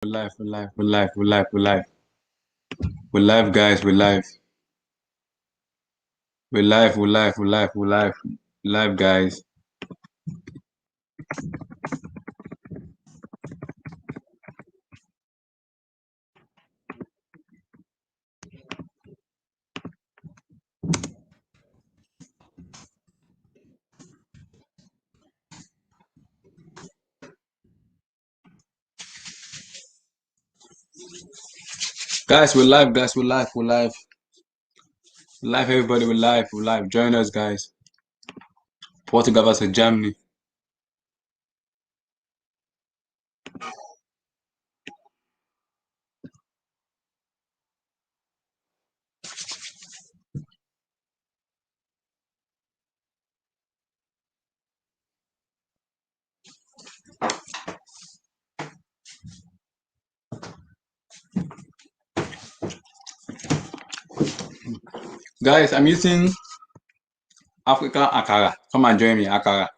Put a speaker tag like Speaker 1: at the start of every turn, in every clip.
Speaker 1: We're live, we're live, we're live, we're live, we're live. We're live, guys, we're live. We're live, we're live, we're live, we're live. Live, guys. Guys, we're live, guys, we're live, we're live. We're live, everybody, we're live, we're live. Join us, guys. Portugal vs Germany. Guys, I'm using African Akara. Come and join me, Akara.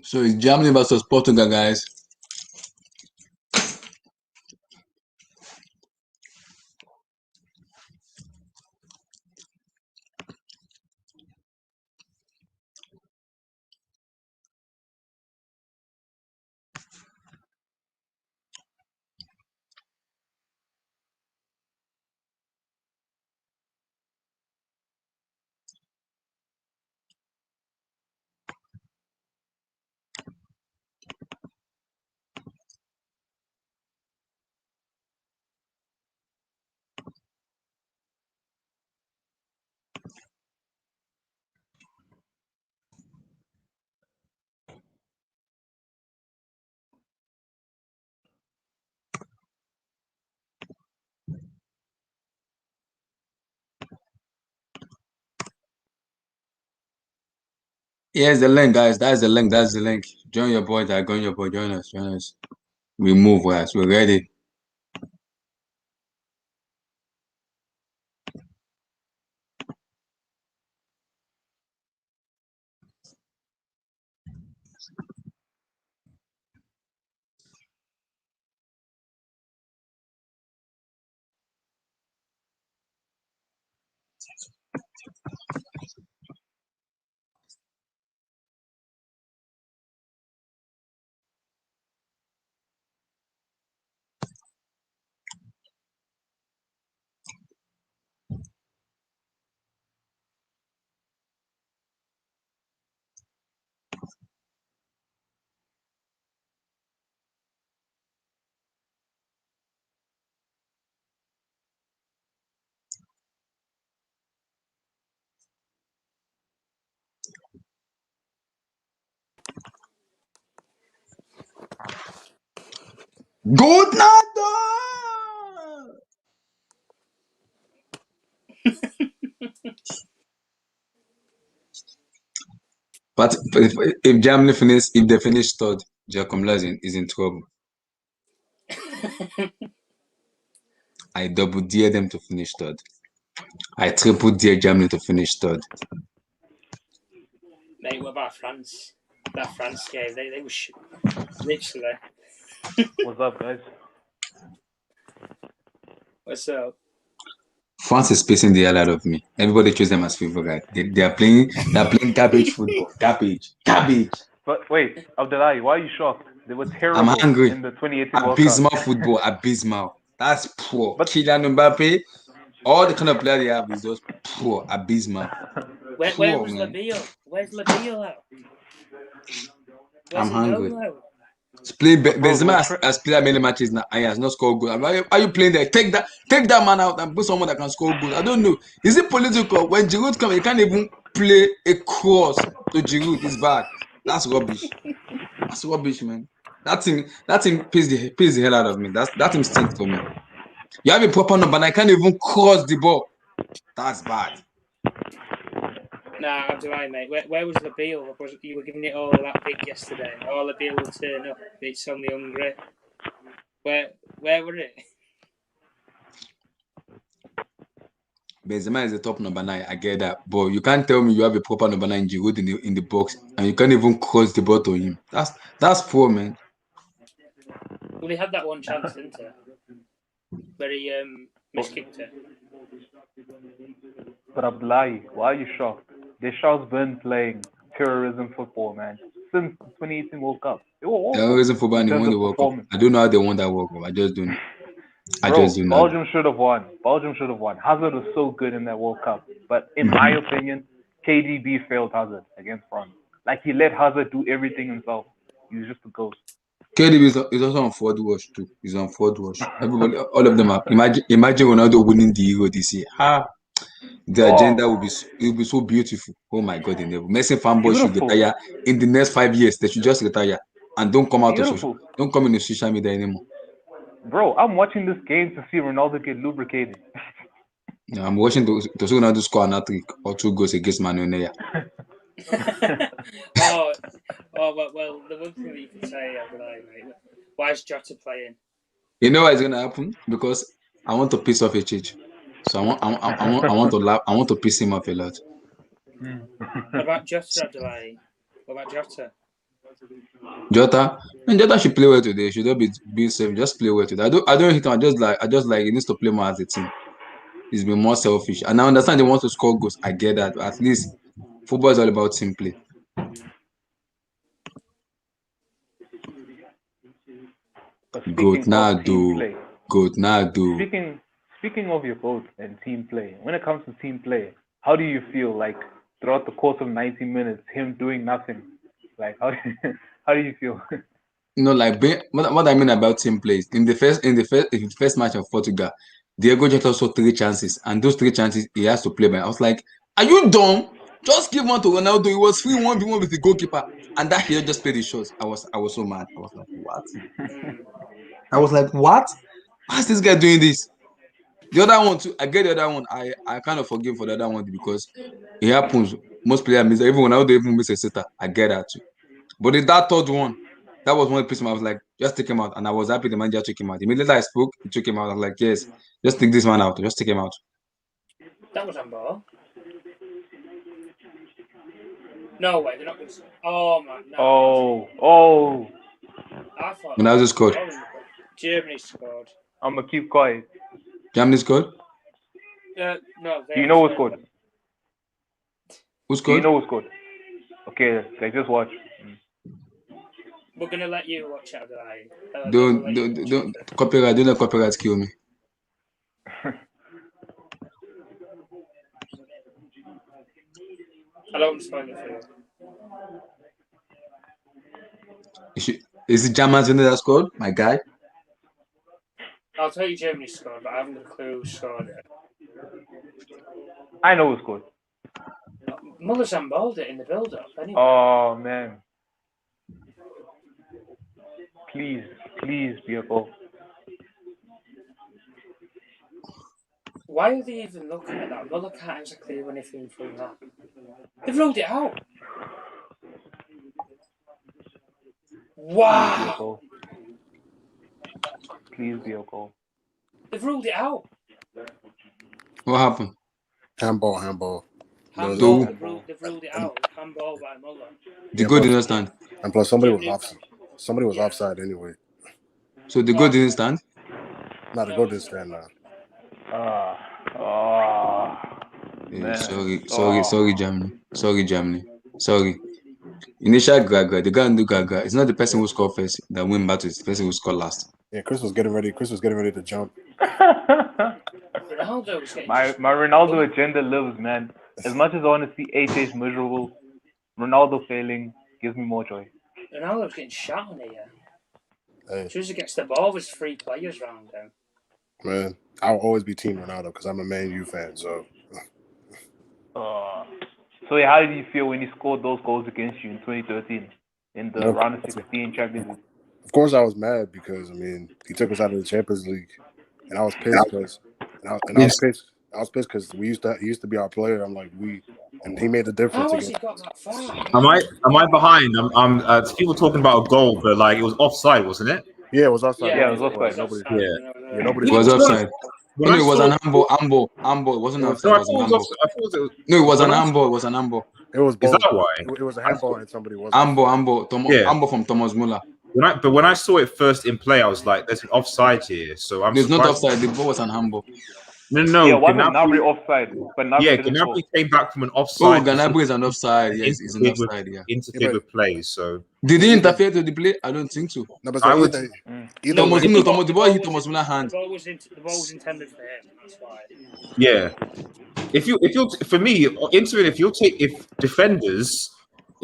Speaker 1: So it's Germany versus Portugal, guys. Here's the link, guys. That's the link. That's the link. Join your boy. Join your boy. Join us. Join us. We move, guys. We're ready. Good night. But if Germany finish, if they finish third, Giacomo is in trouble. I double dare them to finish third. I triple dare Germany to finish third.
Speaker 2: Mate, what about France? That France game, they were literally.
Speaker 3: What's up, guys?
Speaker 2: What's up?
Speaker 1: France is pissing the hell out of me. Everybody choose them as favorite. They're playing garbage football. Garbage.
Speaker 3: But wait, Abdullahi, why are you shocked? They were
Speaker 1: I'm
Speaker 3: terrible
Speaker 1: hungry.
Speaker 3: in the 2018 World Cup.
Speaker 1: Abysmal football. Abysmal. That's poor. But Kylian Mbappe, all the kind of player they have is just poor. Abysmal.
Speaker 2: Where was Labille? Where's Labille at? Where's
Speaker 1: I'm hungry.
Speaker 2: Nolo?
Speaker 1: Play Benzema has played many matches now and he has not scored goals. Why are you playing there? Take that man out and put someone that can score goals. I don't know. Is it political? When Giroud comes, he can't even play a cross to Giroud. It's bad. That's rubbish. That's rubbish, man. That team pissed the hell out of me. That team stinks for me. You have a proper number, and I can't even cross the ball. That's bad.
Speaker 2: Nah, Abdullahi, mate. Where was Labille? You were giving it all that big yesterday. All Labille will turn up. It's only hungry. Where were it?
Speaker 1: Benzema is the top number 9. I get that, but you can't tell me you have a proper number 9 Giroud in the box and you can't even cross the ball to him. That's poor, man.
Speaker 2: Well, he had that one chance, didn't he? Where he miskicked it.
Speaker 3: But Abdullahi, why are you shocked? Deschamps been playing terrorism football, man, since the 2018 World Cup. They were
Speaker 1: The
Speaker 3: awful
Speaker 1: only reason for
Speaker 3: in
Speaker 1: Bayern
Speaker 3: terms
Speaker 1: won
Speaker 3: of
Speaker 1: the World Cup.
Speaker 3: performance.
Speaker 1: I don't know how they won that World Cup. I just don't. I
Speaker 3: Bro,
Speaker 1: just do not.
Speaker 3: Belgium should have won. Belgium should have won. Hazard was so good in that World Cup. But in my opinion, KDB failed Hazard against France. Like, he let Hazard do everything himself. He was just a ghost.
Speaker 1: KDB is also on forward watch too. He's on forward watch. Everybody, all of them are. Imagine Ronaldo winning the Euro this year. The agenda will be so beautiful. Oh my God, they never. Messi fanboys should
Speaker 3: Beautiful.
Speaker 1: retire in the next 5 years. They should just retire and don't come out
Speaker 3: Beautiful.
Speaker 1: don't come in the social media anymore.
Speaker 3: Bro, I'm watching this game to see Ronaldo get lubricated.
Speaker 1: Yeah, I'm watching to see Ronaldo score an hat-trick or 2 goals against Manuel.
Speaker 2: well, the one thing that you can say, mate, why is Jota playing?
Speaker 1: You know what's gonna happen? Because I want to piss off a church. So I want to laugh. I want to piss him off a lot.
Speaker 2: What about Jota, Abdullahi? What about Jota?
Speaker 1: Jota should play well today. Should not be safe. Just play well today. I don't hit him. I just like he needs to play more as a team. He's been more selfish. And I understand they want to score goals. I get that. But at least football is all about team play. Good now, do.
Speaker 3: Speaking of your GOAT and team play, when it comes to team play, how do you feel like throughout the course of 90 minutes, him doing nothing? Like, how do you feel?
Speaker 1: Like what I mean about team plays in the first match of Portugal, Diego Jota saw 3 chances, and those 3 chances he has to play by. I was like, "Are you dumb? Just give one to Ronaldo. He was free 1v1 with the goalkeeper, and that he just played the shots." I was so mad. I was like, "What?" I was like, "What? Why is this guy doing this?" The other one too, I get the other one. I kind of forgive for the other one because it happens. Most players miss, even Ronaldo even miss a sitter. I get that too. But that third one, that was one person I was like, just take him out. And I was happy the manager took him out. Immediately I spoke, he took him out. I was like, yes, just take this man out. Just take him out.
Speaker 2: That was on ball. No way, they're not going to. Oh, man. No.
Speaker 3: Oh.
Speaker 2: I thought.
Speaker 1: When I was scored.
Speaker 2: Germany scored.
Speaker 3: I'm going to keep quiet.
Speaker 1: Germany scored?
Speaker 2: No.
Speaker 3: Do you know who scored?
Speaker 1: Who scored?
Speaker 3: Do you know who scored? Okay, just watch.
Speaker 2: We're gonna let you watch it, Abdullahi.
Speaker 1: Don't copyright. Don't let copyright kill me.
Speaker 2: I don't spoil it for
Speaker 1: you. Is it Germans that scored? My guy?
Speaker 2: I'll tell you Germany scored, but I haven't got a clue who scored it.
Speaker 3: I know who scored.
Speaker 2: Muller's handballed it in the build-up, anyway.
Speaker 3: Oh, man. Please be a goal.
Speaker 2: Why are they even looking at that? Muller can't exactly do anything from that. They've rolled it out. Wow!
Speaker 3: Please be a goal.
Speaker 2: They've ruled it out.
Speaker 1: What happened?
Speaker 4: Handball.
Speaker 2: They've ruled it out. Handball by Muller.
Speaker 1: The goal didn't stand.
Speaker 4: And plus, somebody was offside. Somebody was offside anyway.
Speaker 1: So the goal didn't stand?
Speaker 4: No, the goal didn't stand now.
Speaker 1: Sorry, Germany. Sorry. Initial gaga, the guy do gaga. It's not the person who scored first that win battle. It's the person who scored last.
Speaker 4: Yeah, Chris was getting ready to jump.
Speaker 2: Ronaldo was getting
Speaker 3: my Ronaldo agenda lives, man. As much as I want to see HH miserable, Ronaldo failing gives me more joy.
Speaker 2: Ronaldo's getting shot on here.
Speaker 4: Hey.
Speaker 2: As soon as he gets the ball, there's 3 players around him.
Speaker 4: Man, I'll always be Team Ronaldo because I'm a Man U fan. So
Speaker 3: how did you feel when he scored those goals against you in 2013 in the round of 16 Champions League?
Speaker 4: Of course, I was mad because he took us out of the Champions League, and I was pissed because, I was pissed because he used to be our player. I'm like and he made the difference
Speaker 2: How has
Speaker 4: against.
Speaker 2: he got that far?
Speaker 5: Am I behind? People talking about a goal, but like it was offside, wasn't it?
Speaker 4: Yeah, it was offside.
Speaker 3: Yeah, it was offside.
Speaker 4: Nobody.
Speaker 5: Yeah.
Speaker 4: Nobody.
Speaker 1: It was
Speaker 5: To be honest,
Speaker 1: offside.
Speaker 5: when
Speaker 1: No,
Speaker 5: I
Speaker 1: it was
Speaker 5: saw
Speaker 1: an handball. It wasn't
Speaker 4: It was-
Speaker 1: offside.
Speaker 5: no,
Speaker 1: It
Speaker 5: I
Speaker 1: was
Speaker 5: thought
Speaker 1: an
Speaker 5: it was
Speaker 1: handball.
Speaker 5: offside. I thought it was.
Speaker 1: No, it was
Speaker 5: when
Speaker 1: an
Speaker 5: I-
Speaker 1: handball. It was an handball.
Speaker 4: It was
Speaker 5: Is
Speaker 4: both.
Speaker 5: that why?
Speaker 4: It was a handball and somebody was
Speaker 1: Handball.
Speaker 5: Yeah.
Speaker 1: Handball from Thomas Muller.
Speaker 5: But when I saw it first in play, I was like, "There's an offside here." So I'm
Speaker 1: There's not
Speaker 5: surprised.
Speaker 1: offside. The ball was an handball.
Speaker 5: No.
Speaker 3: Yeah, wasn't
Speaker 5: Gnabry-
Speaker 3: Gnabry offside? But Gnabry
Speaker 5: Yeah,
Speaker 3: didn't score.
Speaker 5: Gnabry came back from an
Speaker 1: Oh,
Speaker 5: offside.
Speaker 1: Ganabry is an offside. Yes, it's an
Speaker 5: interfered with-
Speaker 1: offside. Yeah.
Speaker 5: interfered with play. So
Speaker 1: Did he interfere to the play? I don't think so.
Speaker 4: No, but
Speaker 5: I
Speaker 4: so
Speaker 5: would-
Speaker 4: either
Speaker 1: Thomas,
Speaker 4: way,
Speaker 1: no, Thomas, the ball hit Thomas Muller's hand.
Speaker 2: The ball was intended for him. That's why.
Speaker 5: yeah. If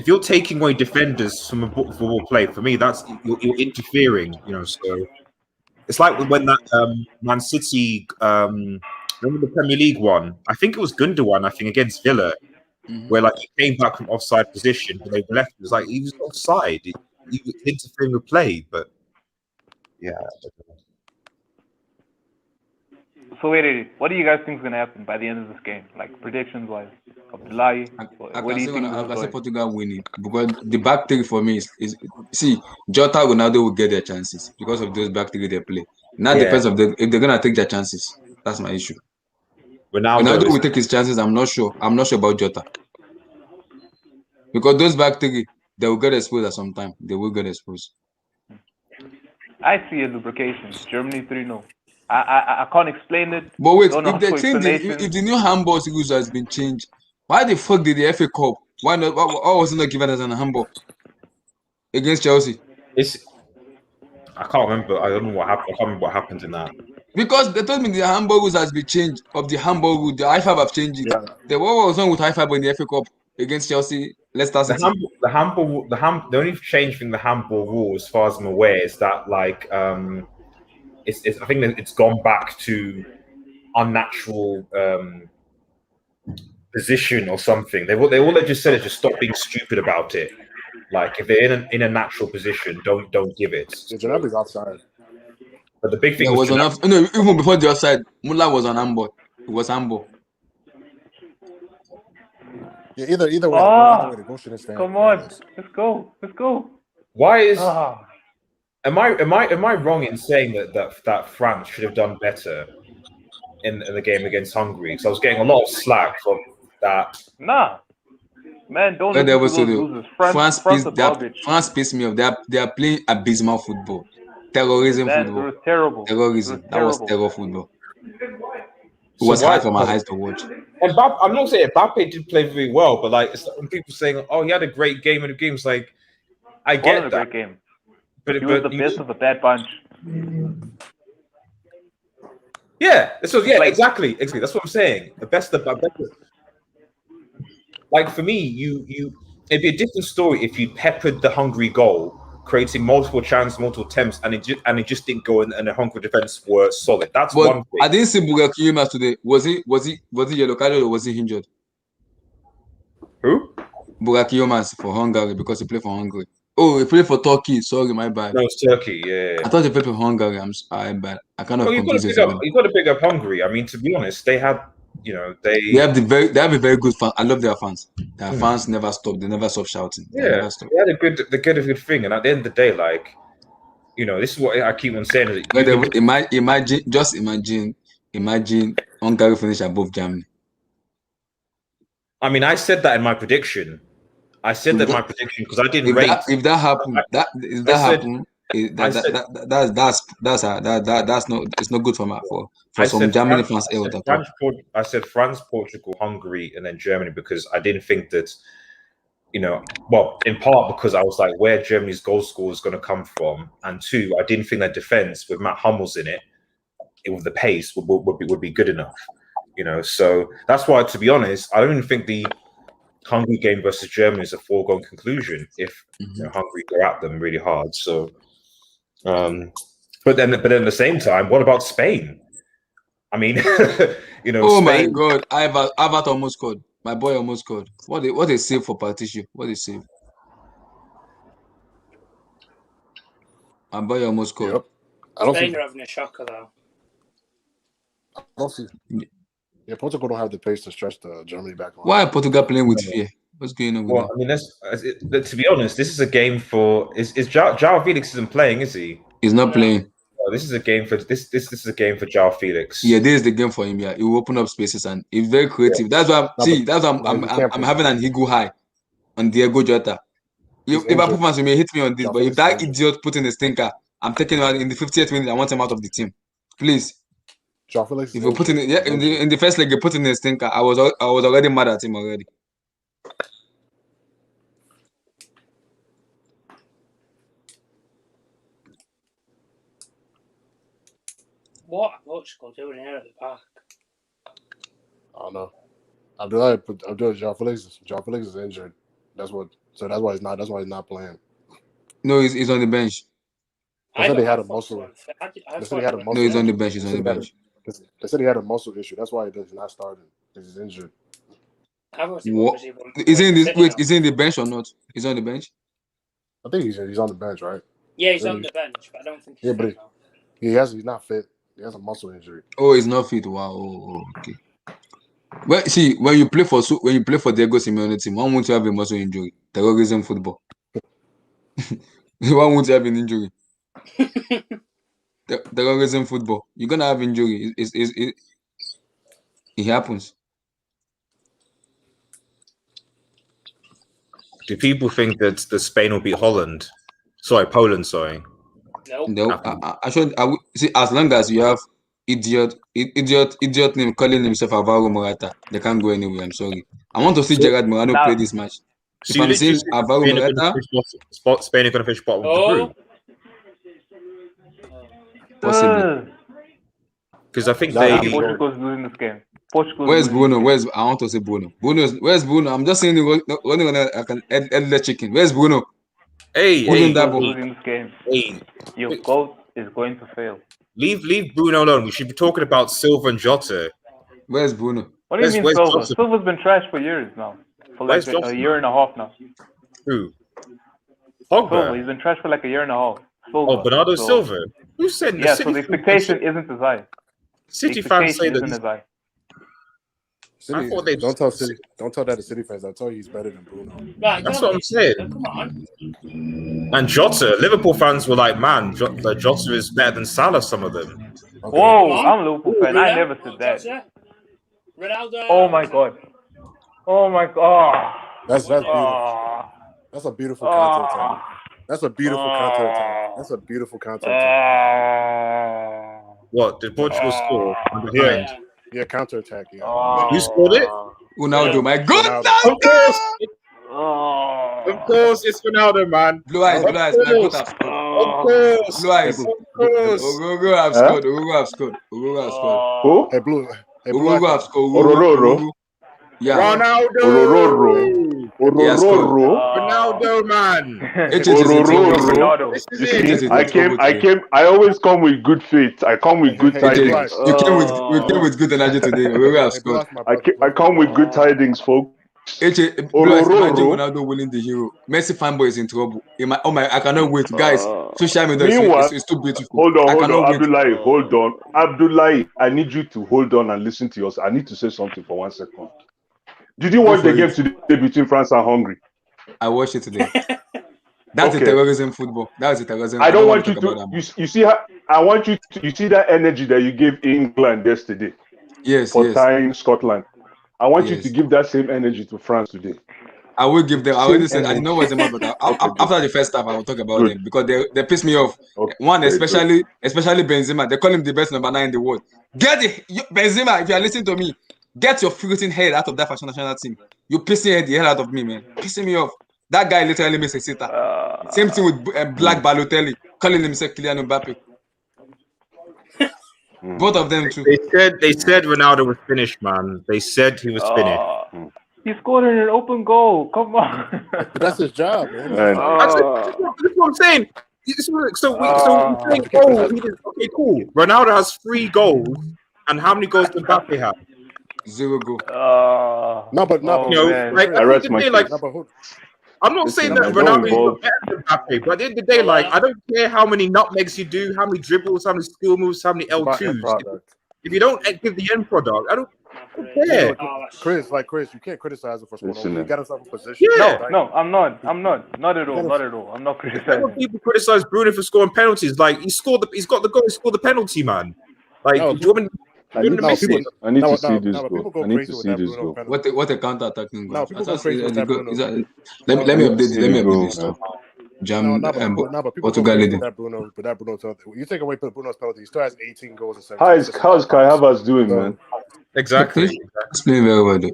Speaker 5: you're taking away defenders from a football play, for me that's you're interfering. So it's like when that Man City. Remember the Premier League one? I think it was Gundogan. I think against Villa, where like he came back from offside position, but they left. It was like he was offside. He was interfering with play, but yeah.
Speaker 3: So wait, what do you guys think is gonna happen by the end of this game? Like predictions wise, Abdullahi,
Speaker 1: I
Speaker 3: what do you think is
Speaker 1: can say
Speaker 3: going?
Speaker 1: Portugal winning because the back three for me is see Jota, Ronaldo will get their chances because of those back three they play. Now depends on if they're gonna take their chances. That's my issue. Ronaldo will take his chances. I'm not sure. I'm not sure about Jota because those back three they will get exposed at some time. They will get exposed.
Speaker 3: I see a lubrication. Germany 3-0. I can't explain it.
Speaker 1: But wait,
Speaker 3: Don't know
Speaker 1: if they
Speaker 3: for
Speaker 1: change
Speaker 3: explanation.
Speaker 1: if the new handball rules has been changed, why the fuck did the FA Cup? Why not? Why was it not given as an handball against Chelsea?
Speaker 5: I can't remember. I don't know what happened. I can't remember what happened in that.
Speaker 1: Because they told me the handball rules has been changed. Of the handball rule, the I5 have changed it.
Speaker 4: Yeah.
Speaker 1: What was wrong with I5 in the FA Cup against Chelsea, Leicester City?
Speaker 5: The only change from the handball rule, as far as I'm aware, is that like I think that it's gone back to unnatural position or something. All they just said is just stop being stupid about it. Like if they're in a natural position, don't give it.
Speaker 4: Yeah, Gnabry's offside.
Speaker 5: But the big thing
Speaker 1: There was enough. No, even before the offside, Muller was on handball. It was handball.
Speaker 4: Yeah, either way, the goal shouldn't stand.
Speaker 3: Come on, let's go.
Speaker 5: Why is? Am I wrong in saying that France should have done better in the game against Hungary? Because I was getting a lot of slack from that.
Speaker 3: Nah, man, don't listen to those losers. France
Speaker 1: pissed me off. They are playing abysmal football, terrorism football.
Speaker 3: It was terrible.
Speaker 1: Terrorism. That was terror football. It was hard for my eyes to watch.
Speaker 5: And I'm not saying Mbappe did play very well, but like when people saying, "Oh, he had a great game," in the game's like, I get that.
Speaker 3: Great game.
Speaker 5: But
Speaker 3: he was the best of a bad bunch.
Speaker 5: Yeah, exactly. That's what I'm saying. The best of best. Like for me, it'd be a different story if you peppered the Hungary goal, creating multiple chances, multiple attempts, and it just didn't go in, and the Hungary defense were solid. That's one thing.
Speaker 1: I didn't see Burak Yilmaz today. Was he yellow carded or was he injured?
Speaker 5: Who?
Speaker 1: Burak Yilmaz for Hungary because he played for Hungary. Oh, he played for Turkey. Sorry, my bad.
Speaker 5: No, it's Turkey. Yeah.
Speaker 1: I thought he played for Hungary. I'm bad. I kind of confused.
Speaker 5: You got to pick up Hungary. I mean, to be honest, they had. They
Speaker 1: have a very good fan. I love their fans. Their fans never stop. They never stop shouting. They
Speaker 5: had a good thing. And at the end of the day, like, this is what I keep on saying. Imagine Hungary finish above Germany. I mean, I said that in my prediction. Because I didn't rate.
Speaker 1: If that happened, that's not. It's not good for some Germany fans.
Speaker 5: I said France, Portugal, Hungary, and then Germany because I didn't think that. Well, in part because I was like, where Germany's goal score is going to come from, and two, I didn't think that defense with Matt Hummels in it, with the pace would be good enough. So that's why, to be honest, I don't even think the Hungary game versus Germany is a foregone conclusion if Hungary go at them really hard. So, but then at the same time, what about Spain? I mean,
Speaker 1: Oh
Speaker 5: Spain,
Speaker 1: my God, Ivat almost scored. My boy almost scored. What a save for Patricio. What a save. My boy almost scored.
Speaker 4: Yep.
Speaker 2: Spain are having a shocker though.
Speaker 4: Mostly, yeah, Portugal don't have the pace to stretch the Germany back line.
Speaker 1: Why are Portugal playing with fear? What's going on with
Speaker 5: Well,
Speaker 1: them?
Speaker 5: I mean, to be honest, this is a game for is João Felix isn't playing, is he?
Speaker 1: He's not playing.
Speaker 5: Oh, this is a game for this is a game for João Felix.
Speaker 1: Yeah, this is the game for him. Yeah, he will open up spaces and he's very creative. That's why I'm having an ego high on Diego Jota. If I put fans, you may hit me on this, but if that idiot put in a stinker, I'm taking him out in the 50th minute. I want him out of the team, please. If you put in the first leg, you put in a stinker. I was already mad at him already.
Speaker 2: What are Portugal doing here at the park?
Speaker 4: I don't know. João Felix is injured. That's why he's not playing.
Speaker 1: No, he's on the bench.
Speaker 4: They said he had a muscle.
Speaker 1: No, he's on the bench. He's on the bench.
Speaker 4: They said he had a muscle issue. That's why he's not starting. He's injured.
Speaker 1: What? Is he in this? Wait, is he in the bench or not? He's on the bench.
Speaker 4: I think he's on the bench, right?
Speaker 2: Yeah, he's on the bench, but I don't think he's fit now.
Speaker 4: He's not fit. He has a muscle injury.
Speaker 1: Oh, he's not fit. Wow. Oh, okay. Well, see, when you play for Diego Simeone team, one wants to have a muscle injury. Terrorism football. One wants to have an injury. Terrorism football. You're gonna have injury. It happens.
Speaker 5: Do people think that the Spain will beat Holland? Sorry, Poland. Sorry.
Speaker 2: No.
Speaker 1: I should. See, as long as you have idiot name calling himself Alvaro Morata, they can't go anywhere. I'm sorry. I want to see Gerard Moreno play this match. If I'm seeing Alvaro Morata,
Speaker 5: Spain are going to finish bottom of the group.
Speaker 1: Possibly.
Speaker 5: Because I think
Speaker 3: Portugal's losing this game.
Speaker 1: Where's Bruno? I want to say Bruno. Where's Bruno? I'm just saying running on an endless chicken. Where's Bruno?
Speaker 5: Hey,
Speaker 3: losing this game.
Speaker 5: Hey,
Speaker 3: your goal is going to fail.
Speaker 5: Leave Bruno alone. We should be talking about Silva and Jota.
Speaker 1: Where's Bruno?
Speaker 3: What do you mean Silva? Silva's been trash for years now. For like a year and a half now.
Speaker 5: Who?
Speaker 3: Silva. He's been trash for like a year and a half. Silva.
Speaker 5: Oh, Bernardo Silva. Who said?
Speaker 3: Yeah. So the expectation isn't as high.
Speaker 5: City fans say that.
Speaker 3: As high.
Speaker 4: Don't tell that to City fans. I'll tell you he's better than Bruno.
Speaker 2: Right,
Speaker 5: that's what I'm saying.
Speaker 2: Come on.
Speaker 5: And Jota, Liverpool fans were like, man, Jota is better than Salah, some of them.
Speaker 3: Okay. Whoa, I'm a Liverpool fan. I never said that.
Speaker 2: Jota. Ronaldo.
Speaker 3: Oh my god.
Speaker 4: That's beautiful. That's a beautiful counter attack. That's a beautiful counter attack.
Speaker 5: What, did Portugal score?
Speaker 4: Yeah, counter attack. Yeah.
Speaker 5: Who scored it?
Speaker 1: Ronaldo, my God!
Speaker 5: Of course, it's Ronaldo, man.
Speaker 1: Blue eyes, my God have scored.
Speaker 5: Of course.
Speaker 1: Ogogo have scored.
Speaker 4: Who? Hey, Blue.
Speaker 1: Ogogo have scored.
Speaker 6: Ororo.
Speaker 1: Yeah.
Speaker 6: Ororo.
Speaker 5: Ronaldo, man.
Speaker 6: I always come with good faith. I come with good tidings.
Speaker 1: You came with good energy today. Ogogo have scored.
Speaker 6: I come with good tidings, folks.
Speaker 1: Imagine Ronaldo winning the Euro. Messi fanboy is in trouble. I cannot wait, guys. Social media is too beautiful.
Speaker 6: Hold on, Abdullahi. I need you to hold on and listen to us. I need to say something for 1 second. Did you watch the game today between France and Hungary?
Speaker 1: I watched it today. That's a terrorism football. That's a terrorism.
Speaker 6: I don't want you to. You see how I want you to. You see that energy that you gave England yesterday.
Speaker 1: Yes.
Speaker 6: For tying Scotland. I want you to give that same energy to France today.
Speaker 1: I will give them. I already said I know what's about, but after the first half, I will talk about them because they piss me off. Okay. One, especially Benzema. They call him the best number 9 in the world. Benzema, if you are listening to me, get your freaking head out of that national team. You're pissing the hell out of me, man. Pissing me off. That guy literally makes a sitter. Same thing with Black Balotelli, calling himself Kylian Mbappe. Both of them too.
Speaker 5: They said Ronaldo was finished, man. They said he was finished.
Speaker 3: He scored in an open goal. Come on.
Speaker 4: That's his job, man.
Speaker 5: That's what I'm saying. So we think, okay, cool. Ronaldo has 3 goals, and how many goals did Mbappe have?
Speaker 1: 0 goal.
Speaker 6: I rest my case.
Speaker 5: I'm not saying that Ronaldo is better than Mbappe, but at the end of the day, I don't care how many nutmegs you do, how many dribbles, how many skill moves, how many L2s. if you don't give the end product, I don't care.
Speaker 4: Chris, you can't criticize him for scoring.
Speaker 6: Listen,
Speaker 4: He got himself in position.
Speaker 5: Yeah.
Speaker 3: No, I'm not at all. I'm not criticizing.
Speaker 5: People criticize Bruno for scoring penalties. Like he's got the goal. He scored the penalty, man. Like
Speaker 4: No,
Speaker 5: do you want me
Speaker 6: I need to see this goal. I need to see this goal.
Speaker 1: What a counter attacking goal.
Speaker 4: No, people go crazy with that Bruno.
Speaker 1: Let me update this stuff. Portugal leading.
Speaker 4: That Bruno, you take away Bruno's penalty, he still has 18 goals and 7.
Speaker 6: How's Kai Havertz doing, man?
Speaker 5: exactly?
Speaker 1: He's playing very well, though.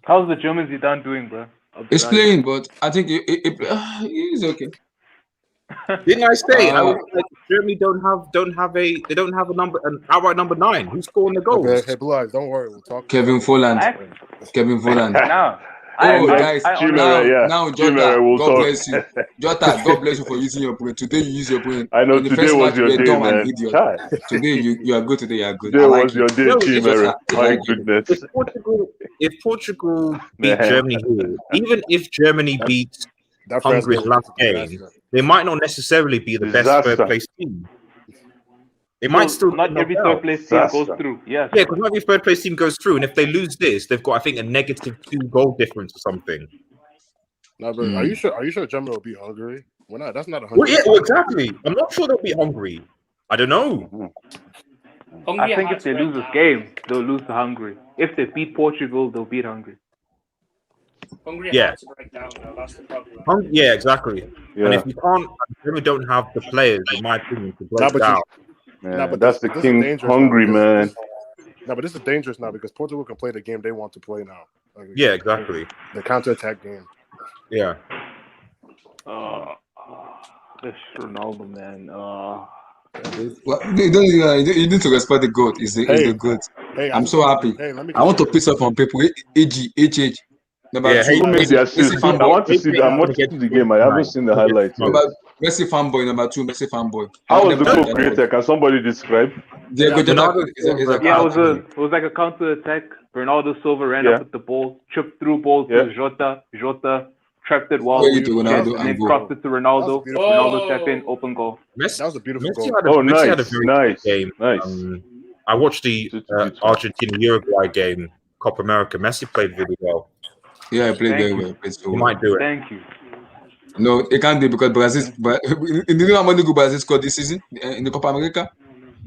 Speaker 3: How's the German Zidane doing, bro?
Speaker 1: He's playing, but I think he's okay.
Speaker 5: Didn't I say Germany don't have an outright number 9? Who's scoring the goals?
Speaker 4: Okay, hey, Blue Eyes, don't worry, we'll talk.
Speaker 1: Kevin Folland. Guys, now Jota, God bless you. Jota, God bless you for using your brain. Today you use your brain.
Speaker 6: I know today was your day, man.
Speaker 1: Today you are good. Today you are good.
Speaker 6: Today was your day, Chimera. My goodness.
Speaker 5: If Portugal beat Germany here, even if Germany beats Hungary in the last game, they might not necessarily be the best third place team. They might still
Speaker 3: not every third place team goes through. Yeah,
Speaker 5: because not every third place team goes through, and if they lose this, they've got I think a -2 goal difference or something.
Speaker 4: No, bro, are you sure Germany will beat Hungary? We're not. That's not a
Speaker 5: Hungary. Well, exactly. I'm not sure they'll beat Hungary. I don't know.
Speaker 3: I think if they lose this game, they'll lose to Hungary. If they beat Portugal, they'll beat Hungary.
Speaker 2: Hungary have to break down, though. That's the problem.
Speaker 5: Yeah, exactly. Yeah. And if you can't, Germany don't have the players, in my opinion, to break down.
Speaker 6: But that's the king hungry, man.
Speaker 4: No, but this is dangerous now because Portugal can play the game they want to play now.
Speaker 5: Yeah, exactly.
Speaker 4: The counter-attack game.
Speaker 5: Yeah.
Speaker 3: This Ronaldo, man.
Speaker 1: You need to respect the goat. He's the goat.
Speaker 4: Hey,
Speaker 1: I'm so happy. I want to piss off on people. HH.
Speaker 6: Number 2, made the assist. I want to see. I'm watching the game. I haven't seen the highlights.
Speaker 1: Messi fanboy. Number 2, Messi fanboy.
Speaker 6: How was the goal created? Can somebody describe?
Speaker 3: It was like a counter attack. Bernardo Silva ran up with the ball, chipped through ball to Jota. Jota trapped it well, and then crossed it to Ronaldo. Ronaldo tapped in, open goal.
Speaker 4: That was a beautiful goal.
Speaker 5: Messi had a very good game. Nice. I watched the Argentina-Uruguay game, Copa America. Messi played really well.
Speaker 1: Yeah, I played very well.
Speaker 5: You might do it.
Speaker 3: Thank you.
Speaker 1: No, it can't do because Brazil. You know how many goals Brazil scored this season in the Copa America?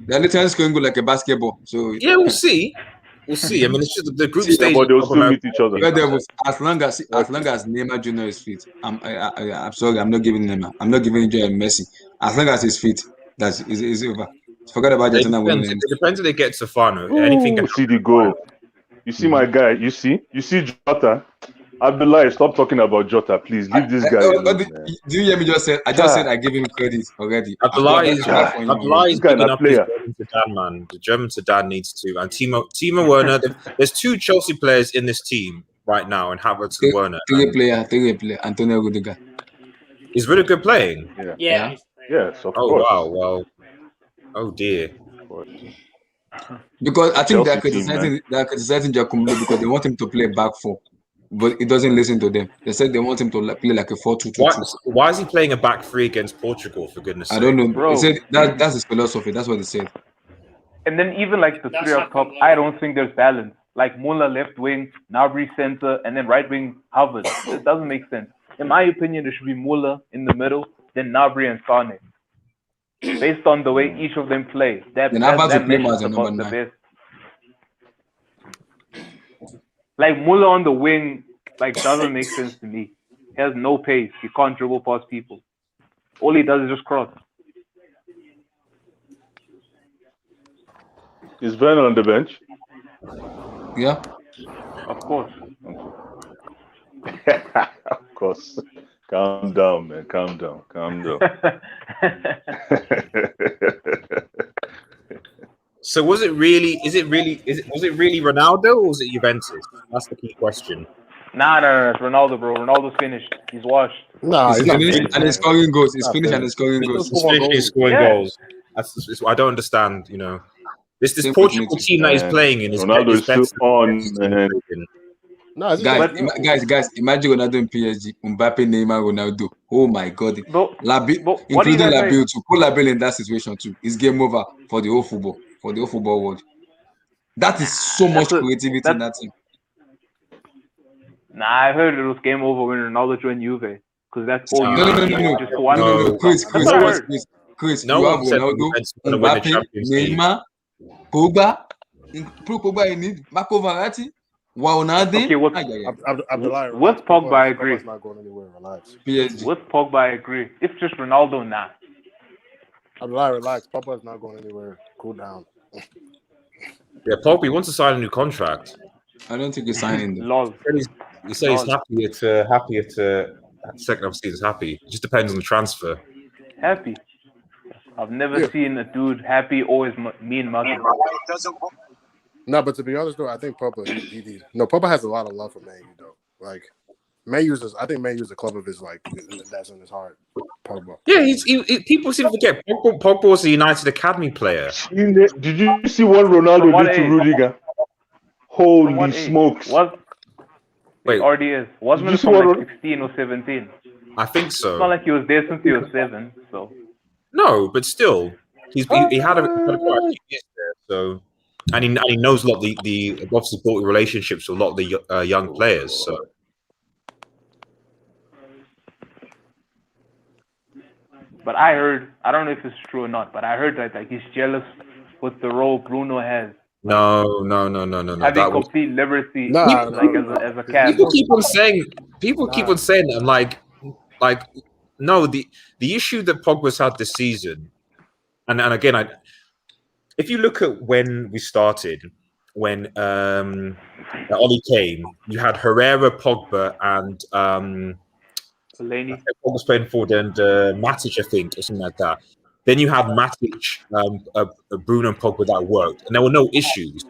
Speaker 1: They're literally scoring goal like a basketball. So
Speaker 5: yeah, we'll see. We'll see. I mean, it's just the group stage.
Speaker 6: But they'll still meet each other.
Speaker 1: As long as Neymar Jr. is fit, I'm sorry, I'm not giving Neymar. I'm not giving Messi. As long as he's fit, it's over. Forget about
Speaker 5: it. It depends if they get to final. Anything can
Speaker 6: see the goal. You see my guy. You see Jota. Abdullah, stop talking about Jota, please. Leave this guy alone.
Speaker 1: Do you hear me just say? I just said I give him credit already.
Speaker 5: Abdullah is big enough for German Zidane, man. The German Zidane needs to. And Timo Werner. There's 2 Chelsea players in this team right now, and Havertz and Werner.
Speaker 1: Three player, Antonio Rudiger.
Speaker 5: He's really good playing.
Speaker 2: Yeah.
Speaker 6: Yes, of course.
Speaker 5: Oh wow, well, oh dear.
Speaker 1: Because I think they're criticizing Giacomo because they want him to play back 4. But he doesn't listen to them. They said they want him to play like a 4-2-2-2.
Speaker 5: Why is he playing a back 3 against Portugal, for goodness sake?
Speaker 1: I don't know. Bro. He said that's his philosophy. That's what he said.
Speaker 3: And then even like the 3 up top, I don't think there's balance. Like Muller left wing, Gnabry center, and then right wing Havertz. It doesn't make sense. In my opinion, there should be Muller in the middle, then Gnabry and Sane. Based on the way each of them play. That meshes about the best. Like Muller on the wing, doesn't make sense to me. He has no pace. He can't dribble past people. All he does is just cross.
Speaker 6: Is Werner on the bench?
Speaker 1: Yeah.
Speaker 3: Of course.
Speaker 6: Of course. Calm down, man. Calm down.
Speaker 5: So was it really Ronaldo or was it Juventus? That's the key question.
Speaker 3: Nah, it's Ronaldo, bro. Ronaldo's finished. He's washed.
Speaker 1: Nah, he's finished and he's scoring goals. He's finished and he's scoring goals.
Speaker 5: He's finished and scoring goals. That's I don't understand, you know. This Portugal team that he's playing in is
Speaker 6: Ronaldo is still on, man.
Speaker 1: No, guys, imagine Ronaldo in PSG, Mbappe, Neymar, Ronaldo. Oh my God, including Labiel too. Put Labiel in that situation too. It's game over for the whole football. for the whole football world. That is so much creativity in that team.
Speaker 3: Nah, I heard it was game over when Ronaldo joined Juve because that's all you
Speaker 1: No. Chris,
Speaker 5: no
Speaker 1: you have
Speaker 5: one said
Speaker 1: Ronaldo,
Speaker 5: Juventus going to win the
Speaker 1: Mbappe,
Speaker 5: Champions League.
Speaker 1: Neymar, Pogba. Pogba, you need Marco Verratti. Wijnaldum.
Speaker 3: Okay, with Pogba, I agree.
Speaker 4: Pogba's not going anywhere. Relax.
Speaker 1: PSG.
Speaker 3: With Pogba, I agree. It's just Ronaldo now.
Speaker 4: Relax. Pogba's not going anywhere. Cool down.
Speaker 5: Yeah, Pogba wants to sign a new contract.
Speaker 1: I don't think he's signing them.
Speaker 3: Love.
Speaker 5: He says he's happier to second half of the season's happy. It just depends on the transfer.
Speaker 3: Happy. I've never seen a dude happy always mean mugging.
Speaker 4: No, but to be honest though, I think Pogba Pogba has a lot of love for Man U though. Like I think Man U's a club of his that's in his heart. Pogba.
Speaker 5: Yeah, people seem to forget Pogba was a United Academy player.
Speaker 6: Did you see what Ronaldo did to Rudiger? Holy smokes!
Speaker 5: Wait,
Speaker 3: it already is. Wasn't it from 16 or 17?
Speaker 5: I think so.
Speaker 3: It's not like he was there since he was 7. So
Speaker 5: no, but still, he had a quite a few years there. So, and he knows a lot of the obviously built relationships with a lot of the young players. So.
Speaker 3: But I heard, I don't know if it's true or not, but I heard that he's jealous with the role Bruno has.
Speaker 5: No.
Speaker 3: Having complete liberty, as a cat.
Speaker 5: People keep on saying that. I'm like, no. The issue that Pogba's had this season, and again, if you look at when we started, when Oli came, you had Herrera, Pogba, and
Speaker 3: Pogba
Speaker 5: was playing forward, and Matic, I think, or something like that. Then you had Matic, Bruno, and Pogba that worked, and there were no issues.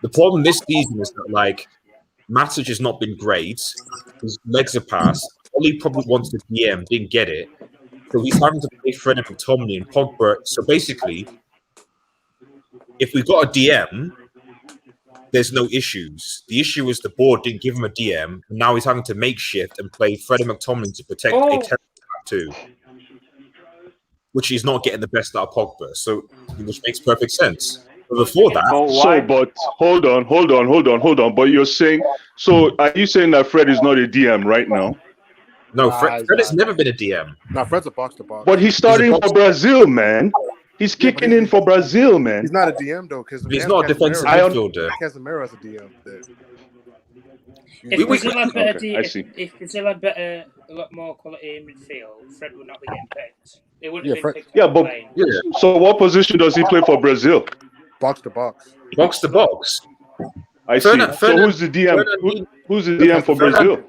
Speaker 5: The problem this season is that Matic has not been great. His legs are passed. Oli probably wants the DM, didn't get it, so he's having to play Fred and McTominay and Pogba. So basically, if we got a DM, there's no issues. The issue is the board didn't give him a DM, and now he's having to makeshift and play Fred and McTominay to protect a terrible too. Which he's not getting the best out of Pogba, so which makes perfect sense. But before that,
Speaker 6: but hold on. But you're saying, so are you saying that Fred is not a DM right now?
Speaker 5: No, Fred has never been a DM.
Speaker 4: No, Fred's a box to box.
Speaker 6: But he's starting for Brazil, man. He's kicking in for Brazil, man.
Speaker 4: He's not a DM though, because
Speaker 5: he's not a defensive midfielder.
Speaker 4: Casemiro as a DM.
Speaker 2: If Brazil had a lot more quality in midfield, Fred would not be getting picked. It wouldn't have been picked.
Speaker 6: So what position does he play for Brazil?
Speaker 4: Box to box.
Speaker 5: Box to box.
Speaker 6: I see. So who's the DM? Who's the DM for Brazil?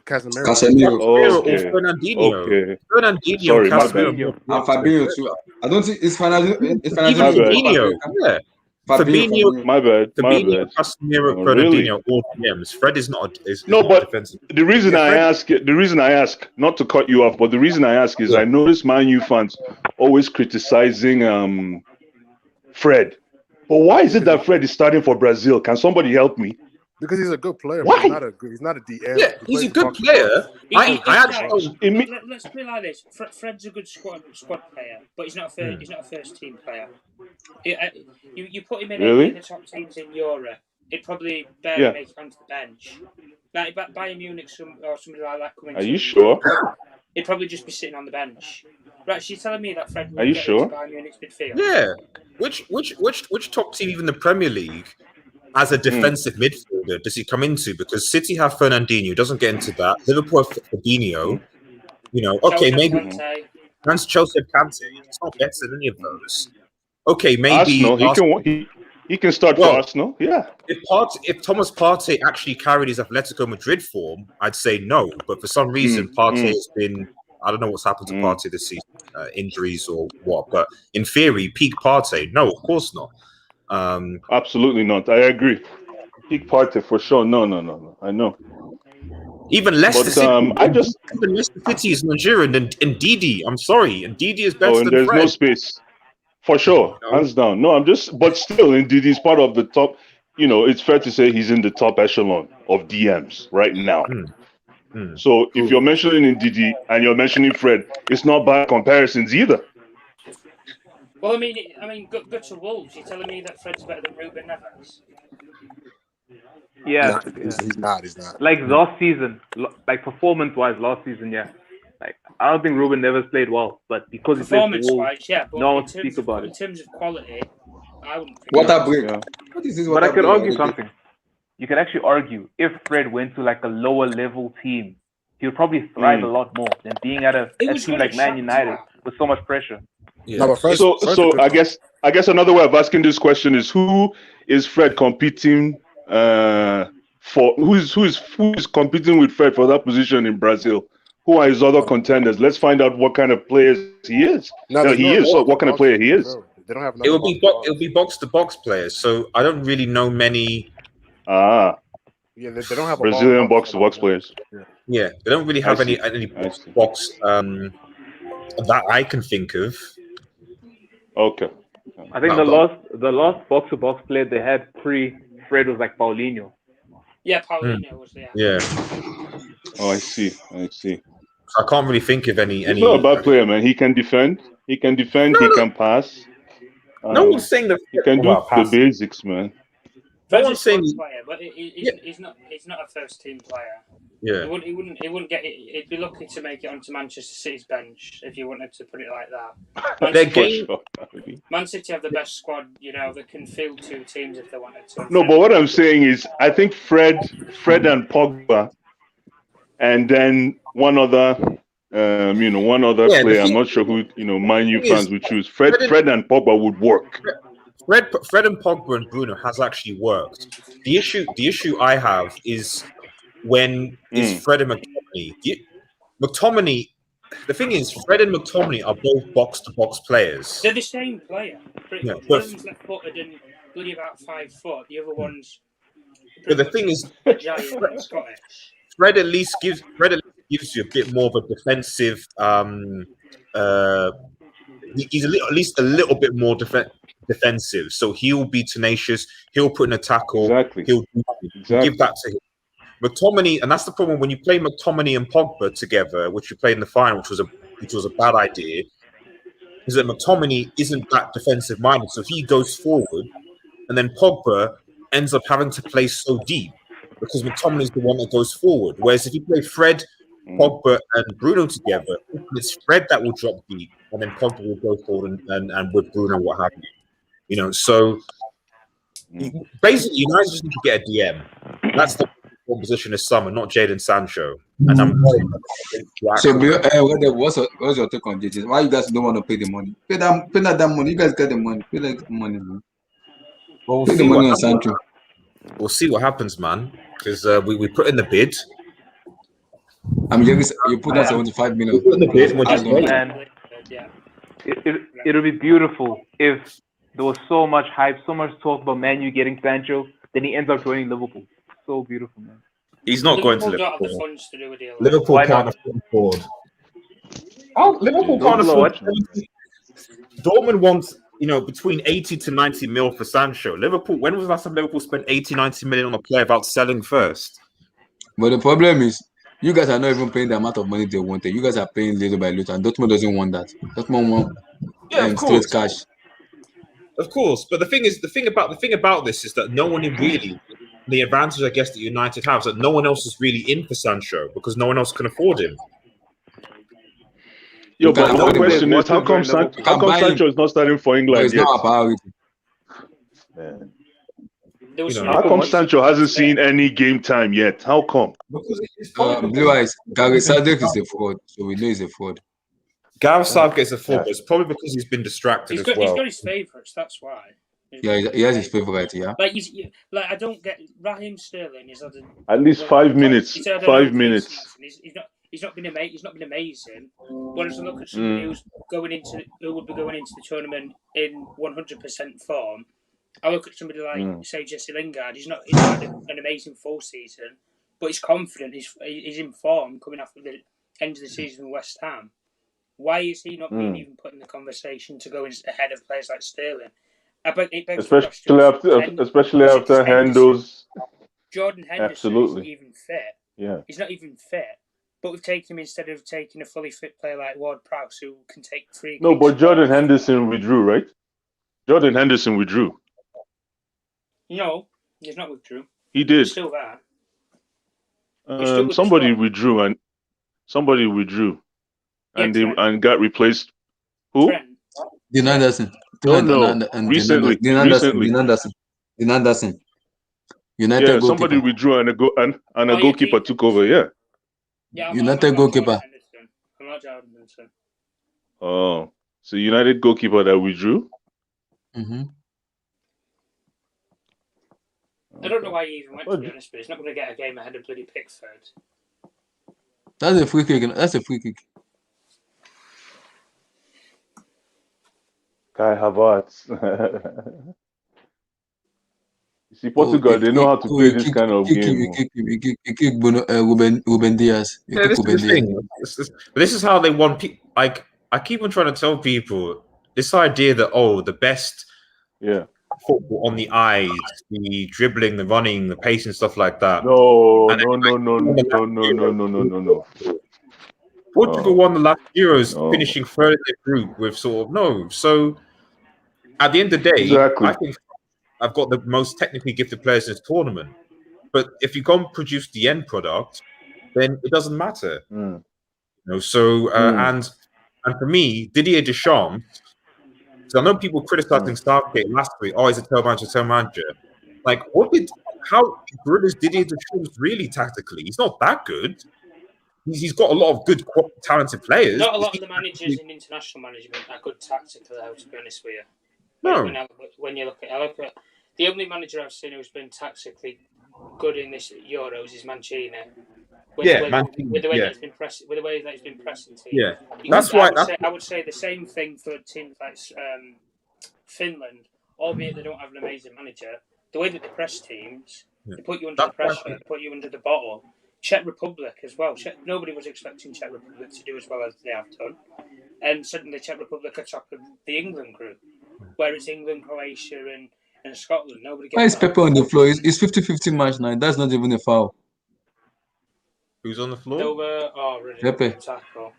Speaker 4: Casemiro.
Speaker 5: Or Fernandinho.
Speaker 6: Okay.
Speaker 5: Fernandinho.
Speaker 6: Sorry,
Speaker 5: Casemiro.
Speaker 1: And Fabinho too. I don't think it's Fernandinho.
Speaker 5: Fabinho. Yeah. Fabinho.
Speaker 6: My bad.
Speaker 5: Fabinho, Casemiro, Fernandinho, all DMs. Fred is not.
Speaker 6: But
Speaker 5: defensive.
Speaker 6: the reason I ask, not to cut you off, but the reason I ask is I notice Man U fans always criticizing Fred. But why is it that Fred is starting for Brazil? Can somebody help me?
Speaker 4: Because he's a good player.
Speaker 6: Why?
Speaker 4: He's not a DM.
Speaker 5: Yeah, he's a good player.
Speaker 2: Let's put it like this: Fred's a good squad player, but he's not a first team player. You put him in the top teams in Europe, he'd probably barely make it onto the bench. Like Bayern Munich or somebody like that coming.
Speaker 6: Are you sure?
Speaker 2: He'd probably just be sitting on the bench. Right? She's telling me that Fred.
Speaker 6: Are you sure?
Speaker 2: Bayern Munich's midfield.
Speaker 5: Yeah. Which top team, even the Premier League, as a defensive midfielder, does he come into? Because City have Fernandinho, doesn't get into that. Liverpool have Fabinho. Okay, maybe. France, Chelsea have Kante. It's not better than any of those. Okay, maybe.
Speaker 6: Arsenal, he can start for Arsenal. Yeah.
Speaker 5: If Thomas Partey actually carried his Atletico Madrid form, I'd say no. But for some reason, Partey has been. I don't know what's happened to Partey this season, injuries or what. But in theory, peak Partey, no, of course not.
Speaker 6: Absolutely not. I agree. Peak Partey for sure. No. I know.
Speaker 5: Even Leicester City. Even Leicester City is Nigerian and Ndidi. I'm sorry, Ndidi is better than
Speaker 6: there's
Speaker 5: Fred.
Speaker 6: No space. For sure, hands down. No, but still, Ndidi is part of the top. It's fair to say he's in the top echelon of DMs right now. So if you're mentioning Ndidi and you're mentioning Fred, it's not bad comparisons either.
Speaker 2: Well, I mean, go to Wolves. You're telling me that Fred's better than Ruben Neves?
Speaker 3: Yeah,
Speaker 4: He's not. He's not.
Speaker 3: like last season, like performance-wise, last season, yeah. Like I don't think Ruben Neves played well, but because he played for Wolves,
Speaker 2: Performance-wise, yeah, but
Speaker 3: no one to speak about
Speaker 2: in
Speaker 3: it.
Speaker 2: terms of quality, I wouldn't think.
Speaker 1: Water break.
Speaker 3: Yeah.
Speaker 1: What is this
Speaker 3: But I
Speaker 1: water
Speaker 3: could
Speaker 1: break?
Speaker 3: argue something. You could actually argue if Fred went to like a lower level team, he would probably thrive a lot more than being at a team like Man United with so much pressure.
Speaker 5: Yeah.
Speaker 4: No, but Fred's
Speaker 6: So
Speaker 4: a good
Speaker 6: I
Speaker 4: player.
Speaker 6: guess another way of asking this question is who is Fred competing for? Who is competing with Fred for that position in Brazil? Who are his other contenders? Let's find out what kind of players he is.
Speaker 4: No,
Speaker 6: No,
Speaker 4: there's
Speaker 6: he
Speaker 4: no
Speaker 6: is. So
Speaker 4: box
Speaker 6: what
Speaker 4: to
Speaker 6: kind of
Speaker 4: box
Speaker 6: player
Speaker 4: in
Speaker 6: he is?
Speaker 4: Brazil. They don't have
Speaker 5: It
Speaker 4: enough
Speaker 5: will be box to box players. So I don't really know many.
Speaker 6: Ah,
Speaker 4: Yeah, they don't have a
Speaker 6: Brazilian
Speaker 4: long
Speaker 6: box to box players.
Speaker 4: Yeah.
Speaker 5: Yeah, they don't really have
Speaker 6: I see.
Speaker 5: any
Speaker 6: I see.
Speaker 5: box that I can think of.
Speaker 6: Okay.
Speaker 3: I think the last box to box player they had pre Fred was like Paulinho.
Speaker 2: Yeah, Paulinho was there.
Speaker 5: Yeah,
Speaker 6: Oh, I see.
Speaker 5: I can't really think of any.
Speaker 6: He's not a bad player, man. He can defend. He can pass.
Speaker 5: No one's saying that
Speaker 6: He can do
Speaker 5: about
Speaker 6: the
Speaker 5: passing.
Speaker 6: basics, man.
Speaker 2: Fred's
Speaker 5: one's
Speaker 2: a squad
Speaker 5: saying-
Speaker 2: player, but he's not a first team player.
Speaker 5: Yeah,
Speaker 2: He wouldn't get it. He'd be lucky to make it onto Manchester City's bench if you wanted to put it like that.
Speaker 5: their
Speaker 6: For
Speaker 5: game.
Speaker 6: sure.
Speaker 2: Man City have the best squad, that can field two teams if they wanted to.
Speaker 6: No, but what I'm saying is, I think Fred and Pogba, and then one other
Speaker 5: Yeah,
Speaker 6: player. I'm not sure who Man U fans would choose. Fred and Pogba would work.
Speaker 5: Fred and Pogba and Bruno has actually worked. The issue I have is when it's Fred and McTominay. McTominay. The thing is, Fred and McTominay are both box to box players.
Speaker 2: They're the same player, pretty much. One of them's left footed and bloody about 5 foot. The other one's.
Speaker 5: But the thing is,
Speaker 2: giant Scottish.
Speaker 5: Fred at least gives you a bit more of a defensive. He's at least a little bit more defensive, so he'll be tenacious. He'll put in a tackle.
Speaker 6: Exactly.
Speaker 5: He'll give that to him. McTominay, and that's the problem when you play McTominay and Pogba together, which you played in the final, which was a bad idea. Is that McTominay isn't that defensive minded, so he goes forward, and then Pogba ends up having to play so deep because McTominay is the one that goes forward. Whereas if you play Fred, Pogba, and Bruno together, it's Fred that will drop deep, and then Pogba will go forward and with Bruno, what have you. So basically, United just need to get a DM. That's the position this summer, not Jadon Sancho. And I'm
Speaker 1: So, what's your take on this? Why you guys don't want to pay the money? Pay that money. You guys get the money. Pay that money, man.
Speaker 5: Well,
Speaker 1: pay the money on Sancho.
Speaker 5: We'll see what happens, man. Because we put in the bid.
Speaker 1: You put on 75 million.
Speaker 5: We put in the bid.
Speaker 3: And it'll be beautiful if there was so much hype, so much talk about Man U getting Sancho, then he ends up joining Liverpool. So beautiful, man.
Speaker 5: He's not going to
Speaker 2: Liverpool. Don't have
Speaker 5: Liverpool.
Speaker 2: the funds to do a deal.
Speaker 5: Liverpool can't afford. Oh, Liverpool can't afford. Dortmund wants, between 80 to 90 mil for Sancho. Liverpool. When was the last time Liverpool spent 80, 90 million on a player without selling first?
Speaker 1: But the problem is, you guys are not even paying the amount of money they wanted. You guys are paying little by little, and Dortmund doesn't want that. Dortmund want straight cash.
Speaker 5: Of course, but the thing about this is that no one really. The advantage, I guess, that United have is that no one else is really in for Sancho because no one else can afford him.
Speaker 6: Yo, but the question is, how come Sancho is not starting for England
Speaker 1: it's
Speaker 6: yet?
Speaker 1: not a priority.
Speaker 6: How come Sancho hasn't seen any game time yet? How come?
Speaker 1: Blue Eyes, Gareth Southgate is a fraud, so we know he's a fraud.
Speaker 5: Gareth Southgate is a fraud, but it's probably because he's been distracted as well.
Speaker 2: He's got his favourites, that's why.
Speaker 1: Yeah, he has his favourite, yeah.
Speaker 2: I don't get Raheem Sterling. He's had
Speaker 6: at least 5 minutes. 5 minutes.
Speaker 2: He's not been amazing. Whereas I look at somebody who would be going into the tournament in 100% form. I look at somebody like say Jesse Lingard. He's not had an amazing full season, but he's confident. He's in form coming after the end of the season with West Ham. Why is he not being even put in the conversation to go ahead of players like Sterling?
Speaker 6: Especially after Hendo's.
Speaker 2: Jordan Henderson isn't even fit.
Speaker 6: Yeah,
Speaker 2: he's not even fit. But we've taken him instead of taking a fully fit player like Ward-Prowse who can take free.
Speaker 6: No, but Jordan Henderson withdrew, right? Jordan Henderson withdrew.
Speaker 2: No, he's not withdrew.
Speaker 6: He did.
Speaker 2: He's still there.
Speaker 6: Somebody withdrew and and got replaced. Who?
Speaker 2: Trent.
Speaker 1: Dean Anderson.
Speaker 6: No. Recently.
Speaker 1: Dean Anderson. United goalkeeper.
Speaker 6: Somebody withdrew and a goalkeeper took over. Yeah.
Speaker 1: United goalkeeper.
Speaker 2: I'm not Jordan Henderson.
Speaker 6: Oh, so United goalkeeper that withdrew.
Speaker 1: Mm-hmm.
Speaker 2: I don't know why he even went, to be honest, but he's not going to get a game ahead of bloody Pickford.
Speaker 1: That's a free kick.
Speaker 6: Kai Havertz. You see, Portugal, they know how to play this kind of game.
Speaker 1: He kicked Ruben Diaz.
Speaker 5: Yeah, this is the thing. This is how they want people. Like, I keep on trying to tell people this idea that, the best football on the eyes, the dribbling, the running, the pacing, stuff like that.
Speaker 6: No.
Speaker 5: Portugal won the last Euros, finishing third in the group with So, at the end of the day, I think I've got the most technically gifted players in this tournament. But if you can't produce the end product, then it doesn't matter. And for me, Didier Deschamps. So I know people criticizing Southgate last week. He's a tail manager. Like, how good is Didier Deschamps really tactically? He's not that good. He's got a lot of good, talented players.
Speaker 2: Not a lot of the managers in international management are good tactically, to be honest with you.
Speaker 5: No.
Speaker 2: When you look at the only manager I've seen who's been tactically good in this Euros is Mancini.
Speaker 5: Mancini.
Speaker 2: With the way that it's been pressing teams.
Speaker 5: Yeah, that's why
Speaker 2: I would say the same thing for teams like Finland, albeit they don't have an amazing manager. The way that they press teams, they put you under the pressure, they put you under the bottle. Czech Republic as well. Nobody was expecting Czech Republic to do as well as they have done, and suddenly Czech Republic are top of the England group, where it's England, Croatia, and Scotland. Nobody gets.
Speaker 1: Why is Pepper on the floor? It's 50-50 match now. That's not even a foul.
Speaker 5: Who's on the floor?
Speaker 2: Really
Speaker 1: Pepe.
Speaker 2: Tackle.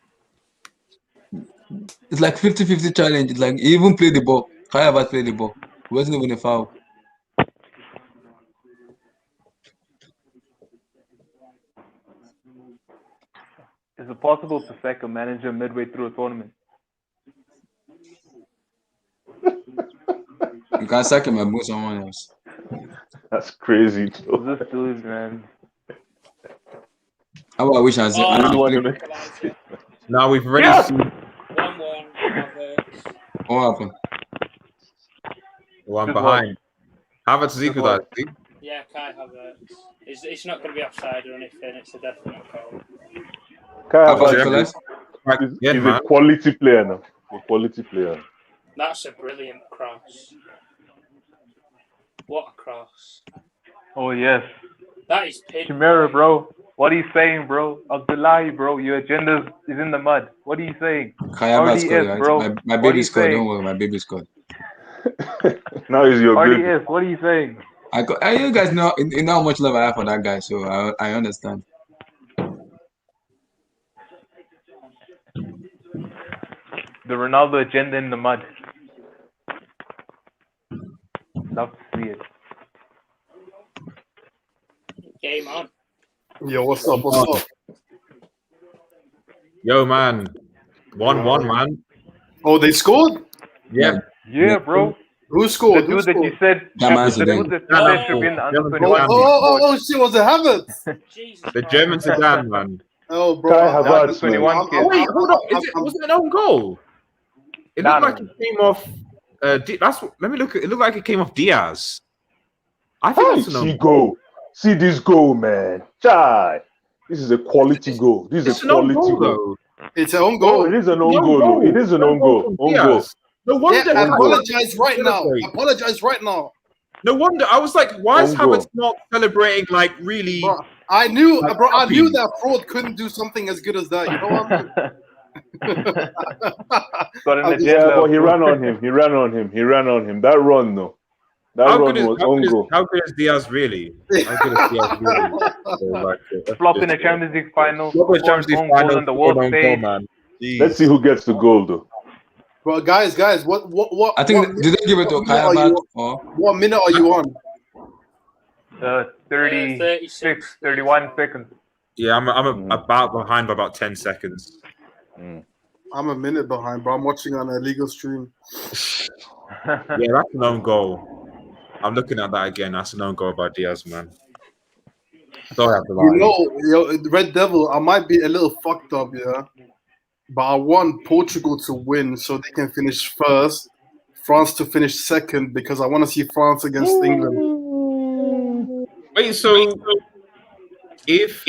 Speaker 1: It's like 50-50 challenge. It's like he even played the ball. Kai Havertz played the ball. It wasn't even a foul.
Speaker 3: Is it possible to sack a manager midway through a tournament?
Speaker 1: You can't sack him and move someone else.
Speaker 6: That's crazy.
Speaker 3: This dude, man.
Speaker 1: How about I wish I was
Speaker 5: Now we've already seen
Speaker 2: 1-1.
Speaker 1: what happened?
Speaker 5: one behind. Havertz is equal that.
Speaker 2: Yeah, Kai Havertz. It's not going to be offside or anything. It's a definite goal.
Speaker 6: Kai Havertz is a quality player now. A quality player.
Speaker 2: That's a brilliant cross. What a cross.
Speaker 3: Oh, yes.
Speaker 2: That is pin.
Speaker 3: Chimera, bro. What are you saying, bro? Abdullahi, bro. Your agenda is in the mud. What are you saying?
Speaker 1: Kai Havertz scored, right?
Speaker 3: bro.
Speaker 1: My baby scored. Don't worry, my baby scored.
Speaker 6: Now is your baby.
Speaker 3: RDS, what are you saying?
Speaker 1: You guys know how much love I have for that guy, so I understand.
Speaker 3: The Ronaldo agenda in the mud. Love to see it.
Speaker 2: Game on.
Speaker 4: Yo, what's up?
Speaker 5: Yo, man. 1-1, man.
Speaker 4: Oh, they scored?
Speaker 5: Yeah.
Speaker 3: Yeah, bro.
Speaker 4: Who scored?
Speaker 3: The dude that you said should be in the under 21.
Speaker 4: Oh, shit, was it Havertz?
Speaker 5: The Germans are down, man.
Speaker 4: Oh, bro.
Speaker 6: Kai Havertz,
Speaker 3: 21 kid.
Speaker 5: Wait, hold on. Was it an own goal? It looked like it came off. Let me look. It looked like it came off Diaz. I think that's an own
Speaker 6: goal. See this goal, man. Chai. This is a quality goal. This is a quality goal.
Speaker 4: It's an own goal.
Speaker 6: It is an own goal. It is an own goal. Own goal.
Speaker 5: No wonder.
Speaker 4: I apologize right now.
Speaker 5: No wonder. I was like, why is Havertz not celebrating like really?
Speaker 4: Bro, I knew that fraud couldn't do something as good as that. You know what I mean?
Speaker 3: Got in the
Speaker 6: But he ran on him. That run, though. That
Speaker 5: How
Speaker 6: run
Speaker 5: good is
Speaker 6: was on goal.
Speaker 5: how good is Diaz really? How good is Diaz really? So, like,
Speaker 3: Flop in the Champions League final.
Speaker 5: Flop in the Champions League
Speaker 3: own goal
Speaker 5: final.
Speaker 3: on the world
Speaker 5: own goal,
Speaker 3: stage.
Speaker 5: man. Jeez.
Speaker 6: Let's see who gets the goal, though.
Speaker 4: But guys, what?
Speaker 1: I think did they give it to Kaya or
Speaker 4: what minute are you on?
Speaker 3: 36, 31 seconds.
Speaker 5: Yeah, I'm about behind by about 10 seconds.
Speaker 4: I'm a minute behind, but I'm watching on a legal stream.
Speaker 5: Yeah, that's an own goal. I'm looking at that again. That's an own goal by Diaz, man. Don't have to lie.
Speaker 4: You know, Red Devil, I might be a little fucked up, yeah. But I want Portugal to win so they can finish first, France to finish second, because I want to see France against England.
Speaker 5: Wait, so if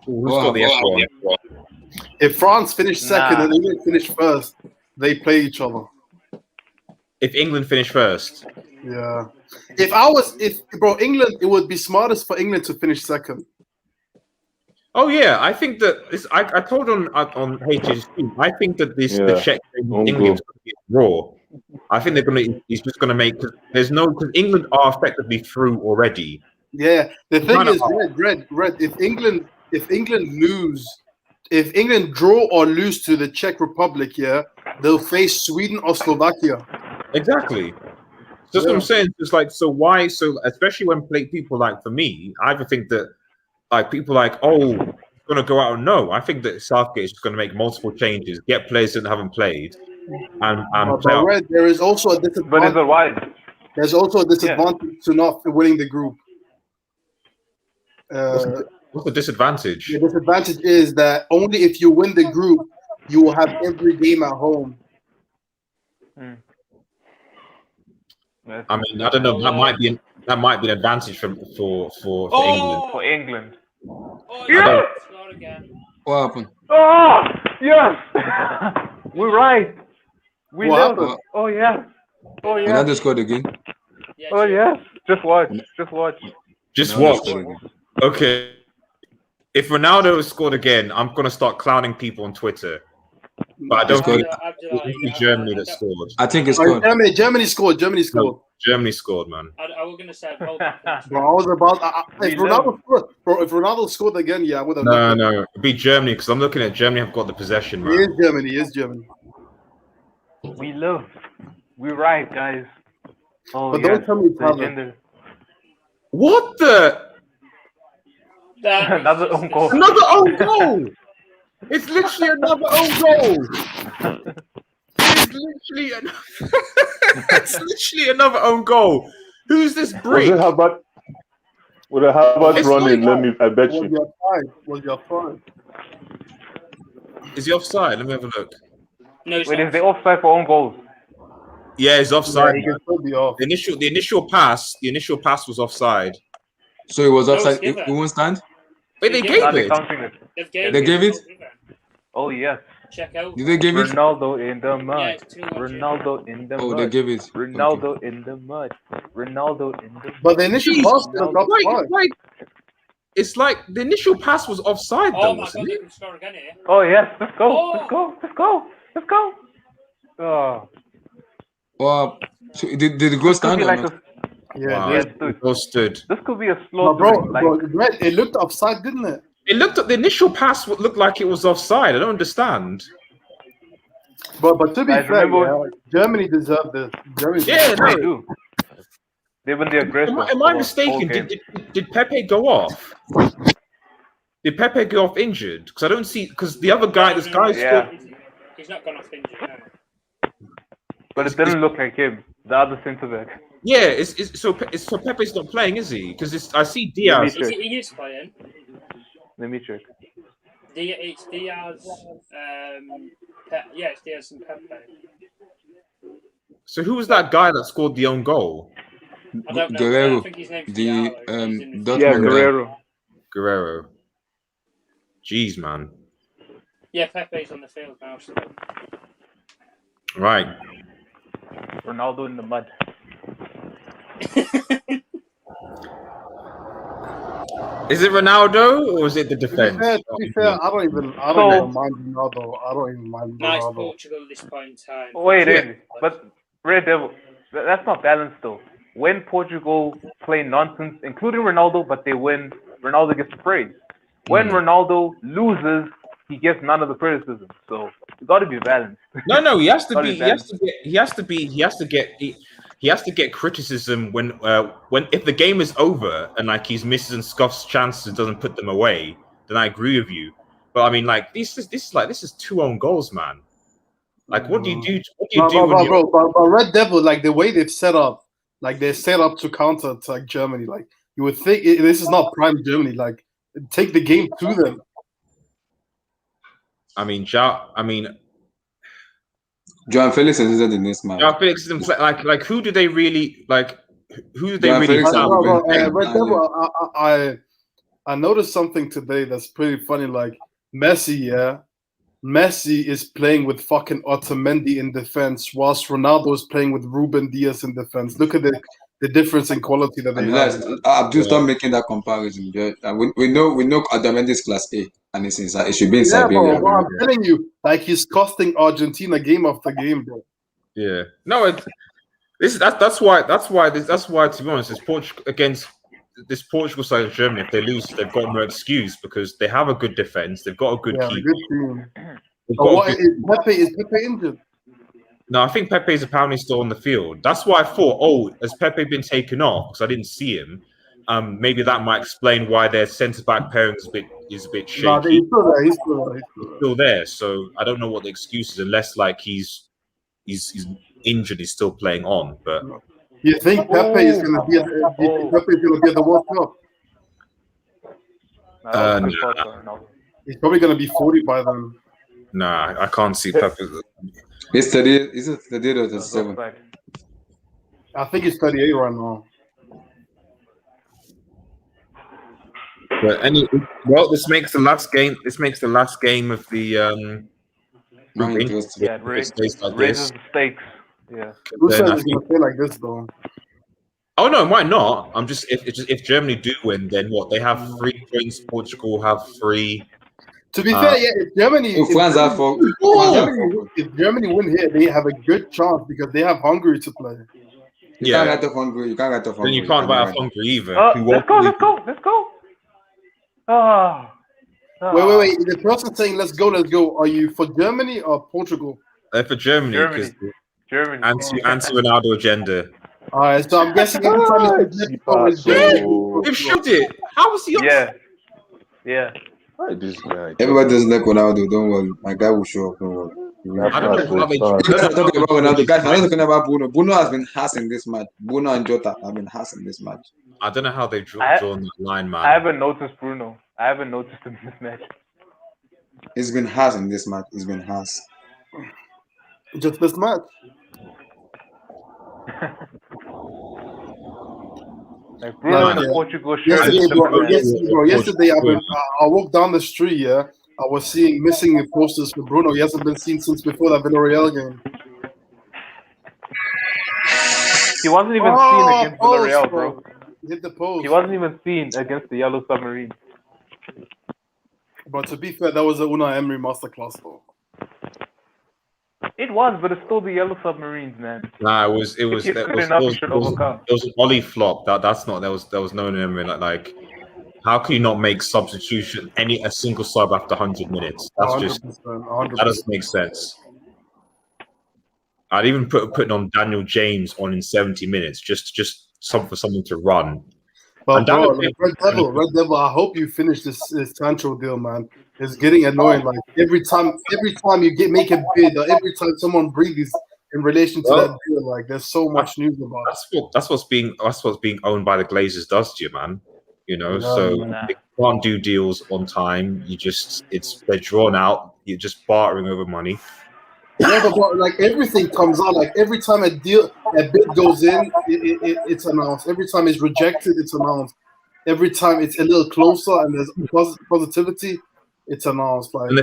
Speaker 5: who's got the F1?
Speaker 4: If France finish second and England finish first, they play each other.
Speaker 5: If England finish first,
Speaker 4: yeah. If England, it would be smartest for England to finish second.
Speaker 5: Oh yeah, I think that this. I told on HSC. I think that the Czech England's going to get raw. I think they're going to. He's just going to make because England are effectively through already.
Speaker 4: Yeah, the thing is, Red. If England draw or lose to the Czech Republic, they'll face Sweden or Slovakia.
Speaker 5: Exactly. That's what I'm saying. It's like, so why? So especially when people like, for me, I either think that like people like, oh, it's going to go out. No, I think that Southgate is just going to make multiple changes, get players that haven't played, and play out.
Speaker 4: Red, there is also a disadvantage.
Speaker 3: But why?
Speaker 4: There's also a disadvantage to not winning the group.
Speaker 5: What's the disadvantage?
Speaker 4: The disadvantage is that only if you win the group, you will have every game at home.
Speaker 5: I mean, I don't know. That might be an advantage for England.
Speaker 3: For England.
Speaker 2: Oh,
Speaker 3: yeah.
Speaker 1: What happened?
Speaker 3: Oh yes, we're right. We
Speaker 4: What
Speaker 3: know.
Speaker 4: happened?
Speaker 3: Oh yeah. Oh yeah.
Speaker 1: Ronaldo scored again.
Speaker 3: Oh yeah. Just watch.
Speaker 5: Just watch. Okay. If Ronaldo has scored again, I'm gonna start clowning people on Twitter. But I don't think it's Germany that scored.
Speaker 1: I think it's scored.
Speaker 4: Germany scored. Germany scored.
Speaker 5: No, Germany scored, man.
Speaker 2: I was gonna say,
Speaker 4: bro, I was about. If Ronaldo scored, if Ronaldo scored again, I would have.
Speaker 5: No, it'd be Germany because I'm looking at Germany. Have got the possession, man.
Speaker 4: It is Germany.
Speaker 3: We love. We're right, guys. Oh,
Speaker 4: but don't tell me it's
Speaker 5: What the?
Speaker 3: Another own goal.
Speaker 5: Another own goal. It's literally another own goal. It's literally another own goal. Who's this brick?
Speaker 6: How about running? I bet you.
Speaker 4: Was your offside?
Speaker 5: Is he offside? Let me have a look.
Speaker 2: No,
Speaker 3: wait, is the offside for own goals?
Speaker 5: Yeah, he's offside.
Speaker 4: Yeah, he can still be off.
Speaker 5: The initial pass was offside.
Speaker 1: So it was offside. It won't stand.
Speaker 5: Wait, they gave it.
Speaker 1: They gave it.
Speaker 3: Oh yes.
Speaker 2: Check out.
Speaker 1: Did they give it?
Speaker 3: Ronaldo in the mud.
Speaker 2: Yeah,
Speaker 3: Ronaldo in the mud.
Speaker 1: Oh, they gave it.
Speaker 3: Ronaldo in the mud. Ronaldo in the mud.
Speaker 4: But the initial pass was
Speaker 5: it's like the initial pass was offside, though, wasn't it?
Speaker 2: Score again here.
Speaker 3: Oh yes, let's go. Let's go. Oh.
Speaker 1: Well, so did it go stand or not?
Speaker 4: Yeah,
Speaker 5: it goes stood.
Speaker 3: This could be a slow.
Speaker 4: Bro, it looked offside, didn't it?
Speaker 5: It looked at the initial pass. Looked like it was offside. I don't understand.
Speaker 4: But to be fair, Germany deserved this.
Speaker 3: They do. They've been the aggressor.
Speaker 5: Am I mistaken? Did Pepe go off? Did Pepe go off injured? Because I don't see. Because the other guy, this guy,
Speaker 2: he's not gone off injured. No.
Speaker 3: But it didn't look like him. The other centre back.
Speaker 5: Yeah, so Pepe's not playing, is he? Because I see Diaz.
Speaker 2: He is playing.
Speaker 3: Let me check.
Speaker 2: It's Diaz. It's Diaz and Pepe.
Speaker 5: So who was that guy that scored the own goal?
Speaker 2: I don't know.
Speaker 1: Guerrero.
Speaker 2: I think his name's
Speaker 5: Guerrero. Jeez, man.
Speaker 2: Yeah, Pepe's on the field now. So.
Speaker 5: Right.
Speaker 3: Ronaldo in the mud.
Speaker 5: Is it Ronaldo or is it the defense?
Speaker 4: To be fair, I don't even mind Ronaldo. I don't even mind Ronaldo.
Speaker 2: Nice Portugal at this point in time.
Speaker 3: Wait, but Red Devil, that's not balanced though. when Portugal play nonsense, including Ronaldo, but they win, Ronaldo gets the praise. When Ronaldo loses, he gets none of the criticism. So it's got to be balanced.
Speaker 5: No, he has to be. He has to get criticism when if the game is over and like he's misses and scuffs chances and doesn't put them away. Then I agree with you. But I mean, like this is 2 own goals, man. Like, what do you do? What do you do?
Speaker 4: But Red Devil, like the way they've set up, like they're set up to counter attack Germany. Like you would think this is not prime Germany. Like take the game to them.
Speaker 5: I mean,
Speaker 1: João Felix is in this match.
Speaker 5: João Felix is like who do they really like? Who do they
Speaker 1: João
Speaker 5: really?
Speaker 1: Felix
Speaker 4: Red Devil, I noticed something today that's pretty funny. Like Messi is playing with fucking Otamendi in defense, whilst Ronaldo is playing with Ruben Diaz in defense. Look at the difference in quality that they have.
Speaker 1: Abdul, stop making that comparison. We know Otamendi is class A, and it should be in Siberia.
Speaker 4: Bro, I'm telling you, like he's costing Argentina game after game, bro.
Speaker 5: Yeah, no, that's why. To be honest, it's Portugal against this Portugal side of Germany. If they lose, they've got no excuse because they have a good defense. They've got a good keeper.
Speaker 4: Good team. Is Pepe injured?
Speaker 5: No, I think Pepe's apparently still on the field. That's why I thought, has Pepe been taken off? Because I didn't see him. Maybe that might explain why their centre-back pairing is a bit shaky.
Speaker 4: No, he's still there.
Speaker 5: So I don't know what the excuse is, unless like he's injured, he's still playing on. But
Speaker 4: you think Pepe is going to be at the World Cup?
Speaker 5: No.
Speaker 4: He's probably going to be 40 by then.
Speaker 5: Nah, I can't see Pepe.
Speaker 1: It's 38. Is it 38 or 37?
Speaker 4: I think it's 38 right now.
Speaker 5: But this makes the last game. This makes the last game of the
Speaker 3: it raises the stakes. Yeah.
Speaker 4: Who said it's going to play like this though?
Speaker 5: Oh no, it might not. I'm just if Germany do win, then what? They have 3 points. Portugal have 3.
Speaker 4: To be fair, if Germany win here, they have a good chance because they have Hungary to play.
Speaker 1: You can't write off Hungary.
Speaker 5: Then you can't write off Hungary either.
Speaker 3: Let's go.
Speaker 4: Wait. The person saying let's go. Are you for Germany or Portugal?
Speaker 5: For Germany.
Speaker 3: Germany.
Speaker 5: Anti-Ronaldo agenda.
Speaker 4: All right, so I'm guessing every time it's
Speaker 5: They've showed it. How was he on?
Speaker 3: Yeah.
Speaker 6: This guy.
Speaker 1: Everybody doesn't like Ronaldo. Don't worry, my guy will show up. Don't worry.
Speaker 5: I don't know how they.
Speaker 1: Let's talk about Ronaldo. Guys, I'm not talking about Bruno. Bruno has been harassing this match. Bruno and Jota have been harassing this match.
Speaker 5: I don't know how they've drawn that line, man.
Speaker 3: I haven't noticed Bruno. I haven't noticed him in this match.
Speaker 1: He's been harassing this match. He's been harassed.
Speaker 4: Just this match.
Speaker 3: Like Bruno in the Portugal shirt.
Speaker 4: Yesterday, I walked down the street. I was seeing missing posters for Bruno. He hasn't been seen since before that Villarreal game.
Speaker 3: He wasn't even seen against Villarreal, bro.
Speaker 4: Hit the post.
Speaker 3: He wasn't even seen against the Yellow Submarine.
Speaker 4: But to be fair, that was a Unai Emery masterclass, though.
Speaker 3: It was, but it's still the Yellow Submarines, man.
Speaker 5: Nah, it was an Ollie flop. There was no Emery. Like, how can you not make substitution a single sub after 100 minutes? That's
Speaker 4: 100%,
Speaker 5: just
Speaker 4: 100%.
Speaker 5: that doesn't make sense. I'd even putting on Daniel James on in 70 minutes, just for someone to run.
Speaker 4: But bro, Red Devil, I hope you finish this Sancho deal, man. It's getting annoying. Like every time you make a bid, or every time someone breathes in relation to that deal, like there's so much news about it.
Speaker 5: That's what's being owned by the Glazers does to you, man. You know, they can't do deals on time. They're drawn out. You're just bartering over money.
Speaker 4: Yeah, but like everything comes out. Like every time a bid goes in, it's announced. Every time it's rejected, it's announced. Every time it's a little closer and there's positivity, it's announced. Like,
Speaker 5: and the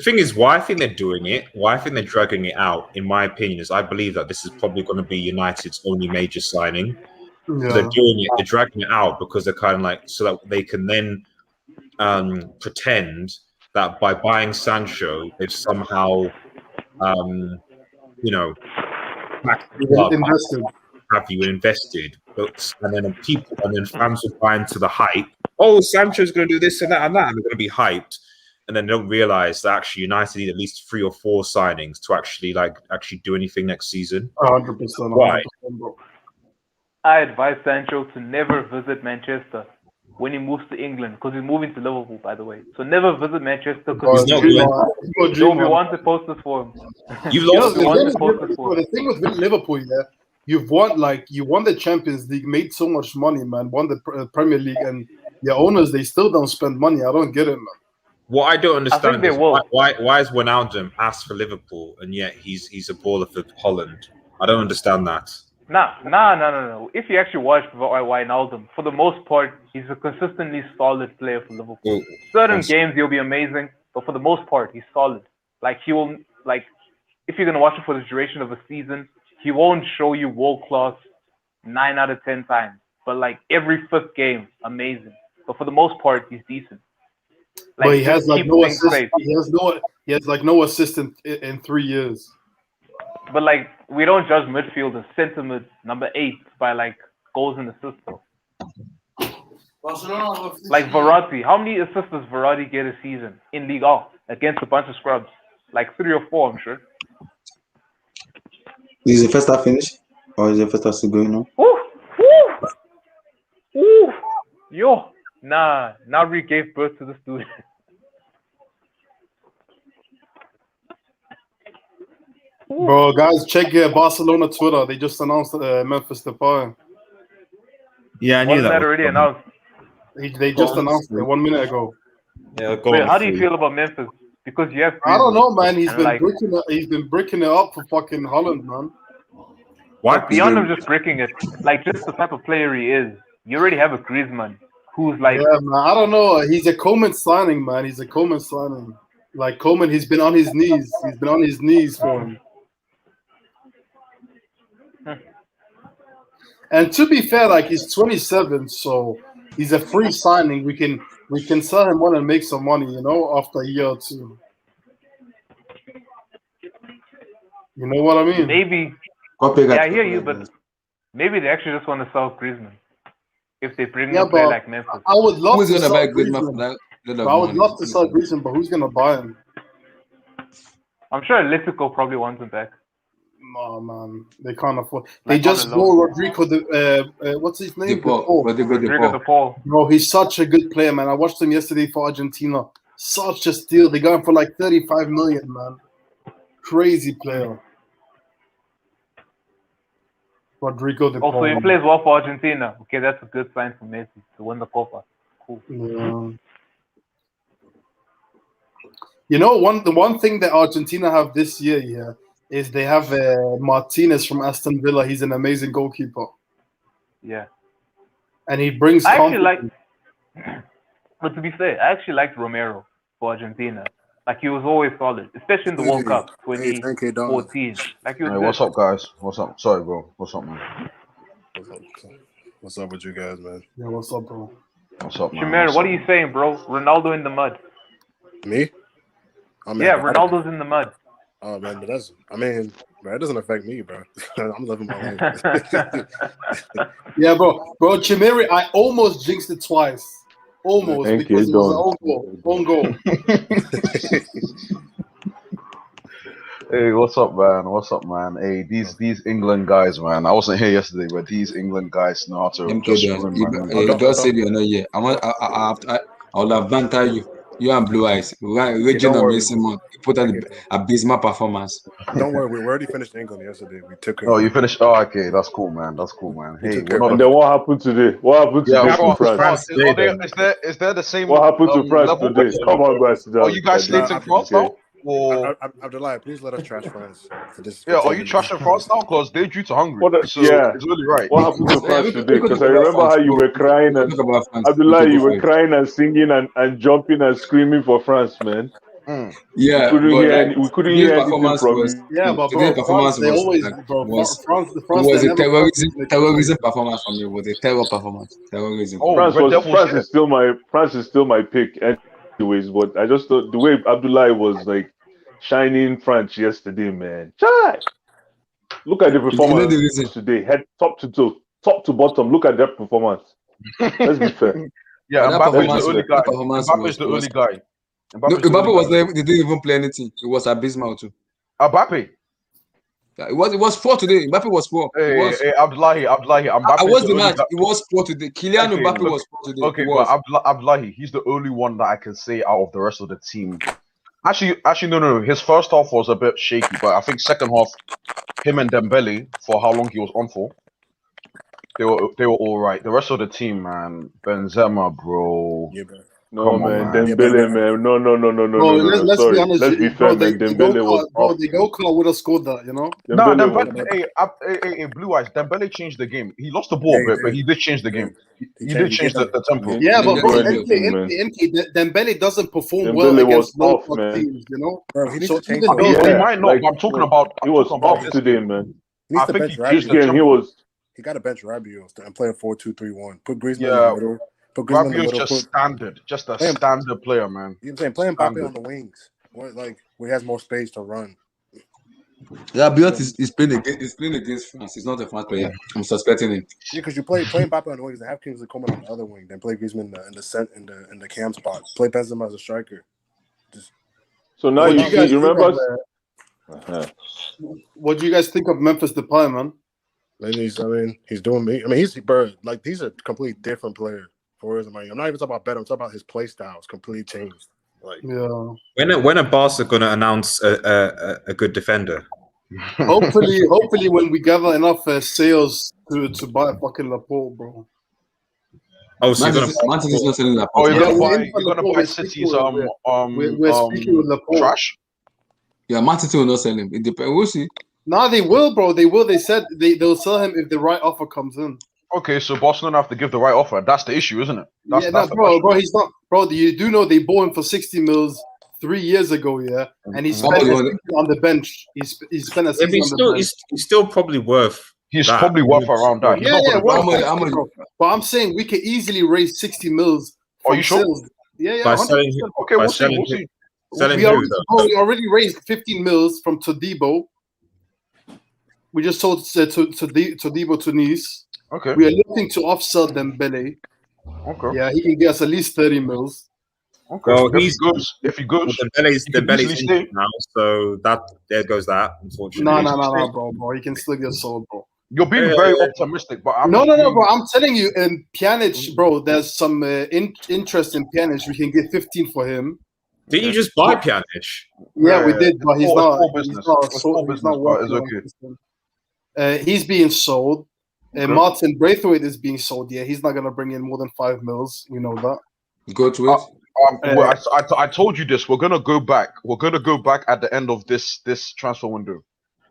Speaker 5: thing is, why I think they're doing it, why I think they're dragging it out, in my opinion, is I believe that this is probably going to be United's only major signing. Yeah. So they're doing it, they're dragging it out because they're kind of like so that they can then pretend that by buying Sancho, they've somehow invested have you invested, and then fans will buy into the hype. Oh, Sancho's going to do this and that, and they're going to be hyped, and then they don't realize that actually United need at least 3 or 4 signings to actually do anything next season.
Speaker 4: 100%.
Speaker 5: Why?
Speaker 4: Bro.
Speaker 3: I advise Sancho to never visit Manchester when he moves to England, because he's moving to Liverpool, by the way. So never visit Manchester, because
Speaker 5: not
Speaker 3: there'll be wanted posters for him.
Speaker 5: You've lost.
Speaker 4: The thing with Liverpool, yeah, you won the Champions League, made so much money, man. Won the Premier League, and your owners, they still don't spend money. I don't get it, man.
Speaker 5: What I don't understand is why is Wijnaldum asked for Liverpool and yet he's a baller for Holland? I don't understand that.
Speaker 3: No. If you actually watch Wijnaldum, for the most part, he's a consistently solid player for Liverpool. Certain games he'll be amazing, but for the most part, he's solid. Like he will, if you're gonna watch it for the duration of a season, he won't show you world class 9 out of 10 times. But every 5th game, amazing. But for the most part, he's decent.
Speaker 4: But he has no assist. He has no assist in 3 years.
Speaker 3: But we don't judge midfielders, centre mid, number 8, by goals and assists though. Verratti, how many assists does Verratti get a season in Ligue 1 against a bunch of scrubs? 3 or 4, I'm sure.
Speaker 7: Is the first half finished? Or is the first half still going on?
Speaker 3: Yo, nah, Nabri gave birth to this dude.
Speaker 4: Bro, guys, check Barcelona Twitter. They just announced Memphis Depay.
Speaker 5: Yeah, I knew
Speaker 3: Wasn't that already announced?
Speaker 4: They just announced it 1 minute ago.
Speaker 5: Yeah,
Speaker 3: wait, how do you feel about Memphis? Because you have.
Speaker 4: I don't know, man. He's been bricking it up for fucking Holland, man.
Speaker 5: Why?
Speaker 3: Beyond him just bricking it, just the type of player he is. You already have a Griezmann who's
Speaker 4: Yeah, man. I don't know. He's a Coleman signing, man. He's a Coleman signing. Coleman, he's been on his knees. He's been on his knees for him. And to be fair, he's 27, so he's a free signing. We can sell him on and make some money, after a year or 2. You know what I mean?
Speaker 3: Maybe. Yeah, I hear you, but maybe they actually just want to sell Griezmann if they bring a player like Memphis.
Speaker 4: I would love
Speaker 1: Who's
Speaker 4: to
Speaker 1: gonna
Speaker 4: sell
Speaker 1: buy Griezmann for that?
Speaker 4: I would love to sell Griezmann, but who's gonna buy him?
Speaker 3: I'm sure Atletico probably wants him back.
Speaker 4: No, man, they can't afford. They just bought Rodrigo. What's his name?
Speaker 3: Rodrigo De Paul.
Speaker 4: Bro, he's such a good player, man. I watched him yesterday for Argentina. Such a steal. They got him for 35 million, man. Crazy player. Rodrigo De Paul.
Speaker 3: Also, he plays well for Argentina. Okay, that's a good sign for Messi to win the Copa. Cool.
Speaker 4: Yeah. The one thing that Argentina have this year, is they have Martinez from Aston Villa. He's an amazing goalkeeper.
Speaker 3: Yeah.
Speaker 4: And he brings confidence.
Speaker 3: But to be fair, I actually liked Romero for Argentina. He was always solid, especially in the World Cup 2014.
Speaker 8: What's up, guys? What's up? Sorry, bro. What's up, man?
Speaker 9: What's up with you guys, man?
Speaker 4: Yeah, what's up, bro?
Speaker 8: What's up, man?
Speaker 3: Chimera, what are you saying, bro? Ronaldo in the mud.
Speaker 9: Me?
Speaker 3: Ronaldo's in the mud.
Speaker 9: Oh man, but it doesn't affect me, bro. I'm living my life.
Speaker 4: Yeah, bro, Chimera, I almost jinxed it twice. Almost, because it was an own goal.
Speaker 8: Hey, what's up, man? Hey, these England guys, man. I wasn't here yesterday, but these England guys know how to.
Speaker 1: Don't say you're not here. I will have banter you. You and Blue Eyes. Region of Mason put an abysmal performance.
Speaker 9: Don't worry, we already finished England yesterday. We took it.
Speaker 8: Oh, you finished? Oh, okay. That's cool, man. Hey,
Speaker 6: and then what happened today? What happened to France?
Speaker 8: Is there the same?
Speaker 6: What happened to France today? Come on, guys.
Speaker 8: Oh, you guys stayed in France now?
Speaker 9: Abdullah, please let us trash France for this.
Speaker 8: Yeah, are you trashing France now? Because they drew to Hungary. It's really right.
Speaker 6: What happened to France today? Because I remember how you were crying and Abdullah, you were crying and singing and jumping and screaming for France, man.
Speaker 1: Yeah,
Speaker 6: we couldn't hear anything from you.
Speaker 4: Yeah, but bro,
Speaker 1: performance was a terrorism performance from you. Was a terror performance. Terrorism.
Speaker 6: France is still my pick. Anyways, but I just thought the way Abdullah was shining France yesterday, man. Chai! Look at the
Speaker 1: You know the
Speaker 6: performance
Speaker 1: reason.
Speaker 6: today, head top to toe, top to bottom. Look at that performance. Let's be fair.
Speaker 8: Yeah,
Speaker 1: But that
Speaker 8: Mbappe's the
Speaker 1: performance,
Speaker 8: only guy.
Speaker 1: that performance
Speaker 8: Mbappe's the
Speaker 1: was
Speaker 8: only guy.
Speaker 1: no.
Speaker 8: Mbappe's the only
Speaker 1: Mbappe was
Speaker 8: guy.
Speaker 1: there. They didn't even play anything. It was abysmal too.
Speaker 8: Mbappe.
Speaker 1: Yeah, it was poor today. Mbappe was poor. It was.
Speaker 8: Hey, Abdullahi.
Speaker 1: I
Speaker 8: Mbappe's
Speaker 1: was
Speaker 8: the
Speaker 1: the
Speaker 8: only
Speaker 1: match.
Speaker 8: guy.
Speaker 1: It was poor today. Kylian
Speaker 6: Okay,
Speaker 1: Mbappe was poor today.
Speaker 8: Okay,
Speaker 1: It
Speaker 8: but
Speaker 1: was.
Speaker 8: Abdullahi, he's the only one that I can say out of the rest of the team. Actually, no. His first half was a bit shaky, but I think second half, him and Dembele, for how long he was on for, they were all right. The rest of the team, man, Benzema, bro.
Speaker 9: Yeah, bro.
Speaker 6: No,
Speaker 8: Come on,
Speaker 6: man.
Speaker 8: man.
Speaker 6: Dembele, man. No.
Speaker 4: Bro, let's be
Speaker 6: Sorry.
Speaker 4: honest.
Speaker 6: Let's be
Speaker 4: Bro,
Speaker 6: fair, man. Dembele was off.
Speaker 4: the goal car would have scored that, you know?
Speaker 8: Nah,
Speaker 6: Dembele
Speaker 8: Dembele, hey, Blue Eyes, Dembele changed the game. He lost the ball a bit, but he did change the game. He did change the tempo.
Speaker 4: Yeah,
Speaker 6: He
Speaker 4: but
Speaker 6: didn't
Speaker 4: bro,
Speaker 6: do anything, man.
Speaker 4: Dembele doesn't perform
Speaker 6: Dembele
Speaker 4: well against
Speaker 6: was off,
Speaker 4: low
Speaker 6: man.
Speaker 4: teams, you know?
Speaker 9: Bro, he needs
Speaker 4: So
Speaker 9: to change
Speaker 4: even
Speaker 9: the
Speaker 4: though
Speaker 8: He might not,
Speaker 6: like,
Speaker 8: but I'm talking about.
Speaker 6: He was off
Speaker 8: this
Speaker 6: today,
Speaker 8: game.
Speaker 6: man.
Speaker 9: He needs
Speaker 8: I
Speaker 9: to
Speaker 8: think
Speaker 9: bench
Speaker 8: he
Speaker 6: This
Speaker 8: changed the
Speaker 9: Rabiot.
Speaker 6: game, he
Speaker 8: tempo.
Speaker 6: was.
Speaker 9: He got to bench Rabiot and play a 4-2-3-1. Put Griezmann in
Speaker 8: Yeah,
Speaker 9: the middle. Put Griezmann in the
Speaker 8: Rabiot's
Speaker 9: middle.
Speaker 8: just standard, just a
Speaker 9: Play him.
Speaker 8: standard player, man.
Speaker 9: You know what I'm saying? Play Mbappe
Speaker 8: Standard.
Speaker 9: on the wings. Where he has more space to run.
Speaker 1: Yeah, Biot is playing against France. He's not a France player. I'm suspecting him.
Speaker 9: Yeah, because you play Mbappe on the wings and have Kingsley Coman on the other wing, then play Griezmann in the cam spot. Play Benzema as a striker.
Speaker 6: So now
Speaker 4: What
Speaker 6: you
Speaker 4: do you guys
Speaker 6: see, you
Speaker 4: think
Speaker 6: remember?
Speaker 4: what do you guys think of Memphis Depay, man?
Speaker 9: And he's doing me. I mean, he's a completely different player for his money. I'm not even talking about better. I'm talking about his play style. It's completely changed. Like,
Speaker 4: yeah.
Speaker 5: When are Barca going to announce a good defender?
Speaker 4: hopefully, when we gather enough sales to buy fucking Laporte, bro.
Speaker 5: Oh, so you're going to
Speaker 1: Manchester not selling that.
Speaker 8: Oh, you're
Speaker 4: Yeah,
Speaker 8: gonna buy City's
Speaker 4: we're speaking with Laporte.
Speaker 8: trash.
Speaker 1: Yeah, Manchester will not sell him. It depends. We'll see.
Speaker 4: Nah, they will, bro. They will. They said they'll sell him if the right offer comes in.
Speaker 8: Okay, so Barcelona have to give the right offer. That's the issue, isn't it? That's the
Speaker 4: bro,
Speaker 8: question.
Speaker 4: he's not. Bro, you do know they bought him for 60 mils 3 years ago, yeah, and he spent a season on the bench. He spent a season on the bench.
Speaker 5: He's still probably worth.
Speaker 8: He's probably worth around that.
Speaker 4: But I'm saying we could easily raise 60 mils.
Speaker 8: Are you sure?
Speaker 4: Sales. Yeah.
Speaker 5: By
Speaker 4: 100%.
Speaker 5: selling,
Speaker 8: Okay, we'll see.
Speaker 5: Selling
Speaker 4: We
Speaker 5: who,
Speaker 4: already raised 15 mils from Todibo. We just sold Todibo to Nice.
Speaker 8: Okay.
Speaker 4: We are looking to offsell Dembele.
Speaker 8: Okay.
Speaker 4: Yeah, he can get us at least 30 mils.
Speaker 8: Okay. Well, if he goes,
Speaker 5: Dembele's injured now, so there goes that. Unfortunately,
Speaker 4: no, bro. He can still get sold, bro.
Speaker 8: You're being very optimistic, but
Speaker 4: no, bro. I'm telling you, Pjanic, bro. There's some interest in Pjanic. We can get 15 for him.
Speaker 5: Didn't you just buy Pjanic?
Speaker 4: Yeah, we did, but he's not.
Speaker 8: He's not working.
Speaker 4: He's being sold. Martin Braithwaite is being sold. Yeah, he's not gonna bring in more than 5 mils. We know that.
Speaker 1: Go to it.
Speaker 8: I told you this. We're gonna go back. We're gonna go back at the end of this transfer window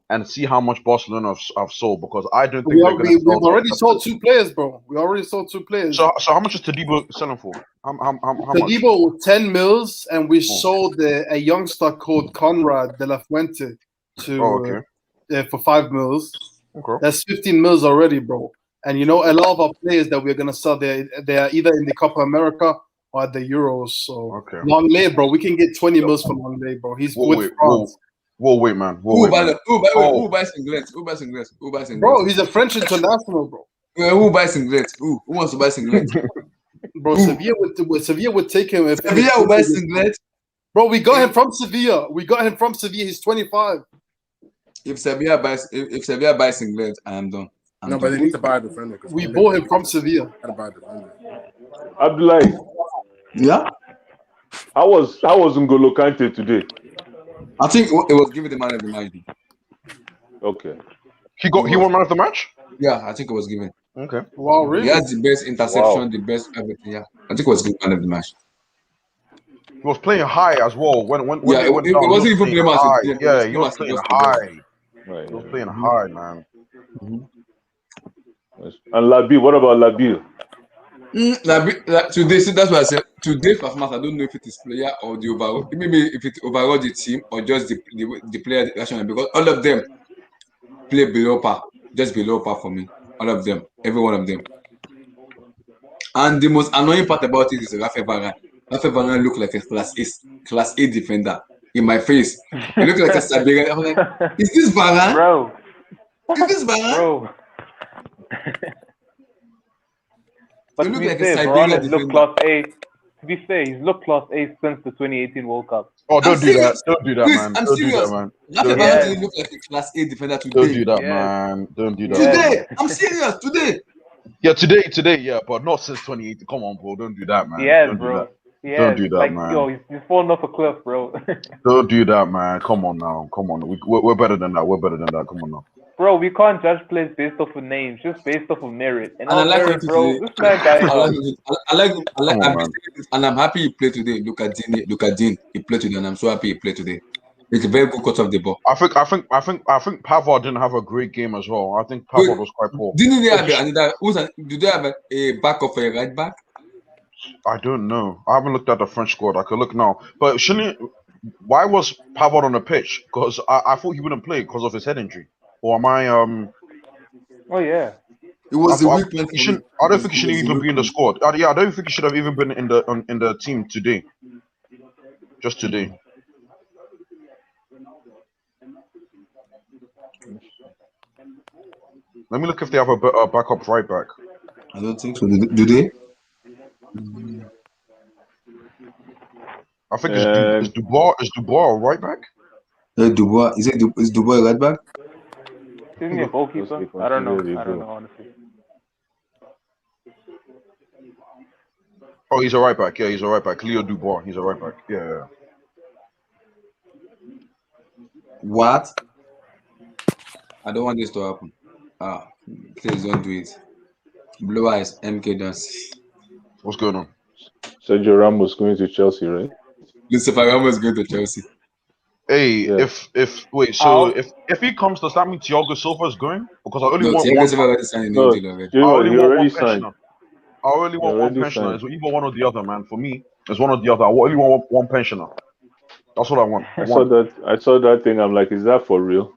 Speaker 8: and see how much Barcelona have sold, because I don't think
Speaker 4: we've already sold 2 players, bro. We already sold 2 players.
Speaker 8: So how much is Todibo selling for? How
Speaker 4: Todibo
Speaker 8: much?
Speaker 4: 10 mils, and we sold a youngster called Conrad de la Fuente for 5 mils.
Speaker 8: Okay.
Speaker 4: That's 15 mils already, bro. And you know, a lot of our players that we're gonna sell, they are either in the Copa America or at the Euros. So Longley, bro, we can get 20 mils for Longley, bro. He's with France.
Speaker 8: Wait, man.
Speaker 1: Who buys Singlet?
Speaker 4: Bro, he's a French international, bro.
Speaker 1: Who buys Singlet? Who wants to buy Singlet?
Speaker 4: Bro, Sevilla would take him.
Speaker 1: Sevilla will buy Singlet.
Speaker 4: Bro, we got him from Sevilla. He's 25.
Speaker 1: If Sevilla buys Singlet, I am done.
Speaker 9: But they need to buy a defender.
Speaker 4: We bought him from Sevilla.
Speaker 9: Gotta buy a defender.
Speaker 6: Abdullahi.
Speaker 1: Yeah.
Speaker 6: How was N'Golo Kante today?
Speaker 1: I think it was given the man of the match.
Speaker 6: Okay.
Speaker 8: He won man of the match?
Speaker 1: Yeah, I think it was given.
Speaker 8: Okay.
Speaker 4: Wow, really?
Speaker 1: He has the best interception, the best everything. Yeah, I think it was given man of the match.
Speaker 8: He was playing high as well. When
Speaker 1: it wasn't even playing
Speaker 8: high.
Speaker 1: Match.
Speaker 8: Yeah, he was playing high.
Speaker 6: Right,
Speaker 8: he was playing high, man.
Speaker 6: And Labi, what about Labi?
Speaker 1: Today, so that's why I said today performance. I don't know if it is player or the overall. Maybe if it overall the team or just the player action, because all of them play below par, just below par for me. All of them, every one of them. And the most annoying part about it is Rafael Varane. Rafael Varane look like a class A defender in my face. He look like a Siberian. I'm like, is this Varane?
Speaker 3: Bro.
Speaker 1: This man,
Speaker 3: bro. But
Speaker 1: you
Speaker 3: to
Speaker 1: look
Speaker 3: be
Speaker 1: like a
Speaker 3: fair,
Speaker 1: Siberian
Speaker 3: Varane has looked
Speaker 1: defender.
Speaker 3: class A. To be fair, he's looked class A since the 2018 World Cup.
Speaker 8: Oh,
Speaker 1: I'm
Speaker 8: don't do that.
Speaker 1: serious.
Speaker 8: Don't do that,
Speaker 1: Chris,
Speaker 8: man.
Speaker 1: I'm
Speaker 8: Don't do that,
Speaker 1: serious.
Speaker 8: man.
Speaker 1: Rafael
Speaker 8: Don't do
Speaker 1: Varane
Speaker 8: that.
Speaker 3: Yes,
Speaker 1: didn't look like a Class A defender
Speaker 8: Don't do
Speaker 1: today.
Speaker 8: that,
Speaker 3: yes,
Speaker 8: man. Don't do that,
Speaker 3: yes.
Speaker 8: man.
Speaker 1: Today, I'm serious. Today.
Speaker 8: Yeah, today, yeah, but not since 2018. Come on, bro. Don't do that, man.
Speaker 3: Yes,
Speaker 8: Don't do
Speaker 3: bro.
Speaker 8: that.
Speaker 3: Yes.
Speaker 8: Don't do that,
Speaker 3: Like,
Speaker 8: man.
Speaker 3: yo, he's falling off a cliff, bro.
Speaker 8: Don't do that, man. Come on now. Come on. We're better than that. We're better than that. Come on now.
Speaker 3: Bro, we can't judge players based off of names, just based off of merit. And
Speaker 1: And I
Speaker 3: on
Speaker 1: like
Speaker 3: merit,
Speaker 1: him
Speaker 3: bro,
Speaker 1: today.
Speaker 3: this man got it
Speaker 1: I like
Speaker 3: up.
Speaker 1: him. I like him.
Speaker 8: Come on,
Speaker 1: I'm
Speaker 8: man.
Speaker 1: and I'm happy he played today. Look at Dean. He played today, and I'm so happy he played today. It's a very good cut of the ball.
Speaker 8: I think Pavard didn't have a great game as well. I think Pavard was quite poor.
Speaker 1: Didn't they have another? Do they have a backup for a right back?
Speaker 8: I don't know. I haven't looked at the French squad. I could look now. But shouldn't? Why was Pavard on the pitch? Because I thought he wouldn't play because of his head injury. Or am I?
Speaker 3: Oh yeah.
Speaker 1: It was the weak point.
Speaker 8: I don't think he shouldn't even be in the squad. Yeah, I don't think he should have even been in the team today. Just today. Let me look if they have a backup right back.
Speaker 1: I don't think so. Do they?
Speaker 8: I think it's Dubois. Is Dubois a right back?
Speaker 1: Dubois. Is Dubois a right back?
Speaker 3: Isn't he a goalkeeper? I don't know. I don't know, honestly.
Speaker 8: Oh, he's a right back. Yeah, he's a right back. Leo Dubois. He's a right back. Yeah.
Speaker 1: What? I don't want this to happen. Please don't do it. Blue eyes, MK dance.
Speaker 8: What's going on?
Speaker 6: Sergio Ramos going to Chelsea, right?
Speaker 1: Lucifer Ramos going to Chelsea.
Speaker 8: Hey,
Speaker 6: Yeah.
Speaker 8: if he comes, does that mean Thiago Silva is going? Because I only want
Speaker 1: Thiago
Speaker 8: one.
Speaker 1: Silva already signed a
Speaker 6: No,
Speaker 1: new deal already.
Speaker 6: you know
Speaker 8: I
Speaker 6: what?
Speaker 8: only
Speaker 6: He
Speaker 8: want
Speaker 6: already
Speaker 8: one
Speaker 6: signed.
Speaker 8: pensioner. I only want one
Speaker 6: already
Speaker 8: pensioner.
Speaker 6: signed.
Speaker 8: It's either one or the other, man. For me, it's one or the other. I only want one pensioner. That's what I want.
Speaker 6: I saw that thing. I'm like, is that for real?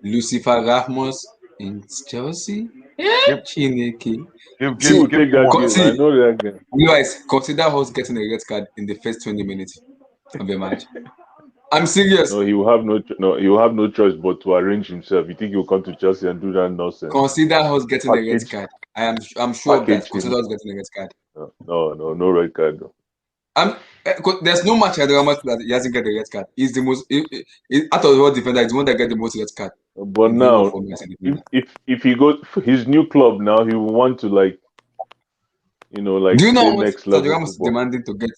Speaker 1: Lucifer Ramos in Chelsea? Chineke.
Speaker 6: He will take that game. I know that game.
Speaker 1: Guys, consider us getting a red card in the first 20 minutes of the match. I'm serious.
Speaker 6: No, he will have no choice but to arrange himself. You think he will come to Chelsea and do that nonsense?
Speaker 1: Consider us getting a red card. I'm sure of that. Consider us getting a red card.
Speaker 6: No red card. No.
Speaker 1: There's no match at Ramos that he hasn't get a red card. He's the most out of all defenders, he's the one that get the most red card.
Speaker 6: But now, if he goes his new club now, he will want to
Speaker 1: do you know what
Speaker 6: next level.
Speaker 1: Ramos is demanding to get?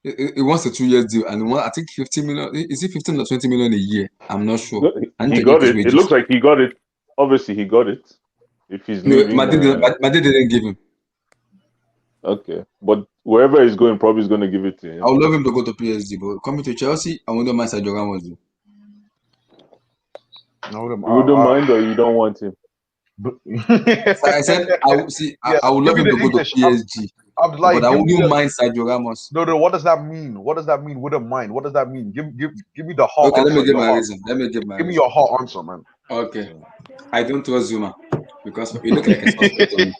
Speaker 1: He wants a 2 year deal, and I think 15 million. Is it 15 or 20 million a year? I'm not sure.
Speaker 6: He got it. It looks like he got it. Obviously, he got it. If he's leaving,
Speaker 1: Madrid didn't give him.
Speaker 6: Okay, but wherever he's going, probably is going to give it to him.
Speaker 1: I would love him to go to PSG, but coming to Chelsea, I wouldn't mind Sergio Ramos.
Speaker 6: You wouldn't mind, or you don't want him?
Speaker 1: I said I would love him to go to PSG. But I wouldn't mind Sergio Ramos.
Speaker 8: No. What does that mean? What does that mean? Wouldn't mind. What does that mean? Give me the hot answer.
Speaker 1: Let me give my reason.
Speaker 8: Give me your hot answer, man.
Speaker 1: Okay. I don't trust Zuma because you look like a suspect to me.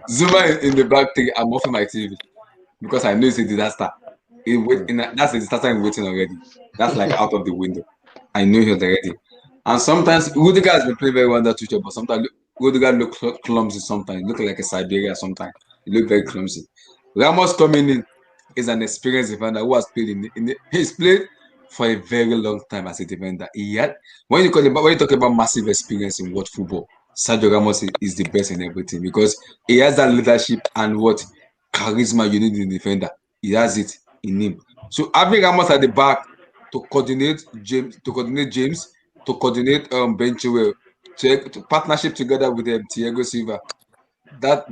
Speaker 1: Zuma in the back thing, I'm off my TV because I know it's a disaster. That's a disaster in waiting already. That's like out of the window. I know he's already. And sometimes Rudiger has been playing very well under Tuchel, but sometimes Rudiger look clumsy sometimes. Look like a Siberia sometimes. He look very clumsy. Ramos coming in is an experienced defender who has played he's played for a very long time as a defender. When you talk about massive experience in world football, Sergio Ramos is the best in everything because he has that leadership and charisma you need in the defender. He has it in him. So having Ramos at the back to coordinate James, to coordinate Ben Chilwell, to partnership together with Thiago Silva. That's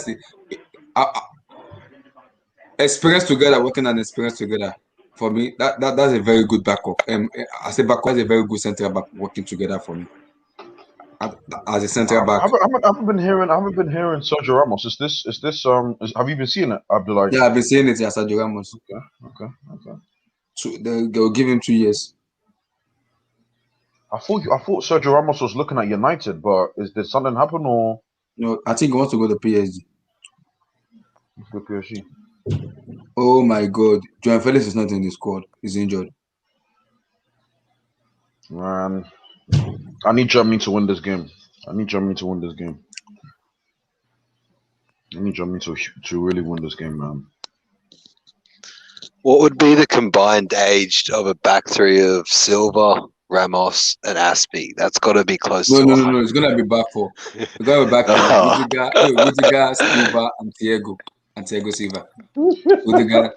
Speaker 1: it. Experience together, working and experience together. For me, that's a very good backup. As a backup, that's a very good centre back working together for me. As a centre back,
Speaker 8: I haven't been hearing Sergio Ramos. Is this have you been seeing it, Abdullah?
Speaker 1: Yeah, I've been seeing it. Yeah, Sergio Ramos.
Speaker 8: Okay.
Speaker 1: So they'll give him 2 years.
Speaker 8: I thought Sergio Ramos was looking at United, but did something happen or?
Speaker 1: No, I think he wants to go to PSG.
Speaker 8: Go PSG.
Speaker 1: Oh my God, João Felix is not in the squad. He's injured.
Speaker 8: Man, I need Germany to win this game. I need Germany to really win this game, man.
Speaker 10: What would be the combined age of a back three of Silva, Ramos, and Aspie? That's got to be close to 100.
Speaker 1: No. It's gonna be back four. It's gonna be back four. Rudiger, Silva, and Thiago Silva. Rudiger.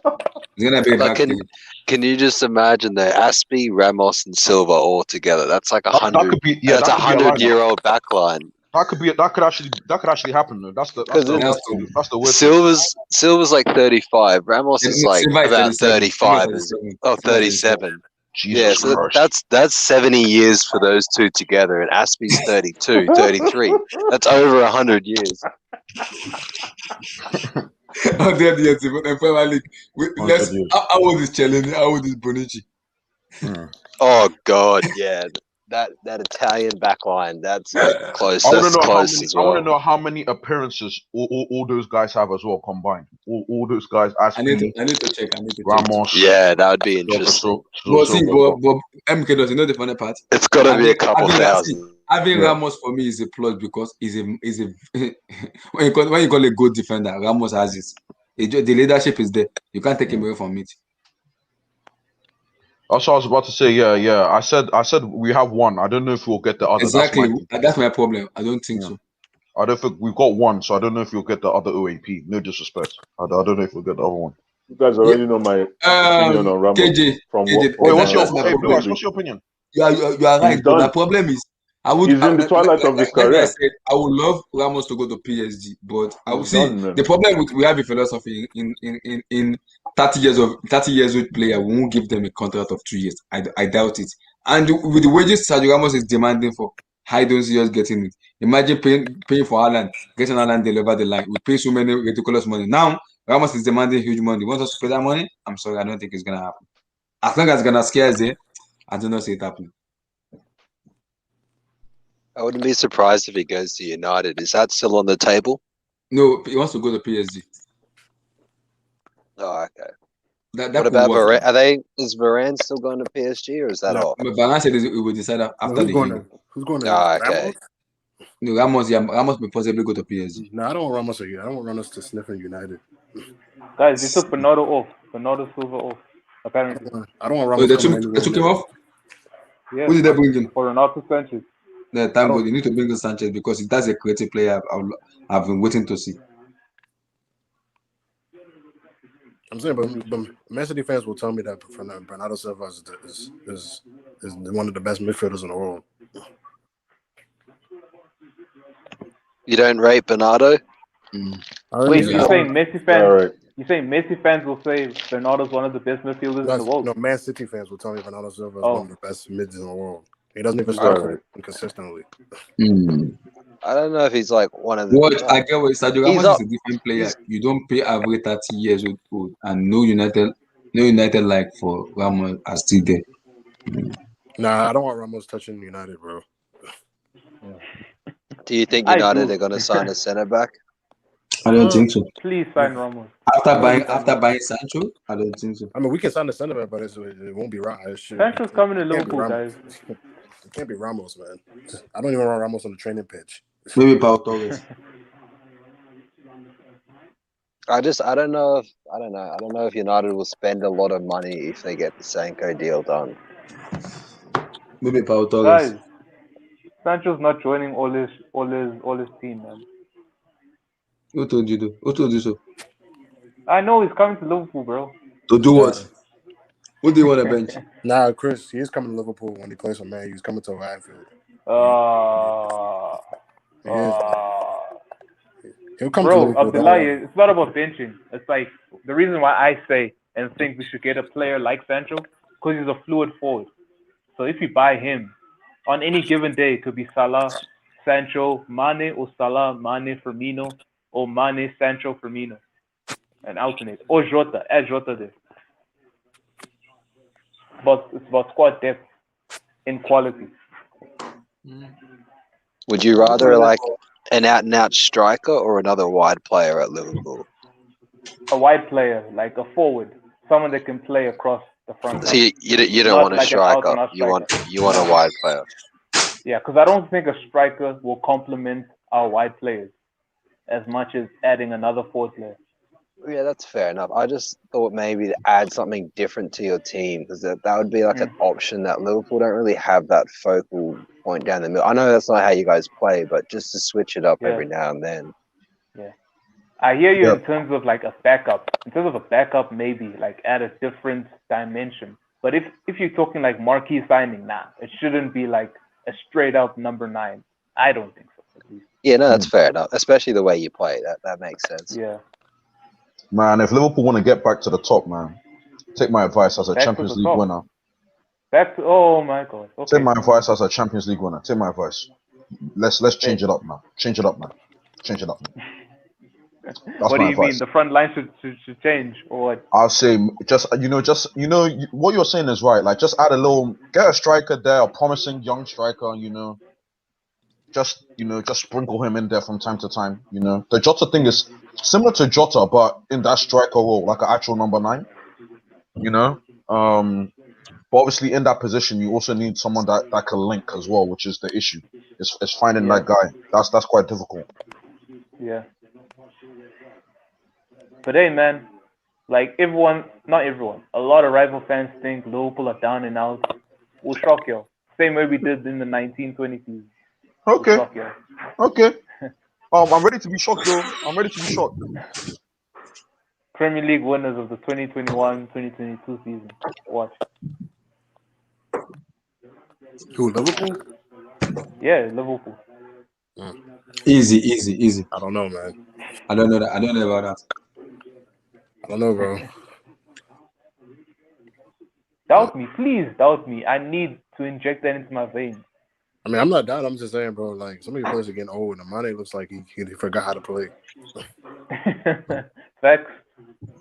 Speaker 1: It's gonna be a back three.
Speaker 10: Can you just imagine that Aspie, Ramos, and Silva all together? That's like 100. That's a 100-year-old backline.
Speaker 8: That could actually happen though. That's the weird
Speaker 10: Silva's like 35. Ramos is like about 35 or 37.
Speaker 8: Jesus
Speaker 10: Christ. That's 70 years for those two together, and Aspie's 32, 33. That's over 100 years.
Speaker 1: How old is Cellini? How old is Bonucci?
Speaker 10: Oh God, yeah. That Italian backline, that's like close. That's close as well.
Speaker 8: I want to know how many appearances all those guys have as well combined. All those guys.
Speaker 1: I need to check.
Speaker 8: Ramos.
Speaker 10: Yeah, that would be interesting.
Speaker 1: But MK does, you know the funny part?
Speaker 10: It's got to be a couple thousand.
Speaker 1: Having Ramos for me is a plus because he's a when you call a good defender, Ramos has it. The leadership is there. You can't take him away from it.
Speaker 8: Also, I was about to say, yeah. I said we have one. I don't know if we'll get the other.
Speaker 1: Exactly. That's my problem. I don't think so.
Speaker 8: I don't think we've got one, so I don't know if you'll get the other OAP. No disrespect. I don't know if we'll get the other one.
Speaker 6: You guys already know my opinion on Ramos.
Speaker 1: KJ,
Speaker 8: what's your opinion?
Speaker 1: You are right. But the problem is,
Speaker 6: he's in the twilight of his career.
Speaker 1: I said, I would love Ramos to go to PSG, but I will see the problem we have a philosophy in 30 years old player, we won't give them a contract of 2 years. I doubt it. And with the wages Sergio Ramos is demanding for, I don't see us getting it. Imagine paying for Haaland, getting Haaland deliver the line. We pay so many ridiculous money. Now Ramos is demanding huge money. He wants us to pay that money? I'm sorry, I don't think it's gonna happen. As long as it's gonna scare us, I do not see it happening.
Speaker 10: I wouldn't be surprised if he goes to United. Is that still on the table?
Speaker 1: No, he wants to go to PSG.
Speaker 10: Oh, okay.
Speaker 1: That
Speaker 10: what about Varane? Is Varane still going to PSG or is that off?
Speaker 1: Varane said he will decide after the game.
Speaker 9: Who's going to
Speaker 10: okay.
Speaker 1: No, Ramos will possibly go to PSG.
Speaker 9: No, I don't want Ramos here. I don't want Ramos to sniff in United.
Speaker 3: Guys, they took Bernardo off. Bernardo Silva off. Apparently.
Speaker 9: I don't want Ramos
Speaker 1: they took him off?
Speaker 3: Yeah.
Speaker 1: Who did they bring in?
Speaker 3: For Renato Sanchez.
Speaker 1: Yeah, you need to bring in Sanchez because that's a creative player I've been waiting to see.
Speaker 9: I'm saying, but Man City fans will tell me that Bernardo Silva is one of the best midfielders in the world.
Speaker 10: You don't rate Bernardo?
Speaker 3: Wait, you're saying Messi fans? Right. You're saying Messi fans will say Bernardo's one of the best midfielders in the world?
Speaker 9: No, Man City fans will tell me Bernardo Silva is one of the best mids in the world. He doesn't even start consistently.
Speaker 10: I don't know if he's like one of the.
Speaker 1: I get what Sergio Ramos is a different player. You don't pay average 30 years old, and no United like for Ramos are still there.
Speaker 9: Nah, I don't want Ramos touching United, bro.
Speaker 10: Do you think United are going to sign a centre back?
Speaker 1: I don't think so.
Speaker 3: Please sign Ramos.
Speaker 1: After buying Sancho, I don't think so.
Speaker 9: I mean, we can sign the centre back, but it won't be right.
Speaker 3: Sancho's coming to Liverpool, guys.
Speaker 9: It can't be Ramos, man. I don't even want Ramos on the training pitch.
Speaker 1: Maybe Pau Torres.
Speaker 10: I don't know if United will spend a lot of money if they get the Sancho deal done.
Speaker 1: Maybe Pau Torres.
Speaker 3: Guys, Sancho's not joining all his team, man.
Speaker 1: Who told you so?
Speaker 3: I know he's coming to Liverpool, bro.
Speaker 1: To do what? Who do you want to bench?
Speaker 9: Nah, Chris, he is coming to Liverpool when he plays for Man. He's coming to Anfield. He'll come to Liverpool.
Speaker 3: Abdullah, it's not about benching. It's like the reason why I say and think we should get a player like Sancho because he's a fluid forward. So if you buy him on any given day, it could be Salah, Sancho, Mane, or Salah, Mane, Firmino, or Mane, Sancho, Firmino, and alternate. Or Jota, add Jota there. But it's about squad depth in quality.
Speaker 10: Would you rather like an out-and-out striker or another wide player at Liverpool?
Speaker 3: A wide player, like a forward, someone that can play across the front line.
Speaker 10: So you don't
Speaker 3: Not
Speaker 10: want a
Speaker 3: like an
Speaker 10: striker.
Speaker 3: out-and-out
Speaker 10: You want
Speaker 3: striker.
Speaker 10: a wide player.
Speaker 3: Yeah, because I don't think a striker will complement our wide players as much as adding another fourth player.
Speaker 10: Yeah, that's fair enough. I just thought maybe to add something different to your team, because that would be like an option that Liverpool don't really have, that focal point down the middle. I know that's not how you guys play, but just to switch it up every now and then.
Speaker 3: Yeah. I hear you in terms of like a backup. In terms of a backup, maybe like add a different dimension. But if you're talking like marquee signing, it shouldn't be like a straight up number 9. I don't think so, at least.
Speaker 10: Yeah, no, that's fair enough. Especially the way you play. That makes sense.
Speaker 3: Yeah.
Speaker 8: Man, if Liverpool want to get back to the top, man, take my advice as a Champions League winner.
Speaker 3: Oh my God. Okay.
Speaker 8: Take my advice as a Champions League winner. Take my advice. Let's change it up, man. Change it up, man. Change it up, man. That's
Speaker 3: what do
Speaker 8: my
Speaker 3: you
Speaker 8: advice.
Speaker 3: mean? The front line should change, or what?
Speaker 8: I'll say just what you're saying is right. Like, just add a little, get a striker there, a promising young striker. Just sprinkle him in there from time to time. The Jota thing is similar to Jota, but in that striker role, like an actual number 9. But obviously in that position, you also need someone that can link as well, which is the issue. It's finding that guy. That's quite difficult.
Speaker 3: Yeah. But hey, man, like not everyone, a lot of rival fans think Liverpool are down and out. We'll shock you. Same way we did in the 1920 season.
Speaker 8: Okay.
Speaker 3: We'll shock you.
Speaker 8: Okay. I'm ready to be shocked, though. I'm ready to be shocked.
Speaker 3: Premier League winners of the 2021-2022 season. Watch.
Speaker 9: Who, Liverpool?
Speaker 3: Yeah, Liverpool.
Speaker 1: Easy.
Speaker 9: I don't know, man.
Speaker 1: I don't know that. I don't know about that.
Speaker 9: I don't know, bro.
Speaker 3: Doubt me, please doubt me. I need to inject that into my veins.
Speaker 9: I mean, I'm not down. I'm just saying, bro. Like, some of your players are getting old, and Mane looks like he forgot how to play.
Speaker 3: Facts.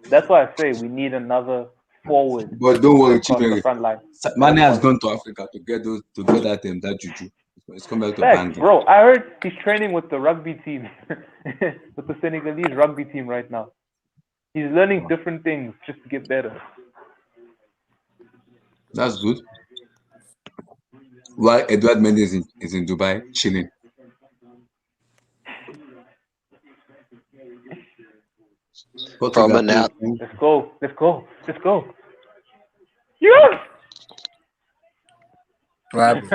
Speaker 3: That's why I say we need another forward.
Speaker 1: But don't worry,
Speaker 3: the front line.
Speaker 1: Mane has gone to Africa to get that juju. It's come back to bang.
Speaker 3: Bro, I heard he's training with the rugby team, with the Senegalese rugby team right now. He's learning different things just to get better.
Speaker 1: That's good. While Edouard Mendy is in Dubai chilling.
Speaker 10: From and out.
Speaker 3: Let's go. Yes!
Speaker 9: What happened?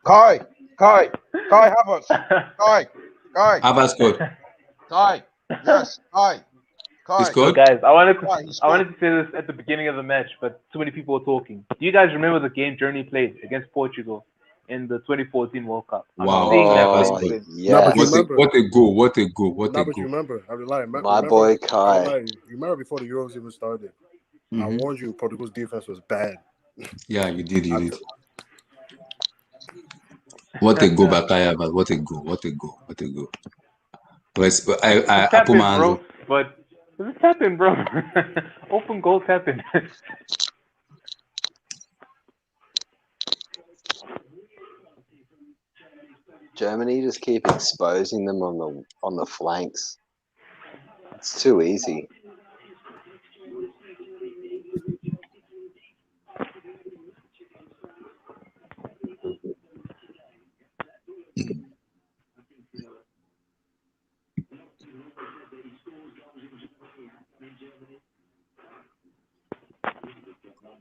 Speaker 8: Kai Havertz. Kai.
Speaker 1: Havertz scored.
Speaker 8: Kai. Yes, Kai.
Speaker 1: He scored?
Speaker 3: Guys, I wanted to say this at the beginning of the match, but too many people were talking. Do you guys remember the game Journey played against Portugal in the 2014 World Cup?
Speaker 1: Wow.
Speaker 10: Yeah.
Speaker 1: What a goal.
Speaker 9: But you remember, I rely.
Speaker 10: My boy Kai.
Speaker 9: You remember before the Euros even started, I warned you Portugal's defense was bad.
Speaker 1: Yeah, you did. What a goal by Kai Havertz. What a goal. But I put my hands up.
Speaker 3: But this happened, bro. Open goals happen.
Speaker 10: Germany just keep exposing them on the flanks. It's too easy.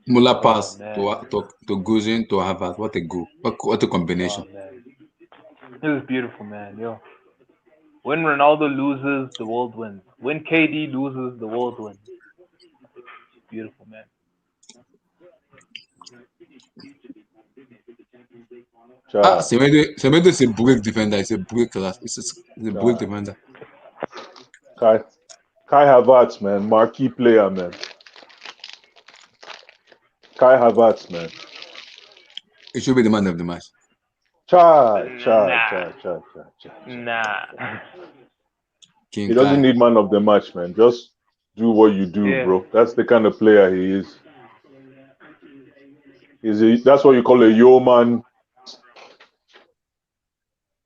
Speaker 1: Muller pass to Guzin to Havertz. What a goal. What a combination.
Speaker 3: It was beautiful, man. Yo. When Ronaldo loses, the world wins. When KD loses, the world wins. Beautiful, man.
Speaker 1: Semedo is a break defender. It's a break class. It's a break defender.
Speaker 6: Kai Havertz, man. Marquee player, man. Kai Havertz, man.
Speaker 1: It should be the man of the match.
Speaker 6: Nah.
Speaker 1: King
Speaker 6: He doesn't
Speaker 1: Kai.
Speaker 6: need man of the match, man. Just do what you do, bro. That's the kind of player he is. That's what you call a yeoman.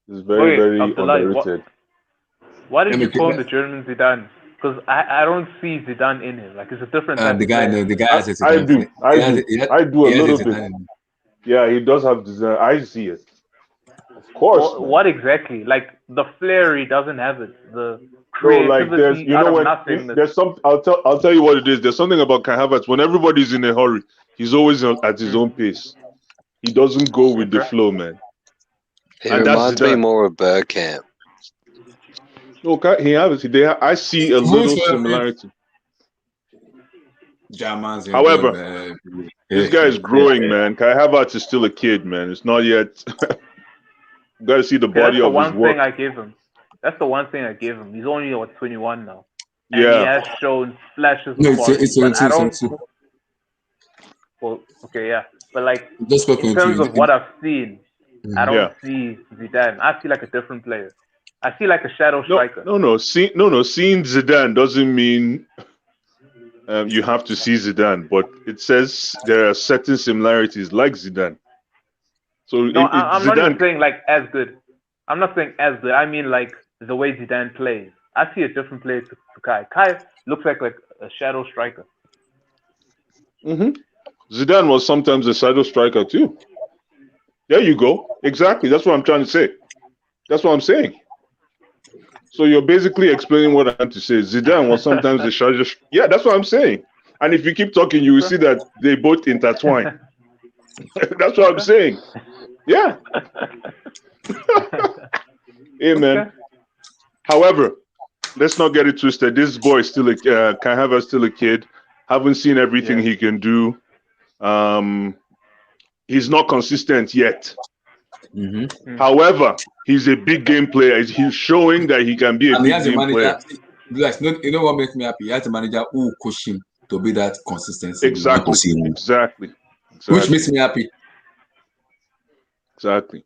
Speaker 6: He's very, very
Speaker 3: Abdullah,
Speaker 6: underrated.
Speaker 3: why did you call him the German Zidane? Because I don't see Zidane in him. Like, it's a different type
Speaker 1: the
Speaker 3: of
Speaker 1: guy,
Speaker 3: player.
Speaker 1: the guy has a
Speaker 6: I
Speaker 1: Zidane.
Speaker 6: do a little bit. Yeah, he does have Zidane. I see it. Of course.
Speaker 3: Well, what exactly? Like, the flair, he doesn't have it. The
Speaker 6: No, like
Speaker 3: creativity
Speaker 6: there's some. I'll tell you what it is. There's something about Kai Havertz. When everybody's in a hurry, he's always at his own pace. He doesn't go with the flow, man.
Speaker 10: He reminds me more of Bergkamp.
Speaker 6: No, he has. I see a little similarity. However, this guy is growing, man. Kai Havertz is still a kid, man. It's not yet. You got to see the body of his work.
Speaker 3: That's the one thing I gave him. He's only 21 now, and he has shown flashes of quality. Well, okay, yeah, but like in terms of what I've seen, I don't see Zidane. I see like a different player. I see like a shadow striker.
Speaker 6: Seeing Zidane doesn't mean you have to see Zidane, but it says there are certain similarities like Zidane. So
Speaker 3: I'm not even saying like as good. I'm not saying as good. I mean like the way Zidane plays. I see a different player to Kai. Kai looks like a shadow striker.
Speaker 6: Zidane was sometimes a shadow striker too. There you go. Exactly. That's what I'm trying to say. That's what I'm saying. So you're basically explaining what I have to say. Zidane was sometimes a shadow. Yeah, that's what I'm saying. And if you keep talking, you will see that they both intertwine. That's what I'm saying. Yeah. Hey, man. However, let's not get it twisted. This boy is still Kai Havertz still a kid. Haven't seen everything he can do. He's not consistent yet. However, he's a big game player. He's showing that he can be a big game player.
Speaker 1: You know what makes me happy? He has a manager who coach him to be that consistency.
Speaker 6: Exactly.
Speaker 1: Which makes me happy.
Speaker 6: Exactly.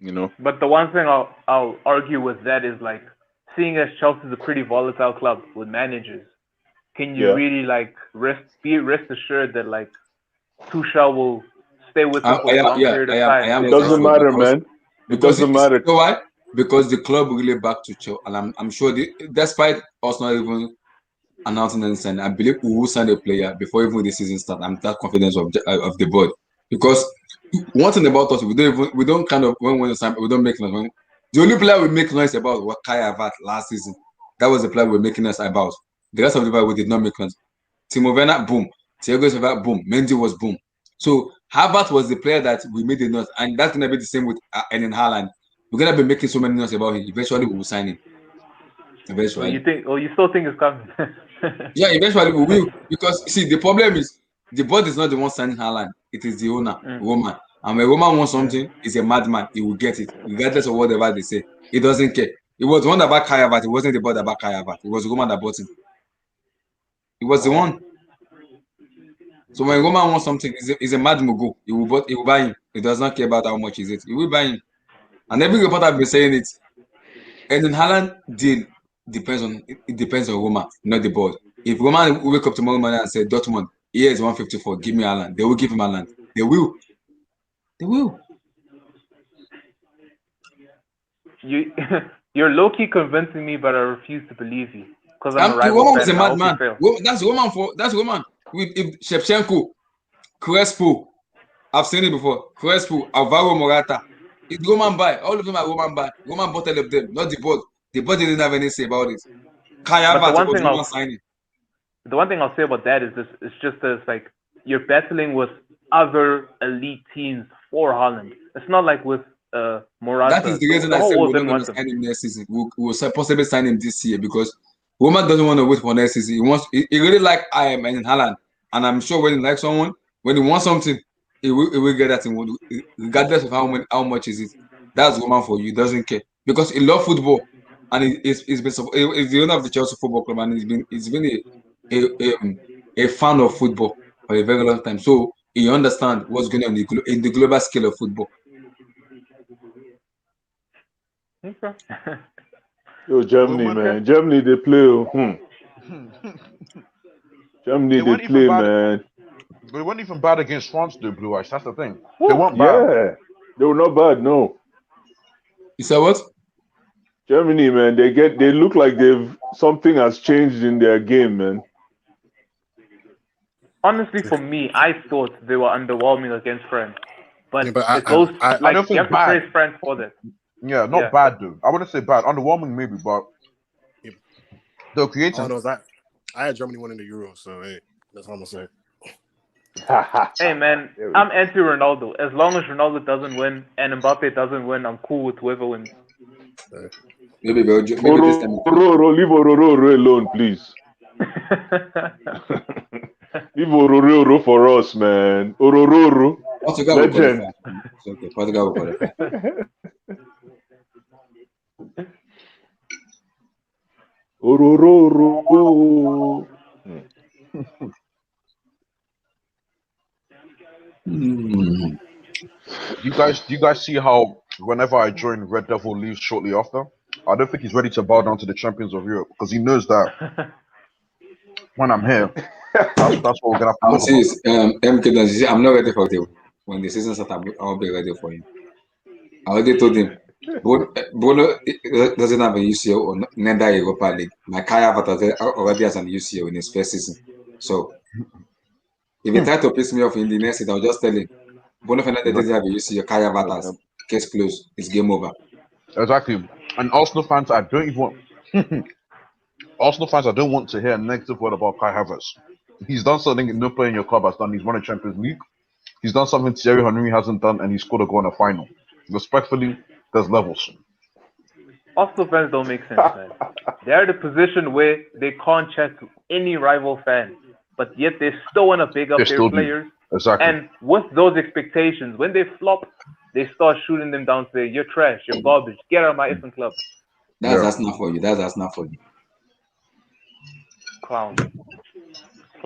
Speaker 6: You know.
Speaker 3: But the one thing I'll argue with that is like, seeing as Chelsea is a pretty volatile club with managers, can you really like rest assured that like Tuchel will stay with us for a long period of time?
Speaker 6: It doesn't matter, man. It doesn't matter.
Speaker 1: You know why? Because the club really back to Chelsea, and I'm sure despite us not even announcing anything, I believe we will sign a player before even the season starts. I'm that confident of the board, because one thing about us, we don't kind of when we sign, we don't make noise. The only player we make noise about was Kai Havertz last season. That was the player we were making us about. The rest of the player we did not make noise. Timo Werner, boom. Thiago Silva, boom. Mendy was boom. So Havertz was the player that we made the noise, and that's gonna be the same with Erling Haaland. We're gonna be making so many noise about him. Eventually, we will sign him. Eventually.
Speaker 3: You still think it's coming?
Speaker 1: Yeah, eventually we will. Because see, the problem is the board is not the one signing Haaland. It is the owner, Roman. And when Roman wants something, he's a madman. He will get it, regardless of whatever they say. He doesn't care. It was the one that backed Kai Havertz. It wasn't the board that backed Kai Havertz. It was Roman that bought him. It was the one. So when Roman wants something, he's a mad mogul. He will buy him. He does not care about how much is it. He will buy him. And every reporter has been saying it. And then Haaland deal depends on Roman, not the board. If Roman will wake up tomorrow morning and say, Dortmund, here is 154, give me Haaland, they will give him Haaland. They will.
Speaker 3: You're low-key convincing me, but I refuse to believe you. Because
Speaker 1: Roman is a madman. That's Roman. If Shevchenko, Crespo, I've seen it before. Crespo, Alvaro Morata. It's Roman buy. All of them are Roman buy. Roman bought all of them, not the board. The board didn't have anything to say about it. Kai Havertz was Roman signing.
Speaker 3: The one thing I'll say about that is this: it's just it's like you're battling with other elite teams for Haaland. It's not like with Morata.
Speaker 1: That is the reason I said we're not going to sign him next season. We'll possibly sign him this year because Roman doesn't want to wait for next season. He really like and Haaland, and I'm sure when he likes someone, when he wants something, he will get that thing, regardless of how much is it. That's Roman for you. He doesn't care because he loves football, and he's the owner of the Chelsea Football Club, and he's been a fan of football for a very long time. So he understands what's going on in the global scale of football.
Speaker 3: Okay.
Speaker 6: Yo, Germany, man. Germany, they play. Germany, they play, man.
Speaker 8: But they weren't even bad against France, though, Blue Eyes. That's the thing. They weren't bad.
Speaker 6: Yeah. They were not bad, no.
Speaker 1: You said what?
Speaker 6: Germany, man, they look like something has changed in their game, man.
Speaker 3: Honestly, for me, I thought they were underwhelming against France. But,
Speaker 9: Yeah, but
Speaker 3: it goes
Speaker 8: I don't
Speaker 3: you
Speaker 8: think
Speaker 3: have to
Speaker 8: bad.
Speaker 3: praise France for that.
Speaker 8: Yeah, not bad, dude. I wouldn't say bad. Underwhelming, maybe, but they're creating.
Speaker 9: All I know is that I had Germany winning the Euro, so hey, that's all I'm gonna say.
Speaker 3: Hey, man, I'm anti-Ronaldo. As long as Ronaldo doesn't win and Mbappe doesn't win, I'm cool with whoever wins.
Speaker 1: Maybe this time.
Speaker 6: Leave Ororo alone, please. Leave Ororo for us, man. Ororo.
Speaker 1: Portugal will qualify. Okay, Portugal will qualify.
Speaker 6: Ororo.
Speaker 8: Do you guys see how whenever I join, Red Devil leaves shortly after? I don't think he's ready to bow down to the champions of Europe because he knows that when I'm here, that's what we're gonna have to
Speaker 1: see, MK, I'm not ready for the when the season starts. I'll be ready for him. I already told him. Bruno doesn't have a UCL or neither Europa League. My Kaya Havertz already has an UCL in his first season. So if he tries to piss me off in the next season, I'll just tell him. Bruno Fernandes doesn't have a UCL. Kaya Havertz, case closed. It's game over.
Speaker 8: Exactly. And Arsenal fans, I don't even want. Arsenal fans, I don't want to hear a negative word about Kai Havertz. He's done something no player in your club has done. He's won a Champions League. He's done something Thierry Henry hasn't done, and he scored a goal in a final. Respectfully, there's levels.
Speaker 3: Arsenal fans don't make sense, man. They're in a position where they can't chat to any rival fan, but yet they still want to pick up their players.
Speaker 8: Exactly.
Speaker 3: And with those expectations, when they flop, they start shooting them down, say, you're trash, you're garbage, get out of my effing club.
Speaker 1: That's not for you. That's not for you.
Speaker 3: Clown.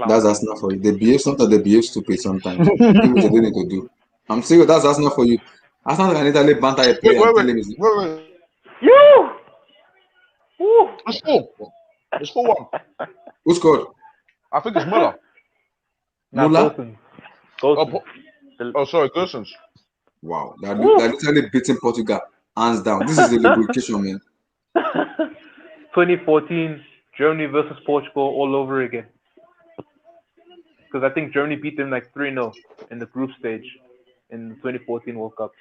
Speaker 1: That's not for you. They behave sometimes. They behave stupid sometimes. Which they don't need to do. I'm serious. That's not for you. Arsenal can literally banter a player and tell him.
Speaker 8: Wait.
Speaker 3: You. Woo.
Speaker 8: It's 4-1.
Speaker 1: Who scored?
Speaker 8: I think it's Muller.
Speaker 1: Muller?
Speaker 8: Sorry, Gosens.
Speaker 1: Wow, they're literally beating Portugal hands down. This is a lubrication, man.
Speaker 3: 2014 Germany versus Portugal all over again. Because I think Germany beat them like 3-0 in the group stage in the 2014 World Cup.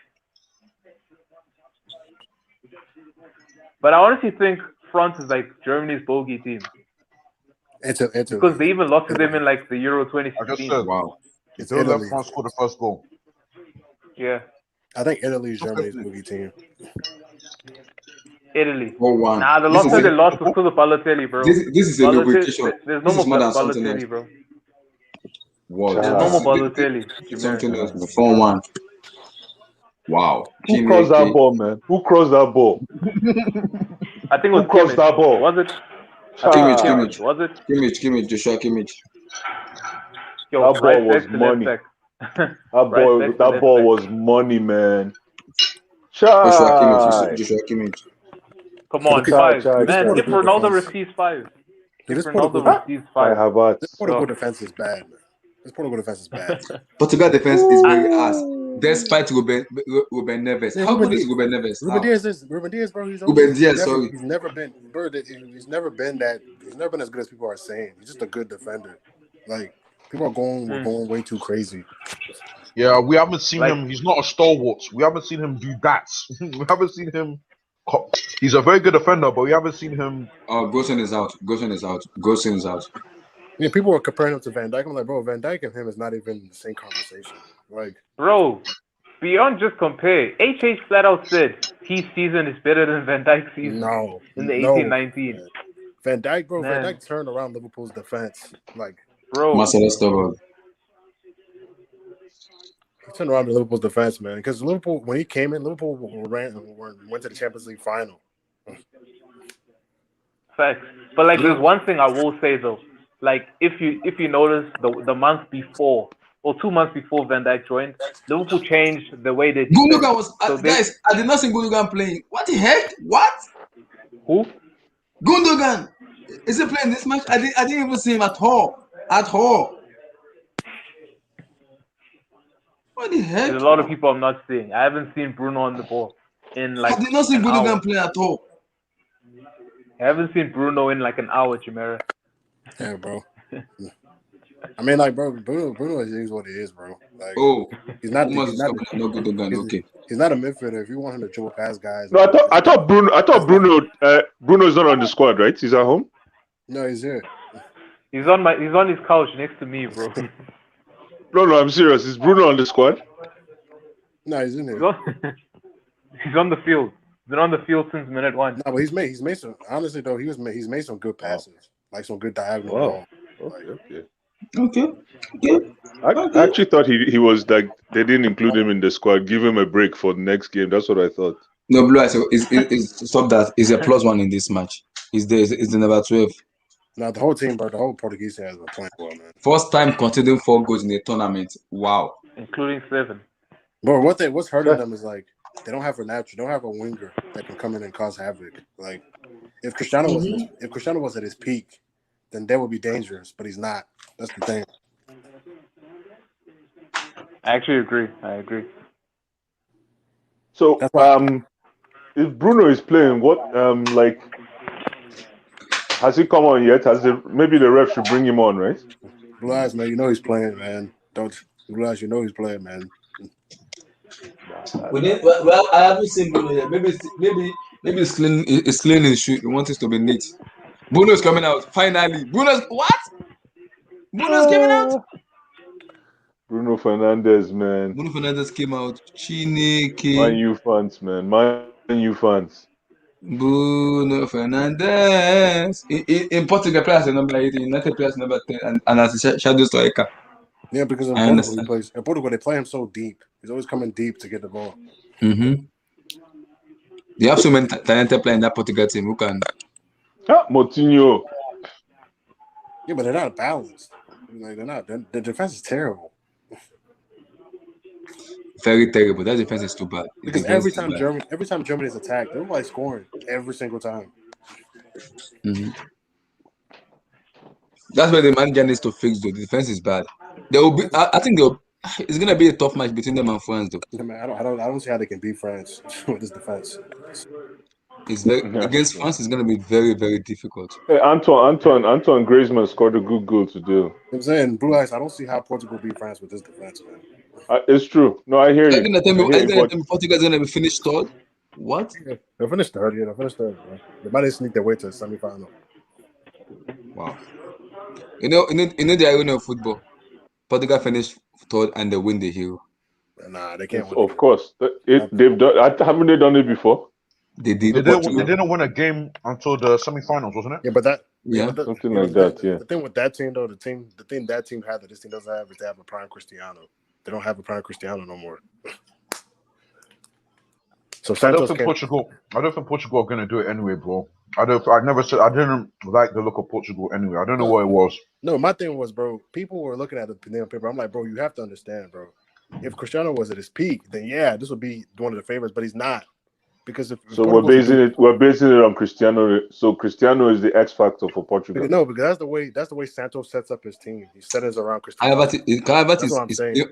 Speaker 3: But I honestly think France is like Germany's bogey team. Because they even lost to them in like the Euro 2016.
Speaker 8: I just said,
Speaker 1: wow.
Speaker 8: It's Italy. France scored the first goal.
Speaker 3: Yeah.
Speaker 9: I think Italy is Germany's bogey team.
Speaker 3: Italy.
Speaker 1: 4-1.
Speaker 3: Nah, the last time they lost was because of Balotelli, bro.
Speaker 1: This is a lubrication.
Speaker 3: There's no more Balotelli, bro.
Speaker 1: What?
Speaker 3: There's no more Balotelli.
Speaker 1: Something else. 4-1. Wow.
Speaker 6: Who crossed that ball, man? Who crossed that ball?
Speaker 3: I think it was
Speaker 6: Who crossed that ball?
Speaker 3: Was it?
Speaker 1: Kimmich.
Speaker 3: Was it?
Speaker 1: Kimmich, Joshua Kimmich.
Speaker 3: Yo,
Speaker 6: that ball was money. That ball was money, man.
Speaker 1: Joshua Kimmich.
Speaker 3: Come on, 5. Man, if Ronaldo receives 5. If Ronaldo receives 5.
Speaker 9: This Portugal defense is bad, man. This Portugal defense is bad.
Speaker 1: Portugal defense is very ass. Despite Ruben Neves. How good is Ruben Neves?
Speaker 9: Ruben Diaz, bro.
Speaker 1: Ruben Diaz, sorry.
Speaker 9: He's never been as good as people are saying. He's just a good defender. Like, people are going way too crazy.
Speaker 8: Yeah, we haven't seen him. He's not a stalwart. We haven't seen him do that. We haven't seen him. He's a very good defender, but we haven't seen him.
Speaker 1: Oh, Gosen is out.
Speaker 9: Yeah, people were comparing him to Van Dijk. I'm like, bro, Van Dijk and him is not even the same conversation. Like,
Speaker 3: bro, beyond just compare, HH flat out said his season is better than Van Dijk's season. In the 18-19.
Speaker 9: Van Dijk, bro, Van Dijk turned around Liverpool's defense. Like,
Speaker 3: bro,
Speaker 1: Marcelo Stover.
Speaker 9: He turned around Liverpool's defense, man. Because Liverpool, when he came in, Liverpool went to the Champions League final.
Speaker 3: Facts. But like, there's one thing I will say though. Like, if you notice the month before or 2 months before Van Dijk joined, Liverpool changed the way they.
Speaker 1: Gundogan was guys. I did not see Gundogan playing. What the heck? What?
Speaker 3: Who?
Speaker 1: Gundogan. Is he playing this match? I didn't even see him at all. What the heck?
Speaker 3: There's a lot of people I'm not seeing. I haven't seen Bruno on the ball. in like
Speaker 1: I did not see
Speaker 3: an
Speaker 1: Gundogan
Speaker 3: hour.
Speaker 1: play at all.
Speaker 3: I haven't seen Bruno in like an hour, Chimera.
Speaker 9: Yeah, bro. I mean, like, bro, Bruno is what it is, bro. Like,
Speaker 1: Oh,
Speaker 9: he's not
Speaker 1: Thomas is coming. No Gundogan. Okay.
Speaker 9: he's not a midfielder. If you want him to dribble past guys,
Speaker 6: No, I thought Bruno is not on the squad, right? He's at home.
Speaker 9: No, he's here.
Speaker 3: He's on his couch next to me, bro.
Speaker 6: No, I'm serious. Is Bruno on the squad?
Speaker 9: No, he's in here.
Speaker 3: He's on the field. He's been on the field since minute 1.
Speaker 9: No, but he's made some. Honestly, though, he's made some good passes, like some good diagonal balls.
Speaker 6: Okay. I actually thought he was like they didn't include him in the squad. Give him a break for the next game. That's what I thought.
Speaker 1: No, Blue Eyes is stop that. He's a +1 in this match. He's the number 12.
Speaker 9: Now the whole team, bro, the whole Portuguese team has been playing well, man.
Speaker 1: First time conceding 4 goals in a tournament. Wow.
Speaker 3: Including 7.
Speaker 9: Bro, what's hurting them is like they don't have a natural, don't have a winger that can come in and cause havoc. Like if Cristiano was at his peak, then that would be dangerous, but he's not. That's the thing.
Speaker 3: I actually agree.
Speaker 6: So if Bruno is playing, what like has he come on yet? Maybe the ref should bring him on, right?
Speaker 9: Blue Eyes, man, you know he's playing, man. Blue Eyes, you know he's playing, man.
Speaker 1: Well, I haven't seen Bruno yet. Maybe it's clean his shoe. He wants it to be neat. Bruno's coming out finally. Bruno's coming out.
Speaker 6: Bruno Fernandes, man.
Speaker 1: Bruno Fernandes came out. Chineke.
Speaker 6: Man U fans, man. Man U fans.
Speaker 1: Bruno Fernandes. In Portugal, players number 18. United players number 10, and as a shadow striker.
Speaker 9: Yeah, because in Portugal they play him so deep. He's always coming deep to get the ball.
Speaker 1: They have so many talented players in that Portugal team who can.
Speaker 6: Moutinho.
Speaker 9: Yeah, but they're not balanced. Like they're not. The defense is terrible.
Speaker 1: Very terrible. That defense is too bad.
Speaker 9: Because every time Germany is attacked, they're like scoring every single time.
Speaker 1: That's where the manager needs to fix. Though the defense is bad. There will be. I think it's gonna be a tough match between them and France, though.
Speaker 9: Yeah, man, I don't see how they can beat France with this defense.
Speaker 1: Against France, it's gonna be very, very difficult.
Speaker 6: Hey, Antoine Griezmann scored a good goal to do.
Speaker 9: I'm saying, Blue Eyes, I don't see how Portugal beat France with this defense, man.
Speaker 6: It's true. No, I hear you.
Speaker 1: Are you gonna tell me Portugal is gonna be finished third? What?
Speaker 9: Yeah, they'll finish third. Yeah, they'll finish third. Man. They might just sneak their way to the semifinal.
Speaker 1: Wow. You know the irony of football. Portugal finished third and they win the Euro.
Speaker 9: Nah, they can't win.
Speaker 6: Of course, they've done. Haven't they done it before?
Speaker 1: They did.
Speaker 8: They didn't win a game until the semifinals, wasn't it?
Speaker 9: Yeah, but
Speaker 6: something like that. Yeah.
Speaker 9: The thing with that team, though, the thing that team had that this team doesn't have is they have a prime Cristiano. They don't have a prime Cristiano no more. So
Speaker 8: I don't think Portugal are gonna do it anyway, bro. I didn't like the look of Portugal anyway. I don't know what it was.
Speaker 9: No, my thing was, bro, people were looking at the paper. I'm like, bro, you have to understand, bro. If Cristiano was at his peak, then yeah, this would be one of the favorites, but he's not. Because
Speaker 6: we're basing it on Cristiano. So Cristiano is the X factor for Portugal.
Speaker 9: No, because that's the way Santos sets up his team. He settles around Cristiano.
Speaker 1: Calvert is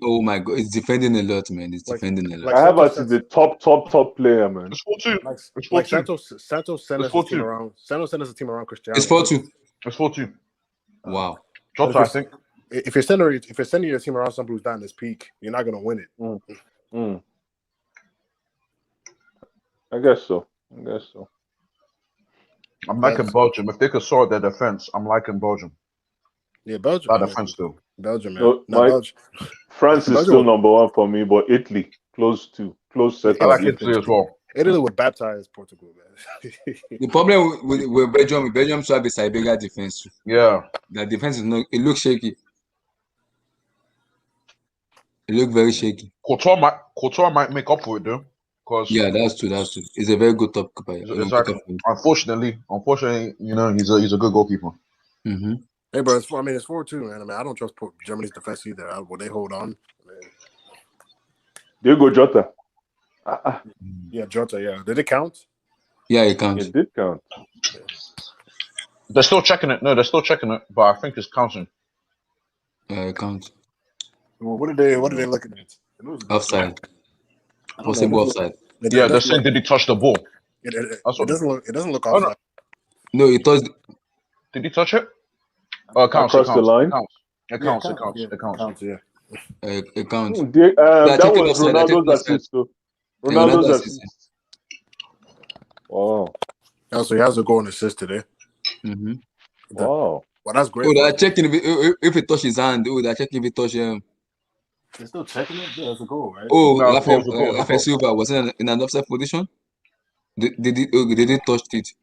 Speaker 1: oh my god, it's defending a lot, man. It's defending a lot.
Speaker 6: Calvert is the top player, man.
Speaker 8: It's 4-2.
Speaker 9: It's 4-2. Santos sent us a team around. Santos sent us a team around Cristiano.
Speaker 1: It's 4-2.
Speaker 8: It's 4-2.
Speaker 1: Wow.
Speaker 8: Jota, I think.
Speaker 9: If you're sending your team around somebody who's not in his peak, you're not gonna win it.
Speaker 6: I guess so.
Speaker 8: I'm liking Belgium. If they could sort their defense, I'm liking Belgium.
Speaker 9: Yeah, Belgium.
Speaker 8: That defense, though.
Speaker 9: Belgium, man. Belgium.
Speaker 6: France is still number 1 for me, but Italy close second.
Speaker 8: I like Italy as well.
Speaker 9: Italy would baptize Portugal, man.
Speaker 1: The problem with Belgium still have a Siberia defense.
Speaker 8: Yeah.
Speaker 1: That defense is it looks shaky. It looks very shaky.
Speaker 8: Courtois might make up for it, though.
Speaker 1: Yeah, that's true. He's a very good top keeper.
Speaker 8: Exactly. Unfortunately, you know, he's a good goalkeeper.
Speaker 9: Hey, bro, it's 4-2, man. I mean, I don't trust Germany's defense either. Will they hold on? Man.
Speaker 6: There go Jota.
Speaker 9: Yeah, Jota. Yeah, did it count?
Speaker 1: Yeah, it counts.
Speaker 6: It did count.
Speaker 8: They're still checking it. No, they're still checking it, but I think it's counting.
Speaker 1: It counts.
Speaker 9: Well, what are they looking at?
Speaker 1: Offside. Possible offside.
Speaker 8: Yeah, they're saying did he touch the ball?
Speaker 9: It doesn't look
Speaker 8: Oh,
Speaker 9: offside.
Speaker 1: No, it touched.
Speaker 8: Did he touch it? Oh, it counts.
Speaker 6: Across the line?
Speaker 8: It counts. It counts.
Speaker 9: Yeah.
Speaker 1: It counts.
Speaker 6: That was Ronaldo's assist, though. Ronaldo's assist. Wow.
Speaker 9: Also, he has a goal and assist today.
Speaker 1: Mm-hmm.
Speaker 6: Wow.
Speaker 9: Well, that's great.
Speaker 1: Oh, they're checking if it touched his hand. Oh, they're checking if it touched him.
Speaker 9: They're still checking it. Yeah, it's a goal, right?
Speaker 1: Oh,
Speaker 8: No,
Speaker 1: Rafael Silva was in an offside position. Did it touch it?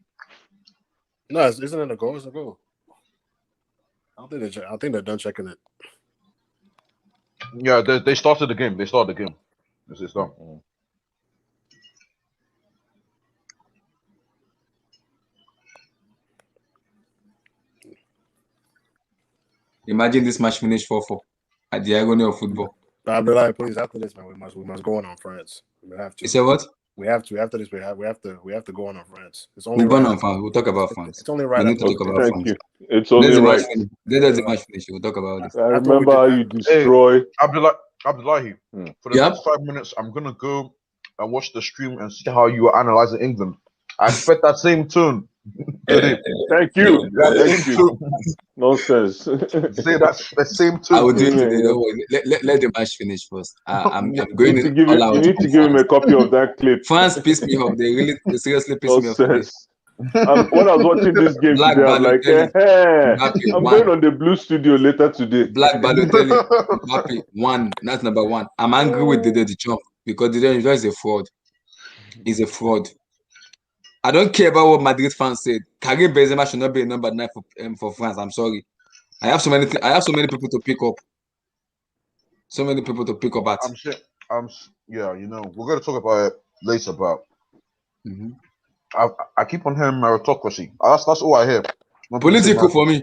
Speaker 9: No, isn't it a goal? It's a goal. I think they're done checking it.
Speaker 8: Yeah, they started the game. It's done.
Speaker 1: Imagine this match finished 4-4 at the agony of football.
Speaker 9: Abdullah, please, after this, man, we must go on France. We have to.
Speaker 1: You say what?
Speaker 9: We have to. After this, we have to go on France. It's only
Speaker 1: We'll
Speaker 9: right.
Speaker 1: go on France. We'll talk about France.
Speaker 9: It's only right.
Speaker 1: We need to talk about
Speaker 6: Thank
Speaker 1: France.
Speaker 6: you. It's only right.
Speaker 1: Let the match finish. We'll talk about it.
Speaker 6: I remember how you destroy.
Speaker 8: Abdullahi, for the next 5 minutes, I'm gonna go and watch the stream and see how you are analyzing England. I expect that same tune.
Speaker 6: Thank you. Thank you. Nonsense.
Speaker 8: Say that's the same tune.
Speaker 1: I will do it today. Don't worry. Let the match finish first. I'm going
Speaker 6: you need to give him a copy of that clip.
Speaker 1: France pissed me off. They seriously pissed me off today.
Speaker 6: When I was watching this game today, I'm like, I'm going on the Blue Studio later today.
Speaker 1: Black Balotelli, Mbappe, 1. That's number 1. I'm angry with the Trump because the is a fraud. He's a fraud. I don't care about what Madrid fans said. Karim Benzema should not be a number 9 for France. I'm sorry. I have so many people to pick up. So many people to pick up at.
Speaker 8: Yeah, we're gonna talk about it later, but I keep on hearing meritocracy. That's all I hear.
Speaker 1: Political for me.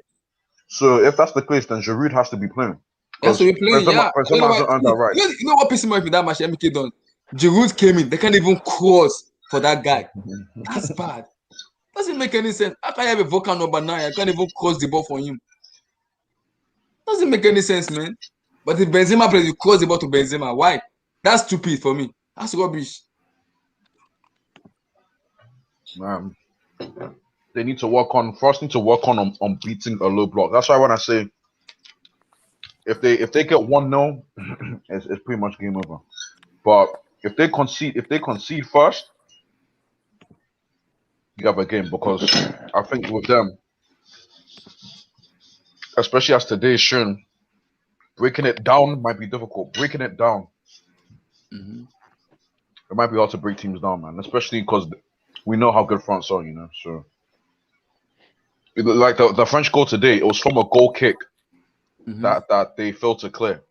Speaker 8: So if that's the case, then Giroud has to be playing.
Speaker 1: Has to be playing, yeah.
Speaker 8: You know
Speaker 1: what pissed me off with that match MK done? Giroud came in. They can't even cross for that guy. That's bad. Doesn't make any sense. How can you have a vocal number 9? I can't even cross the ball for him. Doesn't make any sense, man. But if Benzema plays, you cross the ball to Benzema. Why? That's stupid for me. That's rubbish.
Speaker 8: They need to work on beating a low block. That's why when I say if they get 1-0, it's pretty much game over. But if they concede first, you have a game, because I think with them, especially as today's shown, breaking it down might be difficult. Breaking it down, it might be hard to break teams down, man. Especially because we know how good France are, So, like the French goal today, it was from a goal kick that they failed to clear.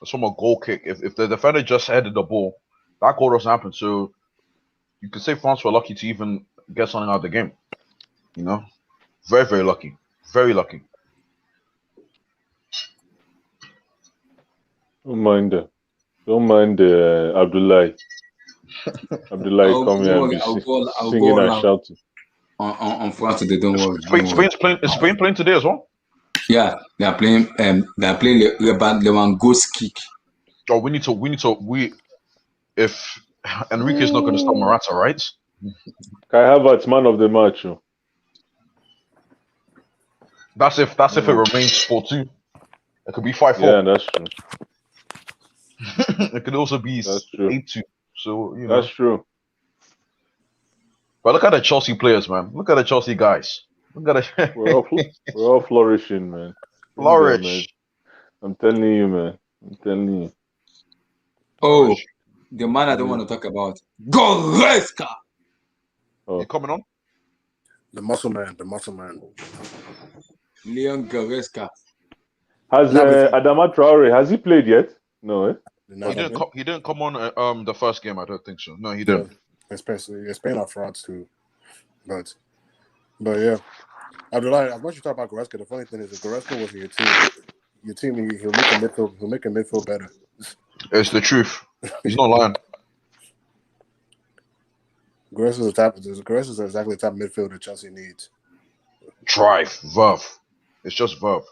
Speaker 8: It's from a goal kick. If the defender just headed the ball, that goal doesn't happen. So, you could say France were lucky to even get something out of the game. Very, very lucky. Very lucky.
Speaker 6: Don't mind Abdullahi. Abdullahi come here and be singing and shouting.
Speaker 1: On France today, don't worry.
Speaker 8: Is Spain playing today as well?
Speaker 1: Yeah, they are playing. They are playing Lewandowski.
Speaker 8: Oh, if Enrique is not going to stop Morata, right?
Speaker 6: Kai Havertz, man of the match.
Speaker 8: That's if it remains 4-2. It could be 5-4.
Speaker 6: Yeah, that's true.
Speaker 8: It could also be 8-2. So
Speaker 6: that's true.
Speaker 8: But look at the Chelsea players, man. Look at the Chelsea guys. Look at it.
Speaker 6: We're all flourishing, man.
Speaker 8: Flourish.
Speaker 6: I'm telling you, man. I'm telling you.
Speaker 1: Oh, the man I don't want to talk about. Goretzka.
Speaker 8: You coming on?
Speaker 9: The muscle man.
Speaker 1: Leon Goretzka.
Speaker 6: Has Adama Traore, has he played yet? No, eh?
Speaker 8: He didn't come on the first game. I don't think so. No, he didn't.
Speaker 9: Especially Spain or France too, but yeah. Abdullah, as much as you talk about Goretzka, the funny thing is, if Goretzka was in your team, he'll make a midfield better.
Speaker 8: It's the truth. He's not lying.
Speaker 9: Goretzka is exactly the type of midfielder Chelsea needs.
Speaker 8: Drive, verve. It's just verve.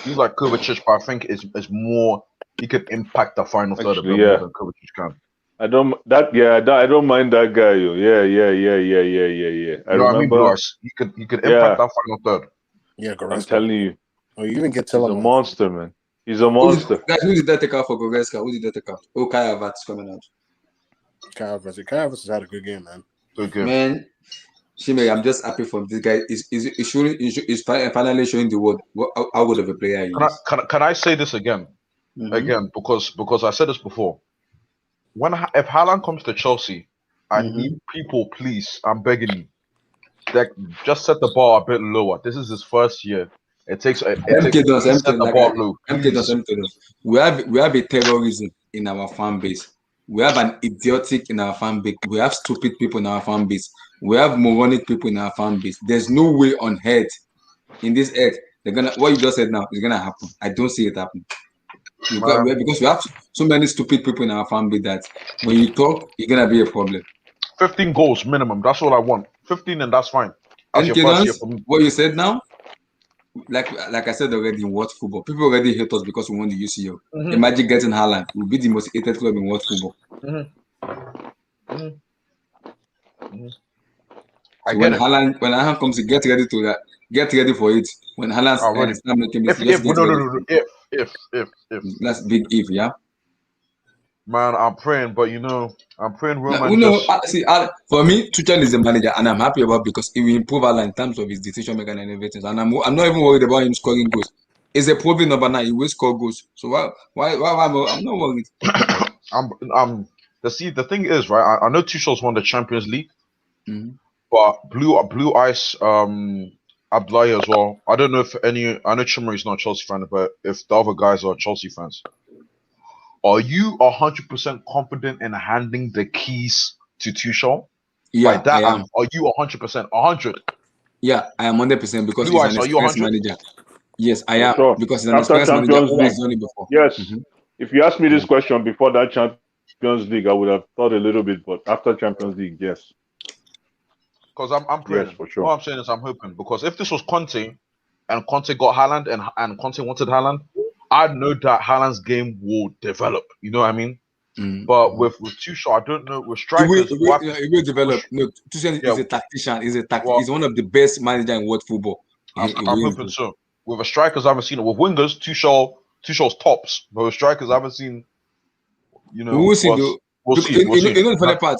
Speaker 8: He's like Kovacic, but I think it's more. He could impact the final third of the game than Kovacic can.
Speaker 6: I don't mind that guy. Yo. Yeah. I
Speaker 8: You know what I mean,
Speaker 6: remember.
Speaker 8: Blue Eyes? He could impact that final third.
Speaker 9: Yeah,
Speaker 6: I'm
Speaker 9: Goretzka.
Speaker 6: telling you.
Speaker 9: Oh, you even get
Speaker 6: He's a
Speaker 9: Tillman.
Speaker 6: monster, man. He's a monster.
Speaker 1: Guys, who did that take out for Goretzka? Who did that take out? Oh, Kai Havertz coming out.
Speaker 9: Kai Havertz has had a good game, man.
Speaker 8: Good game.
Speaker 1: Man, Shime, I'm just happy for this guy. He's finally showing the world how good of a player he is.
Speaker 8: Can I say this again? Again, because I said this before. If Haaland comes to Chelsea, I need people, please, I'm begging you, that just set the bar a bit lower. This is his first year. It takes set the bar low.
Speaker 1: We have a terrorism in our fan base. We have an idiotic in our fan base. We have stupid people in our fan base. We have moronic people in our fan base. There's no way on earth, in this earth, what you just said now is gonna happen. I don't see it happen. Because we have so many stupid people in our fan base that when you talk, it's gonna be a problem.
Speaker 8: 15 goals minimum. That's all I want. 15 and that's fine.
Speaker 1: And what you said now, like I said already in world football, people already hate us because we won the UCL. Imagine getting Haaland. We'll be the most hated club in world football. So when Haaland comes, get ready for it. When Haaland start making mistakes,
Speaker 8: if
Speaker 1: that's big if, yeah.
Speaker 8: Man, I'm praying, but I'm praying Roman.
Speaker 1: For me, Tuchel is the manager, and I'm happy about because he will improve Haaland in terms of his decision making and everything. And I'm not even worried about him scoring goals. He's a proven number 9. He will score goals. So why I'm not worried.
Speaker 8: The thing is, right? I know Tuchel's won the Champions League, but Blue Ice, Abdullahi as well. I don't know if I know Chimeri's not a Chelsea fan, but if the other guys are Chelsea fans. Are you 100% confident in handing the keys to Tuchel?
Speaker 1: Yeah,
Speaker 8: like that,
Speaker 1: I am.
Speaker 8: Are you 100%? 100?
Speaker 1: Yeah, I am 100% because
Speaker 8: Blue
Speaker 1: he's
Speaker 8: Eyes,
Speaker 1: an experienced manager. Yes, I am.
Speaker 6: Sure.
Speaker 1: Because he's an
Speaker 6: After
Speaker 1: experienced manager.
Speaker 6: Champions
Speaker 1: Always
Speaker 6: League.
Speaker 1: done it before.
Speaker 6: Yes. If you asked me this question before that Champions League, I would have thought a little bit, but after Champions League, yes.
Speaker 8: Because I'm praying.
Speaker 6: Yes, for sure.
Speaker 8: What I'm saying is I'm hoping. Because if this was Conte, and Conte got Haaland, and Conte wanted Haaland, I know that Haaland's game will develop. You know what I mean? But with Tuchel, I don't know. With strikers,
Speaker 1: he will develop. No, Tuchel is a tactician. He's one of the best managers in world football.
Speaker 8: I'm hoping so. With the strikers, I haven't seen it. With wingers, Tuchel's tops. But with strikers, I haven't seen.
Speaker 1: We'll see.
Speaker 8: We'll see.
Speaker 1: The funny part.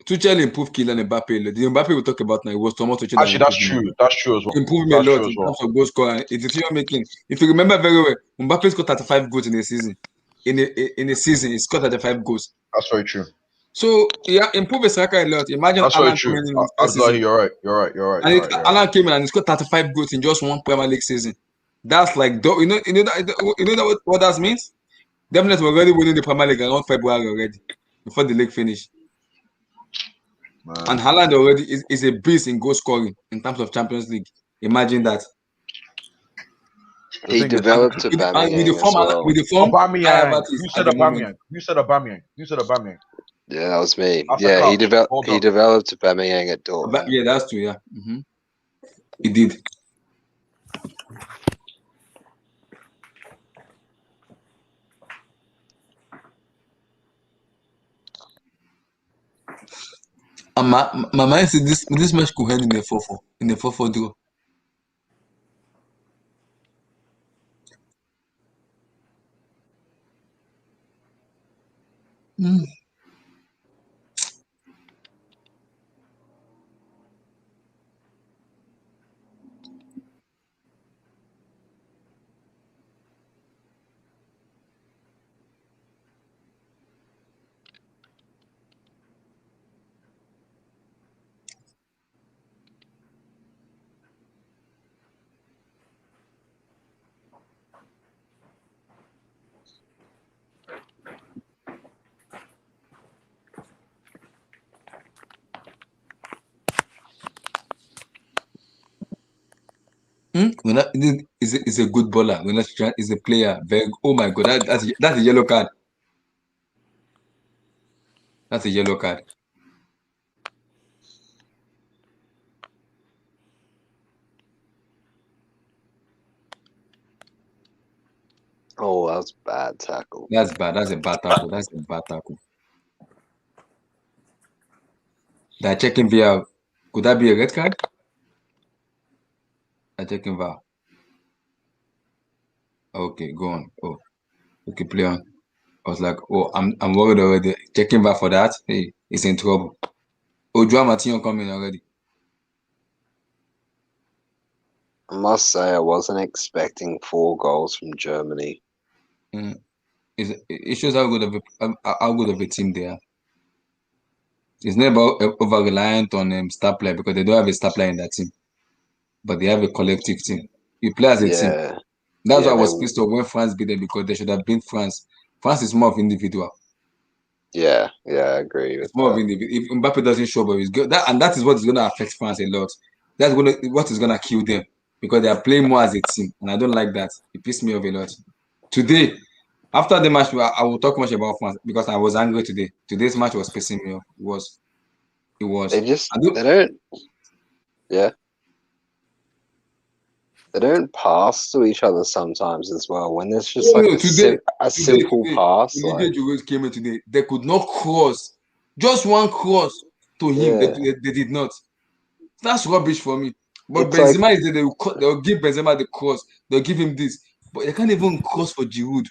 Speaker 1: Tuchel improved Kylian Mbappe. The Mbappe we talk about now, it was Thomas Tuchel.
Speaker 8: Actually, that's true. That's true as well.
Speaker 1: Improved a lot in terms of goal scoring. It's decision making. If you remember very well, Mbappe scored 35 goals in a season. In a season, he scored 35 goals.
Speaker 8: That's very true.
Speaker 1: So yeah, improved a striker a lot. Imagine Alan coming in this season.
Speaker 8: You're right.
Speaker 1: And Alan came in and he scored 35 goals in just one Premier League season. That's like what that means? Definitely, we're already winning the Premier League around February already, before the league finished. And Haaland already is a beast in goal scoring in terms of Champions League. Imagine that.
Speaker 10: He developed to Aubameyang
Speaker 1: with the form.
Speaker 8: You said Aubameyang.
Speaker 10: Yeah, that was me. Yeah, he developed Aubameyang at Dortmund.
Speaker 1: Yeah, that's true. Yeah, he did. And my mind said this match could end in a 4-4, in a 4-4 draw. Is a good bowler. Is a player. Oh my God, that's a yellow card. That's a yellow card.
Speaker 10: Oh, that was a bad tackle.
Speaker 1: That's bad. That's a bad tackle. They're checking VAR. Could that be a red card? They're checking VAR. Okay, go on. Oh, okay, play on. I was like, oh, I'm worried already. Checking VAR for that. Hey, he's in trouble. Oh, Joao Martinho coming already.
Speaker 10: I must say, I wasn't expecting 4 goals from Germany.
Speaker 1: It shows how good of a team they are. It's not about over reliant on star player because they don't have a star player in that team, but they have a collective team. You play as a team. That's why I was pissed off when France beat them because they should have been France. France is more of individual.
Speaker 10: Yeah, I agree with
Speaker 1: It's more
Speaker 10: that.
Speaker 1: of individual. If Mbappe doesn't show, but he's good, that is what is going to affect France a lot. That's what is going to kill them because they are playing more as a team, and I don't like that. It pissed me off a lot. Today, after the match, I will talk much about France because I was angry today. Today's match was pissing me off. It was.
Speaker 10: They don't pass to each other sometimes as well. When there's just a simple pass.
Speaker 1: Olivier Giroud came in today. They could not cross. Just one cross to him. They did not. That's rubbish for me. But Benzema is there. They'll give Benzema the cross. They'll give him this. But they can't even cross for Giroud.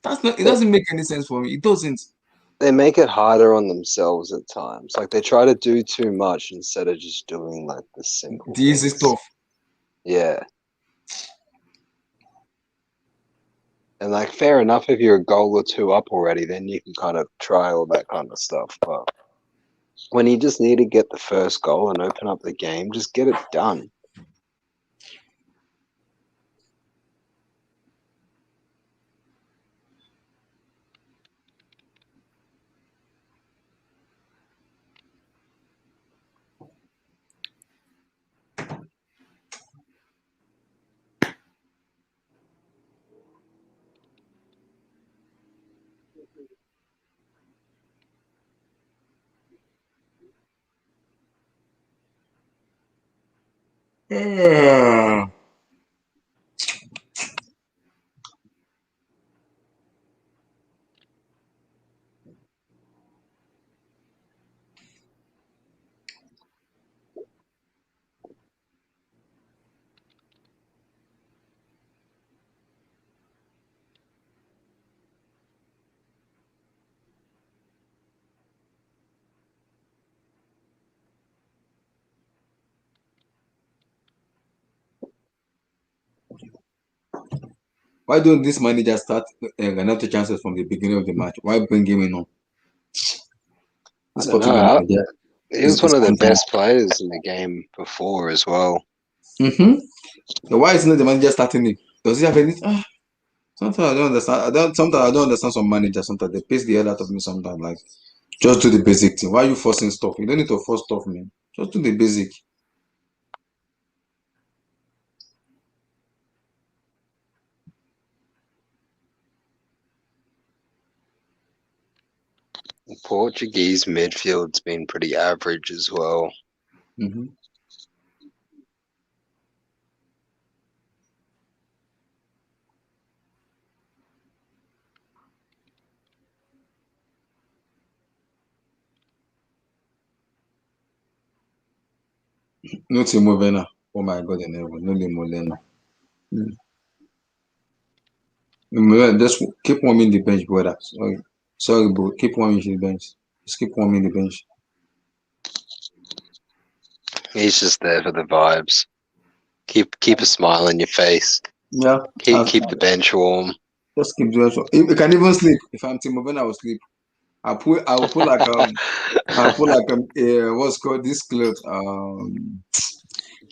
Speaker 1: It doesn't make any sense for me. It doesn't.
Speaker 10: They make it harder on themselves at times. Like they try to do too much instead of just doing like the simple
Speaker 1: easy stuff.
Speaker 10: Yeah. And like fair enough if you're a goal or 2 up already, then you can kind of try all that kind of stuff. But when you just need to get the first goal and open up the game, just get it done.
Speaker 1: Why don't this manager start Renato chances from the beginning of the match? Why bring him in on?
Speaker 10: I don't know. He was one of the best players in the game before as well.
Speaker 1: So why isn't the manager starting him? Does he have any? Sometimes I don't understand. Sometimes I don't understand some managers. Sometimes they piss the hell out of me. Sometimes like just do the basic thing. Why are you forcing stuff? You don't need to force stuff, man. Just do the basic.
Speaker 10: The Portuguese midfield's been pretty average as well.
Speaker 1: No Timo Werner. Oh my God, no Timo Werner. Just keep warming the bench, brother. Sorry, bro. Keep warming the bench. Just keep warming the bench.
Speaker 10: He's just there for the vibes. Keep a smile on your face.
Speaker 1: Yeah.
Speaker 10: Keep the bench warm.
Speaker 1: Just keep doing so. You can even sleep. If I'm Timo Werner, I will sleep. I'll put like what's called this cloth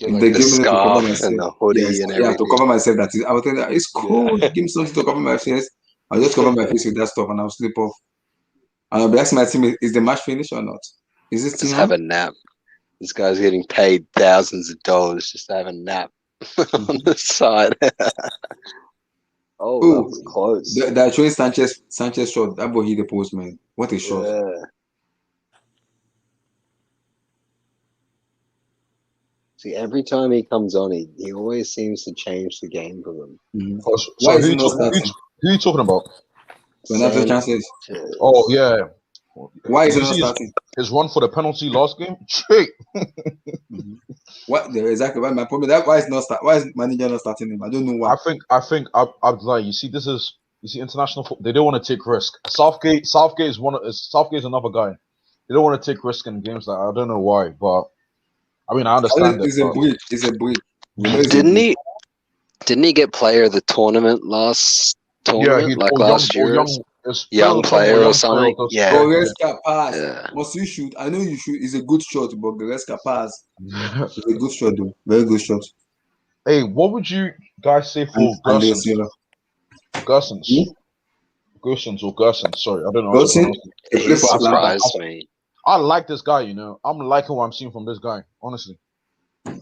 Speaker 10: Like the scarf and the hoodie and everything.
Speaker 1: to cover myself. I was thinking it's cold. Give me something to cover my face. I'll just cover my face with that stuff and I'll sleep off. And I'll be asking my team, is the match finished or not? Is this
Speaker 10: just have a nap? This guy's getting paid thousands of dollars just to have a nap on the side. Oh, that was close.
Speaker 1: That showing Sanchez shot. That boy hit the post, man. What a shot.
Speaker 10: Yeah. See, every time he comes on, he always seems to change the game for them.
Speaker 8: So who are you talking about?
Speaker 1: Renato Chances.
Speaker 8: Oh, yeah.
Speaker 1: Why is
Speaker 8: Did
Speaker 1: he
Speaker 8: you
Speaker 1: not
Speaker 8: see
Speaker 1: starting?
Speaker 8: his run for the penalty last game? Shit.
Speaker 1: What exactly? Why my problem? That why is not start? Why is manager not starting him? I don't know why.
Speaker 8: I think Abdullah, you see, international football. They don't want to take risk. Southgate is another guy. They don't want to take risk in games like I don't know why, but I mean I understand it.
Speaker 1: It's a break. It's a break.
Speaker 10: Didn't he get player of the tournament last tournament? Last year? Young player or something? Yeah.
Speaker 1: Goretzka pass. Must you shoot? I know you shoot. It's a good shot, but Goretzka pass. It's a good shot, though. Very good shot.
Speaker 8: Hey, what would you guys say for Gersons? Gersons. Sorry, I don't know how to pronounce it.
Speaker 10: He surprised me.
Speaker 8: I like this guy, you know. I'm liking what I'm seeing from this guy, honestly.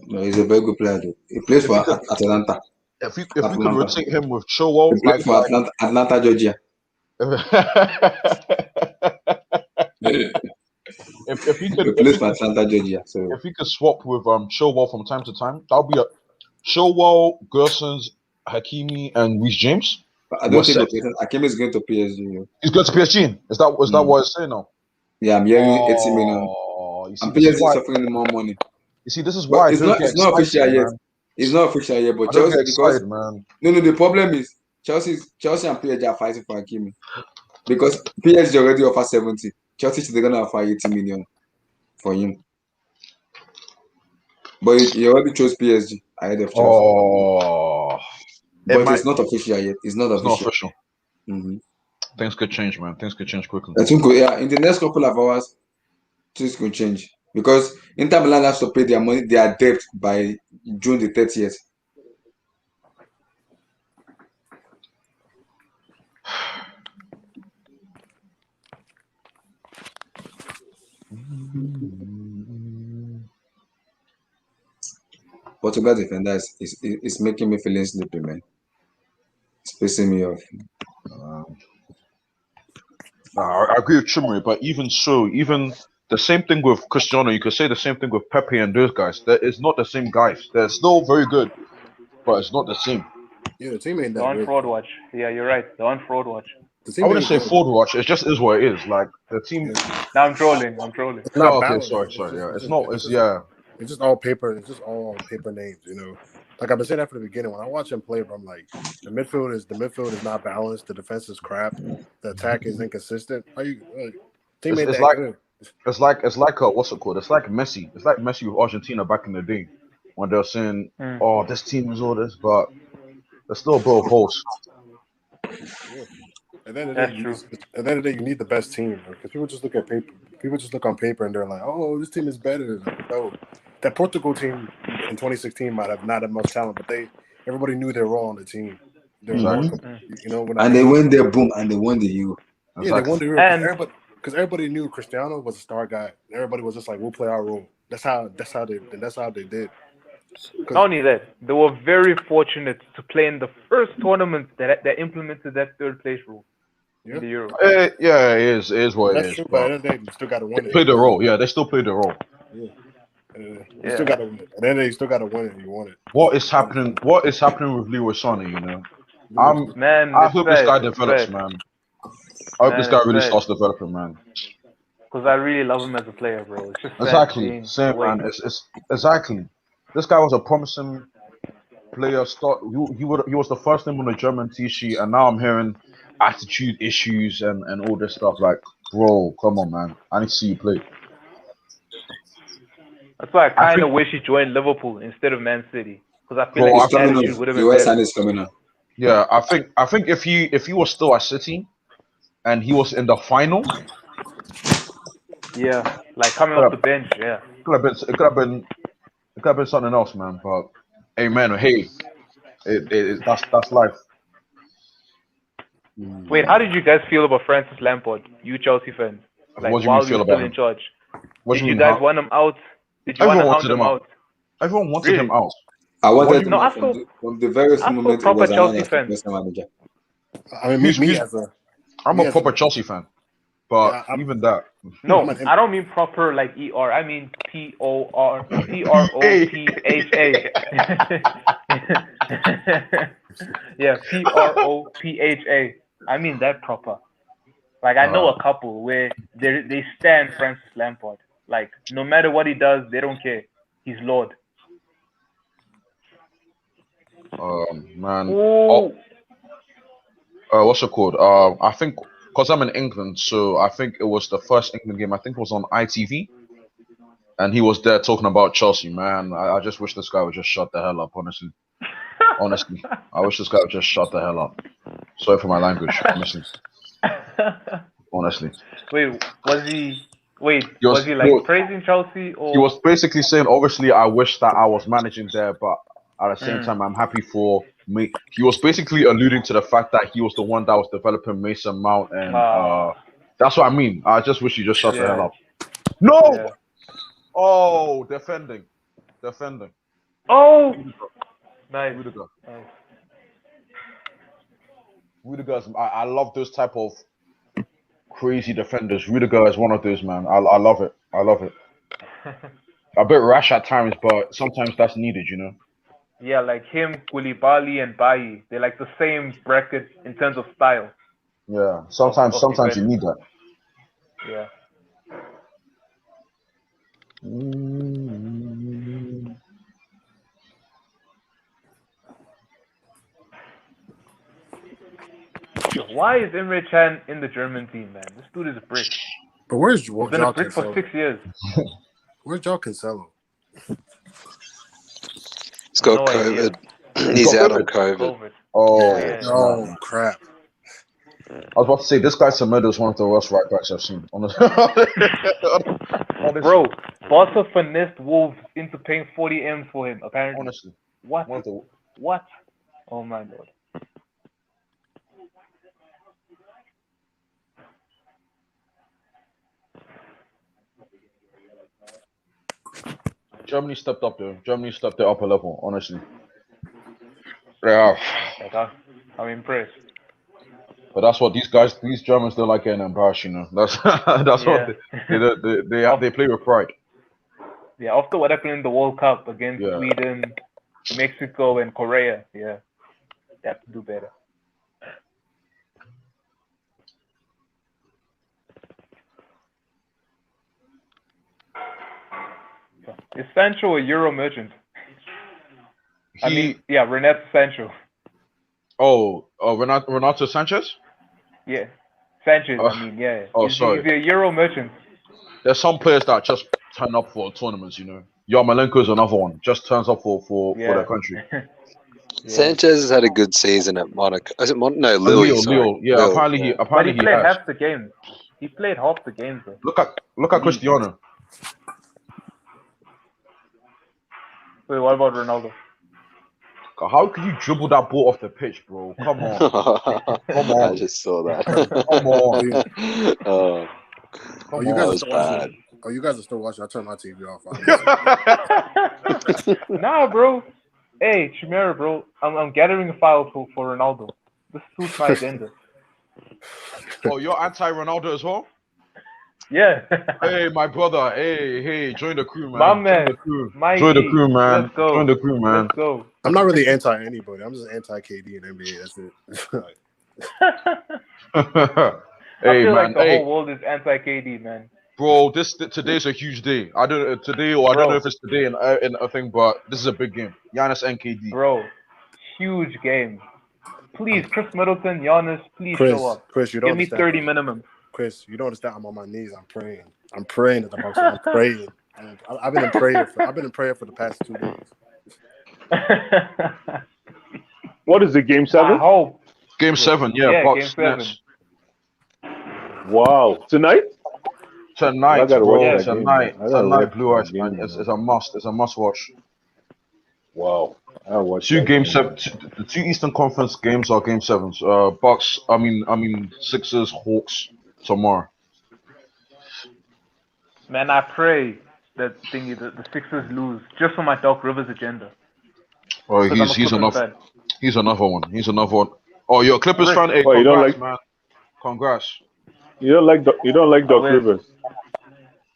Speaker 1: No, he's a very good player, though. He plays for Atalanta.
Speaker 8: If we could rotate him with Chilwell,
Speaker 1: he plays for Atlanta, Georgia.
Speaker 8: if we could
Speaker 1: plays for Atlanta, Georgia. So
Speaker 8: if we could swap with Chilwell from time to time, that would be a Chilwell, Gersons, Hakimi, and Reece James.
Speaker 1: But I don't think Hakimi is going to PSG.
Speaker 8: He's going to PSG. Is that what it's saying now?
Speaker 1: Yeah, I'm hearing 80 million. And PSG is offering more money.
Speaker 8: You see, this is why
Speaker 1: it's not official yet. It's not official yet, but Chelsea because
Speaker 8: man.
Speaker 1: No, the problem is Chelsea and PSG are fighting for Hakimi because PSG already offer 70. Chelsea they're gonna offer 80 million for him, but he already chose PSG ahead of Chelsea. But it's not official yet. It's not official. Mm-hmm.
Speaker 8: Things could change, man. Things could change quickly.
Speaker 1: I think, in the next couple of hours, things could change because Inter Milan has to pay their debt by June the 30th. Portugal defender is making me feeling sleepy, man. It's pissing me off.
Speaker 8: I agree with Chimri, but even so, even the same thing with Cristiano, you could say the same thing with Pepe and those guys. It's not the same guys. They're still very good, but it's not the same.
Speaker 9: Yeah, the team ain't that
Speaker 3: They're on
Speaker 9: good.
Speaker 3: fraud watch. Yeah, you're right. They're on fraud watch.
Speaker 8: I wouldn't say fraud watch. It just is what it is. Like the team.
Speaker 3: No, I'm trolling.
Speaker 9: It's not
Speaker 8: okay,
Speaker 9: balanced.
Speaker 8: sorry.
Speaker 9: It's just all paper. It's just all paper names, you know. Like I've been saying that from the beginning. When I watch him play, I'm like, the midfield is not balanced. The defense is crap. The attack is inconsistent. Team ain't that good.
Speaker 8: It's like what's it called? It's like Messi. It's like Messi with Argentina back in the day when they're saying, "Oh, this team is all this," but there's still a bit of holes.
Speaker 9: Yeah. At the end of the day, you need the best team because people just look at paper. People just look on paper and they're like, "Oh, this team is better." No, that Portugal team in 2016 might have not had much talent, but everybody knew their role on the team. They were you know,
Speaker 1: and they went there, boom, and they won the Euro.
Speaker 9: Yeah, they won the Euro because everybody knew Cristiano was a star guy. Everybody was just like, "We'll play our role." That's how they did.
Speaker 3: Not only that, they were very fortunate to play in the first tournament that implemented that third place rule in the Euro.
Speaker 8: Yeah, it is what it is.
Speaker 9: True, but at the end of the day, you still got to win it.
Speaker 8: Play the role. Yeah, they still play the role.
Speaker 9: Yeah. You still got to win it. At the end of the day, you still got to win it. You want it.
Speaker 8: What is happening with Leroy Sané? You know,
Speaker 3: I
Speaker 8: hope this guy develops, man. I hope this guy really starts developing, man.
Speaker 3: Because I really love him as a player, bro. It's just
Speaker 8: exactly same, man. It's exactly. This guy was a promising player. He was the first name on the German T-sheet, and now I'm hearing attitude issues and all this stuff. Like, bro, come on, man. I need to see you play.
Speaker 3: That's why I kind of wish he joined Liverpool instead of Man City, because I feel like his attitude would have been better.
Speaker 1: Is coming up.
Speaker 8: Yeah, I think if he was still at City and he was in the final.
Speaker 3: Yeah, like coming off the bench. Yeah,
Speaker 8: it could have been something else, man. But hey, man, that's life.
Speaker 3: Wait, how did you guys feel about Francis Lampard? You Chelsea fans, like
Speaker 8: what do you
Speaker 3: while
Speaker 8: mean feel
Speaker 3: he was
Speaker 8: about
Speaker 3: still
Speaker 8: him?
Speaker 3: in charge?
Speaker 8: What
Speaker 3: did you guys want him out? Did you want to hound him out?
Speaker 8: Everyone wanted him out.
Speaker 1: I wanted him out from the very first moment.
Speaker 3: Proper Chelsea fan.
Speaker 9: I mean,
Speaker 8: I'm a proper Chelsea fan. But even that.
Speaker 3: No, I don't mean proper like ER. I mean PROPHA. Yeah, PROPHA. I mean that proper. Like I know a couple where they stand Francis Lampard. Like no matter what he does, they don't care. He's Lord.
Speaker 8: Man.
Speaker 3: Ooh.
Speaker 8: What's it called? I think because I'm in England, so I think it was the first England game. I think it was on ITV, and he was there talking about Chelsea. Man, I just wish this guy would just shut the hell up. Honestly, I wish this guy would just shut the hell up. Sorry for my language. Honestly.
Speaker 3: Wait, was he like praising Chelsea or?
Speaker 8: He was basically saying, obviously, I wish that I was managing there, but at the same time, I'm happy for me. He was basically alluding to the fact that he was the one that was developing Mason Mount, and that's what I mean. I just wish he just shut the hell up. No! Yeah. Oh, defending.
Speaker 3: Oh! Nice.
Speaker 8: Rudiger, I love those type of crazy defenders. Rudiger is one of those, man. I love it. A bit rash at times, but sometimes that's needed, you know?
Speaker 3: Yeah, like him, Koulibaly, and Bailly. They're like the same bracket in terms of style.
Speaker 8: Yeah, sometimes you need that.
Speaker 3: Yeah. Why is Emre Can in the German team, man? This dude is a brick.
Speaker 9: But where's
Speaker 3: He's been a brick for 6 years.
Speaker 9: Where's João Cancelo?
Speaker 10: He's got COVID. He's out on COVID.
Speaker 9: Oh, crap.
Speaker 8: I was about to say, this guy Semedo is one of the worst right backs I've seen.
Speaker 3: Bro, Barca finessed Wolves into paying 40 M's for him, apparently.
Speaker 8: Honestly.
Speaker 3: What? What? Oh, my Lord.
Speaker 8: Germany stepped up, though. Germany stepped their upper level, honestly. Yeah.
Speaker 3: I'm impressed.
Speaker 8: But that's what these Germans don't like getting embarrassed, you know. That's what they play with pride.
Speaker 3: Yeah, after what happened in the World Cup against Sweden, Mexico, and Korea, they have to do better. Is Sancho a Euro merchant? Renato Sancho.
Speaker 8: Renato Sanchez?
Speaker 3: Yeah. Sanchez,
Speaker 8: sorry.
Speaker 3: Is he a Euro merchant?
Speaker 8: There's some players that just turn up for tournaments, you know. Yarmolenko is another one. Just turns up for their country.
Speaker 10: Sanchez has had a good season at Monaco. Is it Monaco? No,
Speaker 8: Lille. Yeah,
Speaker 10: Lille.
Speaker 8: apparently
Speaker 3: But he played
Speaker 8: has.
Speaker 3: half the games. He played half the games, though.
Speaker 8: Look at Cristiano.
Speaker 3: Wait, what about Ronaldo?
Speaker 8: How could you dribble that ball off the pitch, bro? Come on. Come on.
Speaker 10: I just saw that.
Speaker 8: Come on.
Speaker 9: You guys are still watching. Oh, you guys are still watching. I turned my TV off.
Speaker 3: Nah, bro. Hey, Chimera, bro. I'm gathering a file for Ronaldo. This suits my agenda.
Speaker 8: Oh, you're anti-Ronaldo as well?
Speaker 3: Yeah.
Speaker 8: Hey, my brother. Hey, join the crew, man.
Speaker 3: My man.
Speaker 8: Join the crew, man.
Speaker 3: Let's go.
Speaker 8: Join the crew, man.
Speaker 3: Let's go.
Speaker 9: I'm not really anti anybody. I'm just anti KD and NBA. That's it.
Speaker 3: I feel like the whole world is anti KD, man.
Speaker 8: Bro, today's a huge day. I don't know if it's today in a thing, but this is a big game. Giannis and KD.
Speaker 3: Bro, huge game. Please, Chris Middleton, Giannis, please show up.
Speaker 9: Chris, you don't
Speaker 3: give me 30 minimum.
Speaker 9: Chris, you don't understand. I'm on my knees. I'm praying. I'm praying at the Bucks. I'm praying. I've been in prayer for the past 2 days.
Speaker 6: What is it? Game 7?
Speaker 3: I hope.
Speaker 8: Game 7, yeah. Bucks,
Speaker 3: Game 7.
Speaker 6: Wow. Tonight,
Speaker 8: bro. Tonight, Blue Eyes, man. It's a must. It's a must watch.
Speaker 6: Wow. I'll watch
Speaker 8: 2 Game 7. The 2 Eastern Conference games are Game 7s. Bucks. I mean, Sixers, Hawks tomorrow.
Speaker 3: Man, I pray that the Sixers lose just for my Doc Rivers agenda.
Speaker 8: Oh, he's another one. Oh, you're a Clippers fan? Hey, congrats, man. Congrats.
Speaker 6: You don't like Doc Rivers?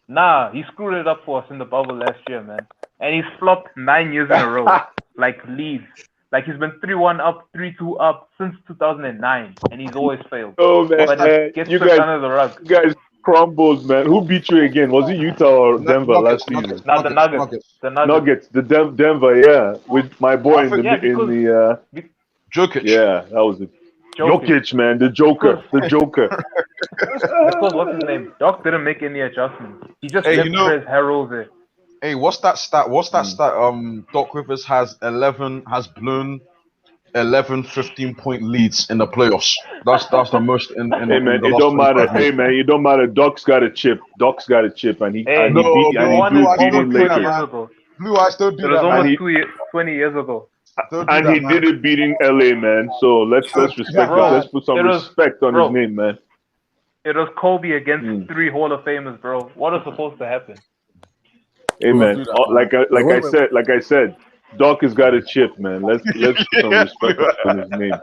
Speaker 3: Nah, he screwed it up for us in the bubble last year, man. And he's flopped 9 years in a row. Like Leeds. Like he's been 3-1 up, 3-2 up since 2009, and he's always failed.
Speaker 6: Oh man,
Speaker 3: But it gets
Speaker 6: you
Speaker 3: swept
Speaker 6: guys,
Speaker 3: under the rug.
Speaker 6: you guys crumbled, man. Who beat you again? Was it Utah or Denver last season?
Speaker 3: Not the Nuggets. The Nuggets.
Speaker 6: Denver, yeah, with my boy in the
Speaker 8: Jokic.
Speaker 6: Yeah, that was it. Jokic, man, the Joker.
Speaker 3: Because what's his name? Doc didn't make any adjustments. He just left Chris Harrell there.
Speaker 8: Hey, what's that stat? Doc Rivers has blown 15 point leads in the playoffs. That's the most in
Speaker 6: Hey man, it don't matter. Hey man, it don't matter. Doc's got a chip, and he beat Lakers.
Speaker 8: Blue Eyes don't do
Speaker 3: that. It was almost 20 years ago.
Speaker 6: And he did it beating LA, man. So let's respect it. Let's put some respect on his name, man.
Speaker 3: It was Kobe against 3 Hall of Famers, bro. What was supposed to happen?
Speaker 6: Hey man, like I said, Doc has got a chip, man. Let's put some respect on his name.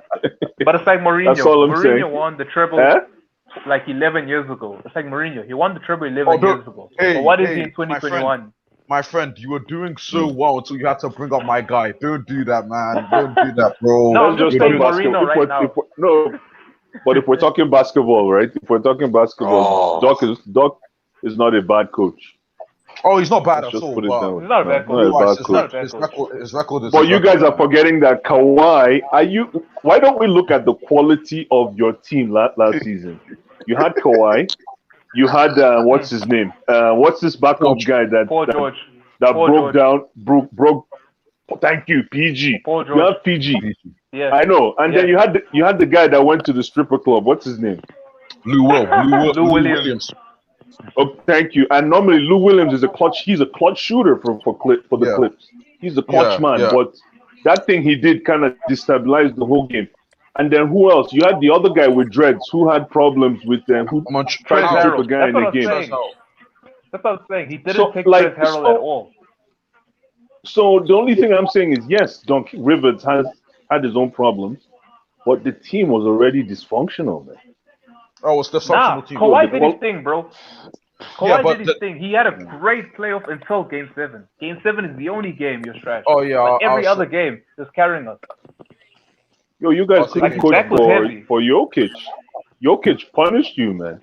Speaker 3: But it's like Mourinho.
Speaker 6: That's all I'm
Speaker 3: Mourinho
Speaker 6: saying.
Speaker 3: won the treble like 11 years ago. It's like Mourinho. He won the treble 11 years ago. But what is he in 2021?
Speaker 8: My friend, you were doing so well until you had to bring up my guy. Don't do that, man. Don't do that, bro.
Speaker 3: No, I'm just saying Mourinho right now.
Speaker 6: But if we're talking basketball, right? If we're talking basketball, Doc is not a bad coach.
Speaker 8: Oh, he's not bad at
Speaker 6: Just
Speaker 8: all.
Speaker 6: put it down.
Speaker 3: He's not a bad coach.
Speaker 8: His record is.
Speaker 6: But you guys are forgetting that Kawhi. Why don't we look at the quality of your team last season? You had Kawhi. You had what's his name? What's this backup guy that broke down? Broke. Thank you, PG. You have PG.
Speaker 3: Yeah.
Speaker 6: I know. And then you had the guy that went to the stripper club. What's his name?
Speaker 8: Lou Williams.
Speaker 6: Oh, thank you. And normally Lou Williams is a clutch. He's a clutch shooter for the Clips. He's a clutch man.
Speaker 8: Yeah.
Speaker 6: But that thing he did kind of destabilized the whole game. And then who else? You had the other guy with dreads who had problems with them. Who tried to trip a guy in the game.
Speaker 3: That's what I'm saying. He didn't take Chris Harrell at all.
Speaker 6: So the only thing I'm saying is yes, Doc Rivers has had his own problems, but the team was already dysfunctional, man.
Speaker 8: Oh, it's dysfunctional team.
Speaker 3: Kawhi did his thing, bro. Kawhi did his thing. He had a great playoff until Game 7. Game 7 is the only game you're trash.
Speaker 8: Oh yeah.
Speaker 3: But every other game is carrying us.
Speaker 6: Yo, you guys think coach for Jokic. Jokic punished you, man.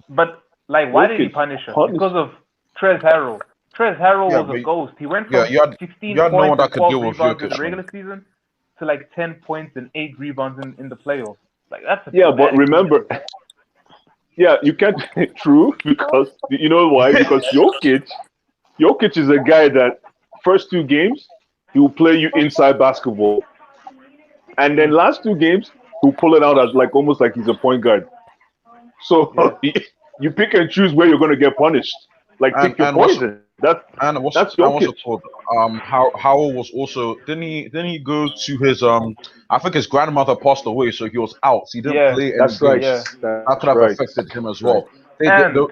Speaker 3: But why did he punish us? Because of Trez Harrell. Trez Harrell was a ghost. He went from 16 points and 12 rebounds in the regular season to 10 points and 8 rebounds in the playoffs. That's
Speaker 6: but remember, you can't. True, because you know why? Because Jokic is a guy that first 2 games he will play you inside basketball, and then last 2 games he'll pull it out as almost like he's a point guard. So you pick and choose where you're going to get punished. Pick your poison. That's Jokic.
Speaker 8: Howell was also didn't he go to his I think his grandmother passed away, so he was out. So he didn't play.
Speaker 6: That's right.
Speaker 8: That could have affected him as well. The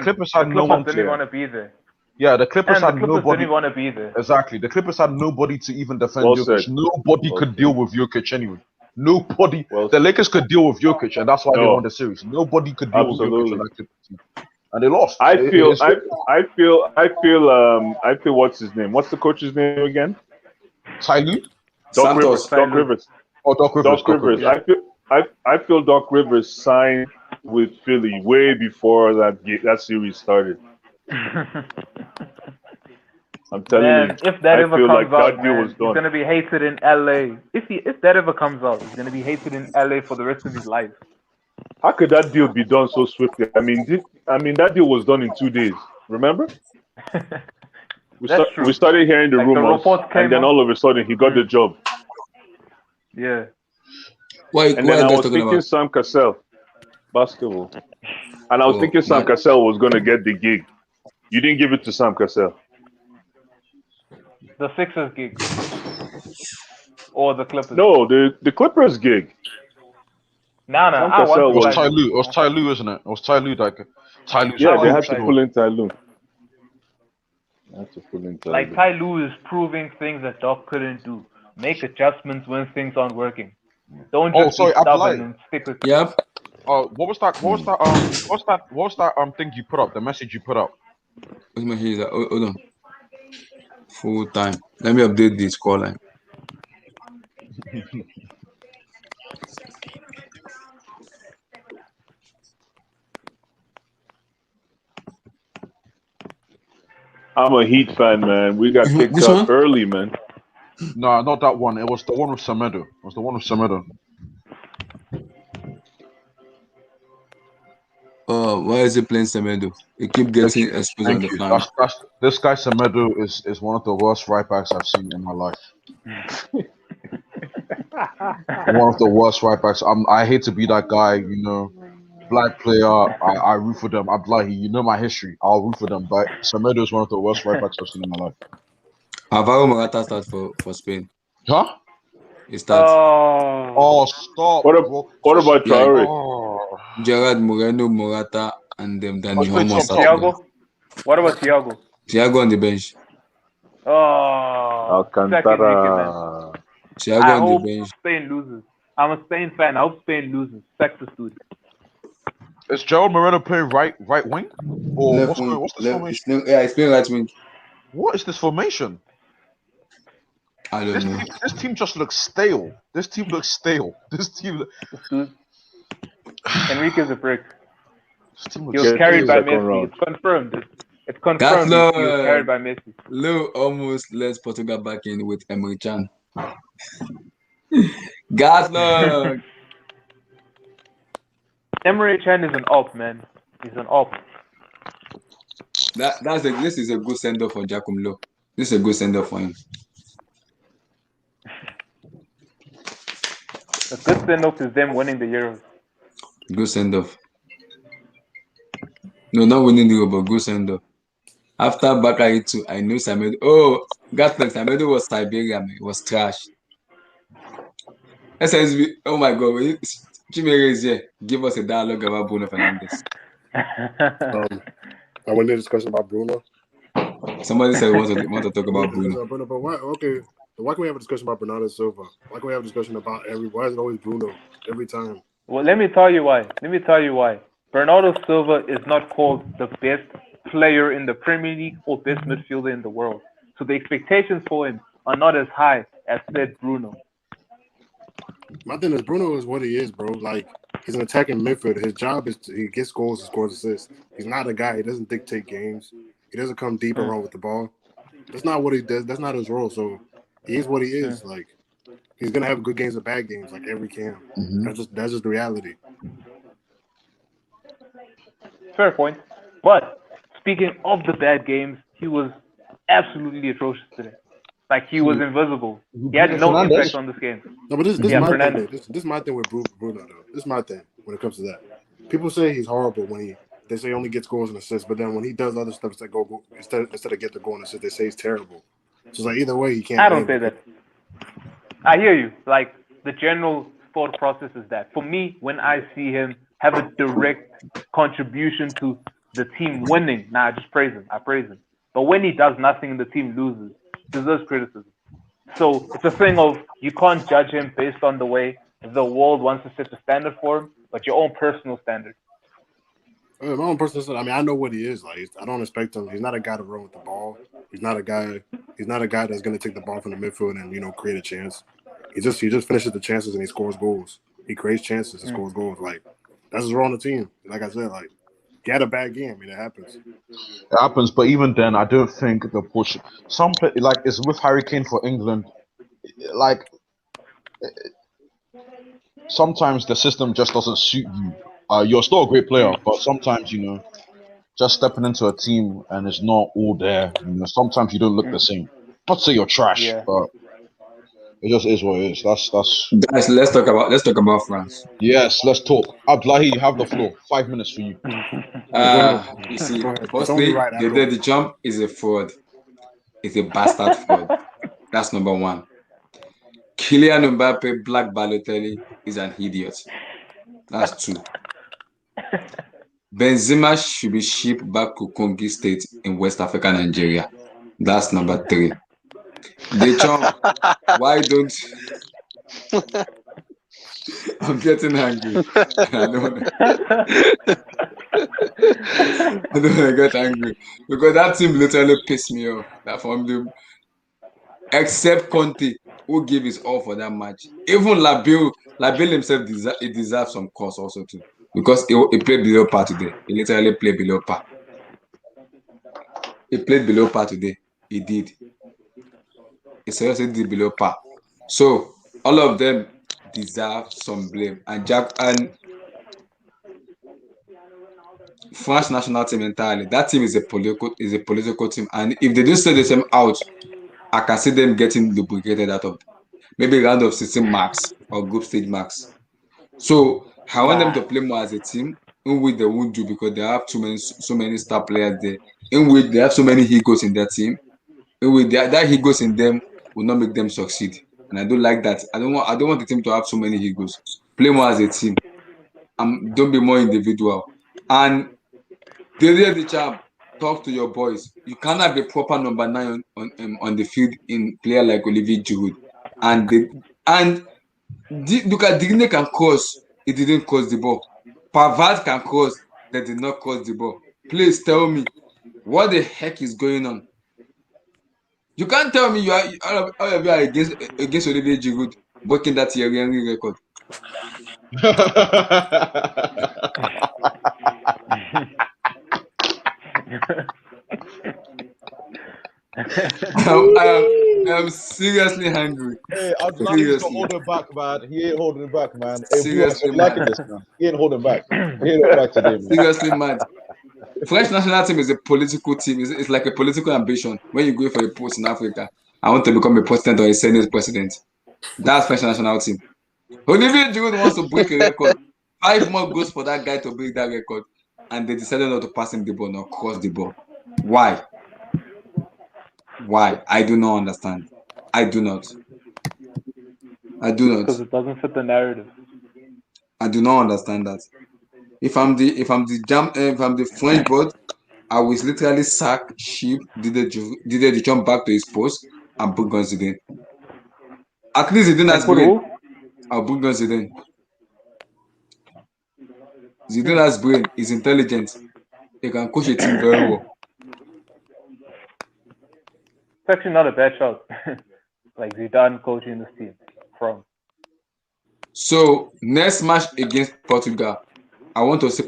Speaker 8: Clippers had no one
Speaker 3: didn't want to be there.
Speaker 8: Yeah, the Clippers had nobody.
Speaker 3: Didn't want to be there.
Speaker 8: Exactly, the Clippers had nobody to even defend Jokic. Nobody could deal with Jokic anyway. Nobody. The Lakers could deal with Jokic, and that's why they won the series. Nobody could deal with Jokic in that Clippers team. And they lost.
Speaker 6: I feel. What's his name? What's the coach's name again?
Speaker 8: Ty Lue?
Speaker 6: Doc Rivers.
Speaker 8: Oh, Doc Rivers.
Speaker 6: Yeah. I feel Doc Rivers signed with Philly way before that series started. I'm telling you.
Speaker 3: If that ever comes out, he's gonna be hated in LA. If that ever comes out, he's gonna be hated in LA for the rest of his life.
Speaker 6: How could that deal be done so swiftly? I mean, that deal was done in 2 days. Remember? We started hearing the rumors, and then all of a sudden he got the job.
Speaker 3: Yeah.
Speaker 6: And then I was thinking Sam Cassell, basketball, and I was thinking Sam Cassell was going to get the gig. You didn't give it to Sam Cassell.
Speaker 3: The Sixers gig, or the Clippers?
Speaker 6: No, the Clippers gig.
Speaker 3: No.
Speaker 8: It was Ty Lue. It was Ty Lue, isn't it? It was Ty Lue. Ty Lue.
Speaker 6: Yeah, they had to pull in Ty Lue.
Speaker 3: Ty Lue is proving things that Doc couldn't do. Make adjustments when things aren't working. Don't just be stubborn and stick with it.
Speaker 1: Yep.
Speaker 8: What was that thing you put up? The message you put up.
Speaker 1: What's my message? Hold on. Full time. Let me update the scoreline.
Speaker 6: I'm a Heat fan, man. We got kicked
Speaker 1: This
Speaker 6: out
Speaker 1: one?
Speaker 6: early, man.
Speaker 8: No, not that one. It was the one with Semedo. It was the one with Semedo.
Speaker 1: Oh, why is he playing Semedo? He keep getting exposed on
Speaker 8: Thank
Speaker 1: the
Speaker 8: you.
Speaker 1: flank.
Speaker 8: This guy Semedo is one of the worst right backs I've seen in my life. One of the worst right backs. I hate to be that guy, you know. Black player, I root for them. Abdullahi, you know my history. I'll root for them. But Semedo is one of the worst right backs I've seen in my life.
Speaker 1: Alvaro Morata starts for Spain.
Speaker 8: Huh?
Speaker 1: He starts.
Speaker 8: Oh, stop.
Speaker 6: What about
Speaker 1: Yeah,
Speaker 6: Traore?
Speaker 8: Oh.
Speaker 1: Gerard Moreno, Morata, and them Dani
Speaker 8: Let's play
Speaker 1: Olmo
Speaker 8: top
Speaker 1: start.
Speaker 2: Thiago? What about Thiago?
Speaker 1: Thiago on the bench.
Speaker 2: Oh, second wicket, man.
Speaker 6: Alcantara.
Speaker 1: Thiago
Speaker 2: I
Speaker 1: on the
Speaker 2: hope
Speaker 1: bench.
Speaker 2: Spain loses. I'm a Spain fan. I hope Spain loses. Sexist dude.
Speaker 8: Is Gerald Moreno playing right wing? Or
Speaker 1: Left
Speaker 8: what's
Speaker 1: wing.
Speaker 8: this formation?
Speaker 1: He's playing right wing.
Speaker 8: What is this formation?
Speaker 1: I don't know.
Speaker 8: This team just looks stale. This team looks stale. This team.
Speaker 2: Enrique's a prick.
Speaker 8: This team
Speaker 2: He
Speaker 8: looks
Speaker 2: was
Speaker 6: Get
Speaker 2: carried
Speaker 6: to
Speaker 2: by
Speaker 6: second
Speaker 2: Messi.
Speaker 6: round.
Speaker 2: It's confirmed. It's confirmed.
Speaker 1: Gatler.
Speaker 2: He was carried by Messi.
Speaker 1: Lou almost lets Portugal back in with Emre Can. Gatler.
Speaker 2: Emre Can is an op, man. He's an op.
Speaker 1: This is a good sender for Giacomo Low. This is a good sender for him.
Speaker 2: A good send-off is them winning the Euros.
Speaker 1: Good send off. No, not winning the Euro, but good send off. After Bakary 2, I knew Samedo. Oh, Gatler, Samedo was Siberia, man. It was trash. SSB, oh my God. Chimere is here. Give us a dialogue about Bruno Fernandes.
Speaker 9: I went to discussion about Bruno.
Speaker 1: Somebody said want to talk about Bruno.
Speaker 9: But why? Okay, why can we have a discussion about Bernardo Silva? Why can we have a discussion about why is it always Bruno every time?
Speaker 2: Well, let me tell you why. Bernardo Silva is not called the best player in the Premier League or best midfielder in the world. So the expectations for him are not as high as said Bruno.
Speaker 9: My thing is Bruno is what he is, bro. Like he's an attacking midfielder. His job is he gets goals and scores assists. He's not a guy. He doesn't dictate games. He doesn't come deep and run with the ball. That's not what he does. That's not his role. So he is what he is. Like he's gonna have good games and bad games, like every camp. That's just the reality.
Speaker 2: Fair point. But speaking of the bad games, he was absolutely atrocious today. Like he was invisible. He had no impact on this game.
Speaker 9: No, but this is my thing. This is my thing with Bruno. Though. This is my thing when it comes to that. People say he's horrible when they say he only gets goals and assists, but then when he does other stuff, instead of get the goal and assist, they say he's terrible. So it's like either way, he can't.
Speaker 2: I don't say that. I hear you. Like the general thought process is that for me, when I see him have a direct contribution to the team winning, I just praise him. I praise him. But when he does nothing and the team loses, deserves criticism. So it's a thing of you can't judge him based on the way the world wants to set the standard for him, but your own personal standard.
Speaker 9: My own personal standard. I mean, I know what he is. Like, I don't expect him. He's not a guy to run with the ball. He's not a guy. He's not a guy that's going to take the ball from the midfield and create a chance. He just finishes the chances and he scores goals. He creates chances and scores goals. Like that's his role on the team. Like I said, like he had a bad game. I mean, it happens.
Speaker 8: It happens, but even then, I don't think the push. Like it's with Harry Kane for England. Like sometimes the system just doesn't suit you. You're still a great player, but sometimes just stepping into a team and it's not all there. Sometimes you don't look the same. Not to say you're trash, but it just is what it is. That's.
Speaker 1: Guys, let's talk about France.
Speaker 8: Yes, let's talk. Abdullahi, you have the floor. 5 minutes for you.
Speaker 1: You see, firstly, the jump is a fraud. It's a bastard fraud. That's number one. Kylian Mbappe, Black Balotelli is an idiot. That's two. Benzema should be shipped back to Kongi State in West Africa, Nigeria. That's number three. Deschamps, why don't I'm getting angry. I don't want to get angry because that team literally pissed me off. That from the except Conte, who gave his all for that match. Even Labil himself deserves some cost also too, because he played below par today. He literally played below par. He played below par today. He did. He seriously did below par. So all of them deserve some blame. And France national team entirely. That team is a political team, and if they do stay the same out, I can see them getting lubricated out of maybe round of 16 marks or group stage marks. So I want them to play more as a team, in which they won't do because they have so many star players there, in which they have so many egos in their team, in which that egos in them will not make them succeed. And I don't like that. I don't want the team to have so many egos. Play more as a team. Don't be more individual. And the champ, talk to your boys. You cannot have a proper number 9 on the field in player like Olivier Giroud. And look at Digne can cross, he didn't cross the ball. Pavard can cross, they did not cross the ball. Please tell me, what the heck is going on? You can't tell me all of you are against Olivier Giroud breaking that Thierry Henry record. I am seriously hungry.
Speaker 8: Hey, I'm not even holding back, man. He ain't holding back, man. Hey,
Speaker 1: seriously,
Speaker 8: I'm liking this, man. He ain't holding back. He ain't holding back today, man.
Speaker 1: Seriously, man. French national team is a political team. It's like a political ambition. When you go for a post in Africa, I want to become a president or a Senate president. That's French national team. Olivier Giroud wants to break a record. 5 more goals for that guy to break that record, and they decided not to pass him the ball, not cross the ball. Why? Why? I do not understand. I do not.
Speaker 3: Because it doesn't fit the narrative.
Speaker 1: I do not understand that. If I'm the French board, I will literally sack Sheep, Didier Deschamps back to his post and book guns again. At least Zidane has brain. I'll book guns again. Zidane has brain. He's intelligent. He can coach a team very well.
Speaker 3: It's actually not a bad shot. Like Zidane coaching this team from.
Speaker 1: So next match against Portugal, I want to see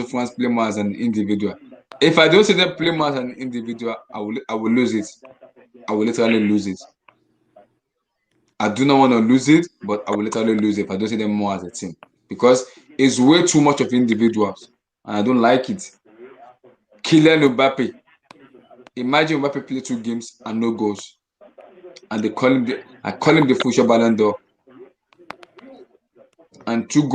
Speaker 1: France play more as an individual. If I don't see them play more as an individual, I will lose it. I will literally lose it. I do not want to lose it, but I will literally lose it if I don't see them more as a team, because it's way too much of individuals, and I don't like it. Kylian Mbappe. Imagine Mbappe play 2 games and no goals, and I call him the future Ballon d'Or, and 2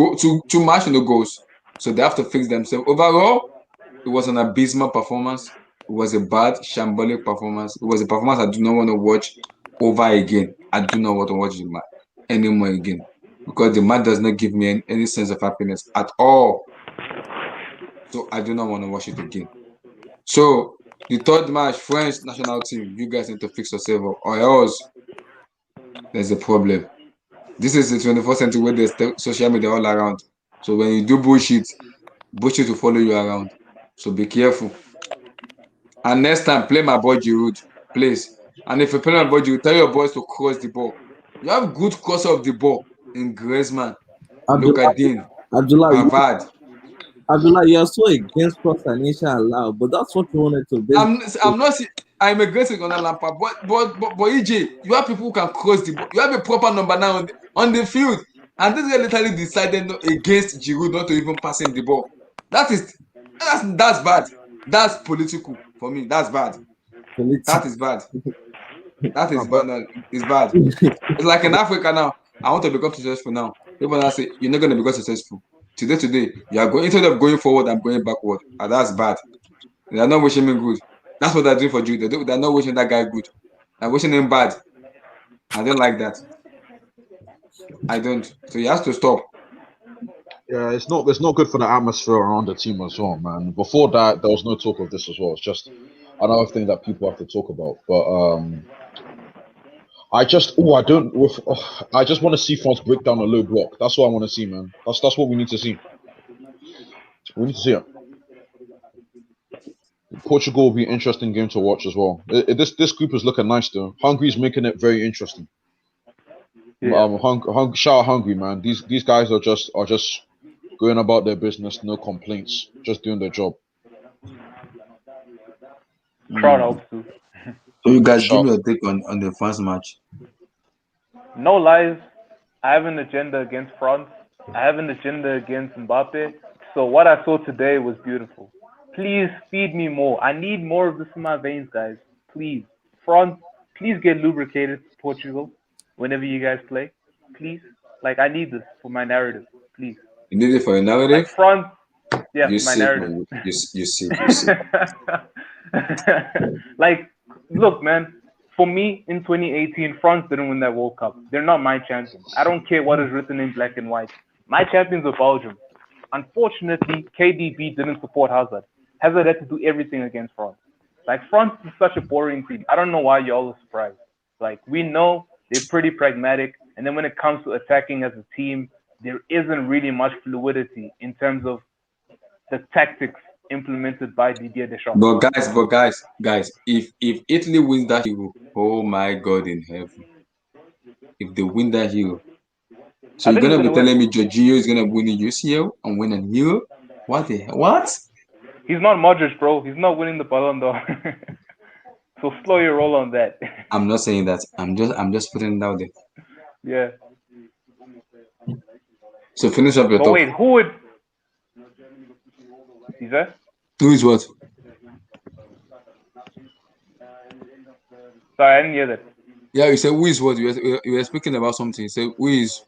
Speaker 1: match no goals. So they have to fix themselves. Overall, it was an abysmal performance. It was a bad, shambolic performance. It was a performance I do not want to watch over again. I do not want to watch the match anymore again, because the match does not give me any sense of happiness at all. So I do not want to watch it again. So the third match, French national team, you guys need to fix yourself, or else there's a problem. This is the 21st century where there's social media all around. So when you do bullshit will follow you around. So be careful. And next time, play my boy Giroud, please. And if you play my boy Giroud, tell your boys to cross the ball. You have good cross of the ball in Griezmann, Lucadine, Pavard.
Speaker 11: Abdullah, you are so against cross-nation allowed, but that's what you wanted to be.
Speaker 1: I'm aggressive on Lampard, but EJ, you have people who can cross the ball. You have a proper number 9 on the field, and this guy literally decided against Giroud not to even pass him the ball. That's bad. That's political for me. That's bad. That is bad. That is bad. It's bad. It's like in Africa now. I want to become successful now. People now say you're not going to become successful. Today, you are going, instead of going forward and going backward. And that's bad. They are not wishing me good. That's what they're doing for Jude. They're not wishing that guy good. They're wishing him bad. I don't like that. I don't. So he has to stop.
Speaker 8: Yeah, it's not good for the atmosphere around the team as well, man. Before that, there was no talk of this as well. It's just another thing that people have to talk about. But I just want to see France break down a low block. That's what I want to see, man. That's what we need to see. We need to see it. Portugal will be an interesting game to watch as well. This group is looking nice though. Hungary's making it very interesting. Shout hungry, man. These guys are just going about their business, no complaints, just doing their job.
Speaker 3: Crowd helps too.
Speaker 7: So you guys give me a take on the France match.
Speaker 3: No lies. I have an agenda against France. I have an agenda against Mbappe. So what I saw today was beautiful. Please feed me more. I need more of this in my veins, guys. Please. France, please get lubricated, Portugal, whenever you guys play. Please. Like, I need this for my narrative. Please.
Speaker 1: You need it for a narrative?
Speaker 3: Like, France, yeah,
Speaker 1: you
Speaker 3: for my
Speaker 1: see,
Speaker 3: narrative.
Speaker 1: man, you see.
Speaker 3: Like, look, man. For me, in 2018, France didn't win that World Cup. They're not my champions. I don't care what is written in black and white. My champions are Belgium. Unfortunately, KDB didn't support Hazard. Hazard had to do everything against France. Like, France is such a boring team. I don't know why y'all are surprised. Like, we know they're pretty pragmatic. And then when it comes to attacking as a team, there isn't really much fluidity in terms of the tactics implemented by Didier Deschamps.
Speaker 1: But guys, if Italy wins that Euro, oh my God in heaven! If they win that Euro, so you're gonna be telling me Jorginho is gonna win the UCL and win a Euro? What the hell? What?
Speaker 3: He's not Modric, bro. He's not winning the Ballon d'Or. So slow your roll on that.
Speaker 1: I'm not saying that. I'm just putting it out there.
Speaker 3: Yeah.
Speaker 1: So finish up your
Speaker 3: but
Speaker 1: talk.
Speaker 3: Wait, who would? Is that?
Speaker 1: Who is what?
Speaker 3: Sorry, I didn't hear that.
Speaker 1: Yeah, you said who is what? You were speaking about something. You said who is?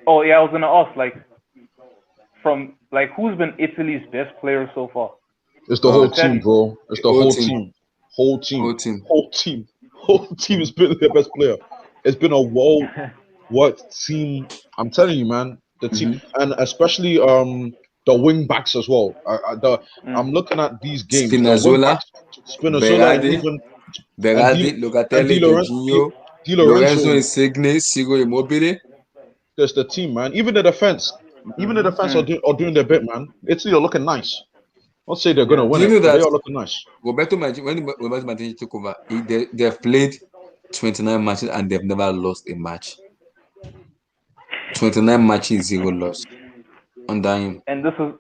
Speaker 3: Oh yeah, I was gonna ask who's been Italy's best player so far?
Speaker 8: It's the whole team, bro. It's the whole team. Whole team has been their best player. It's been a what team? I'm telling you, man. The team, and especially the wing backs as well. I'm looking at these games.
Speaker 1: Spinazzola,
Speaker 8: Berardi,
Speaker 1: Locatelli, Jorginho, Lorenzo Insigne, Ciro Immobile.
Speaker 8: There's the team, man. Even the defense are doing their bit, man. Italy are looking nice. I'll say they're going to win it. They are looking nice.
Speaker 1: When Roberto Martinez took over, they've played 29 matches and they've never lost a match. 29 matches, 0 loss under him.
Speaker 3: And this is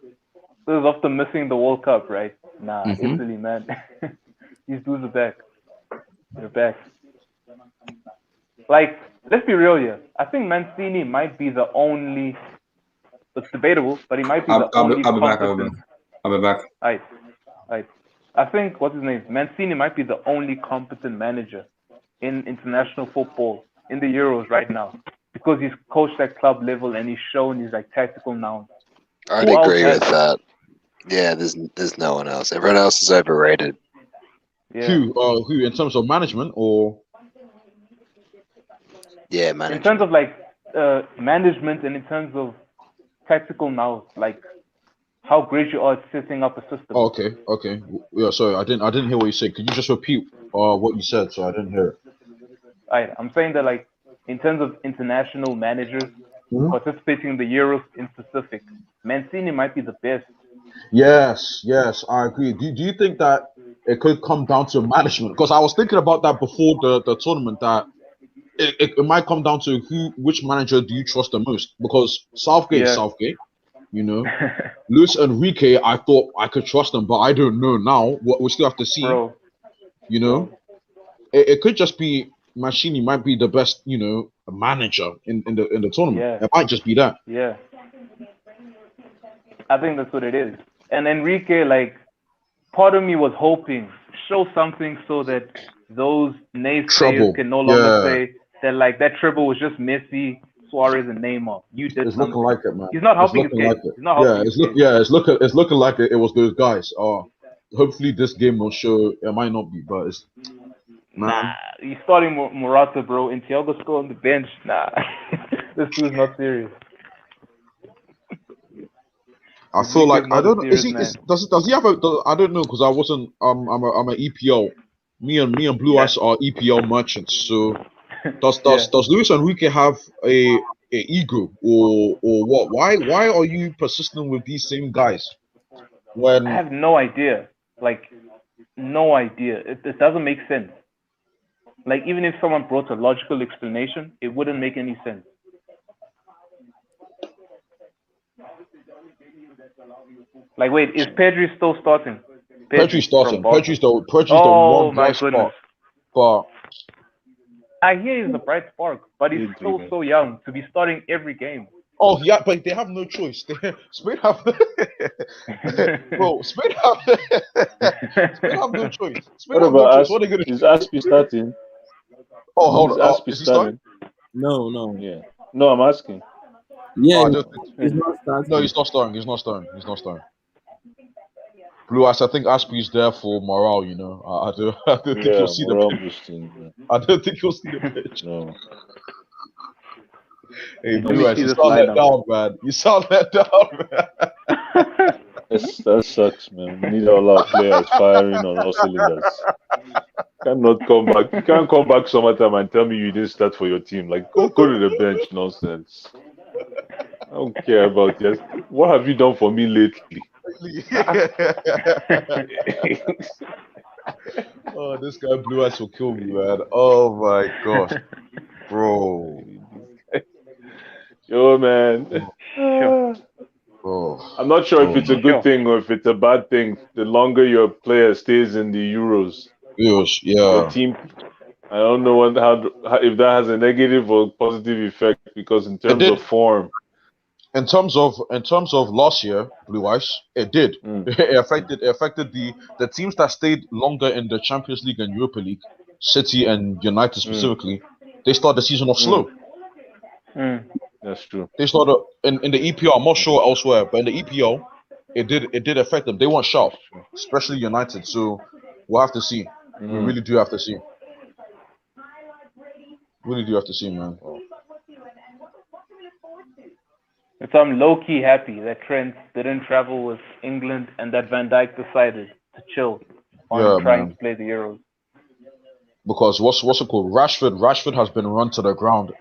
Speaker 3: after missing the World Cup, right? Nah, Italy, man. These dudes are back. They're back. Like, let's be real here. I think Mancini might be the only. It's debatable, but he might be the only competent.
Speaker 1: I'll be back.
Speaker 3: Right. I think what's his name? Mancini might be the only competent manager in international football in the Euros right now, because he's coached at club level and he's shown his tactical nous.
Speaker 10: I'd agree with that. Yeah, there's no one else. Everyone else is overrated.
Speaker 3: Yeah.
Speaker 8: Who in terms of management or?
Speaker 10: Yeah, management.
Speaker 3: In terms of management and in terms of tactical nous, how great you are at setting up a system.
Speaker 8: Oh, okay. Yeah, sorry, I didn't hear what you said. Could you just repeat what you said? So I didn't hear it.
Speaker 3: I'm saying that in terms of international managers participating in the Euros in specific, Mancini might be the best.
Speaker 8: Yes, I agree. Do you think that it could come down to management? Because I was thinking about that before the tournament, that it might come down to which manager do you trust the most? Because Southgate, you know. Luis Enrique, I thought I could trust him, but I don't know now. We still have to see.
Speaker 3: Bro.
Speaker 8: You know, it could just be Mancini might be the best, manager in the tournament.
Speaker 3: Yeah.
Speaker 8: It might just be that.
Speaker 3: Yeah. I think that's what it is. And Enrique, part of me was hoping show something so that those naysayers can no longer say that that treble was just Messi, Suarez, and Neymar. You did
Speaker 8: it's
Speaker 3: something.
Speaker 8: Looking like it, man.
Speaker 3: He's not helping his game. He's not helping his game.
Speaker 8: It's looking like it was those guys. Hopefully this game will show. It might not be, but it's.
Speaker 3: Nah, he's starting Morata, bro, and Thiago still on the bench. Nah, this dude's not serious.
Speaker 8: I feel like I don't know. Does he have a? I don't know, because I wasn't. I'm an EPL. Me and Blue Eyes are EPL merchants. So does Luis Enrique have a ego or what? Why are you persistent with these same guys? When
Speaker 3: I have no idea. No idea. It doesn't make sense. Like, even if someone brought a logical explanation, it wouldn't make any sense. Like, wait, is Pedri still starting?
Speaker 8: Pedri's starting.
Speaker 3: from
Speaker 8: Pedri's the
Speaker 3: Oh
Speaker 8: one
Speaker 3: my
Speaker 8: bright
Speaker 3: goodness.
Speaker 8: spot. But
Speaker 3: I hear he's a bright spark, but he's still so young to be starting every game.
Speaker 8: oh yeah, but they have no choice. Spain have bro. Spain have no choice. Spain
Speaker 6: What
Speaker 8: have no
Speaker 6: about
Speaker 8: choice. What are they gonna
Speaker 6: Is
Speaker 8: do?
Speaker 6: Aspi starting?
Speaker 8: Oh, hold
Speaker 6: Is
Speaker 8: on.
Speaker 6: Aspi
Speaker 8: Is he starting?
Speaker 6: starting?
Speaker 11: No.
Speaker 6: Yeah. No, I'm asking.
Speaker 11: Yeah,
Speaker 8: Oh, I don't
Speaker 11: he's not starting.
Speaker 8: No, he's not starting. He's not starting. Blue Eyes, I think Aspi's there for morale. You know, I don't think
Speaker 6: Yeah,
Speaker 8: you'll see the
Speaker 6: morale
Speaker 8: pitch.
Speaker 6: boosting. Yeah.
Speaker 8: I don't think you'll see the pitch.
Speaker 6: No.
Speaker 8: Hey,
Speaker 3: Let
Speaker 8: Blue
Speaker 3: me
Speaker 8: Eyes,
Speaker 3: see
Speaker 8: you
Speaker 3: this
Speaker 8: sound let
Speaker 3: lineup.
Speaker 8: down, man. You sound let down, man.
Speaker 6: That sucks, man. We need all our players firing on all cylinders. Cannot come back. You can't come back summertime and tell me you didn't start for your team. Like, go to the bench. Nonsense. I don't care about you. What have you done for me lately?
Speaker 8: Oh, this guy Blue Eyes will kill me, man. Oh my gosh, bro.
Speaker 6: Yo, man.
Speaker 8: Bro.
Speaker 6: I'm not sure if it's a good thing or if it's a bad thing. The longer your player stays in the Euros,
Speaker 8: yeah.
Speaker 6: Your team. I don't know how if that has a negative or positive effect because in terms of form.
Speaker 8: In terms of last year, Blue Eyes, it did. It affected the teams that stayed longer in the Champions League and Europa League, City and United specifically. They started the season off slow.
Speaker 6: That's true.
Speaker 8: They started in the EPL. I'm not sure elsewhere, but in the EPL, it did affect them. They weren't sharp, especially United. So we'll have to see. We really do have to see. Really do have to see, man.
Speaker 3: So I'm low-key happy that Trent didn't travel with England and that Van Dijk decided to chill on trying to play the Euros.
Speaker 8: Because what's it called? Rashford has been run to the ground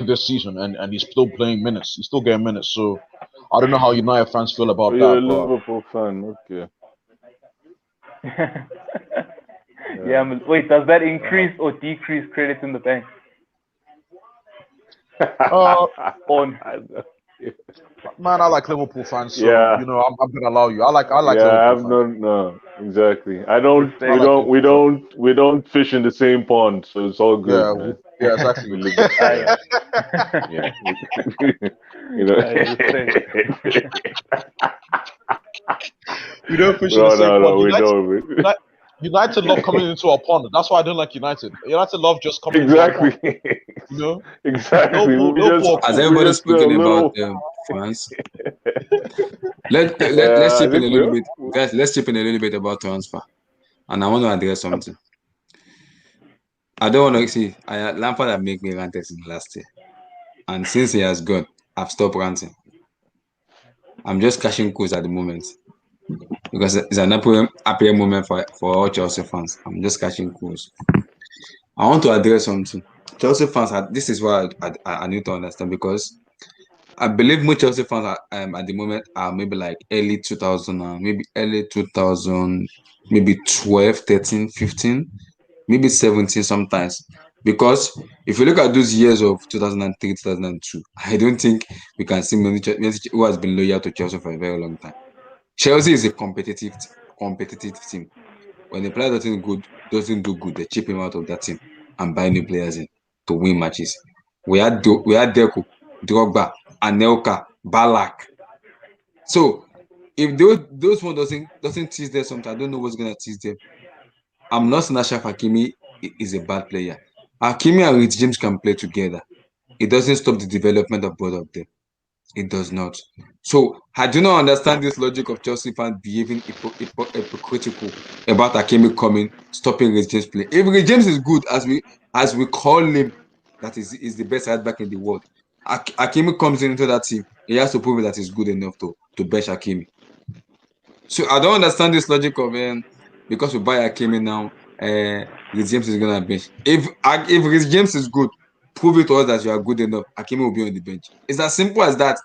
Speaker 8: this season, and he's still playing minutes. He's still getting minutes. So I don't know how United fans feel about that.
Speaker 6: You're a Liverpool fan, okay?
Speaker 3: Yeah. Wait, does that increase or decrease credit in the bank?
Speaker 8: Man, I like Liverpool fans, so you know I'm gonna allow you. I like Liverpool fans.
Speaker 6: No, exactly. We don't fish in the same pond, so it's all good, man.
Speaker 8: Yeah, exactly.
Speaker 6: We live you know.
Speaker 8: We don't fish in the same pond. United love coming into our pond. That's why I don't like United. United love just coming into our pond. You know?
Speaker 6: Exactly.
Speaker 1: As everybody's speaking about France, let's chip in a little bit, guys. Let's chip in a little bit about transfer, and I want to address something. I don't want to see. Lampard have made me ranted since last year, and since he has gone, I've stopped ranting. I'm just cashing cool at the moment because it's an happy moment for all Chelsea fans. I'm just catching course. I want to address something. Chelsea fans, this is what I need to understand because I believe most Chelsea fans are, at the moment are maybe like early 2000, maybe early 2000, maybe 12, 13, 15, maybe 17 sometimes. Because if you look at those years of 2003, 2002, I don't think we can see many who has been loyal to Chelsea for a very long time. Chelsea is a competitive team. When the player doesn't do good, they chip him out of that team and buy new players in to win matches. We had Deco, Drogba, Anelka, Balak. So if those one doesn't tease them something, I don't know what's gonna tease them. I'm not saying Ashraf Hakimi is a bad player. Hakimi and Rich James can play together. It doesn't stop the development of both of them. It does not. So I do not understand this logic of Chelsea fans behaving hypocritical about Hakimi coming, stopping Rich James play. If Rich James is good, as we call him, that is the best right back in the world. Hakimi comes into that team, he has to prove that he's good enough to bench Hakimi. So I don't understand this logic of because we buy Hakimi now, Rich James is gonna bench. If Rich James is good, prove it to us that you are good enough. Hakimi will be on the bench. It's as simple as that.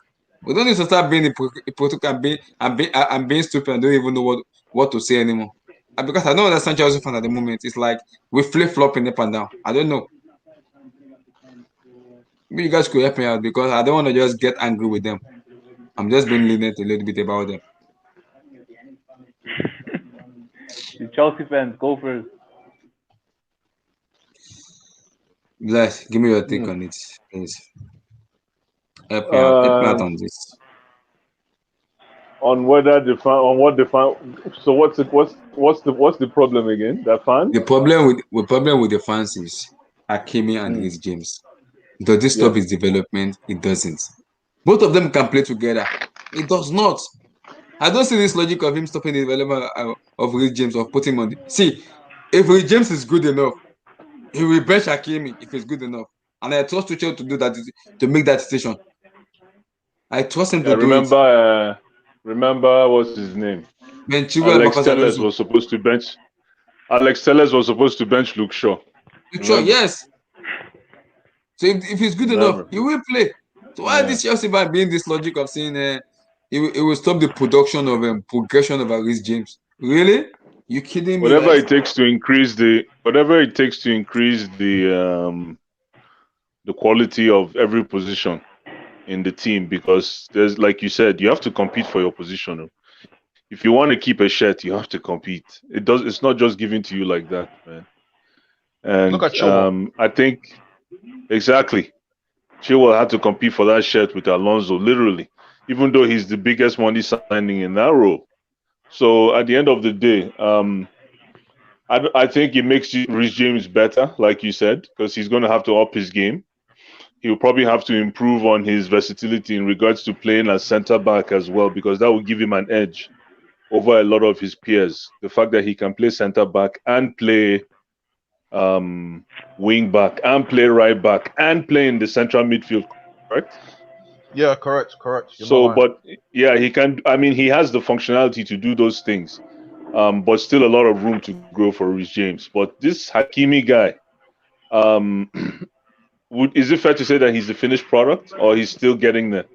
Speaker 1: We don't need to start being hypocritical and being stupid and don't even know what to say anymore. because I don't understand Chelsea fan at the moment. It's like we flip-flopping up and down. I don't know. Maybe you guys could help me out because I don't want to just get angry with them. I'm just being lenient a little bit about them.
Speaker 3: The Chelsea fans, go first.
Speaker 1: Bless, give me your take on it, please. Help me out on this.
Speaker 6: On whether the fan, on what the fan. So what's the problem again? The fan.
Speaker 1: The problem with the fans is Hakimi and Reece James. Does this stop his development? It doesn't. Both of them can play together. It does not. I don't see this logic of him stopping the development of Reece James or putting him on the. See, if Reece James is good enough, he will bench Hakimi if he's good enough. And I trust Tuchel to do that, to make that decision. I trust him to do it.
Speaker 6: Remember what's his name?
Speaker 1: Alex
Speaker 6: Telles was supposed to bench. Alex Telles was supposed to bench Luke Shaw.
Speaker 1: Luke Shaw, yes. So if he's good enough, he will play. So why this Chelsea by being this logic of saying it will stop the production of progression of Reece James? Really? You kidding me?
Speaker 6: Whatever it takes to increase the quality of every position in the team, because there's, like you said, you have to compete for your position. If you want to keep a shirt, you have to compete. It's not just given to you like that, man. And
Speaker 8: look at Chilwell.
Speaker 6: I think exactly, Chilwell had to compete for that shirt with Alonso, literally, even though he's the biggest money signing in that role. So at the end of the day, I think it makes Reece James better, like you said, because he's going to have to up his game. He'll probably have to improve on his versatility in regards to playing as centre back as well, because that will give him an edge over a lot of his peers. The fact that he can play centre back and play wing back and play right back and play in the central midfield, correct?
Speaker 8: Yeah, correct.
Speaker 6: So, but yeah, he can. I mean, he has the functionality to do those things, but still a lot of room to grow for Reece James. But this Hakimi guy, is it fair to say that he's the finished product, or he's still getting there?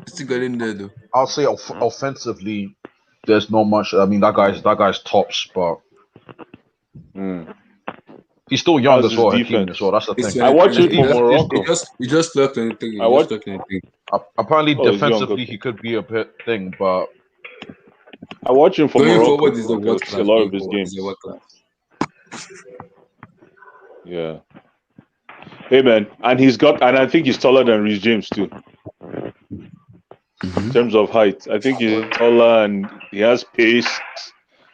Speaker 1: Still getting there, though.
Speaker 8: I'll say offensively, there's not much. I mean, that guy's tops, but he's still young as well. Hakimi as well. That's the thing.
Speaker 6: I watch it for Morocco.
Speaker 1: He just left anything.
Speaker 8: Apparently, defensively, he could be a bit thing, but
Speaker 6: I watch him for
Speaker 1: going
Speaker 6: Morocco.
Speaker 1: Forward is the world
Speaker 6: class. A lot of his games. Yeah. Hey man, and I think he's taller than Reece James too. In terms of height, I think he's taller and he has pace.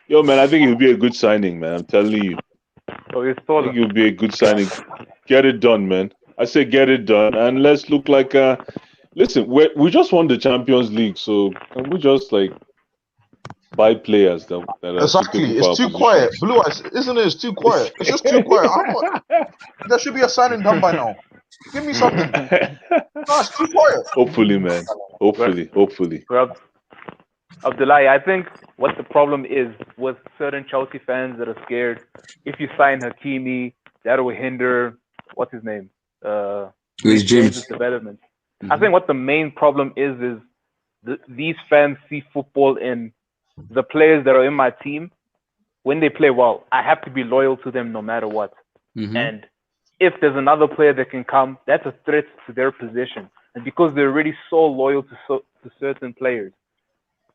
Speaker 6: Yo man, I think he'll be a good signing, man. I'm telling you.
Speaker 3: Oh, he's taller.
Speaker 6: I think he'll be a good signing. Get it done, man. I say get it done, and let's look like. Listen, we just won the Champions League, so can we just like buy players that are
Speaker 8: exactly? It's too quiet. Blue Eyes, isn't it? It's too quiet. It's just too quiet. There should be a signing done by now. Give me something. No, it's too quiet.
Speaker 6: Hopefully, man. Hopefully.
Speaker 3: Well, Abdullahi, I think what the problem is with certain Chelsea fans that are scared. If you sign Hakimi, that will hinder what's his name?
Speaker 1: Reece James'
Speaker 3: development. I think what the main problem is these fans see football in the players that are in my team. When they play well, I have to be loyal to them no matter what. And if there's another player that can come, that's a threat to their position. And because they're already so loyal to certain players,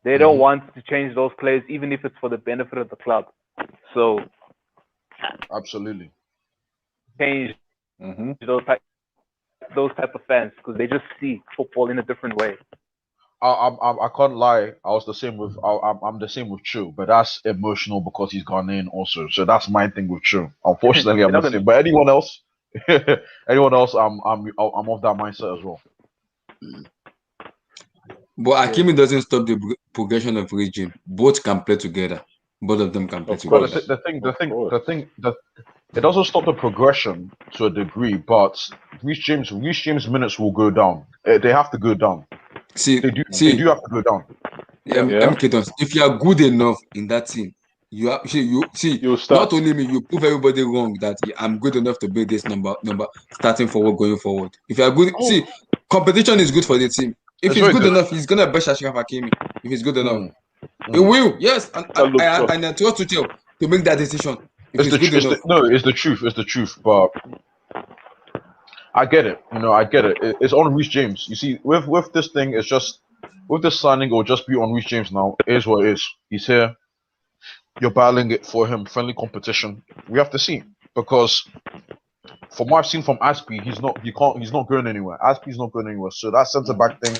Speaker 3: they don't want to change those players, even if it's for the benefit of the club. So,
Speaker 8: absolutely,
Speaker 3: change those type of fans, because they just see football in a different way.
Speaker 8: I can't lie. I'm the same with Chu, but that's emotional because he's Ghanaian also. So that's my thing with Chu. Unfortunately, I'm the same. But anyone else, I'm of that mindset as well.
Speaker 1: But Hakimi doesn't stop the progression of Reece James. Both can play together. Both of them can play together.
Speaker 8: The thing, it doesn't stop the progression to a degree, but Reece James minutes will go down. They have to go down. They do have to go down.
Speaker 1: If you are good enough in that team, you not only me, you prove everybody wrong that I'm good enough to be this number starting forward, going forward. If you are good, competition is good for the team. If he's good enough, he's gonna bench Ashraf Hakimi. If he's good enough, It will, yes, and
Speaker 6: That looks tough.
Speaker 1: I trust Tuchel to make that decision if
Speaker 8: It's
Speaker 1: it's good enough.
Speaker 8: it's the truth. It's the truth. But I get it. I get it. It's on Reece James. You see, with this thing, it's just with this signing, it'll just be on Reece James now. It is what it is. He's here. You're battling it for him. Friendly competition. We have to see because from what I've seen from Aspie, he's not going anywhere. Aspie's not going anywhere. So that centre back thing,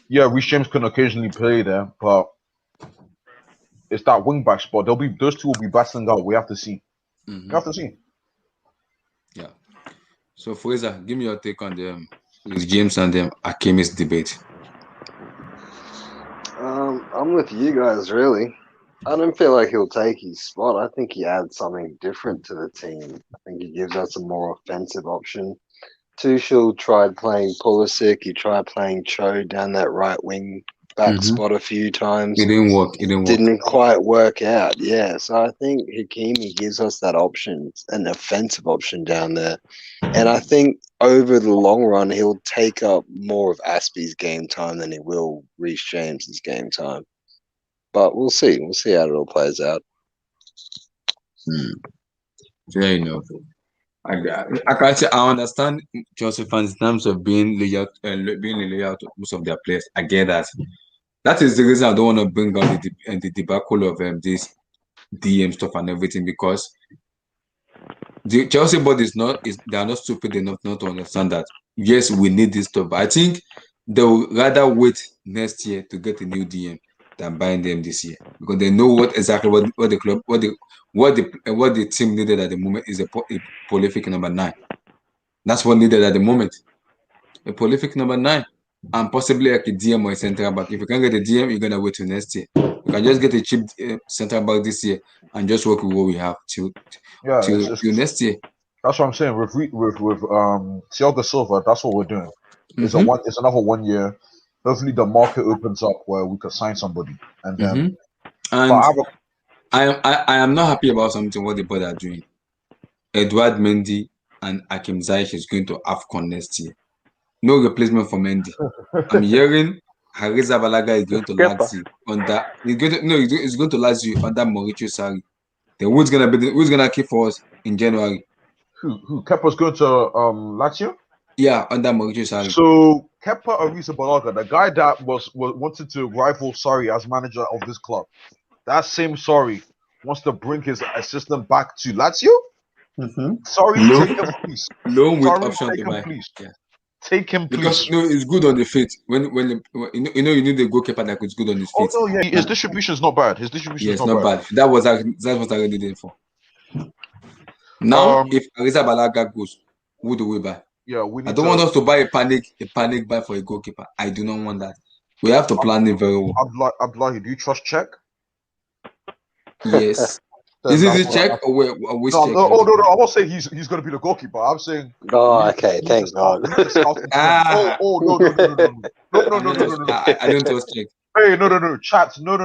Speaker 8: yeah, Reece James can occasionally play there, but it's that wing back spot. Those two will be battling out. We have to see. We have to see.
Speaker 1: Yeah. So Fraser, give me your take on the with James and Hakimi's debate.
Speaker 10: I'm with you guys, really. I don't feel like he'll take his spot. I think he adds something different to the team. I think he gives us a more offensive option. Tuchel tried playing Pulisic. He tried playing Cho down that right wing back spot a few times.
Speaker 1: It didn't work.
Speaker 10: Didn't quite work out. Yeah, so I think Hakimi gives us that option, an offensive option down there. And I think over the long run, he'll take up more of Aspie's game time than he will Reece James's game time. But we'll see. We'll see how it all plays out.
Speaker 1: Fair enough. I understand Chelsea fans in terms of being loyal to most of their players. I get that. That is the reason I don't want to bring out the debacle of this DM stuff and everything, because the Chelsea board they are not stupid enough not to understand that yes, we need this stuff. But I think they will rather wait next year to get a new DM than buying them this year, because they know what the club what the team needed at the moment is a prolific number 9. That's what needed at the moment. A prolific number 9. And possibly like a DM or a central back. If you can't get a DM, you're gonna wait till next year. You can just get a cheap central back this year and just work with what we have till next year.
Speaker 8: That's what I'm saying. With Thiago Silva, that's what we're doing. It's another 1 year. Hopefully, the market opens up where we could sign somebody, and then.
Speaker 1: And I am not happy about something what the board are doing. Edouard Mendy and Hakim Ziyech is going to AFCON next year. No replacement for Mendy. I'm hearing Hariza Balaga is going to Lazio under. He's going to Lazio under Mauricio Sarri. Then who's gonna keep for us in January?
Speaker 8: Who Kepa's going to Lazio?
Speaker 1: Yeah, under Mauricio Sarri.
Speaker 8: So Kepa Arrizabalaga, the guy that was wanted to rival Sarri as manager of this club, that same Sarri wants to bring his assistant back to Lazio. Sorry, take him, please.
Speaker 1: Loan with option to buy.
Speaker 8: Please. Yeah. Take him, please.
Speaker 1: Because it's good on the feet. When you need a goalkeeper that is good on his feet.
Speaker 8: Oh no, yeah, his distribution is not bad. His distribution is not bad.
Speaker 1: That was what I already did for. Now, if Arrizabalaga goes, who do we buy?
Speaker 8: Yeah,
Speaker 1: I don't want us to buy a panic buy for a goalkeeper. I do not want that. We have to plan it very well.
Speaker 8: Abdullahi, do you trust Czech?
Speaker 1: Yes. Is it Czech or which Czech?
Speaker 8: No, I'm not saying he's going to be the goalkeeper. I'm saying.
Speaker 10: Oh, okay. Thanks, God.
Speaker 8: No. I
Speaker 1: don't trust Czech.
Speaker 8: Hey, no, chat. No.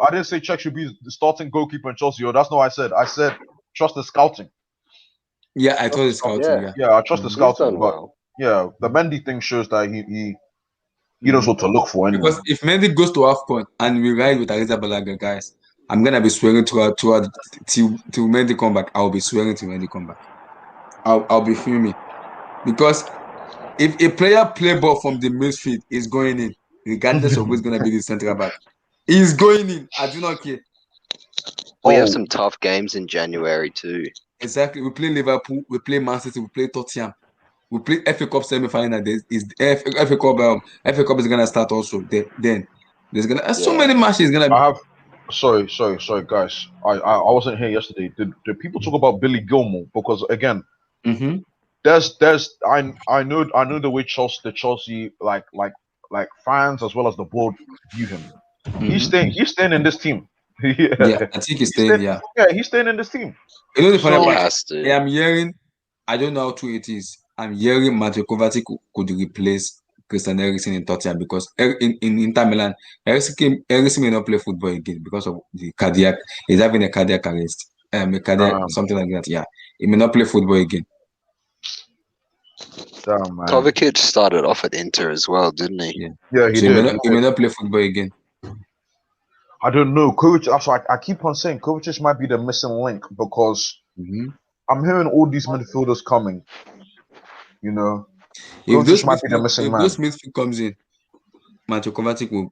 Speaker 8: I didn't say Czech should be the starting goalkeeper in Chelsea. That's not what I said. I said trust the scouting.
Speaker 1: Yeah, I trust the scouting.
Speaker 8: Yeah, I trust the scouting. But yeah, the Mendy thing shows that he knows what to look for anyway.
Speaker 1: Because if Mendy goes to AFCON and we ride with Arrizabalaga, guys, I'm gonna be swearing till Mendy come back. I'll be swearing till Mendy come back. I'll be fuming, because if a player play ball from the midfield is going in, regardless of who's gonna be the central back, he's going in. I do not care.
Speaker 10: We have some tough games in January too.
Speaker 1: Exactly. We play Liverpool. We play Man City. We play Tottenham. We play FA Cup semi-final. FA Cup is gonna start also. Then there's gonna so many matches gonna be.
Speaker 8: Sorry, guys. I wasn't here yesterday. Did people talk about Billy Gilmore? Because again, there's I know the way the Chelsea like fans as well as the board view him. He's staying in this team.
Speaker 1: Yeah, I think he's staying. Yeah,
Speaker 8: he's staying in this team.
Speaker 1: You know the funny part? I'm hearing. I don't know how true it is. I'm hearing Matteo Kovacic could replace Christian Eriksen in Tottenham, because in Inter Milan, Eriksen may not play football again because of the cardiac. He's having a cardiac arrest, something like that. Yeah, he may not play football again.
Speaker 8: Damn, man.
Speaker 10: Kovacic started off at Inter as well, didn't he?
Speaker 8: Yeah, he did.
Speaker 1: He may not play football again.
Speaker 8: I don't know. Kovacic. That's why I keep on saying Kovacic might be the missing link because I'm hearing all these midfielders coming. You know, Kovacic might be the missing man.
Speaker 1: If this midfield comes in, Matthew Kovacic will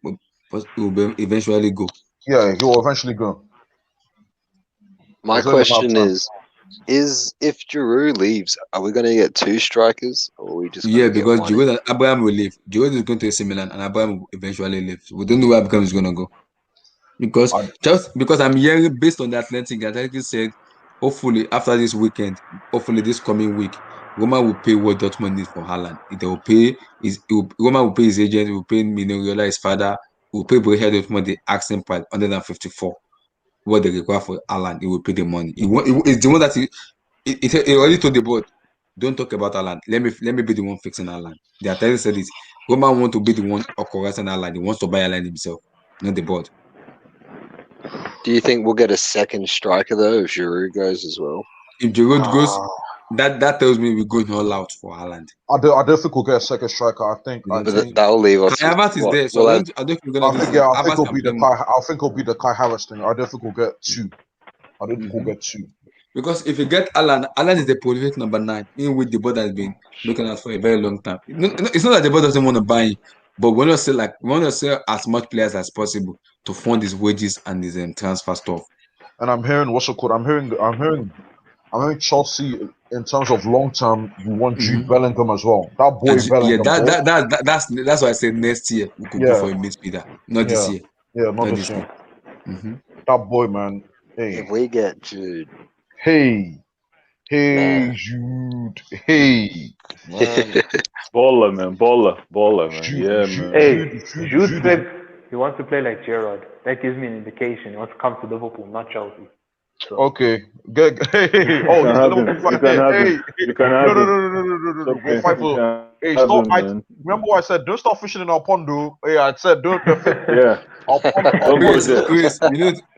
Speaker 1: eventually go.
Speaker 8: Yeah, he will eventually go.
Speaker 10: My question is if Giroud leaves, are we going to get 2 strikers, or are we just going to get
Speaker 1: because
Speaker 10: one?
Speaker 1: Giroud and Abraham will leave. Giroud is going to AC Milan, and Abraham will eventually leave. We don't know where Abraham is going to go. Because I'm hearing based on the Athletic said, hopefully after this weekend, hopefully this coming week, Roma will pay what Dortmund needs for Haaland. Roma will pay his agent, will pay Minoriola, his father, will pay Borussia Dortmund the asking price 154. What they require for Haaland, he will pay the money. It's the one that he already told the board, don't talk about Haaland. Let me be the one fixing Haaland. The Athletic said it. Roma want to be the one correcting Haaland. He wants to buy Haaland himself, not the board.
Speaker 10: Do you think we'll get a second striker though if Giroud goes as well?
Speaker 1: If Giroud goes, that tells me we're going all out for Haaland.
Speaker 8: I don't think we'll get a second striker. I think
Speaker 10: that'll leave us.
Speaker 1: Kai Havertz is there, so I don't think we're gonna do that.
Speaker 8: I think it'll be the Kai Havertz thing. I don't think we'll get 2. I don't think we'll get 2.
Speaker 1: Because if you get Haaland is the prolific number 9, in which the board has been looking at for a very long time. It's not that the board doesn't want to buy him, but we want to sell as much players as possible to fund his wages and his transfer stuff.
Speaker 8: And I'm hearing what's it called? I'm hearing Chelsea in terms of long term. We want Jude Bellingham as well. That boy Bellingham.
Speaker 1: That's why I said next year we could go for a midfielder, not this year.
Speaker 8: Yeah, not this year. That boy, man. Hey.
Speaker 10: If we get Jude.
Speaker 8: Hey, Jude. Hey.
Speaker 3: Baller, man. Yeah, man.
Speaker 12: Hey, Jude said he wants to play like Gerrard. That gives me an indication he wants to come to Liverpool, not Chelsea. So.
Speaker 8: Okay. Good. Hey. Oh,
Speaker 6: you can have him.
Speaker 8: No. We'll fight for. Hey, stop. Remember what I said? Don't start fishing in our pond, though. Hey, I said don't.
Speaker 6: Yeah.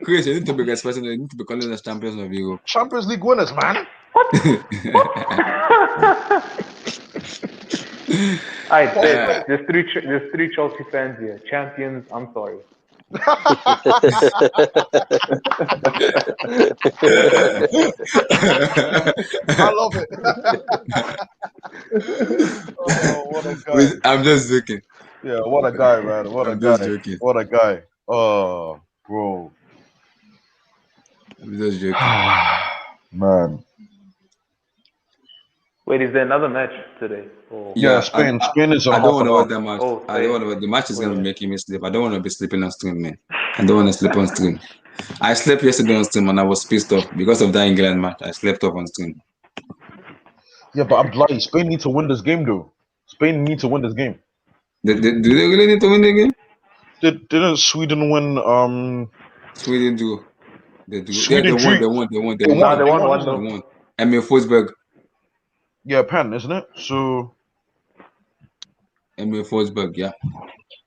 Speaker 1: Chris, you need to be respecting. You need to be calling us champions of Europe.
Speaker 8: Champions League winners, man.
Speaker 12: There's three Chelsea fans here. Champions. I'm sorry.
Speaker 8: I love it. Oh, what a guy.
Speaker 1: I'm just joking.
Speaker 8: Yeah, what a guy, man. What a guy. Oh, bro.
Speaker 1: I'm just joking.
Speaker 8: Man.
Speaker 12: Wait, is there another match today?
Speaker 8: Oh. Yeah, Spain. Spain is on.
Speaker 1: I don't want to watch that match. I don't want to watch. The match is going to make me sleep. I don't want to be sleeping on stream, man. I don't want to sleep on stream. I slept yesterday on stream and I was pissed off because of that England match. I slept off on stream.
Speaker 8: Yeah, but I'm like, Spain need to win this game, though. Spain need to win this game.
Speaker 1: Do they really need to win the game?
Speaker 8: Didn't Sweden win?
Speaker 1: Sweden do. They won.
Speaker 12: They won.
Speaker 1: Emil Forsberg.
Speaker 8: Yeah, pen, isn't it? So
Speaker 1: Emil Forsberg, yeah.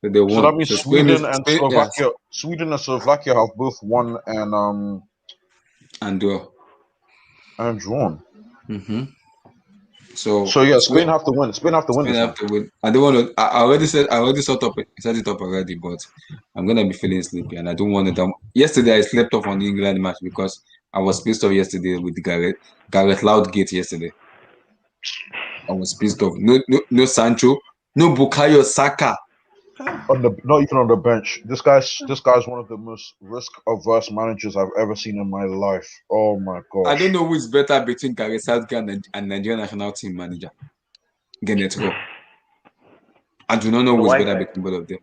Speaker 1: So they won.
Speaker 8: So that means Sweden and Slovakia. Yeah. Sweden and Slovakia have both won and
Speaker 1: draw.
Speaker 8: And drawn.
Speaker 1: Mm-hmm.
Speaker 8: So yeah, Spain have to win. Spain have to win.
Speaker 1: I don't want to. I already set it up already, but I'm gonna be feeling sleepy, and I don't want to. Yesterday I slept off on the England match because I was pissed off yesterday with the Gareth Southgate yesterday. I was pissed off. No Sancho, no Bukayo Saka.
Speaker 8: Not even on the bench. This guy's one of the most risk-averse managers I've ever seen in my life. Oh my god!
Speaker 1: I don't know who is better between Gareth Southgate and Nigerian national team manager. Gennett Rowe. I do not know who is better between both of them.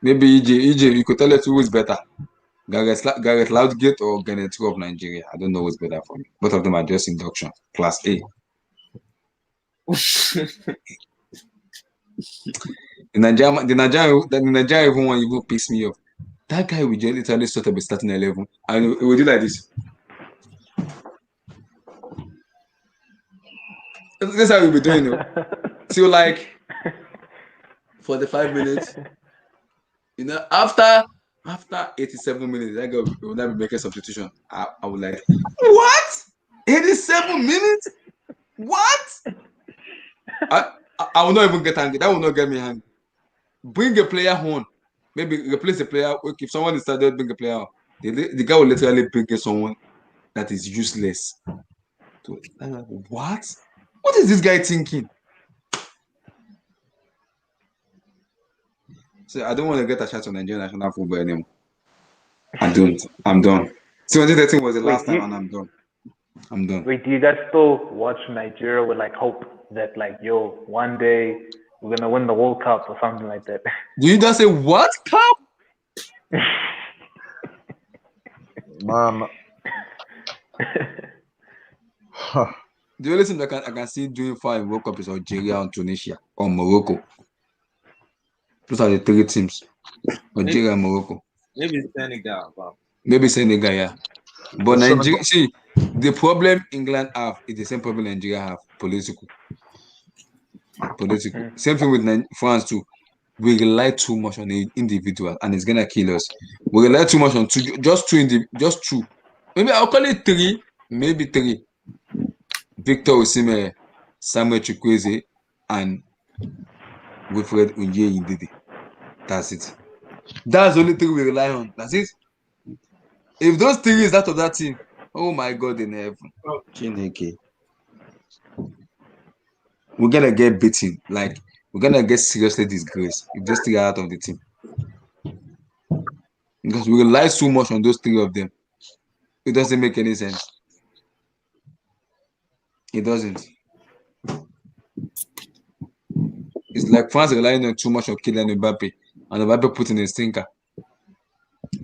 Speaker 1: Maybe EJ, you could tell us who is better. Gareth Southgate or Gennett Rowe of Nigeria. I don't know who's better for me. Both of them are just induction, class A. The Nigerian even one even piss me off. That guy will literally sort of be starting 11 and he will do like this. This is how we'll be doing it. So like 45 minutes. You know, after 87 minutes, that guy will not be making substitution. I would like, what? 87 minutes? What? I will not even get angry. That will not get me angry. Bring a player on maybe replace the player. If someone decided to bring a player, the guy will literally bring someone that is useless. So, what? What is this guy thinking? So I don't want to get a shot on Nigerian national football anymore. I don't. I'm done. 2013 was the last time, and I'm done. I'm done.
Speaker 12: Wait, do you guys still watch Nigeria with like hope that like, yo, one day we're gonna win the World Cup or something like that?
Speaker 1: Do you just say what cup?
Speaker 8: Man.
Speaker 1: The only thing I can see doing fine in World Cup is Algeria and Tunisia or Morocco. Those are the three teams. Algeria and Morocco.
Speaker 11: Maybe Senegal. But...
Speaker 1: Maybe Senegal, yeah. But Nigeria, see, the problem England have is the same problem Nigeria have, political. Same thing with France too. We rely too much on the individual, and it's gonna kill us. We rely too much on just two. Maybe I'll call it three, maybe three. Victor Osimhen, Samuel Chukwueze, and Wilfred Ndidi. That's it. That's the only thing we rely on. That's it. If those three is out of that team, oh my God in heaven. Chineke. We're gonna get beaten. Like, we're gonna get seriously disgraced if those three are out of the team. Because we rely so much on those three of them. It doesn't make any sense. It doesn't. It's like France relying on too much on Kylian Mbappe, and Mbappe put in a stinker.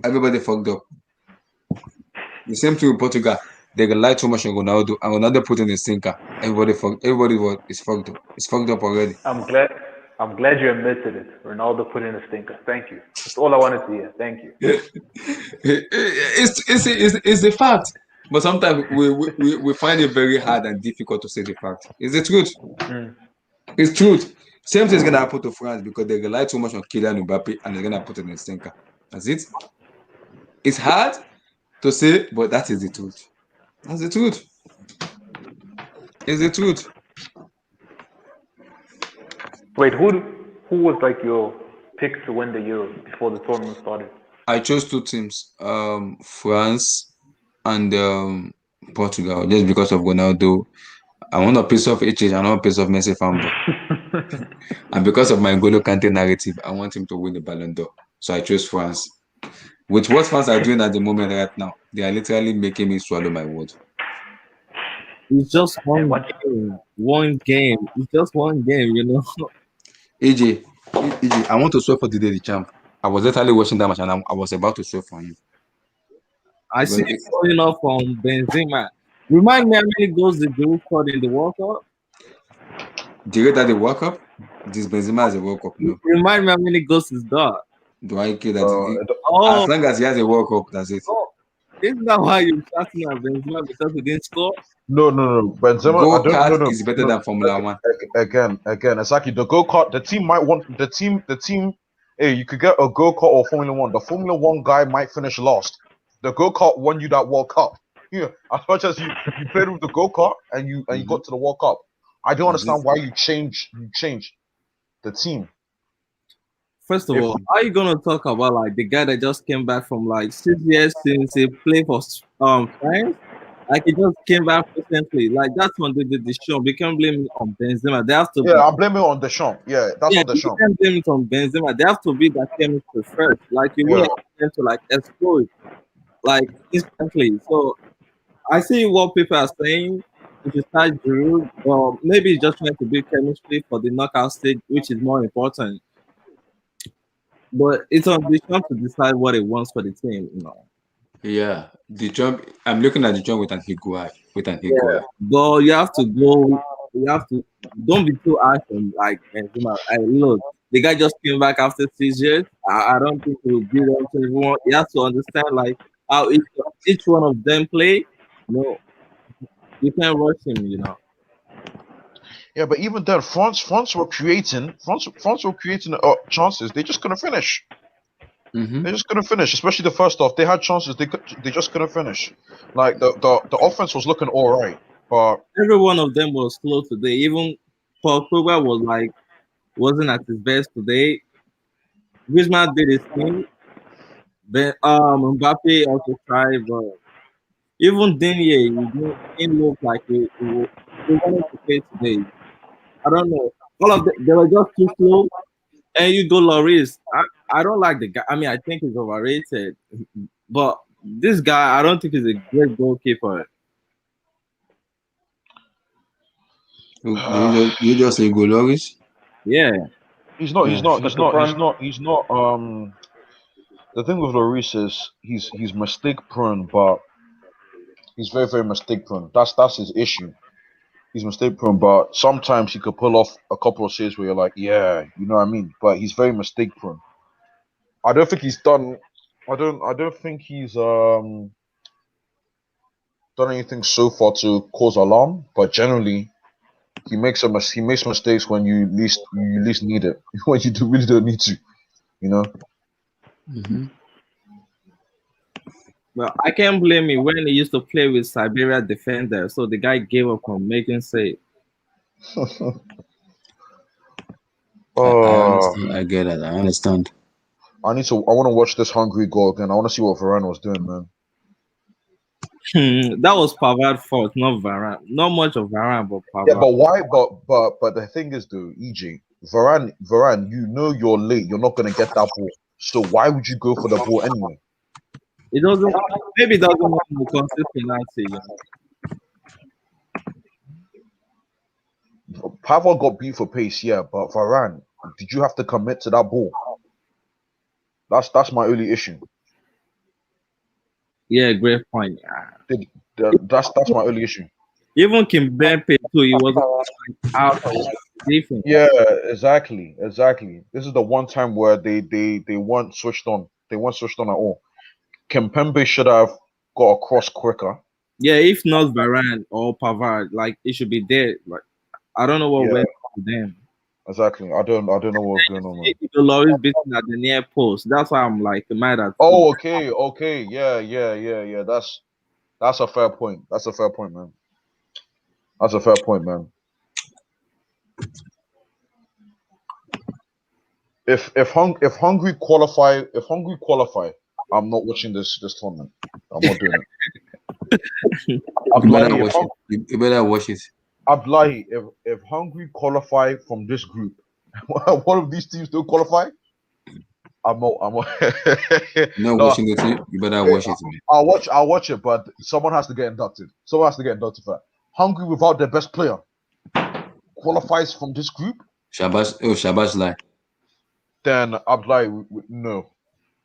Speaker 1: Everybody fucked up. The same thing with Portugal. They rely too much on Ronaldo, and Ronaldo put in a stinker. Everybody is fucked up. It's fucked up already.
Speaker 12: I'm glad you admitted it. Ronaldo put in a stinker. Thank you. That's all I wanted to hear. Thank you.
Speaker 1: It's the fact. But sometimes we find it very hard and difficult to say the fact. It's the truth. It's truth. Same thing is gonna happen to France because they rely too much on Kylian Mbappe and they're gonna put in a stinker. That's it. It's hard to say, but that is the truth. That's the truth. It's the truth.
Speaker 12: Wait, who was like your pick to win the Euro before the tournament started?
Speaker 1: I chose two teams, France and Portugal, just because of Ronaldo. I want a piece of HH, I want a piece of Messi fanboy. And because of my N'Golo Kante narrative, I want him to win the Ballon d'Or. So I chose France. With what France are doing at the moment right now, they are literally making me swallow my words.
Speaker 11: It's just one game. One game. It's just one game, you know.
Speaker 1: AJ, I want to swear for the day the champ. I was literally watching that match and I was about to swear for him.
Speaker 11: I see it going off on Benzema. Remind me how many goals did Giroud scored in the World Cup?
Speaker 1: Giroud at the World Cup? This Benzema has a World Cup, no.
Speaker 11: Remind me how many goals he's got.
Speaker 1: Do I care that? As long as he has a World Cup, that's it.
Speaker 11: Isn't that why you're shouting at Benzema because he didn't score?
Speaker 8: No. Benzema
Speaker 1: go-kart is better than Formula 1.
Speaker 8: Again, exactly. The go-kart, the team might want the team. Hey, you could get a go-kart or Formula 1. The Formula 1 guy might finish last. The go-kart won you that World Cup. Yeah, as much as you played with the go-kart and you got to the World Cup. I don't understand why you change the team.
Speaker 11: First of all, how are you gonna talk about like the guy that just came back from like 6 years since he played for France? Like he just came back recently. Like that's on the Deschamps. We can't blame it on Benzema. They have to.
Speaker 8: Yeah, I'm blaming it on Deschamps. Yeah, that's on Deschamps.
Speaker 11: You can't blame it on Benzema. They have to be that chemistry first. Like you want them to like explode, like instantly. So I see what people are saying. If you start Giroud, maybe he's just trying to build chemistry for the knockout stage, which is more important. But it's on Deschamps to decide what he wants for the team, you know.
Speaker 1: Yeah, Deschamps. I'm looking at Deschamps with an Higuain.
Speaker 11: Yeah, but you have to go. You have to. Don't be too harsh on like Benzema. Look, the guy just came back after 6 years. I don't think he will be there to everyone. You have to understand like how each one of them play. No, you can't rush him, you know.
Speaker 8: Yeah, but even then, France were creating chances. They just couldn't finish. They just couldn't finish, especially the first half. They had chances. They just couldn't finish. Like the offense was looking all right, but
Speaker 11: every one of them was slow today. Even Paul Pogba wasn't at his best today. Griezmann did his thing. Then Mbappe also tried, but even then, yeah, he didn't look like he wanted to play today. I don't know. All of them, they were just too slow. And you go Lloris. I don't like the guy. I mean, I think he's overrated. But this guy, I don't think he's a great goalkeeper.
Speaker 7: You just say go Lloris?
Speaker 11: Yeah.
Speaker 8: He's not. He's not. He's not. He's not. He's not. The thing with Lloris is he's mistake prone, but he's very very mistake prone. That's his issue. He's mistake prone, but sometimes he could pull off a couple of saves where you're like, yeah, you know what I mean. But he's very mistake prone. I don't think he's done. I don't think he's done anything so far to cause alarm. But generally, he makes mistakes when you least need it. When you really don't need to, you know.
Speaker 7: Mm-hmm.
Speaker 11: Well, I can't blame him when he used to play with Siberia defender. So the guy gave up on making save.
Speaker 7: I understand. I get it. I understand.
Speaker 8: I want to watch this Hungary goal again. I want to see what Varane was doing, man.
Speaker 11: That was Pavard's fault, not Varane. Not much of Varane, but Pavard.
Speaker 8: Yeah, but why? But the thing is, though, EJ, Varane, you know you're late. You're not gonna get that ball. So why would you go for the ball anyway?
Speaker 11: It doesn't. Maybe it doesn't want to consider penalty.
Speaker 8: Pavard got beat for pace, yeah, but Varane, did you have to commit to that ball? That's my only issue.
Speaker 11: Yeah, great point.
Speaker 8: That's my only issue.
Speaker 11: Even Kimpembe too, he was out of defense.
Speaker 8: Yeah, exactly. This is the one time where they weren't switched on. They weren't switched on at all. Kimpembe should have got across quicker.
Speaker 11: Yeah, if not Varane or Pavard, like it should be there. Like I don't know what went on with them.
Speaker 8: Exactly. I don't know what's going on.
Speaker 11: The Lloris beating at the near post. That's why I'm like mad at.
Speaker 8: Oh, okay. Yeah. That's a fair point. That's a fair point, man. If Hungary qualify, I'm not watching this tournament. I'm not doing it.
Speaker 7: You better watch it.
Speaker 8: Abdullahi, if Hungary qualify from this group, one of these teams don't qualify, I'm not.
Speaker 7: Watching the team. You better watch it. Man.
Speaker 8: I'll watch it, but someone has to get inducted. For that. Hungary without their best player qualifies from this group.
Speaker 7: Shabash lie.
Speaker 8: Then Abdullahi, no.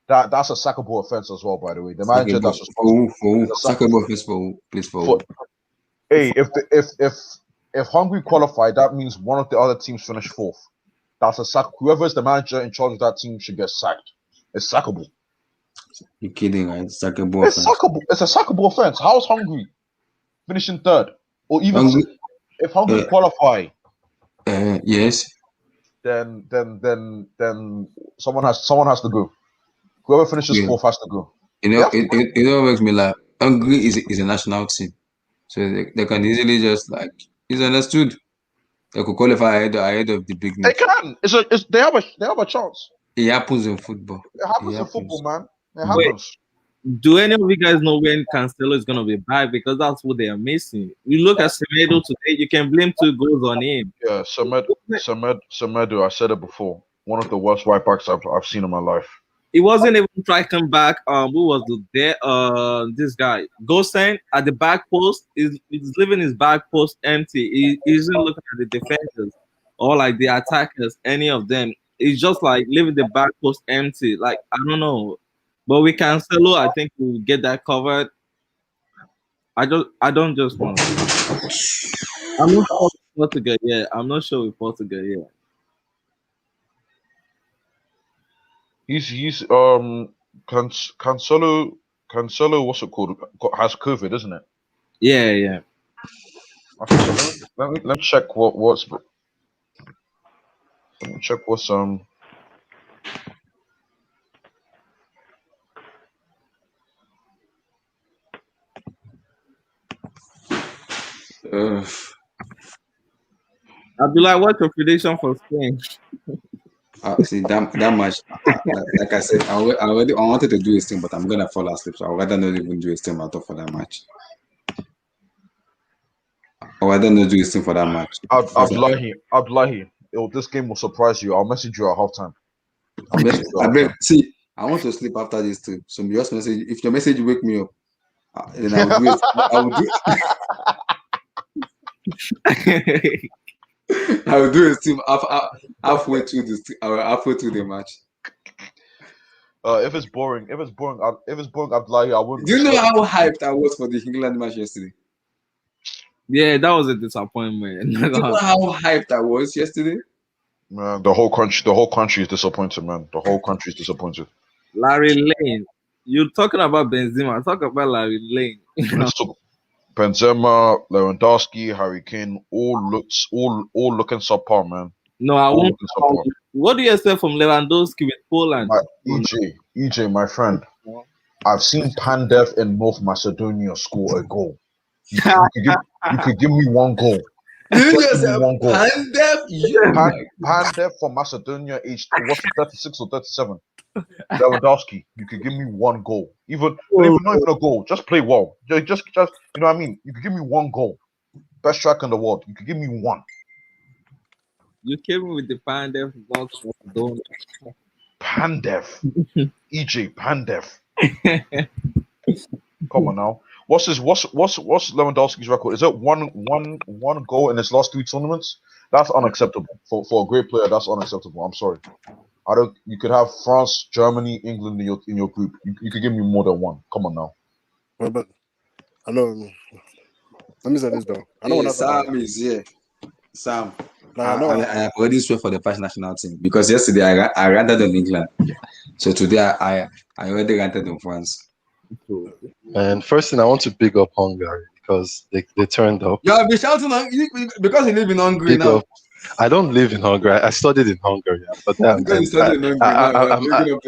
Speaker 8: That's a sackable offense as well, by the way. The manager that's responsible.
Speaker 7: Sackable offense for.
Speaker 8: Hey, if Hungary qualify, that means one of the other teams finish fourth. That's a sack. Whoever's the manager in charge of that team should get sacked. It's sackable.
Speaker 7: You're kidding, right? Sackable
Speaker 8: offense. It's a sackable offense. How's Hungary finishing third? Or even if Hungary qualify?
Speaker 7: Yes.
Speaker 8: Then someone has to go. Whoever finishes fourth has to go.
Speaker 7: You know, it makes me laugh. Hungary is a national team, so they can easily just it's understood. They could qualify ahead of the big names.
Speaker 8: They can. They have a chance.
Speaker 7: It happens in football.
Speaker 8: It happens in football, man. It happens.
Speaker 11: Do any of you guys know when Cancelo is gonna be back? Because that's what they are missing. You look at Semedo today, you can blame 2 goals on him.
Speaker 8: Yeah, Semedo, I said it before. One of the worst right backs I've seen in my life.
Speaker 11: He wasn't even striking back. Who was there? This guy, Gosen at the back post. He's leaving his back post empty. He isn't looking at the defenders or like the attackers, any of them. He's just like leaving the back post empty. Like I don't know, but we Cancelo. I think we'll get that covered. I don't just know. I'm not sure with Portugal yet. I'm not sure with Portugal yet.
Speaker 8: He's Cancelo, what's it called? Has COVID, isn't it?
Speaker 11: Yeah.
Speaker 8: Okay, so let me check what's. Let me check what's
Speaker 11: Abdullah, what's your prediction for Spain?
Speaker 7: See that match. Like I said, I wanted to do a stream, but I'm gonna fall asleep, so I'd rather not even do a stream at all for that match. I'd rather not do a stream for that match.
Speaker 8: Abdullahi, this game will surprise you. I'll message you at halftime.
Speaker 7: See, I want to sleep after this too. So just message. If your message wake me up, then I'll do it. I'll do it. I will do a stream halfway through the match.
Speaker 8: If it's boring, Abdullahi, I wouldn't.
Speaker 7: Do you know how hyped I was for the England match yesterday?
Speaker 11: Yeah, that was a disappointment.
Speaker 7: Do you know how hyped I was yesterday?
Speaker 8: Man, the whole country is disappointed, man. The whole country is disappointed.
Speaker 11: Larry Lane, you're talking about Benzema. Talk about Larry Lane.
Speaker 8: Let's talk. Benzema, Lewandowski, Harry Kane, all looking subpar, man.
Speaker 11: No, I won't. What do you expect from Lewandowski with Poland?
Speaker 8: EJ, my friend, I've seen Pandev in North Macedonia score a goal. You could give me one goal. Pandev from Macedonia, aged 36 or 37. Lewandowski, you could give me one goal. Not even a goal. Just play well. Just you know what I mean? You could give me one goal. Best striker in the world. You could give me one.
Speaker 11: You came with the Pandev.
Speaker 8: Pandev. EJ Pandev. Come on now. What's Lewandowski's record? Is it one goal in his last 3 tournaments? That's unacceptable. For a great player, that's unacceptable. I'm sorry. You could have France, Germany, England in your group. You could give me more than one. Come on now.
Speaker 9: But I know. Let me say this though. I know
Speaker 7: Sam is here. Sam. I have already swear for the first national team because yesterday I ranted on England. So today I already ranted on France.
Speaker 13: And first thing I want to big up Hungary because they turned up.
Speaker 7: Yeah, be shouting because you live in Hungary now.
Speaker 13: I don't live in Hungary. I studied in Hungary, but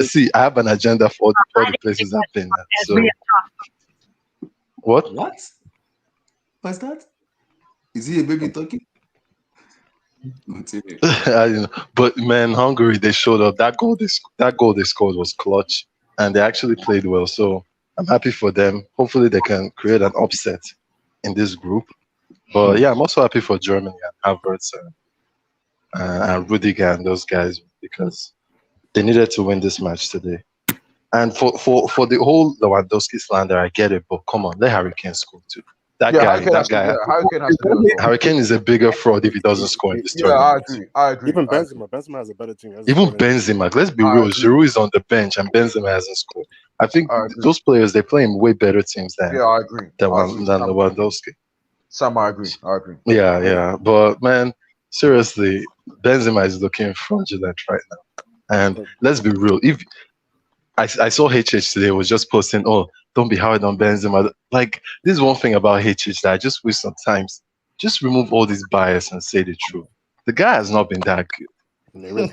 Speaker 13: see, I have an agenda for all the places I've been. So, what?
Speaker 7: What's that? Is he a baby talking?
Speaker 13: I don't know. But man, Hungary, they showed up. That goal they scored was clutch, and they actually played well. So I'm happy for them. Hopefully, they can create an upset in this group. But yeah, I'm also happy for Germany and Havertz and Rudiger and those guys because they needed to win this match today. And for the whole Lewandowski slander, I get it, but come on, let Harry Kane score too. Harry Kane is a bigger fraud if he doesn't score in this tournament.
Speaker 9: I agree. Even Benzema has a better team.
Speaker 13: Benzema, let's be real, Giroud is on the bench and Benzema hasn't scored. I think those players, they play in way better teams than Lewandowski.
Speaker 8: Sam, I agree.
Speaker 13: Yeah. But man, seriously, Benzema is looking fraudulent right now. And let's be real. If I saw HH today was just posting, oh, don't be hard on Benzema. Like, this is one thing about HH that I just wish sometimes just remove all this bias and say the truth. The guy has not been that good.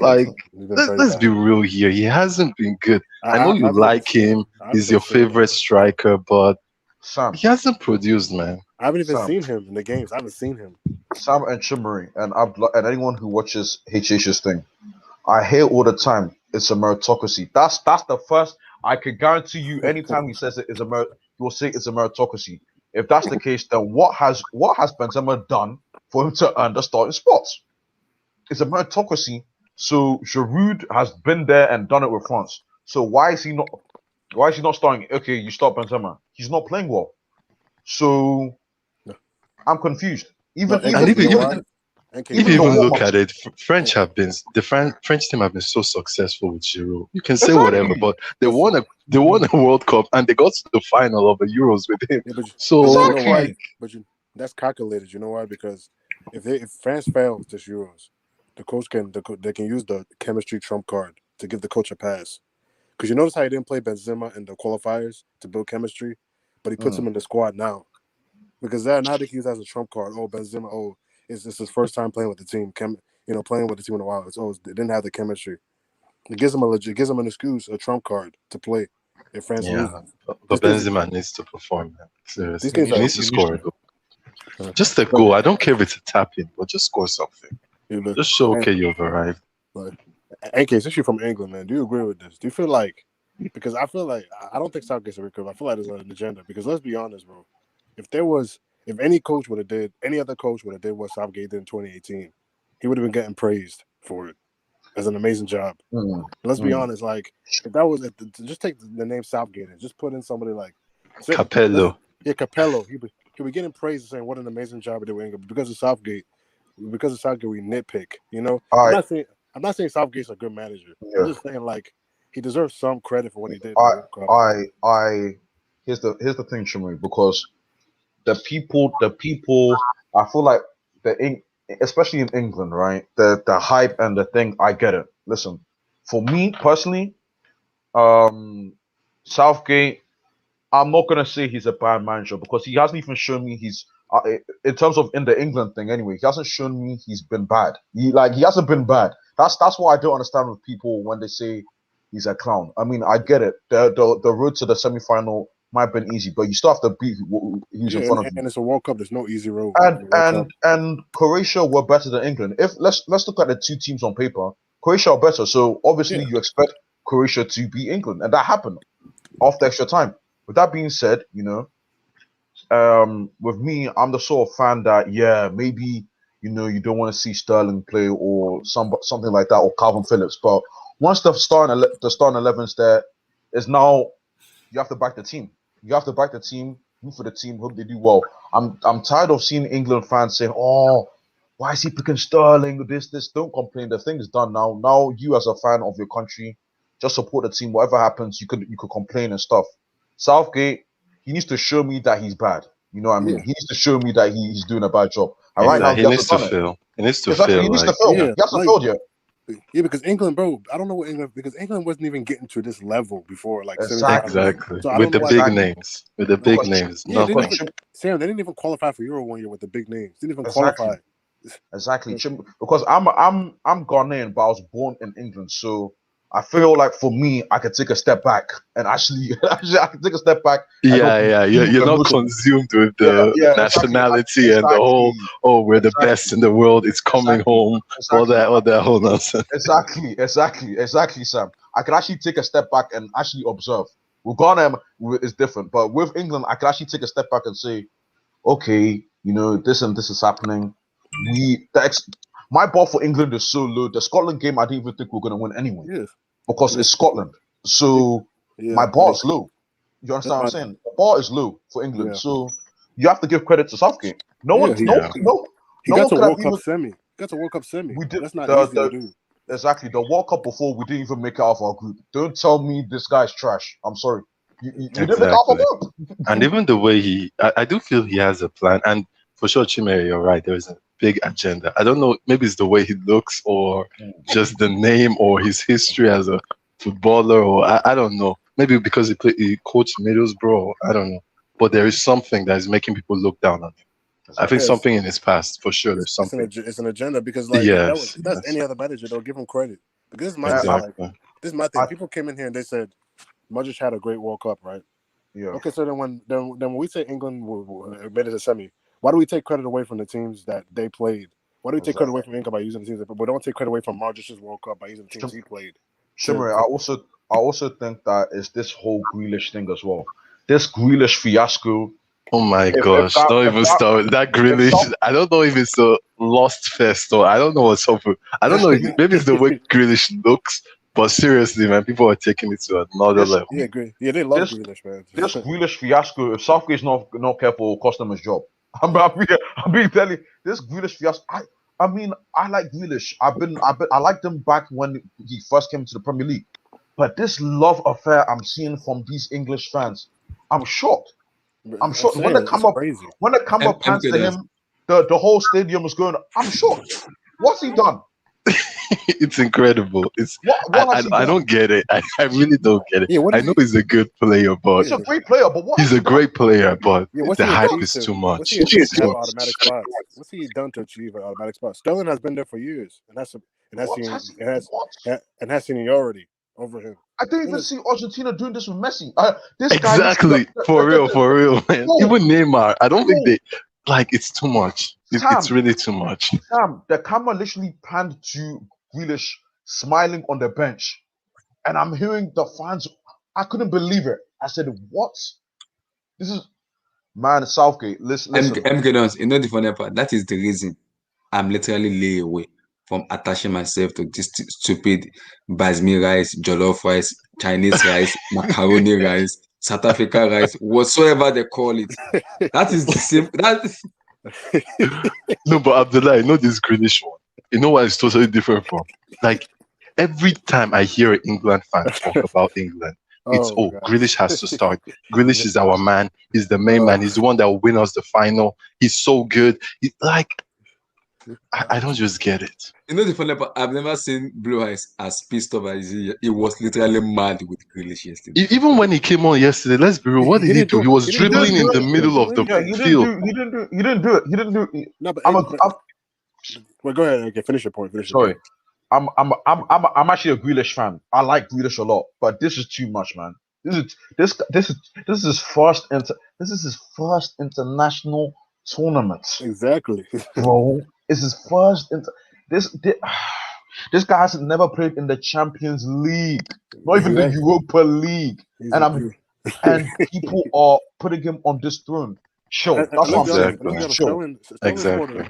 Speaker 13: Like, let's be real here. He hasn't been good. I know you like him. He's your favorite striker, but
Speaker 8: Sam,
Speaker 13: he hasn't produced, man.
Speaker 9: I haven't even seen him in the games. I haven't seen him.
Speaker 8: Sam and Chimmery and anyone who watches HH's thing, I hear all the time it's a meritocracy. That's the first. I can guarantee you, anytime he says he will say it's a meritocracy. If that's the case, then what has Benzema done for him to earn the starting spots? It's a meritocracy. So Giroud has been there and done it with France. So why is he not starting? Okay, you start Benzema. He's not playing well. So I'm confused.
Speaker 13: If you even look at it, the French team have been so successful with Giroud. You can say whatever, but they won a World Cup and they got to the final of the Euros with him.
Speaker 9: Yeah, that's calculated. You know why? Because if France fails this Euros, the coach they can use the chemistry trump card to give the coach a pass. Because you notice how he didn't play Benzema in the qualifiers to build chemistry, but he puts him in the squad now. Because now they can use that as a trump card. Oh, Benzema, it's his first time playing with the team. Playing with the team in a while. They didn't have the chemistry. It gives them an excuse, a trump card to play if France loses.
Speaker 13: But Benzema needs to perform, man. Seriously, he needs to score a goal. Just a goal. I don't care if it's a tap-in, but just score something. Just show, okay, you've arrived.
Speaker 9: AK, since you're from England, man, do you agree with this? Do you feel like, because I feel like, I don't think Southgate's a recruit. I feel like there's an agenda. Because let's be honest, bro. If any coach would have did, any other coach would have did what Southgate did in 2018, he would have been getting praised for it as an amazing job. Let's be honest, like, if that was, just take the name Southgate and just put in somebody like
Speaker 13: Capello.
Speaker 9: Yeah, Capello. He be getting praised and saying what an amazing job he did with England. Because of Southgate, we nitpick. You know, I'm not saying Southgate's a good manager. I'm just saying like he deserves some credit for what he did.
Speaker 8: Here's the thing, Shimmy, because the people, I feel like especially in England, right? The hype and the thing, I get it. Listen, for me personally, Southgate, I'm not gonna say he's a bad manager because he hasn't even shown me he's in terms of in the England thing anyway. He hasn't shown me he's been bad. He hasn't been bad. That's what I don't understand with people when they say he's a clown. I mean, I get it. The road to the semi-final might have been easy, but you still have to beat who's in front of you.
Speaker 9: And it's a World Cup. There's no easy road.
Speaker 8: And Croatia were better than England. If let's look at the two teams on paper. Croatia are better, so obviously you expect Croatia to beat England, and that happened after extra time. With that being said, you know, with me, I'm the sort of fan that maybe you don't want to see Sterling play or something like that, or Calvin Phillips. But once the starting 11's there, is now you have to back the team. You have to back the team, root for the team, hope they do well. I'm tired of seeing England fans saying, "Oh, why is he picking Sterling? This." Don't complain. The thing is done now. Now you, as a fan of your country, just support the team. Whatever happens, you could complain and stuff. Southgate, he needs to show me that he's bad. You know what I mean? He needs to show me that he's doing a bad job. And right now,
Speaker 13: he needs to fail. He needs to fail.
Speaker 8: He needs to fail. He hasn't failed yet.
Speaker 9: Yeah, because England, bro, I don't know what England, because England wasn't even getting to this level before, like
Speaker 13: exactly.
Speaker 9: So
Speaker 13: with the big names,
Speaker 9: Yeah, Sam, they didn't even qualify for Euro 1 year with the big names. Didn't even qualify.
Speaker 8: Exactly, because I'm Ghanaian, but I was born in England, so I feel like for me, I could take a step back and actually I can take a step back.
Speaker 13: You're not consumed with the nationality and the whole, we're the best in the world, it's coming home, all that whole nonsense.
Speaker 8: Exactly, Sam. I can actually take a step back and actually observe. With Ghana, it's different, but with England, I can actually take a step back and say, okay, this and this is happening. My bar for England is so low. The Scotland game, I didn't even think we were going to win anyway. Because it's Scotland. So my bar is low. You understand what I'm saying? The bar is low for England. So you have to give credit to Southgate. He got to
Speaker 9: World Cup semi.
Speaker 8: We did.
Speaker 9: That's not easy to do.
Speaker 8: Exactly. The World Cup before, we didn't even make it out of our group. Don't tell me this guy's trash. I'm sorry. You didn't make it out of our group.
Speaker 13: And even the way I do feel he has a plan. And for sure, Chimere, you're right. There is a big agenda. I don't know, maybe it's the way he looks or just the name or his history as a footballer, or I don't know. Maybe because he coached Middlesbrough, I don't know. But there is something that is making people look down on him. I think something in his past, for sure. There's something.
Speaker 9: It's an agenda because, like, if that's any other manager, they'll give him credit. Because this is my thing. This is my thing. People came in here and they said, Modric had a great World Cup, right?
Speaker 8: Yeah.
Speaker 9: Okay, so then when we say England made it to semi, why do we take credit away from the teams that they played? Why do we take credit away from England by using the teams but don't take credit away from Modric's World Cup by using the teams he played?
Speaker 8: Shimmery, I also think that it's this whole Grealish thing as well. This Grealish fiasco.
Speaker 13: Oh my gosh! Don't even start with that Grealish. I don't know if it's a lost fest or I don't know what's up with. I don't know. Maybe it's the way Grealish looks. But seriously, man, people are taking it to another level.
Speaker 9: Yeah, agree. Yeah, they love Grealish, man.
Speaker 8: This Grealish fiasco, if Southgate's not careful, will cost him his job. I'm being telling you, this Grealish fiasco. I mean, I like Grealish. I liked him back when he first came to the Premier League. But this love affair I'm seeing from these English fans, I'm shocked. I'm shocked. When the camera pans to him, the whole stadium is going. I'm shocked. What's he done?
Speaker 13: It's incredible. I don't get it. I really don't get it. Yeah, I know he's a good player, but
Speaker 8: he's a great player. But
Speaker 13: he's a great player, but the hype is too much.
Speaker 9: What's he done to achieve an automatic spot? Sterling has been there for years, and has seniority over him.
Speaker 8: I didn't even see Argentina doing this with Messi.
Speaker 13: Exactly, for real, man. Even Neymar, I don't think they it's too much. It's really too much.
Speaker 8: Sam, the camera literally panned to Grealish smiling on the bench, and I'm hearing the fans. I couldn't believe it. I said, "What? This is man Southgate." Listen.
Speaker 7: MK, you know the funny part. That is the reason I'm literally lay away from attaching myself to this stupid basmati rice, jollof rice, Chinese rice, macaroni rice, South Africa rice, whatsoever they call it. That is the same.
Speaker 13: No, but Abdullah, you know this Greenish one. You know what it's totally different from? Like, every time I hear an England fan talk about England, it's Grealish has to start. Grealish is our man. He's the main man. He's the one that will win us the final. He's so good. I don't just get it.
Speaker 7: You know the funny part? I've never seen Blue Eyes as pissed off as he was literally mad with Grealish yesterday.
Speaker 13: Even when he came on yesterday, let's be real. What did he do? He was dribbling in the middle of the field.
Speaker 8: He didn't do it.
Speaker 9: No, but well, go ahead. Okay, finish your point.
Speaker 8: Sorry. I'm actually a Grealish fan. I like Grealish a lot, but this is too much, man. This is his first international tournament.
Speaker 9: Exactly,
Speaker 8: bro. It's his first. This guy has never played in the Champions League, not even the Europa League, and people are putting him on this throne. Sure, that's what I'm saying.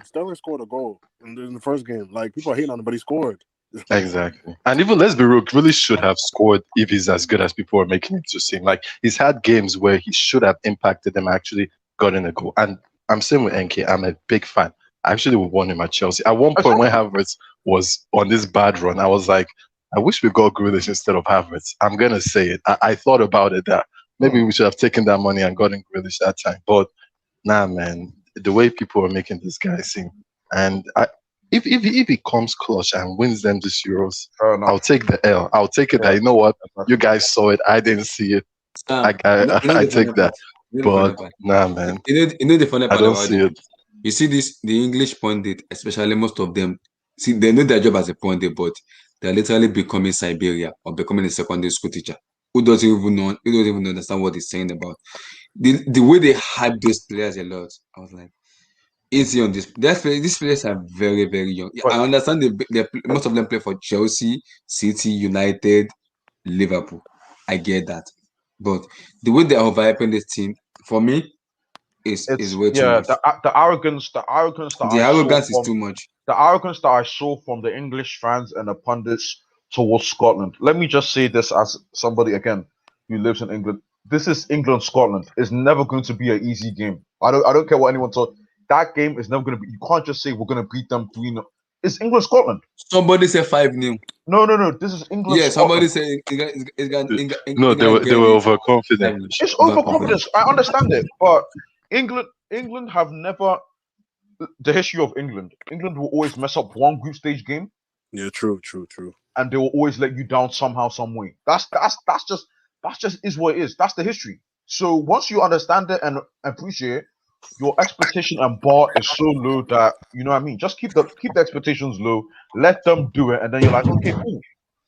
Speaker 9: Sterling scored a goal in the first game. Like, people are hating on him, but he scored.
Speaker 13: Exactly. And even, let's be real, really should have scored if he's as good as people are making him to seem. Like, he's had games where he should have impacted them, actually gotten a goal. And I'm saying with NK, I'm a big fan. I actually would want him at Chelsea. At one point when Havertz was on this bad run, I was like, I wish we got Grealish instead of Havertz. I'm going to say it. I thought about it that maybe we should have taken that money and gotten Grealish that time. But nah, man, the way people are making this guy seem. And if he comes clutch and wins them this Euros, I'll take the L. I'll take it that, you know what, you guys saw it, I didn't see it. I take that. But nah, man.
Speaker 7: You know the funny part
Speaker 13: I don't
Speaker 7: about
Speaker 13: see it.
Speaker 7: You see this, the English pundit, especially most of them, see, they know their job as a pundit, but they're literally becoming Siberia or becoming a secondary school teacher who doesn't even understand what he's saying about. The way they hype those players a lot, I was like, easy on this. These players are very, very young. I understand most of them play for Chelsea, City, United, Liverpool. I get that. But the way they are overhyping this team, for me, is way too much.
Speaker 8: The arrogance
Speaker 7: is too much.
Speaker 8: The arrogance that I saw from the English fans and the pundits towards Scotland. Let me just say this as somebody again who lives in England. This is England-Scotland. It's never going to be an easy game. I don't care what anyone thought. That game is never going to be. You can't just say we're going to beat them 3-0. It's England-Scotland.
Speaker 7: Somebody said 5-0.
Speaker 8: No. This is England.
Speaker 7: Yeah, somebody said
Speaker 13: no. They were overconfident.
Speaker 8: It's overconfidence. I understand it, but England have never. The history of England will always mess up one group stage game.
Speaker 9: Yeah, true.
Speaker 8: And they will always let you down somehow, some way. That's just is what it is. That's the history. So once you understand it and appreciate it, your expectation and bar is so low that, you know what I mean. Just keep the expectations low. Let them do it, and then you're like, okay, cool.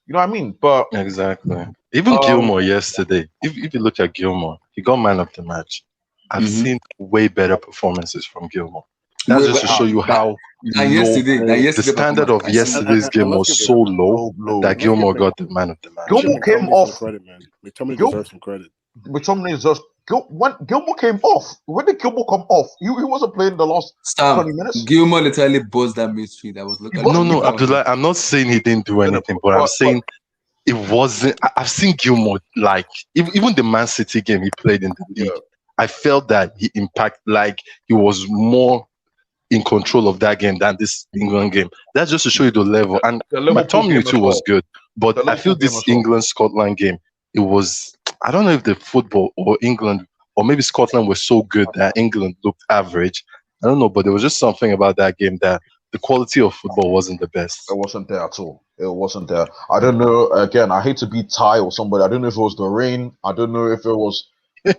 Speaker 8: You know what I mean? But
Speaker 13: exactly. Even Gilmore yesterday. If you look at Gilmore, he got man of the match. I've seen way better performances from Gilmore. That's just to show you how the standard of yesterday's game was so low that Gilmore got the man of the match.
Speaker 8: Gilmore came off.
Speaker 9: McTominay deserves some credit.
Speaker 8: McTominay deserves. When Gilmore came off, when did Gilmore come off? He wasn't playing the last 20 minutes.
Speaker 7: Gilmore literally buzzed that midfield. I was looking.
Speaker 13: No, Abdullah. I'm not saying he didn't do anything, but I'm saying it wasn't. I've seen Gilmore, like even the Man City game he played in the league. I felt that he he was more in control of that game than this England game. That's just to show you the level. And McTominay too was good, but I feel this England-Scotland game, it was. I don't know if the football or England or maybe Scotland was so good that England looked average. I don't know, but there was just something about that game that the quality of football wasn't the best.
Speaker 8: It wasn't there at all. It wasn't there. I don't know. Again, I hate to be Ty or somebody. I don't know if it was the rain. I don't know if it was. I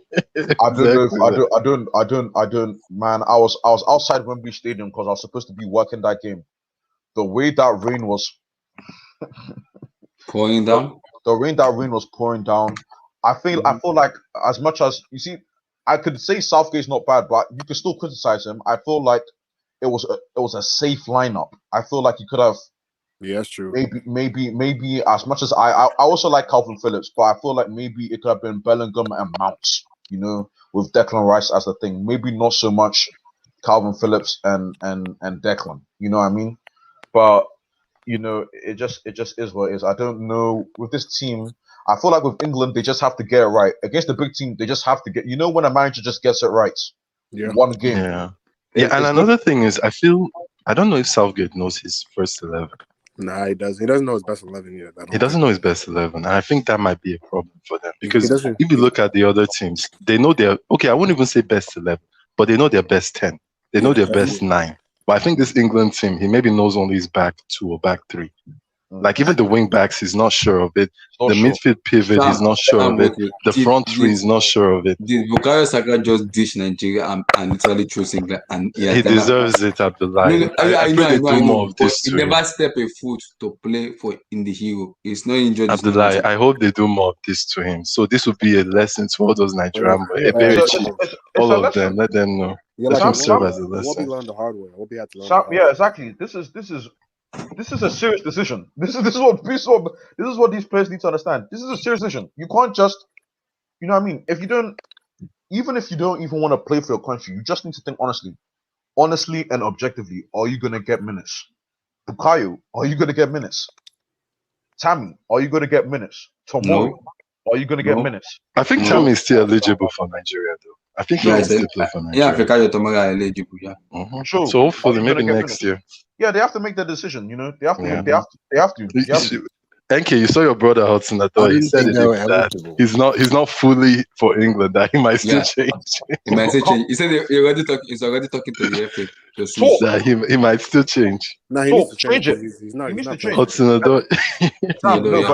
Speaker 8: don't. Man, I was outside Wembley Stadium because I was supposed to be working that game. The way that rain was
Speaker 7: pouring down.
Speaker 8: The rain was pouring down. I feel like as much as you see, I could say Southgate's not bad, but you could still criticize him. I feel like it was a safe lineup. I feel like he could have
Speaker 9: Yeah, that's true.
Speaker 8: Maybe as much as I also like Calvin Phillips, but I feel like maybe it could have been Bellingham and Mounts, with Declan Rice as the thing. Maybe not so much Calvin Phillips and Declan. You know what I mean? But it just is what it is. I don't know with this team. I feel like with England, they just have to get it right. Against the big team, they just have to get. When a manager just gets it right, one game.
Speaker 13: Yeah. And another thing is, I don't know if Southgate knows his first 11.
Speaker 9: Nah, he doesn't. He doesn't know his best 11 yet.
Speaker 13: He doesn't know his best 11, and I think that might be a problem for them because if you look at the other teams, they know their I wouldn't even say best 11, but they know their best 10. They know their best 9. But I think this England team, he maybe knows only his back 2 or back 3. Like even the wing backs, he's not sure of it. The midfield pivot, he's not sure of it. The front 3 is not sure of it.
Speaker 7: Did Bukayo Saka just dish Nigeria and literally chose England? And
Speaker 13: he deserves it, Abdullah.
Speaker 7: I know.
Speaker 13: But
Speaker 7: he never stepped a foot to play for in the Hero. He's not injured.
Speaker 13: Abdullah, I hope they do more of this to him. So this would be a lesson to all those Nigerian boys. All of them, let them know. This will serve as a lesson.
Speaker 9: We'll be learned the hard way. We'll be had to learn.
Speaker 8: Yeah, exactly. This is a serious decision. This is what these players need to understand. This is a serious decision. You can't just, you know what I mean? If you don't even want to play for your country, you just need to think honestly and objectively. Are you gonna get minutes? Bukayo, are you gonna get minutes? Tammy, are you gonna get minutes? Tomorrow, are you gonna get minutes?
Speaker 13: I think Tammy is still eligible for Nigeria, though. I think he can still play for Nigeria.
Speaker 7: Yeah, Fikayo Tomaga eligible. Yeah.
Speaker 8: Sure.
Speaker 13: So hopefully, maybe next year.
Speaker 8: Yeah, they have to make that decision. They have to. They have to.
Speaker 13: NK, you saw your brother Hudson. I thought he said that he's not fully for England. That he might still change.
Speaker 7: He might still change. He said he's already talking to the FA.
Speaker 13: That he might still change.
Speaker 9: No, he needs to change it. He's not.
Speaker 8: He needs to change.
Speaker 13: Hudson,
Speaker 8: but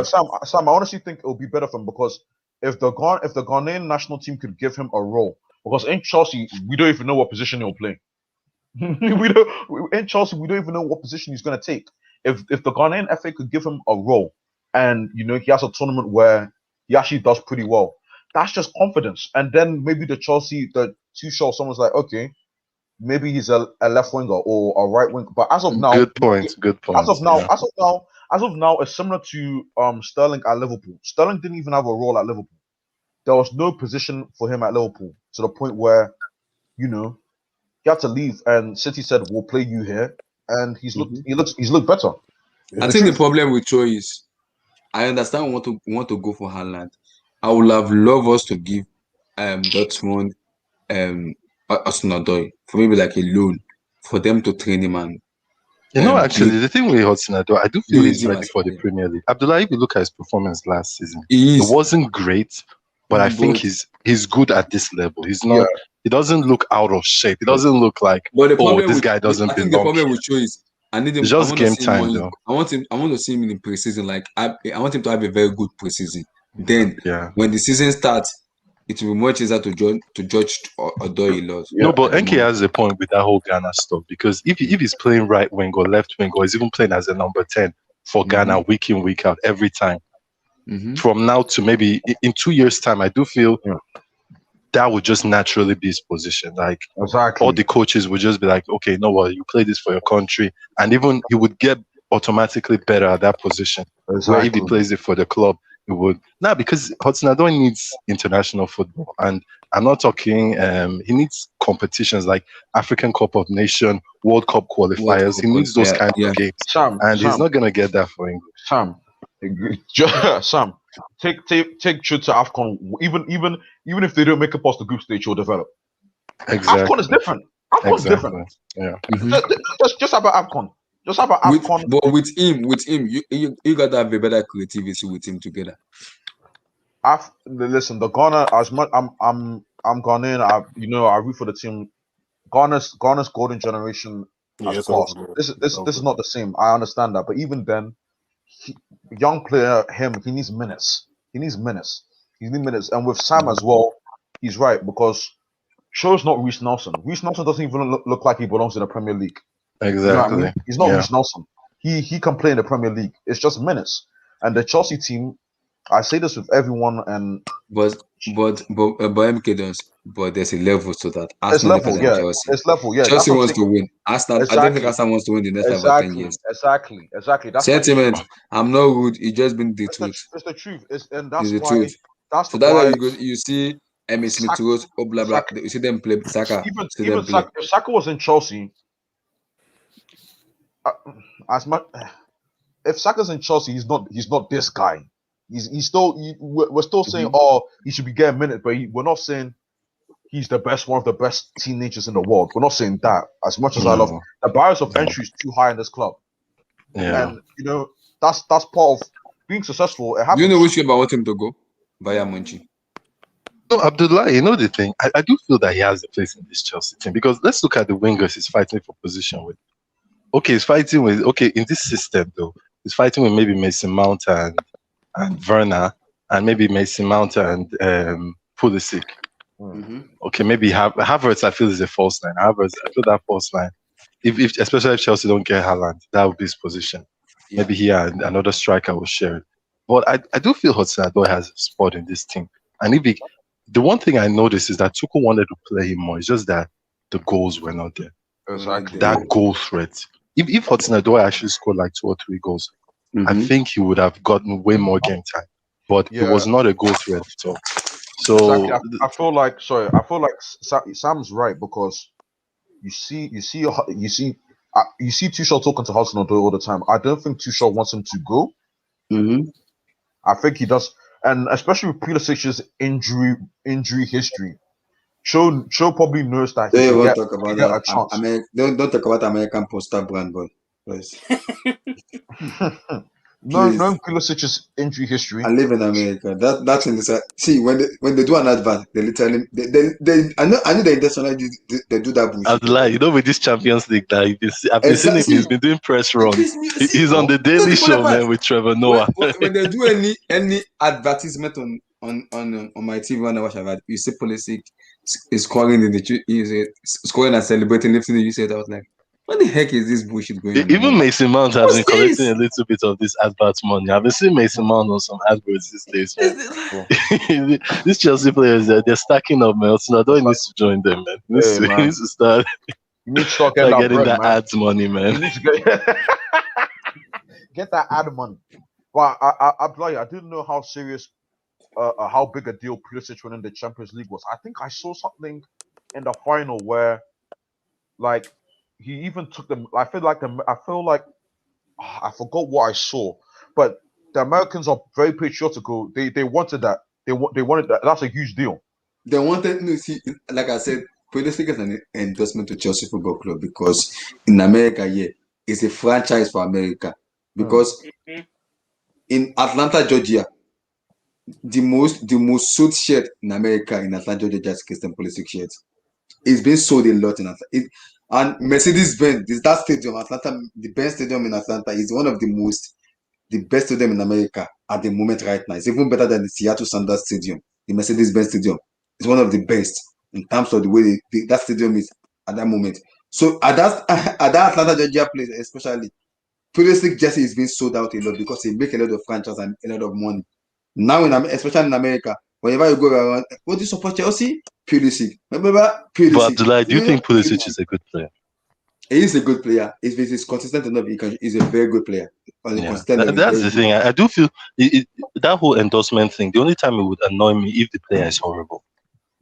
Speaker 8: Sam, I honestly think it would be better for him because if the Ghanaian national team could give him a role, because in Chelsea we don't even know what position he'll play. In Chelsea we don't even know what position he's going to take. If the Ghanaian FA could give him a role, and he has a tournament where he actually does pretty well, that's just confidence. And then maybe the Tuchel, someone's like, okay, maybe he's a left winger or a right winger. But as of now,
Speaker 13: good point.
Speaker 8: As of now, it's similar to Sterling at Liverpool. Sterling didn't even have a role at Liverpool. There was no position for him at Liverpool to the point where, he had to leave, and City said, "We'll play you here," and he's looked better.
Speaker 7: I think the problem with Cho is, I understand we want to go for Haaland. I would have loved us to give Dortmund Hudson-Odoi for maybe like a loan for them to train him. And
Speaker 13: actually, the thing with Hudson-Odoi, I do feel he's ready for the Premier League. Abdullah, if you look at his performance last season, it wasn't great, but I think he's good at this level. He's not. He doesn't look out of shape. He doesn't look like this guy doesn't belong.
Speaker 7: I think the problem with Cho is I need him.
Speaker 13: Just game time, though.
Speaker 7: I want to see him in preseason. Like I want him to have a very good preseason. Then, when the season starts, it will be much easier to judge Odoi a lot.
Speaker 13: No, but NK has a point with that whole Ghana stuff, because if he's playing right wing or left wing, or he's even playing as a number 10 for Ghana week in, week out, every time, from now to maybe in 2 years' time, I do feel that would just naturally be his position. Like all the coaches would just be like, okay, no, well, you play this for your country, and even he would get automatically better at that position. Where if he plays it for the club, he would. Now, because Hudson-Odoi needs international football, and I'm not talking. He needs competitions like African Cup of Nations, World Cup qualifiers. He needs those kind of games, he's not gonna get that for England.
Speaker 8: Sam, take Cho to AFCON. Even if they don't make it past the group stage, he'll develop.
Speaker 13: Exactly.
Speaker 8: AFCON is different. AFCon is different.
Speaker 13: Yeah.
Speaker 8: Just about AFCON. Just about AFCON.
Speaker 7: But with him, you gotta have a better creativity with him together.
Speaker 8: Listen, the Ghana, as much I'm Ghanaian. I root for the team. Ghana's golden generation has passed. This is not the same. I understand that, but even then, young player he needs minutes. He needs minutes. And with Sam as well, he's right, because Cho's not Reece Nelson. Reece Nelson doesn't even look like he belongs in the Premier League.
Speaker 13: Exactly.
Speaker 8: You know what I mean? He's not Reece Nelson. He can play in the Premier League. It's just minutes. And the Chelsea team, I say this with everyone, and
Speaker 7: but MK does. but there's a level to that.
Speaker 8: It's
Speaker 7: Arsenal different
Speaker 8: level,
Speaker 7: than
Speaker 8: yeah.
Speaker 7: Chelsea.
Speaker 8: It's level, yeah. That's
Speaker 7: Chelsea
Speaker 8: what I'm
Speaker 7: wants
Speaker 8: saying.
Speaker 7: to win. Arsenal, I don't think Arsenal wants to win the next 5 or 10 years.
Speaker 8: Exactly. That's my issue.
Speaker 7: Sentiment. I'm not rude. It's just been the truth.
Speaker 8: It's the truth. And
Speaker 7: It's
Speaker 8: that's
Speaker 7: the
Speaker 8: why.
Speaker 7: truth.
Speaker 8: That's
Speaker 7: So that's why
Speaker 8: why.
Speaker 7: you see Emmy Smith Rowe, blah blah. You see them play Saka.
Speaker 8: Even Saka, if Saka was in Chelsea, as much if Saka's in Chelsea, he's not this guy. We're still saying, oh, he should be getting minutes, but we're not saying he's one of the best teenagers in the world. We're not saying that. As much as I love the barriers of entry is too high in this club, and that's part of being successful. It happens.
Speaker 7: Do you know which club I want him to go? Bayern Munich.
Speaker 13: No, Abdullah, you know the thing. I do feel that he has a place in this Chelsea team because let's look at the wingers he's fighting for position with. Okay, he's fighting with in this system though. He's fighting with maybe Mason Mount and Werner, and maybe Mason Mount and Pulisic. Okay, maybe Havertz. I feel is a false line. Havertz, I feel that false line. If especially if Chelsea don't get Haaland, that would be his position. Yeah. Maybe he and another striker will share it. But I do feel Hudson-Odoi has a spot in this team. And the one thing I noticed is that Tuchel wanted to play him more. It's just that the goals were not there.
Speaker 8: Exactly.
Speaker 13: That goal threat. If Hudson-Odoi actually scored like 2 or 3 goals, I think he would have gotten way more game time. But it was not a goal threat at all. So
Speaker 8: exactly. I feel like Sam's right because you see Tuchel talking to Hudson-Odoi all the time. I don't think Tuchel wants him to go. I think he does, and especially with Pulisic's injury history, Cho probably knows that he
Speaker 7: Don't
Speaker 8: can
Speaker 7: talk about
Speaker 8: get
Speaker 7: that.
Speaker 8: a chance.
Speaker 7: Don't talk about American poster brand, boy. Please.
Speaker 8: Knowing Pulisic's injury history.
Speaker 7: I live in America. That's in the see when they do an advert, they literally I know they intentionally they do that bullshit.
Speaker 13: I'd lie, with this Champions League that I've been seeing him. He's been doing press runs. He's on the Daily Show, man, with Trevor Noah.
Speaker 7: When they do any advertisement on my TV when I watch advert, you see Pulisic is scoring scoring and celebrating, lifting the USA. I was like, what the heck is this bullshit going on?
Speaker 13: Even Mason Mount has been collecting a little bit of this advert money. I've been seeing Mason Mount on some adverts these days. These Chelsea players, they're stacking up, man. So I don't need to join them, man. He needs to start getting that ads money, man.
Speaker 8: Get that ad money. But I didn't know how serious, how big a deal Pulisic winning the Champions League was. I think I saw something in the final where, like, he even took them. I forgot what I saw, but the Americans are very patriotical. They wanted that. They wanted that. That's a huge deal.
Speaker 7: They wanted like I said, Pulisic is an endorsement to Chelsea Football Club because in America, it's a franchise for America. Because in Atlanta, Georgia, the most sold shirt in America in Atlanta, Georgia is Christian Pulisic shirt. It's been sold a lot in Atlanta. And Mercedes-Benz, that stadium, Atlanta, the Benz Stadium in Atlanta is one of the best stadium in America at the moment right now. It's even better than the Seattle Sanders Stadium. The Mercedes-Benz Stadium is one of the best in terms of the way that stadium is at that moment. So at that Atlanta, Georgia place, especially, Pulisic jersey is being sold out a lot because they make a lot of franchise and a lot of money. Now, especially in America, whenever you go around, what do you support Chelsea? Pulisic. Remember Pulisic.
Speaker 13: But Abdullah, do you think Pulisic is a good player?
Speaker 7: He is a good player. If he's consistent enough, he's a very good player.
Speaker 13: That's the thing. I do feel that whole endorsement thing. The only time it would annoy me if the player is horrible.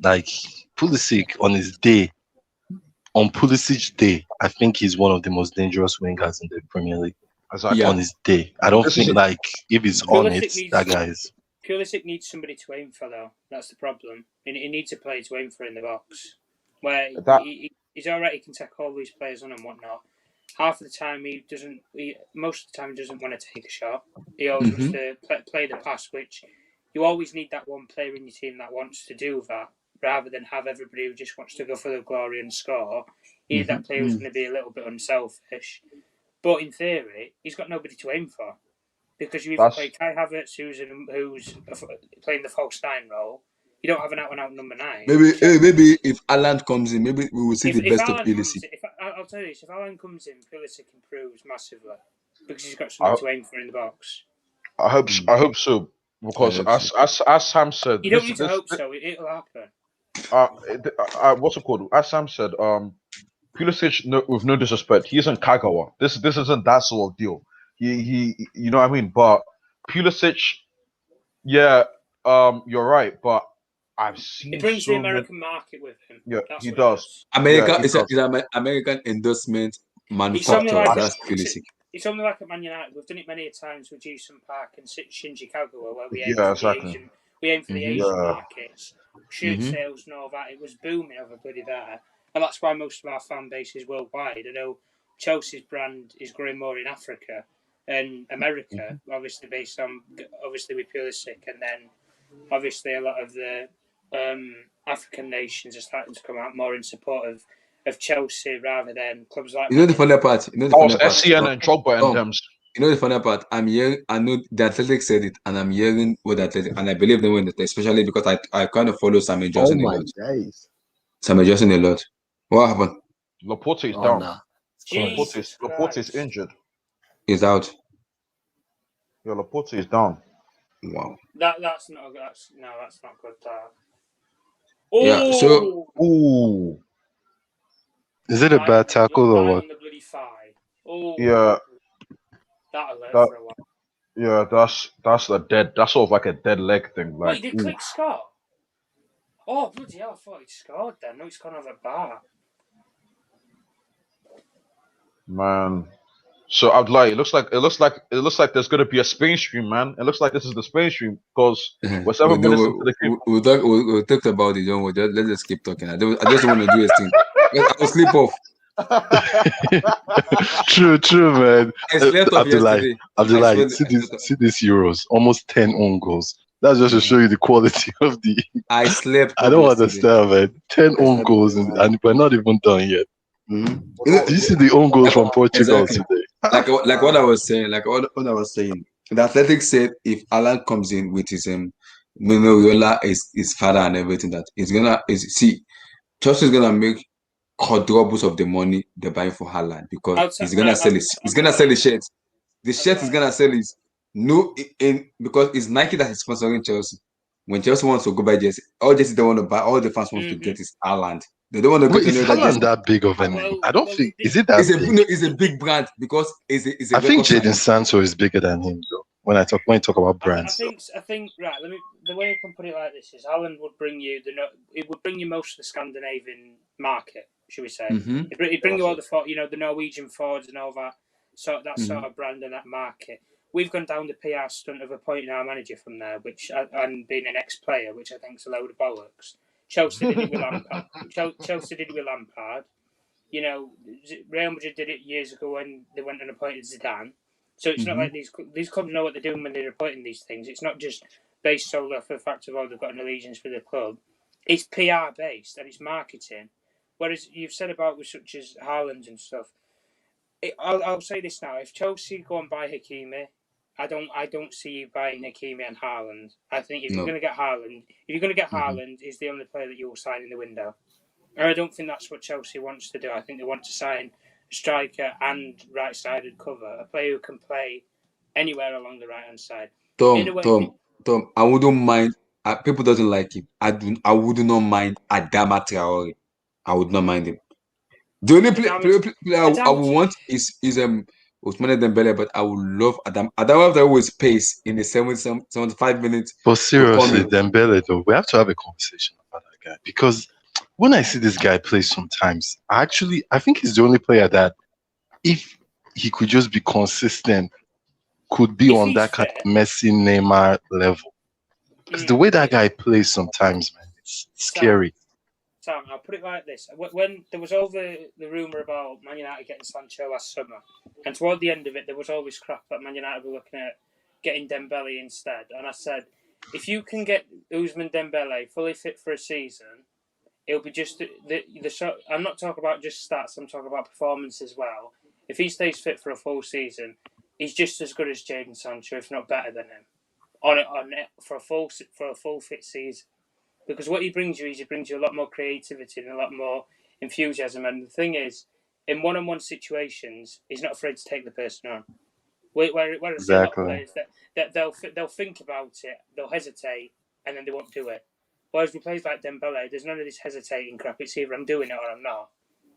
Speaker 13: Like Pulisic on Pulisic's day, I think he's one of the most dangerous wingers in the Premier League. On his day, I don't think if he's on it, that guy is.
Speaker 2: Pulisic needs somebody to aim for, though. That's the problem. He needs a player to aim for in the box. Where he's alright, he can take all these players on and whatnot. Half of the time, most of the time, he doesn't want to take a shot. He always wants to play the pass, which you always need that one player in your team that wants to do that, rather than have everybody who just wants to go for the glory and score. You need that player who's going to be a little bit unselfish. But in theory, he's got nobody to aim for. Because you either play Kai Havertz, who's playing the false 9 role. You don't have an out-and-out number 9.
Speaker 7: Maybe if Haaland comes in, maybe we will see the best of Pulisic.
Speaker 2: I'll tell you this, if Haaland comes in, Pulisic improves massively. Because he's got something to aim for in the box.
Speaker 8: I hope so. Because as Sam said...
Speaker 2: You don't need to hope so. It'll happen.
Speaker 8: What's it called? As Sam said, Pulisic, no, with no disrespect, he isn't Kagawa. This isn't that sort of deal. He, you know what I mean? But Pulisic, yeah, you're right. But I've seen
Speaker 2: It brings
Speaker 8: so
Speaker 2: the
Speaker 8: many.
Speaker 2: American market with him.
Speaker 8: Yeah,
Speaker 2: That's
Speaker 8: he
Speaker 2: what
Speaker 8: does.
Speaker 7: America
Speaker 8: Yeah, he
Speaker 7: is
Speaker 8: does.
Speaker 7: an American endorsement
Speaker 2: It's only
Speaker 7: manufacturer.
Speaker 2: like
Speaker 7: That's Pulisic.
Speaker 2: it's only like at Man United. We've done it many a times with Jason Park and Shinji Kagawa, where we aim
Speaker 8: Yeah,
Speaker 2: for
Speaker 8: exactly.
Speaker 2: the Asian
Speaker 8: Yeah.
Speaker 2: markets, shirt sales and all that. It was booming over bloody there, and that's why most of our fan base is worldwide. I know Chelsea's brand is growing more in Africa and America, obviously based on with Pulisic, and then obviously a lot of the African nations are starting to come out more in support of Chelsea rather than clubs like.
Speaker 7: You know the funny part. You know the
Speaker 8: That was
Speaker 7: funny part.
Speaker 8: SCN and Drogba and them.
Speaker 7: You know the funny part. I'm hearing. I know the Athletic said it, and I'm hearing what the Athletic, and I believe them when they, especially because I kind of follow Samuel Johnson a lot. Samuel Johnson a lot. What happened?
Speaker 8: Laporte is down.
Speaker 2: Nah. Laporte
Speaker 8: is injured.
Speaker 7: He's out.
Speaker 8: Yeah, Laporte is down.
Speaker 7: Wow.
Speaker 2: That's not good.
Speaker 7: Yeah. So.
Speaker 8: Ooh.
Speaker 13: Is it a bad tackle or what?
Speaker 2: On the bloody thigh. Oh.
Speaker 8: Yeah.
Speaker 2: That'll hurt for a while.
Speaker 8: Yeah, that's a dead. That's sort of like a dead leg thing. Like,
Speaker 2: wait, did Click score? Oh bloody hell! I thought he'd scored then. No, he's gone over bar.
Speaker 8: Man. So I'd like. It looks like there's gonna be a Spain stream, man. It looks like this is the Spain stream because we're 7 minutes into the game.
Speaker 7: We'll talk about it. Don't worry. Let's just keep talking. I just want to do a thing. I will sleep off.
Speaker 13: True, man.
Speaker 7: Abdullah,
Speaker 13: see these Euros, almost 10 own goals. That's just to show you the quality of the.
Speaker 7: I slept.
Speaker 13: I don't understand, man. 10 own goals, and we're not even done yet. Mm-hmm. Do you see the own goals from Portugal today?
Speaker 7: Like what I was saying. The Athletic said if Alan comes in with his Minoyola is his father and everything, that he's gonna Chelsea's gonna make quadruples of the money they're buying for Haaland because he's gonna sell the shirts. The shirt is gonna sell is because it's Nike that is sponsoring Chelsea. When Chelsea wants to go buy jersey, all jersey they want to buy, all the fans want to get is Haaland. They don't want to
Speaker 13: get any other jersey. That big of a name? I don't think is it that big?
Speaker 7: It's a big brand because it's a
Speaker 13: I think Jadon Sancho is bigger than him though. When you talk about brands,
Speaker 2: I think right. The way I can put it like this is Haaland would bring you most of the Scandinavian market, should we say?
Speaker 7: Mm-hmm.
Speaker 2: It'd bring you all the Norwegian Fords and all that sort of brand and that market. We've gone down the PR stunt of appointing our manager from there, and being an ex-player, which I think is a load of bollocks. Chelsea did it with Lampard. You know, Real Madrid did it years ago when they went and appointed Zidane. So it's not like these clubs know what they're doing when they're appointing these things. It's not just based solely off the fact of they've got an allegiance for the club. It's PR based and it's marketing. Whereas you've said about with such as Haaland and stuff. I'll say this now: if Chelsea go and buy Hakimi, I don't see you buying Hakimi and Haaland. I think if you're going to get Haaland, is the only player that you will sign in the window. And I don't think that's what Chelsea wants to do. I think they want to sign a striker and right-sided cover, a player who can play anywhere along the right-hand side.
Speaker 7: Tom, I wouldn't mind. People doesn't like him. I would not mind Adama Traore. I would not mind him. The only player I would want is Ousmane Dembele, but I would love Adam. Adama Traore with pace in the 75 minutes.
Speaker 13: But seriously, Dembele though, we have to have a conversation about that guy because when I see this guy play sometimes, I think he's the only player that if he could just be consistent, could be on that kind of Messi, Neymar level. Because the way that guy plays sometimes, man, it's scary.
Speaker 2: Sam, I'll put it like this. When there was all the rumour about Man United getting Sancho last summer, and toward the end of it, there was always crap that Man United were looking at getting Dembele instead. And I said, if you can get Ousmane Dembele fully fit for a season, it'll be just I'm not talking about just stats, I'm talking about performance as well. If he stays fit for a full season, he's just as good as Jadon Sancho, if not better than him, for a full fit season. Because what he brings you is a lot more creativity and a lot more enthusiasm. And the thing is, in one-on-one situations, he's not afraid to take the person on. Whereas a lot of players that they'll think about it, they'll hesitate, and then they won't do it. Whereas with players like Dembele, there's none of this hesitating crap. It's either I'm doing it or I'm not.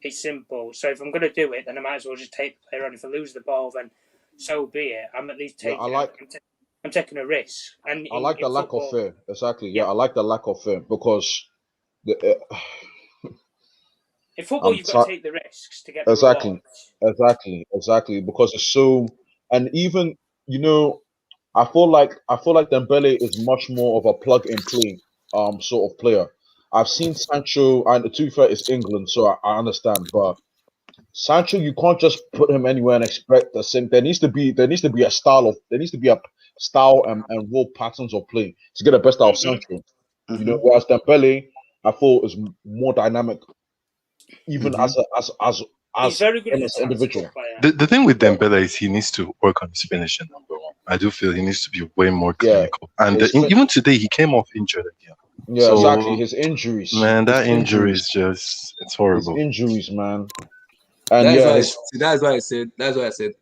Speaker 2: It's simple. So if I'm going to do it, then I might as well just take the player on. If I lose the ball, then so be it. I'm at least taking. I'm taking a risk. And
Speaker 8: I like the lack
Speaker 2: football,
Speaker 8: of fear. Exactly. Yeah, I like the lack of fear because
Speaker 2: in football, you've got to take the risks to get the
Speaker 8: exactly,
Speaker 2: rewards.
Speaker 8: exactly because it's so. And even I feel like Dembele is much more of a plug and play sort of player. I've seen Sancho, and to be fair, it's England, so I understand. But Sancho, you can't just put him anywhere and expect the same. There needs to be a style and role patterns of play to get the best out of Sancho. Whereas Dembele, I thought is more dynamic, even as
Speaker 2: He's very good
Speaker 8: as an individual.
Speaker 13: The thing with Dembele is he needs to work on his finishing. Number one, I do feel he needs to be way more clinical. And even today, he came off injured again.
Speaker 8: Yeah, so, exactly. His injuries,
Speaker 13: man. That injury is just—it's horrible.
Speaker 8: His injuries, man.
Speaker 7: And that's why I said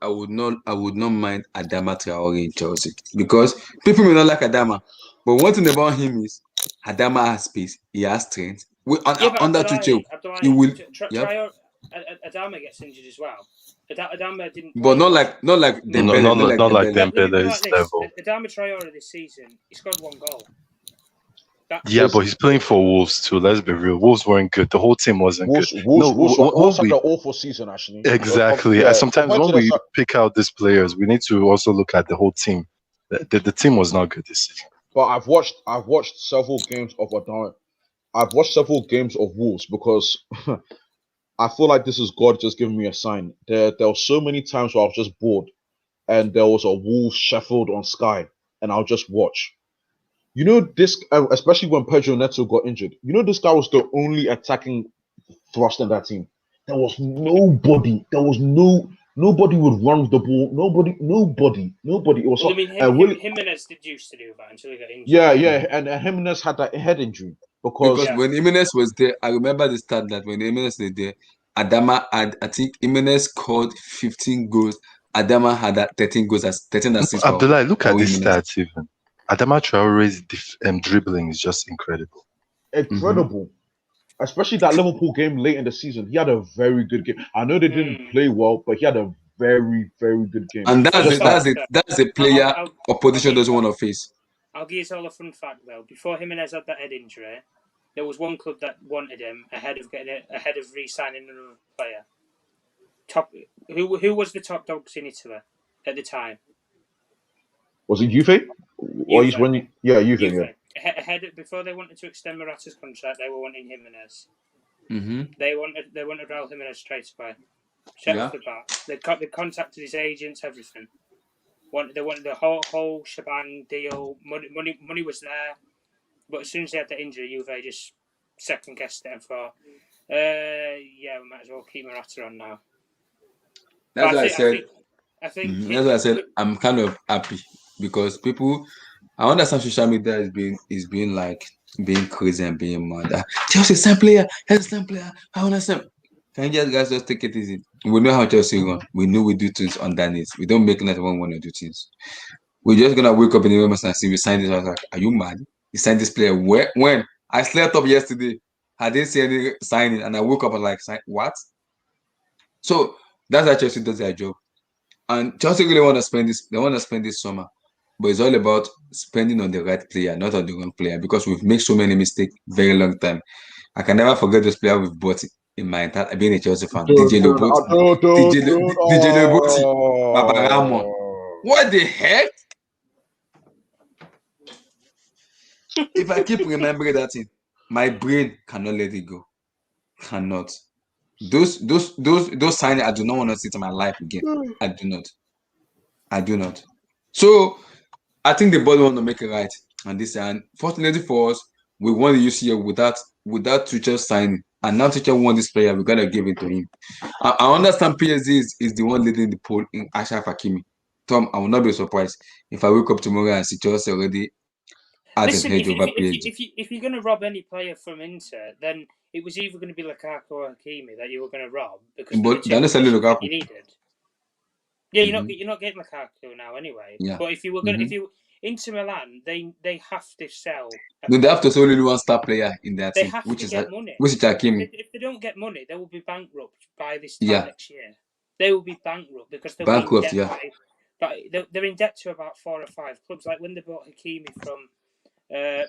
Speaker 7: I would not mind Adama Traore in Chelsea, because people may not like Adama, but one thing about him is Adama has space, he has strength. Under Tuchel, he will.
Speaker 2: Adama gets injured as well. Adama didn't.
Speaker 7: But not like Dembele.
Speaker 13: Not like Dembele's level.
Speaker 2: Adama Traore this season, he scored 1 goal.
Speaker 13: But he's playing for Wolves too. Let's be real. Wolves weren't good. The whole team wasn't good.
Speaker 8: Wolves had an awful season, actually.
Speaker 13: Exactly. Sometimes when we pick out these players, we need to also look at the whole team. The team was not good this season.
Speaker 8: But I've watched several games of Adama. I've watched several games of Wolves because I feel like this is God just giving me a sign. There were so many times where I was just bored, and there was a Wolves Sheffield on Sky, and I'll just watch. This, especially when Pedro Neto got injured. This guy was the only attacking thrust in that team. There was nobody. There was nobody would run with the ball. Nobody. It was.
Speaker 2: Jimenez did used to do that until he got injured.
Speaker 8: Yeah, and Jimenez had that head injury because
Speaker 7: when Jimenez was there, I remember the stat that when Jimenez was there, Adama had, I think Jimenez scored 15 goals. Adama had 13 goals, 13 assists.
Speaker 13: Abdullah, look at this stats even. Adama Traore's dribbling is just incredible.
Speaker 8: Incredible. Especially that Liverpool game late in the season. He had a very good game. I know they didn't play well, but he had a very, very good game.
Speaker 7: And that's a player opposition doesn't want to face.
Speaker 2: I'll give you all a fun fact though. Before Jimenez had that head injury, there was one club that wanted him ahead of re-signing another player. Who was the top dogs in Italy at the time?
Speaker 8: Was it Juve? Juve.
Speaker 2: Ahead before they wanted to extend Morata's contract, they were wanting Jimenez. They wanted Raul Jimenez straight away. Off the bat. They contacted his agents, everything. They wanted the whole shebang deal. Money was there, but as soon as they had the injury, Juve just second guessed it and thought, we might as well keep Morata on now.
Speaker 7: That's why I said I'm kind of happy because people. I understand social media is being crazy and being mad. Chelsea same player, I understand. Can you guys just take it easy? We know how Chelsea run. We know we do things underneath. We don't make that one want to do things. We're just gonna wake up in the room and see we signed this. I was like, are you mad? You signed this player when I slept up yesterday. I didn't see any signing, and I woke up and like, what? So that's how Chelsea does their job. And Chelsea really want to spend this. They want to spend this summer. But it's all about spending on the right player, not on the wrong player, because we've made so many mistakes very long time. I can never forget this player we've bought in my entire being a Chelsea fan. DJ Loboti, Baba Ramon. What the heck? If I keep remembering that thing, my brain cannot let it go. Cannot. Those signings I do not want to see in my life again. I do not. So I think the board want to make it right on this, and fortunately for us, we won the UCL without Tuchel signing, and now Tuchel won this player. We gotta give it to him. I understand PSG is the one leading the poll in Achraf Hakimi. Tom, I will not be surprised if I wake up tomorrow and see Chelsea already as a head over PSG.
Speaker 2: If you're gonna rob any player from Inter, then it was either going to be Lukaku or Hakimi that you were going to rob because
Speaker 7: they're not selling Lukaku.
Speaker 2: You needed. Yeah, you're not getting Lukaku now anyway.
Speaker 7: Yeah.
Speaker 2: But if you were going, Inter Milan, they have to sell.
Speaker 7: No, they have to sell only one star player in their
Speaker 2: They
Speaker 7: team,
Speaker 2: have
Speaker 7: which
Speaker 2: to
Speaker 7: is
Speaker 2: get money.
Speaker 7: Hakimi.
Speaker 2: If they don't get money, they will be bankrupt by this time
Speaker 7: Yeah,
Speaker 2: next year. They will be bankrupt because they'll
Speaker 7: bankrupt.
Speaker 2: be in
Speaker 7: Yeah,
Speaker 2: debt. They're in debt to about 4 or 5 clubs. Like when they bought Hakimi from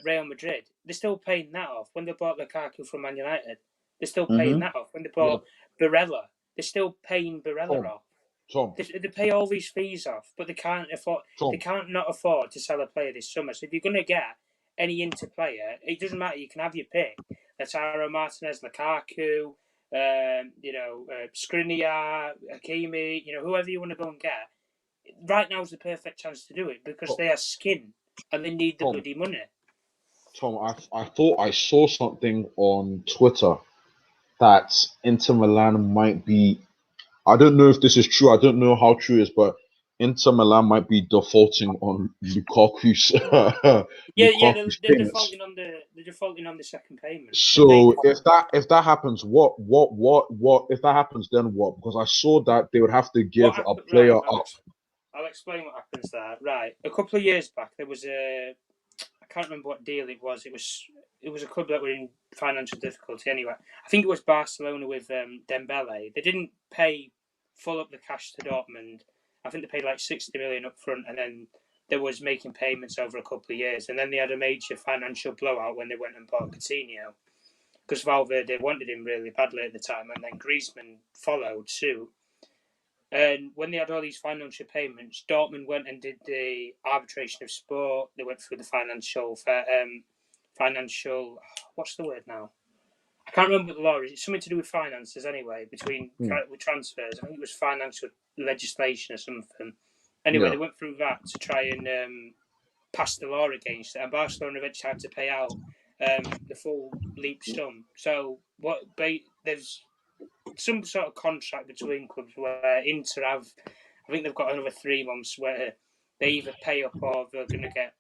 Speaker 2: Real Madrid, they're still paying that off. When they bought Lukaku from Man United, they're still paying that off. When they bought Barella, they're still paying Barella off.
Speaker 8: Tom.
Speaker 2: They pay all these fees off, but they can't afford. They can't not afford to sell a player this summer. So if you're going to get any Inter player, it doesn't matter. You can have your pick. Lautaro Martinez, Lukaku, Skriniar, Hakimi, whoever you want to go and get. Right now is the perfect chance to do it because they are skin and they need the bloody money.
Speaker 8: Tom, I thought I saw something on Twitter that Inter Milan might be. I don't know if this is true. I don't know how true it is, but Inter Milan might be defaulting on Lukaku's Lukaku's
Speaker 2: They're
Speaker 8: payments.
Speaker 2: defaulting on the second payment.
Speaker 8: So if that happens, what if that happens, then what? Because I saw that they would have to give a player up.
Speaker 2: I'll explain what happens there. Right, a couple of years back, there was I can't remember what deal it was. It was a club that were in financial difficulty anyway. I think it was Barcelona with Dembele. They didn't pay full up the cash to Dortmund. I think they paid like 60 million up front, and then they was making payments over a couple of years. And then they had a major financial blowout when they went and bought Coutinho, because Valverde wanted him really badly at the time, and then Griezmann followed suit. And when they had all these financial payments, Dortmund went and did the arbitration of sport. They went through the financial, what's the word now? I can't remember the law is. It's something to do with finances anyway, with transfers. I think it was financial legislation or something. Anyway, they went through that to try and pass the law against it. And Barcelona eventually had to pay out the full leap sum. So there's some sort of contract between clubs where Inter have, I think they've got another 3 months where they either pay up or they're going to get.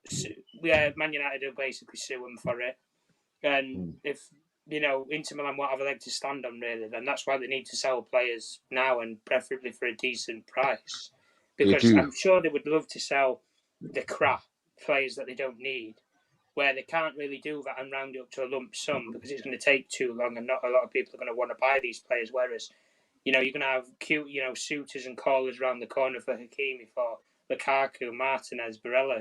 Speaker 2: Man United will basically sue them for it. And if Inter Milan won't have a leg to stand on, really, then that's why they need to sell players now and preferably for a decent price. Because I'm sure they would love to sell the crap players that they don't need, where they can't really do that and round it up to a lump sum because it's going to take too long and not a lot of people are going to want to buy these players. Whereas, you're going to have cute, suitors and callers around the corner for Hakimi, for Lukaku, Martinez, Barella,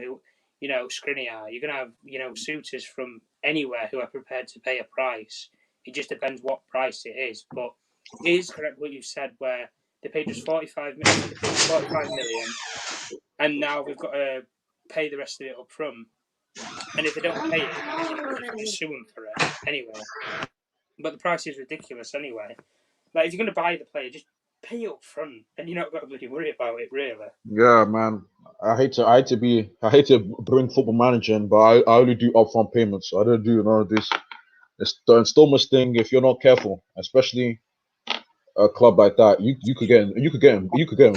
Speaker 2: Skriniar. You're going to have, suitors from anywhere who are prepared to pay a price. It just depends what price it is. But it is correct what you said, where they paid just 45 million, and now we've got to pay the rest of it up front. And if they don't pay it, you can just sue them for it anyway. But the price is ridiculous anyway. Like, if you're going to buy the player, just pay up front, and you're not got to bloody worry about it, really.
Speaker 8: Yeah, man. I hate to bring Football Manager in, but I only do upfront payments. I don't do none of this. It's the installments thing. If you're not careful, especially a club like that, you could get in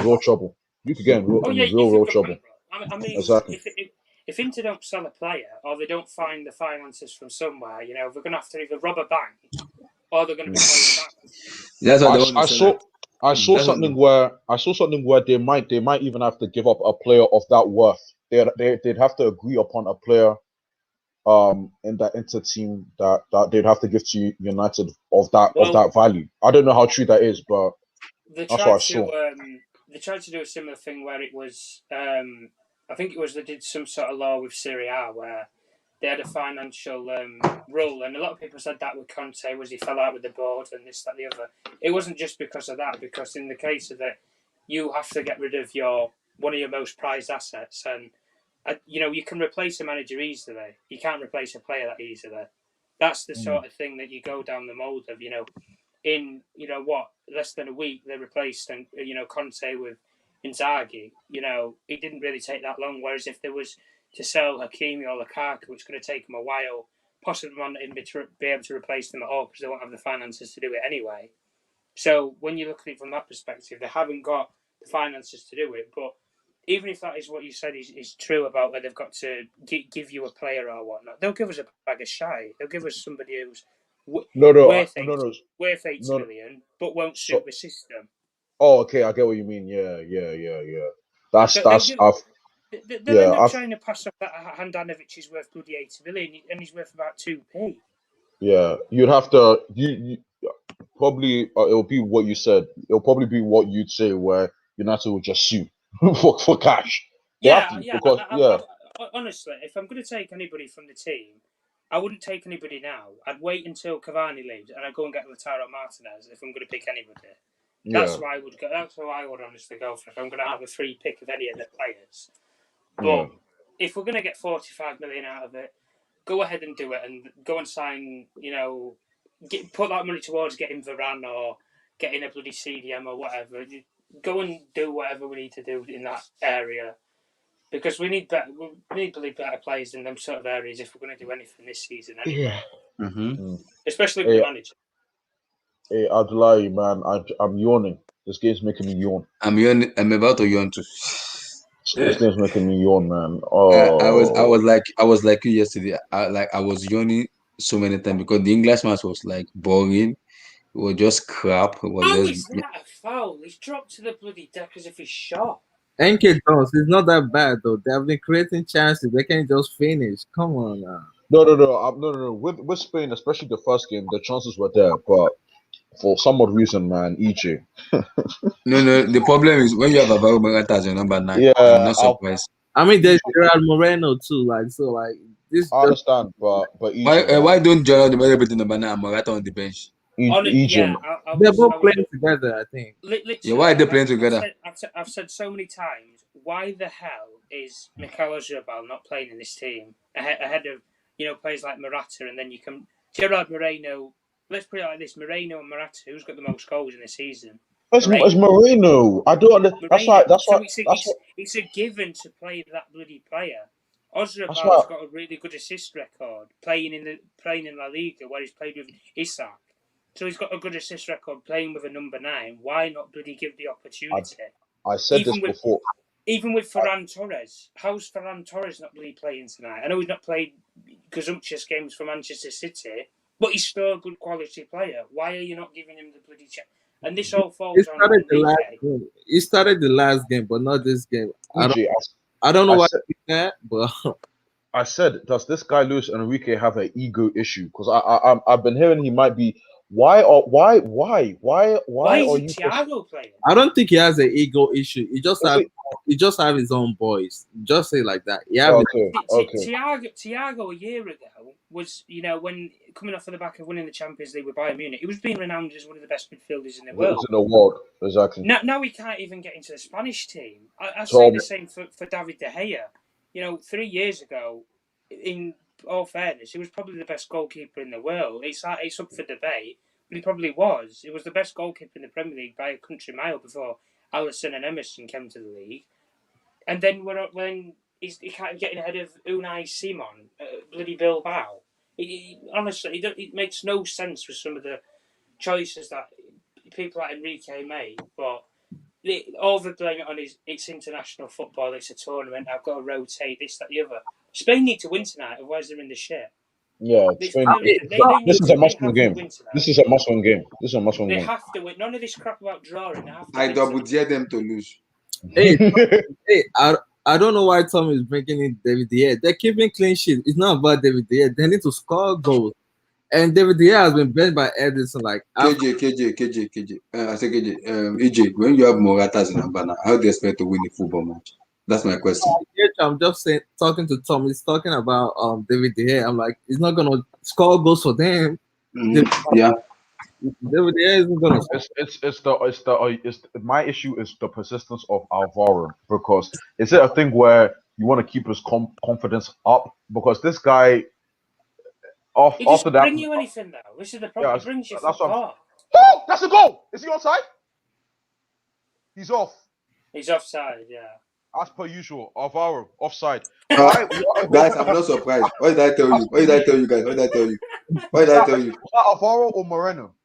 Speaker 8: real trouble. You could get in real trouble.
Speaker 2: I mean,
Speaker 8: exactly.
Speaker 2: If Inter don't sell a player or they don't find the finances from somewhere, they're going to have to either rob a bank or they're going to be closed down.
Speaker 7: That's what
Speaker 8: I saw something where they might even have to give up a player of that worth. They'd have to agree upon a player in that Inter team that they'd have to give to United of that value. I don't know how true that is, but that's what I saw.
Speaker 2: They tried to do a similar thing where it was I think it was they did some sort of law with Serie A where they had a financial rule, and a lot of people said that with Conte was he fell out with the board and this, that, the other. It wasn't just because of that, because in the case of it, you have to get rid of one of your most prized assets, and you can replace a manager easily. You can't replace a player that easily. That's the sort of thing that you go down the mold of. In less than a week they replaced Conte with Inzaghi. It didn't really take that long. Whereas if there was to sell Hakimi or Lukaku, it's going to take them a while. Possibly not be able to replace them at all because they won't have the finances to do it anyway. So when you look at it from that perspective, they haven't got the finances to do it. But even if that is what you said is true about where they've got to give you a player or whatnot, they'll give us a bag of shite. They'll give us somebody who's worth 80 million, but won't suit the system.
Speaker 8: Oh, okay, I get what you mean. Yeah.
Speaker 2: They'll end up trying to pass off that Handanovic is worth bloody 80 million, and he's worth about 2p.
Speaker 8: Yeah, you'd have to. You probably it'll be what you said. It'll probably be what you'd say, where United will just sue for cash.
Speaker 2: Honestly, if I'm going to take anybody from the team, I wouldn't take anybody now. I'd wait until Cavani leaves, and I'd go and get Lautaro Martinez if I'm going to pick anybody. That's who I would go. That's who I would honestly go for if I'm going to have a free pick of any of the players. But if we're going to get 45 million out of it, go ahead and do it, and go and sign. Put that money towards getting Varane or getting a bloody CDM or whatever. Go and do whatever we need to do in that area, because we need better players in them sort of areas if we're going to do anything this season. Anyway.
Speaker 8: Yeah.
Speaker 2: Especially with the manager.
Speaker 8: Hey, Abdullahi, man, I'm yawning. This game's making me yawn.
Speaker 7: I'm yawning. I'm about to yawn too.
Speaker 8: This game's making me yawn, man.
Speaker 7: I was like you yesterday. I was yawning so many times because the English match was like boring. It was just crap. It was
Speaker 2: How
Speaker 7: just.
Speaker 2: is that a foul? He's dropped to the bloody deck as if he's shot.
Speaker 11: NK Jones, it's not that bad though. They have been creating chances. They can't just finish. Come on now.
Speaker 8: No. With Spain, especially the first game, the chances were there, but for some odd reason, man, EJ.
Speaker 7: No. The problem is when you have Alvaro Morata as your number 9.
Speaker 8: Yeah,
Speaker 7: I'm not surprised.
Speaker 11: I mean, there's Gerard Moreno too. This.
Speaker 8: I understand, but
Speaker 7: EJ, why don't Gerard Moreno be the number 9 and Morata on the bench?
Speaker 11: They're both playing together, I think.
Speaker 7: Why are they playing together?
Speaker 2: I've said so many times, why the hell is Mikel Oyarzabal not playing in this team ahead of players like Morata, and then you can Gerard Moreno. Let's put it like this: Moreno and Morata, who's got the most goals in the season?
Speaker 8: It's Moreno. I don't. That's why.
Speaker 2: It's a given to play that bloody player. Ozrabal's got a really good assist record playing in La Liga, where he's played with Isak. So he's got a good assist record playing with a number 9. Why not bloody give the opportunity?
Speaker 8: I said this before.
Speaker 2: Even with Ferran Torres, how's Ferran Torres not really playing tonight? I know he's not played gazumptious games for Manchester City, but he's still a good quality player. Why are you not giving him the bloody chance? And this all falls on Enrique.
Speaker 11: He started the last game, but not this game. I don't know why he did that, but
Speaker 8: I said, does this guy Luis Enrique have an ego issue? Because I've been hearing he might be. Why
Speaker 2: is Thiago playing?
Speaker 11: I don't think he has an ego issue. He just have his own boys. Just say like that. Yeah.
Speaker 2: Thiago a year ago was, when coming off of the back of winning the Champions League with Bayern Munich, he was being renowned as one of the best midfielders in the world.
Speaker 8: Exactly.
Speaker 2: Now he can't even get into the Spanish team. I say the same for David De Gea. 3 years ago, in all fairness, he was probably the best goalkeeper in the world. It's up for debate, but he probably was. He was the best goalkeeper in the Premier League by a country mile before Alisson and Emerson came to the league. And then when he's kind of getting ahead of Unai Simon, bloody Bilbao. Honestly, it makes no sense with some of the choices that people like Enrique made. But all the blame it on is it's international football, it's a tournament, I've got to rotate this, that, the other. Spain need to win tonight, otherwise they're in the shit.
Speaker 8: Yeah, Spain. This is a must-win game. This is a must-win game.
Speaker 2: They have to win. None of this crap about drawing.
Speaker 7: I double dare them to lose.
Speaker 11: Hey, I don't know why Tom is bringing in David De Gea. They're keeping clean sheet. It's not about David De Gea. They need to score goals. And David De Gea has been benched by Edison.
Speaker 7: KJ. I say KJ. EJ, when you have Morata as a number 9, how do you expect to win a football match? That's my question.
Speaker 11: I'm just talking to Tom. He's talking about David De Gea. I'm like, he's not gonna score goals for them.
Speaker 7: Yeah.
Speaker 11: David De Gea isn't gonna.
Speaker 8: My issue is the persistence of Alvaro, because is it a thing where you want to keep his confidence up? Because this guy,
Speaker 2: he doesn't bring you anything though. This is the problem. He brings you football.
Speaker 8: Oh, that's a goal. Is he onside? He's off.
Speaker 2: He's offside. Yeah.
Speaker 8: As per usual, Alvaro offside.
Speaker 7: Guys, I'm not surprised. What did I tell you? Guys? What did I tell you?
Speaker 8: Alvaro or Moreno?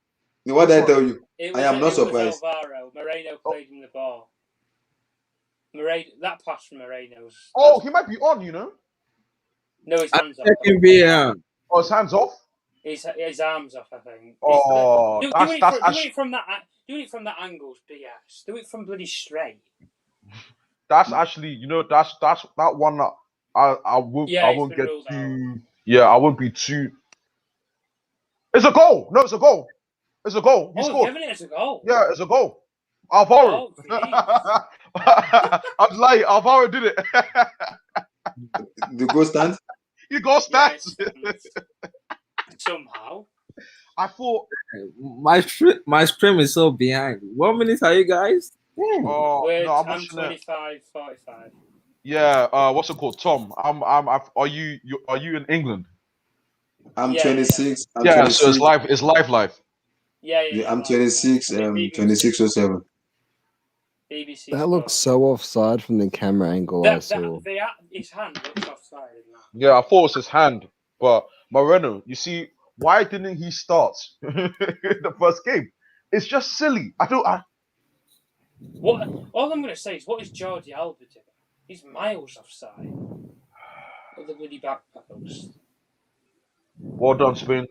Speaker 7: No, what did I tell you? I am not surprised.
Speaker 2: Alvaro. Moreno played him the ball. That pass from Moreno's.
Speaker 8: Oh, he might be on.
Speaker 2: No, his hands off.
Speaker 8: Oh, his hands off.
Speaker 2: His arms off, I think.
Speaker 8: Oh,
Speaker 2: doing it from that angle's BS. Do it from bloody straight.
Speaker 8: that's actually, that's that one that I won't get too. Yeah, I won't be too. It's a goal. No, it's a goal. It's a goal. He scored.
Speaker 2: Giving it as a goal.
Speaker 8: Yeah, it's a goal. Alvaro.
Speaker 2: Oh,
Speaker 8: I'm lying. Alvaro did it.
Speaker 7: The goal stand.
Speaker 8: You goal stands.
Speaker 2: Somehow.
Speaker 8: I thought
Speaker 11: my stream is so behind. What minutes are you guys?
Speaker 8: Oh no,
Speaker 2: I'm 25, 45.
Speaker 8: Yeah, what's it called, Tom? Are you in England?
Speaker 7: I'm 26. I'm
Speaker 8: yeah,
Speaker 7: 26.
Speaker 8: so it's live. It's live.
Speaker 2: Yeah.
Speaker 7: I'm 26. 26/07.
Speaker 2: BBC.
Speaker 14: That looks so offside from the camera angle I saw.
Speaker 2: His hand looks offside.
Speaker 8: Yeah, I thought it was his hand, but Moreno, you see, why didn't he start the first game? It's just silly.
Speaker 2: What? All I'm going to say is, what is Jordi Alba doing? He's miles offside. At the bloody back post.
Speaker 8: Well done, Spain.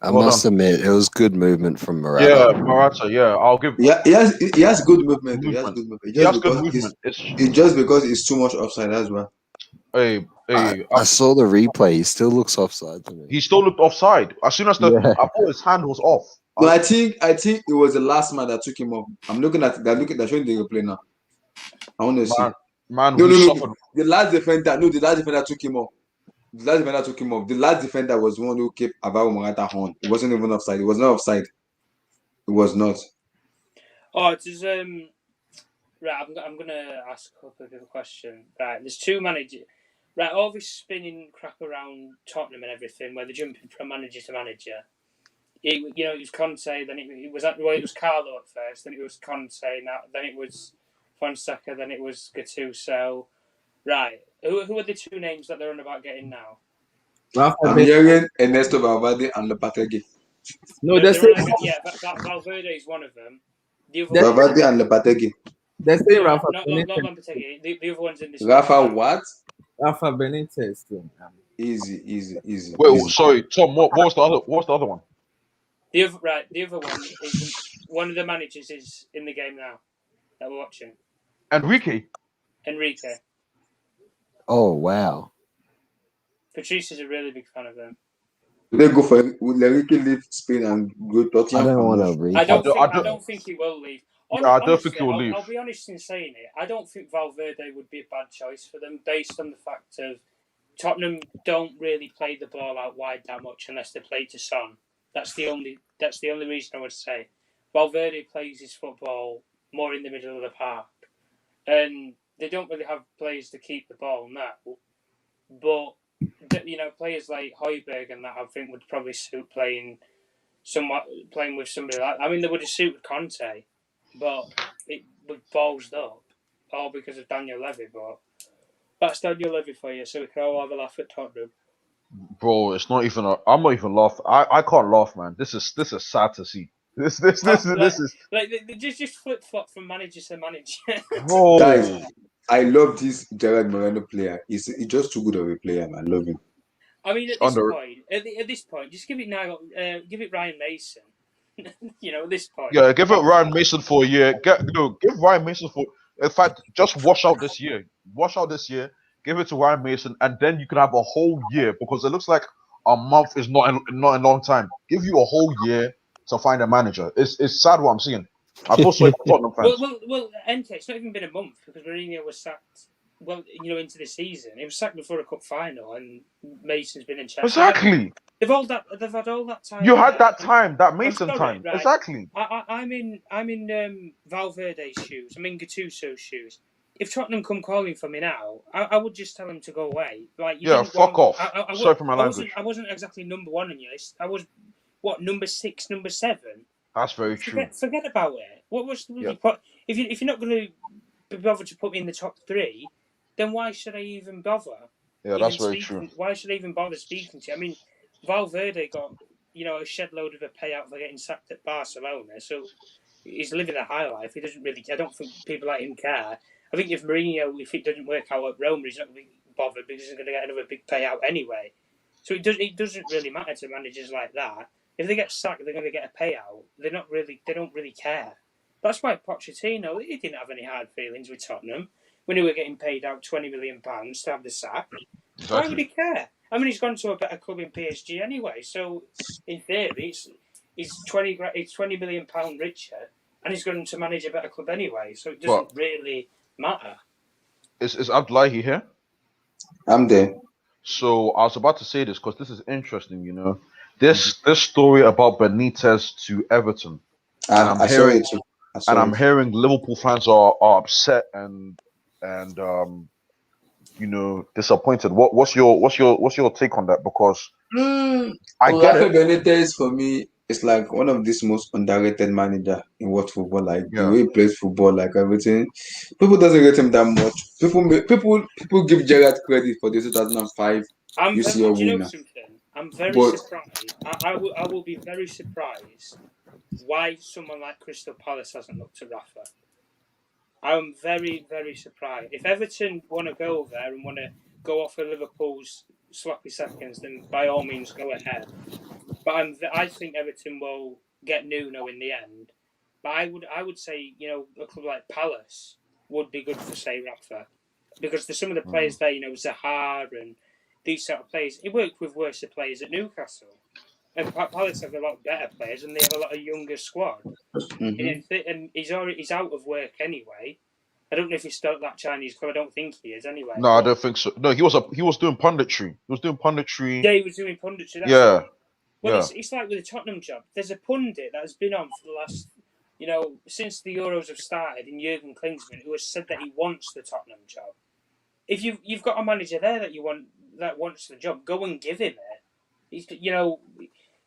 Speaker 14: I must admit, it was good movement from Morata.
Speaker 8: Yeah, Morata. Yeah, I'll give.
Speaker 7: Yeah, he has good movement. He has good movement. It's just because it's too much offside as well.
Speaker 8: Hey,
Speaker 14: I saw the replay. He still looks offside to me.
Speaker 8: He still looked offside. As soon as I thought his hand was off.
Speaker 7: No, I think it was the last man that took him off. I'm looking at they're showing the replay now. I want to see.
Speaker 8: Man,
Speaker 7: no. The last defender took him off. The last defender was the one who kept Alvaro Morata on. It wasn't even offside. It was not offside. It was not.
Speaker 2: Oh, it is right. I'm gonna ask a couple of a question. Right, there's two managers. Right, all this spinning crap around Tottenham and everything, where they're jumping from manager to manager. It was Conte, then it was Carlo at first, then it was Conte, then it was Fonseca, then it was Gattuso. Right, who are the two names that they're on about getting now?
Speaker 7: I'm hearing Ernesto Valverde and Lopetegui.
Speaker 11: No, they're saying
Speaker 2: Valverde is one of them.
Speaker 7: Valverde and Lopetegui.
Speaker 11: They're saying Rafa.
Speaker 2: Not Lopetegui. The other one's in this.
Speaker 7: Rafa what?
Speaker 11: Rafa Benitez.
Speaker 7: Easy.
Speaker 8: Wait, sorry, Tom. What's the other one?
Speaker 2: The other one is one of the managers is in the game now that we're watching.
Speaker 8: Enrique.
Speaker 14: Oh wow.
Speaker 2: Patrice is a really big fan of them.
Speaker 7: They go for will Enrique leave Spain and go to Tottenham?
Speaker 14: I don't want to read.
Speaker 2: I don't think he will leave.
Speaker 8: I don't think he will leave.
Speaker 2: I'll be honest in saying it. I don't think Valverde would be a bad choice for them, based on the fact of Tottenham don't really play the ball out wide that much unless they play to Son. That's the only reason I would say. Valverde plays his football more in the middle of the park, and they don't really have players to keep the ball now. But players like Højbjerg and that I think would probably suit playing with somebody like. I mean, they would have suited Conte, but it would balls up, all because of Daniel Levy. But that's Daniel Levy for you, so we can all have a laugh at Tottenham.
Speaker 8: Bro, it's not even. I'm not even laughing. I can't laugh, man. This is sad to see. This is
Speaker 2: like they just flip flop from manager to manager.
Speaker 8: Bro,
Speaker 7: guys, I love this Gerard Moreno player. He's just too good of a player, man. I love him.
Speaker 2: I mean, at this point, just give it now. Give it Ryan Mason. At this point.
Speaker 8: Yeah, give it Ryan Mason for a year. Give Ryan Mason for. In fact, just wash out this year. Give it to Ryan Mason, and then you can have a whole year, because it looks like a month is not a long time. Give you a whole year to find a manager. It's sad what I'm seeing. I feel sorry for Tottenham fans.
Speaker 2: Well, it's not even been a month, because Mourinho was sacked. Well, into the season, he was sacked before a cup final, and Mason's been in charge.
Speaker 8: Exactly.
Speaker 2: They've had all that time.
Speaker 8: You had that time, that Mason time. Right. Exactly.
Speaker 2: I'm in Valverde's shoes. I'm in Gattuso's shoes. If Tottenham come calling for me now, I would just tell them to go away.
Speaker 8: Fuck off. Sorry for my language.
Speaker 2: I wasn't exactly number one on your list. I was number 6, number 7.
Speaker 8: That's very true.
Speaker 2: Forget about it. What was the point? If you're not going to be bothered to put me in the top 3, then why should I even bother?
Speaker 8: Yeah, that's very true.
Speaker 2: Why should I even bother speaking to you? I mean, Valverde got a shed load of a payout for getting sacked at Barcelona, so he's living a high life. He doesn't really. I don't think people like him care. I think if Mourinho, if it doesn't work out at Roma, he's not going to be bothered because he's going to get another big payout anyway. So it doesn't really matter to managers like that. If they get sacked, they're going to get a payout. They don't really care. That's why Pochettino, he didn't have any hard feelings with Tottenham when he were getting paid out £20 million to have the sack.
Speaker 8: Exactly.
Speaker 2: Why would he care? I mean, he's gone to a better club in PSG anyway, so in theory, he's £20 million richer, and he's going to manage a better club anyway, so it doesn't really matter.
Speaker 8: Is Abdullahi here?
Speaker 7: I'm there.
Speaker 8: So I was about to say this because this is interesting, you know. This story about Benitez to Everton.
Speaker 7: I saw it too.
Speaker 8: I'm hearing Liverpool fans are upset and you know, disappointed. What's your take on that? Because I get it.
Speaker 7: Benitez for me is like one of these most underrated manager in world football. Like the way he plays football, like everything. People doesn't rate him that much. People give Gerrard credit for the 2005 UCL
Speaker 2: Do you know
Speaker 7: winner.
Speaker 2: something? I'm very surprised. I will be very surprised why someone like Crystal Palace hasn't looked at Rafa. I'm very, very surprised. If Everton want to go there and want to go off of Liverpool's sloppy seconds, then by all means go ahead. But I think Everton will get Nuno in the end. But I would say, you know, a club like Palace would be good for, say, Rafa. Because there's some of the players there, you know, Zaha and these sort of players. He worked with worse players at Newcastle. And Palace have a lot better players, and they have a lot of younger squad. And he's out of work anyway. I don't know if he's still at that Chinese club. I don't think he is anyway.
Speaker 8: No, I don't think so. No, he was doing punditry. He was doing punditry.
Speaker 2: Yeah, he was doing punditry.
Speaker 8: That's
Speaker 2: Well, it's like with the Tottenham job. There's a pundit that has been on for the last, you know, since the Euros have started, in Jurgen Klinsmann, who has said that he wants the Tottenham job. If you've got a manager there that wants the job, go and give him it. You know,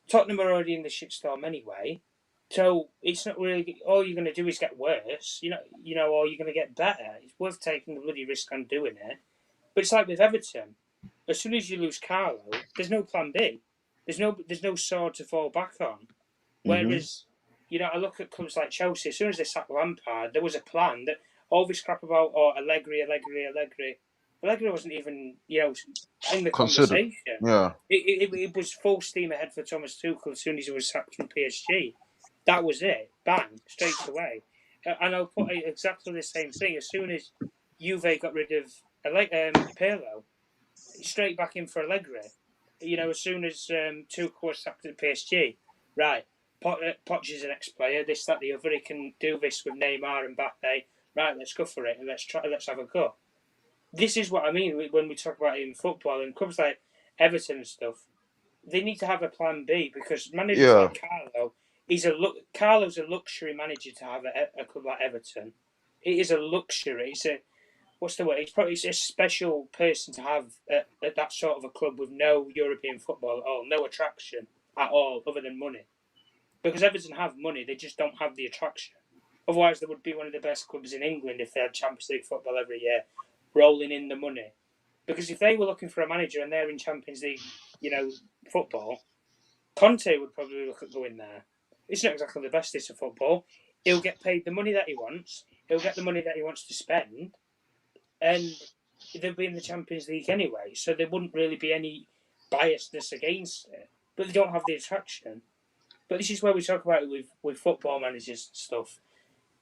Speaker 2: Tottenham are already in the shitstorm anyway, so it's not really. All you're going to do is get worse. You know, or you're going to get better. It's worth taking the bloody risk on doing it. But it's like with Everton. As soon as you lose Carlo, there's no plan B. There's no sword to fall back on. Whereas, you know, I look at clubs like Chelsea. As soon as they sacked Lampard, there was a plan. That all this crap about Allegri. Allegri wasn't even, you know, in the conversation.
Speaker 8: Yeah.
Speaker 2: It was full steam ahead for Thomas Tuchel as soon as he was sacked from PSG. That was it. Bang, straight away. And I'll put exactly the same thing. As soon as Juve got rid of Pirlo, straight back in for Allegri. You know, as soon as Tuchel was sacked at PSG, right, Poch is an ex-player, this, that, the other, he can do this with Neymar and Mbappe. Right, let's go for it and let's have a go. This is what I mean when we talk about it in football and clubs like Everton and stuff. They need to have a plan B because managers like Carlo, Carlo's a luxury manager to have a club like Everton. It is a luxury. It's a what's the word? It's a special person to have at that sort of a club with no European football at all, no attraction at all other than money. Because Everton have money, they just don't have the attraction. Otherwise, they would be one of the best clubs in England if they had Champions League football every year, rolling in the money. Because if they were looking for a manager and they're in Champions League, you know, football, Conte would probably look at going there. It's not exactly the best of football. He'll get paid the money that he wants. He'll get the money that he wants to spend. And they'll be in the Champions League anyway, so there wouldn't really be any biasness against it. But they don't have the attraction. But this is where we talk about it with football managers and stuff.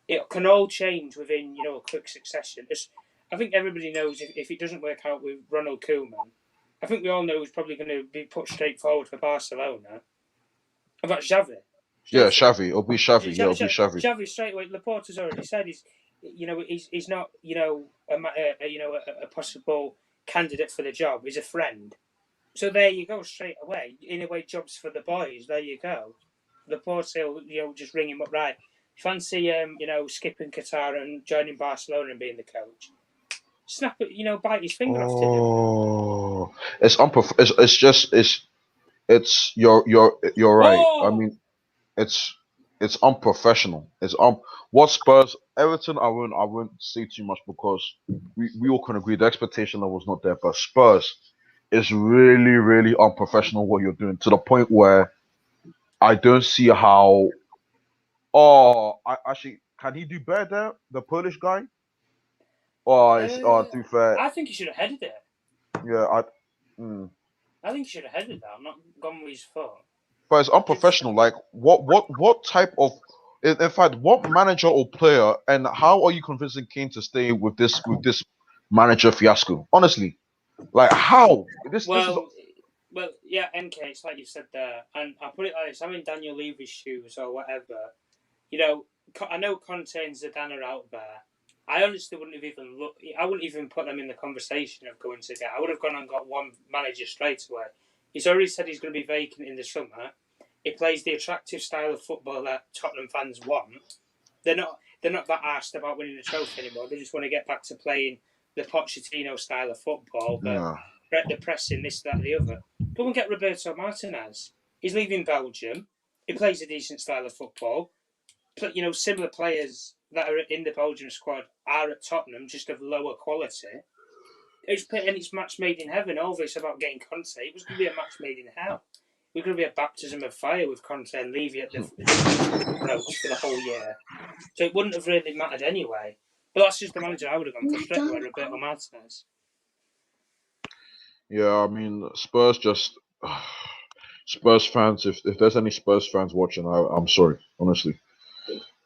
Speaker 2: It can all change within, you know, a quick succession. I think everybody knows if it doesn't work out with Ronald Koeman, I think we all know he's probably going to be put straight forward for Barcelona. About Xavi.
Speaker 8: Yeah, Xavi. It'll be Xavi. It'll be Xavi.
Speaker 2: Xavi straight away. Laporta's already said he's not, you know, a possible candidate for the job. He's a friend. So there you go, straight away. In a way, jobs for the boys. There you go. Laporta will, you know, just ring him up. Right, fancy, you know, skipping Qatar and joining Barcelona and being the coach. Snap it, you know, bite his finger off to
Speaker 8: Oh, it's you're right. I mean, it's unprofessional. What Spurs Everton. I won't say too much because we all can agree the expectation level was not there. But Spurs is really, really unprofessional what you're doing to the point where I don't see how. Oh, actually, can he do better there? The Polish guy. Too fair.
Speaker 2: I think he should have headed it.
Speaker 8: Yeah,
Speaker 2: I think he should have headed that. I'm not gone with his foot.
Speaker 8: But it's unprofessional. Like, what type of In fact, what manager or player, and how are you convincing Kane to stay with this manager fiasco? Honestly, like how? This is
Speaker 2: Well, yeah, MK, it's like you said there, and I put it like this: I'm in Daniel Levy's shoes or whatever. You know, I know Conte and Zidane are out there. I honestly wouldn't have even looked. I wouldn't even put them in the conversation of going to get. I would have gone and got one manager straight away. He's already said he's going to be vacant in the summer. He plays the attractive style of football that Tottenham fans want. They're not that arsed about winning the trophy anymore. They just want to get back to playing the Pochettino style of football. But the pressing, this, that, the other. Go and get Roberto Martinez. He's leaving Belgium. He plays a decent style of football. You know, similar players that are in the Belgium squad are at Tottenham, just of lower quality. It's match made in heaven. All this about getting Conte, it was going to be a match made in hell. It was going to be a baptism of fire with Conte and Levy at the approach for the whole year. So it wouldn't have really mattered anyway. But that's just the manager I would have gone for straight away, Roberto Martinez.
Speaker 8: Yeah, I mean, Spurs Spurs fans. If there's any Spurs fans watching, I'm sorry, honestly.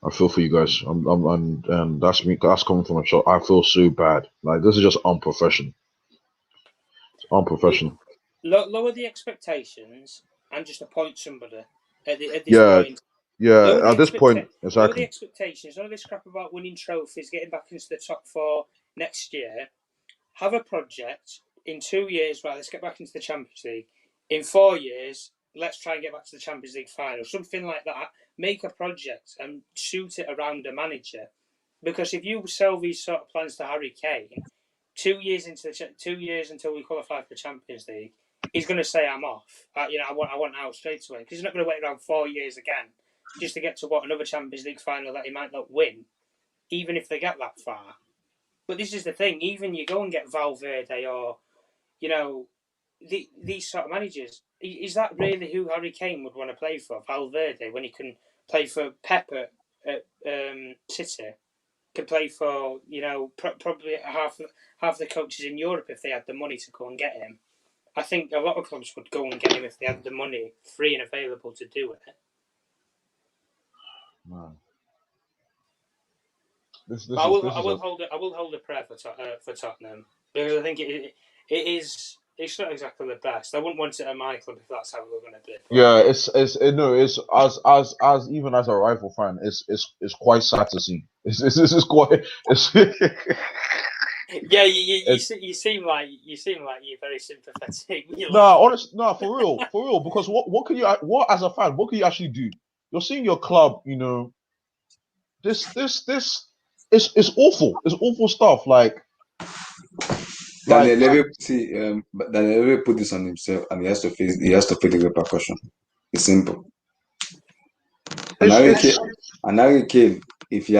Speaker 8: I feel for you guys. And that's me. That's coming from a shot. I feel so bad. Like this is just unprofessional. It's unprofessional.
Speaker 2: Lower the expectations and just appoint somebody at this point.
Speaker 8: Yeah. At this point, exactly.
Speaker 2: Lower the expectations. None of this crap about winning trophies, getting back into the top 4 next year. Have a project in 2 years. Right, let's get back into the Champions League. In 4 years, let's try and get back to the Champions League final. Something like that. Make a project and shoot it around a manager. Because if you sell these sort of plans to Harry Kane, 2 years into 2 years until we qualify for the Champions League, he's going to say I'm off. I want out straight away because he's not going to wait around 4 years again just to get to another Champions League final that he might not win, even if they get that far. But this is the thing: even you go and get Valverde or these sort of managers, is that really who Harry Kane would want to play for? Valverde, when he can play for Pep at City, can play for probably half the coaches in Europe if they had the money to go and get him. I think a lot of clubs would go and get him if they had the money free and available to do it.
Speaker 8: Man.
Speaker 2: I will hold a prayer for Tottenham because I think it's not exactly the best. I wouldn't want it at my club if that's how we're going to be.
Speaker 8: Yeah, it's as even as a rival fan, it's quite sad to see. It's quite.
Speaker 2: Yeah, you seem like you're very sympathetic.
Speaker 8: For real. Because what as a fan, what can you actually do? You're seeing your club, this it's awful. It's awful stuff.
Speaker 7: Daniel Levy put this on himself, and he has to feel the repercussion. It's simple. And Harry Kane, if you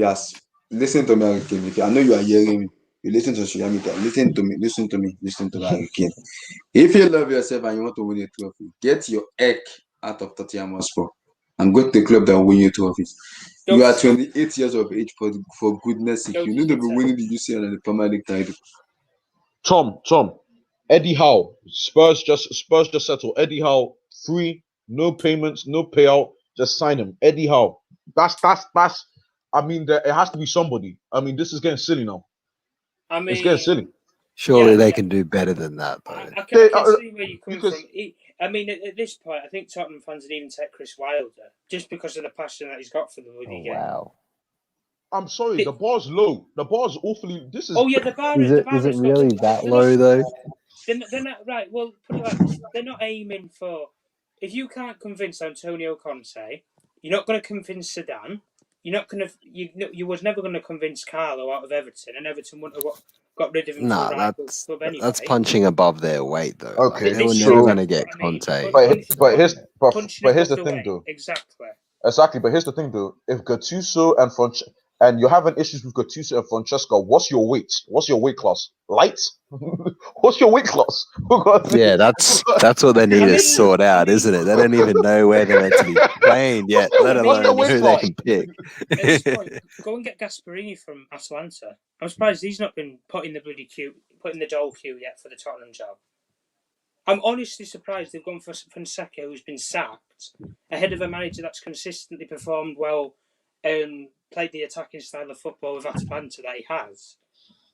Speaker 7: has listen to me, Harry Kane, I know you are hearing me, you listen to social media, listen to me, Harry Kane. If you love yourself and you want to win a trophy, get your egg out of Tottenham Hotspur and go to the club that will win you trophies. You are 28 years of age, for goodness sake. You need to be winning the UCL and the Premier League title.
Speaker 8: Tom, Eddie Howe, Spurs just settle. Eddie Howe, free, no payments, no payout, just sign him. Eddie Howe. That's. I mean, it has to be somebody. I mean, this is getting silly now. It's getting silly.
Speaker 14: Surely they can do better than that, though.
Speaker 2: I can see where you're coming from. I mean, at this point, I think Tottenham fans would even take Chris Wilder just because of the passion that he's got for the bloody game.
Speaker 14: Wow.
Speaker 8: I'm sorry, the bar's low. The bar's awfully. This is.
Speaker 2: Oh yeah, the bar is
Speaker 14: it really that low though?
Speaker 2: They're not right. Well, put it like this: they're not aiming for. If you can't convince Antonio Conte, you're not going to convince Zidane. You're not going to. You was never going to convince Carlo out of Everton, and Everton wouldn't have got rid of him.
Speaker 14: No, that's punching above their weight, though.
Speaker 8: Okay,
Speaker 14: they were never going to get Conte.
Speaker 8: But here's the thing, though.
Speaker 2: Exactly.
Speaker 8: But here's the thing, though. If Gattuso and you're having issues with Gattuso and Francesca, what's your weight? What's your weight class? Light? What's your weight class?
Speaker 14: Yeah, that's what they need to sort out, isn't it? They don't even know where they're meant to be playing yet, let alone who they can pick.
Speaker 2: At this point, go and get Gasperini from Atalanta. I'm surprised he's not been put in the dole queue yet for the Tottenham job. I'm honestly surprised they've gone for Fonseca, who's been sacked, ahead of a manager that's consistently performed well played the attacking style of football with Atalanta that he has,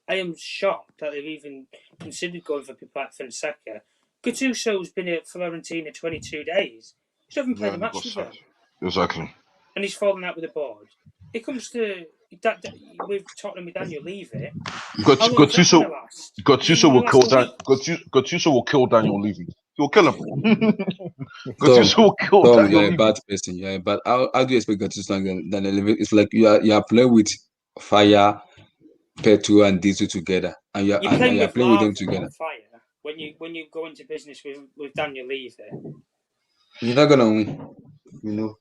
Speaker 2: I am shocked that they've even considered going for people like Fonseca. Gattuso's been at Fiorentina 22 days. He's not even played a match with them.
Speaker 8: Exactly.
Speaker 2: And he's fallen out with the board. It comes to that with Tottenham with Daniel Levy. How long is that going to last?
Speaker 8: Gattuso will kill Daniel Levy. He'll kill him. Gattuso will kill
Speaker 7: Tom,
Speaker 8: Daniel
Speaker 7: you're a
Speaker 8: Levy.
Speaker 7: bad person. You're a bad. How do you expect Gattuso than Levy? It's like you are playing with fire, petrol, and diesel together, and you're playing with them together.
Speaker 2: Fire when you go into business with Daniel Levy.
Speaker 7: You're not gonna win, you know.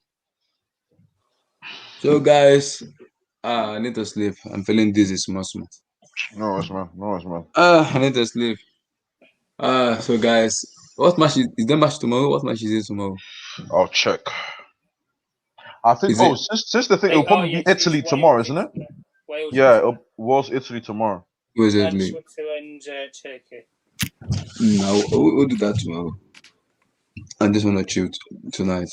Speaker 7: So guys, I need to sleep. I'm feeling dizzy, small.
Speaker 8: No worries, man.
Speaker 7: I need to sleep. So guys, what match is there match tomorrow? What match is it tomorrow?
Speaker 8: I'll check. I think. Since the thing, it'll probably be Italy tomorrow, isn't it?
Speaker 2: Wales,
Speaker 8: yeah, it was Italy tomorrow.
Speaker 7: Where's
Speaker 2: and
Speaker 7: Italy?
Speaker 2: Switzerland, Turkey.
Speaker 7: No, we'll do that tomorrow. I just want to chill tonight.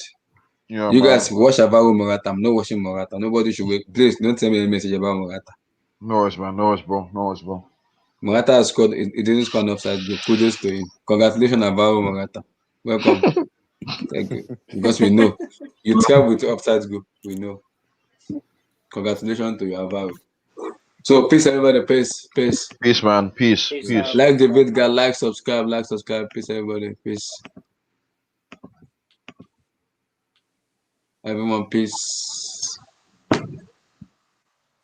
Speaker 8: Yeah,
Speaker 7: you guys watch Alvaro Morata. I'm not watching Morata. Nobody should wait. Please don't tell me a message about Morata.
Speaker 8: No worries, man. No worries, bro.
Speaker 7: Morata has scored. It didn't score an offside goal. Kudos to him. Congratulations, Alvaro Morata. Welcome. Thank you. Because we know you travel with offside goal. We know. Congratulations to you, Alvaro. So peace, everybody. Peace,
Speaker 8: man. Peace.
Speaker 7: Like the video, like, subscribe. Peace, everybody. Peace. Everyone, peace.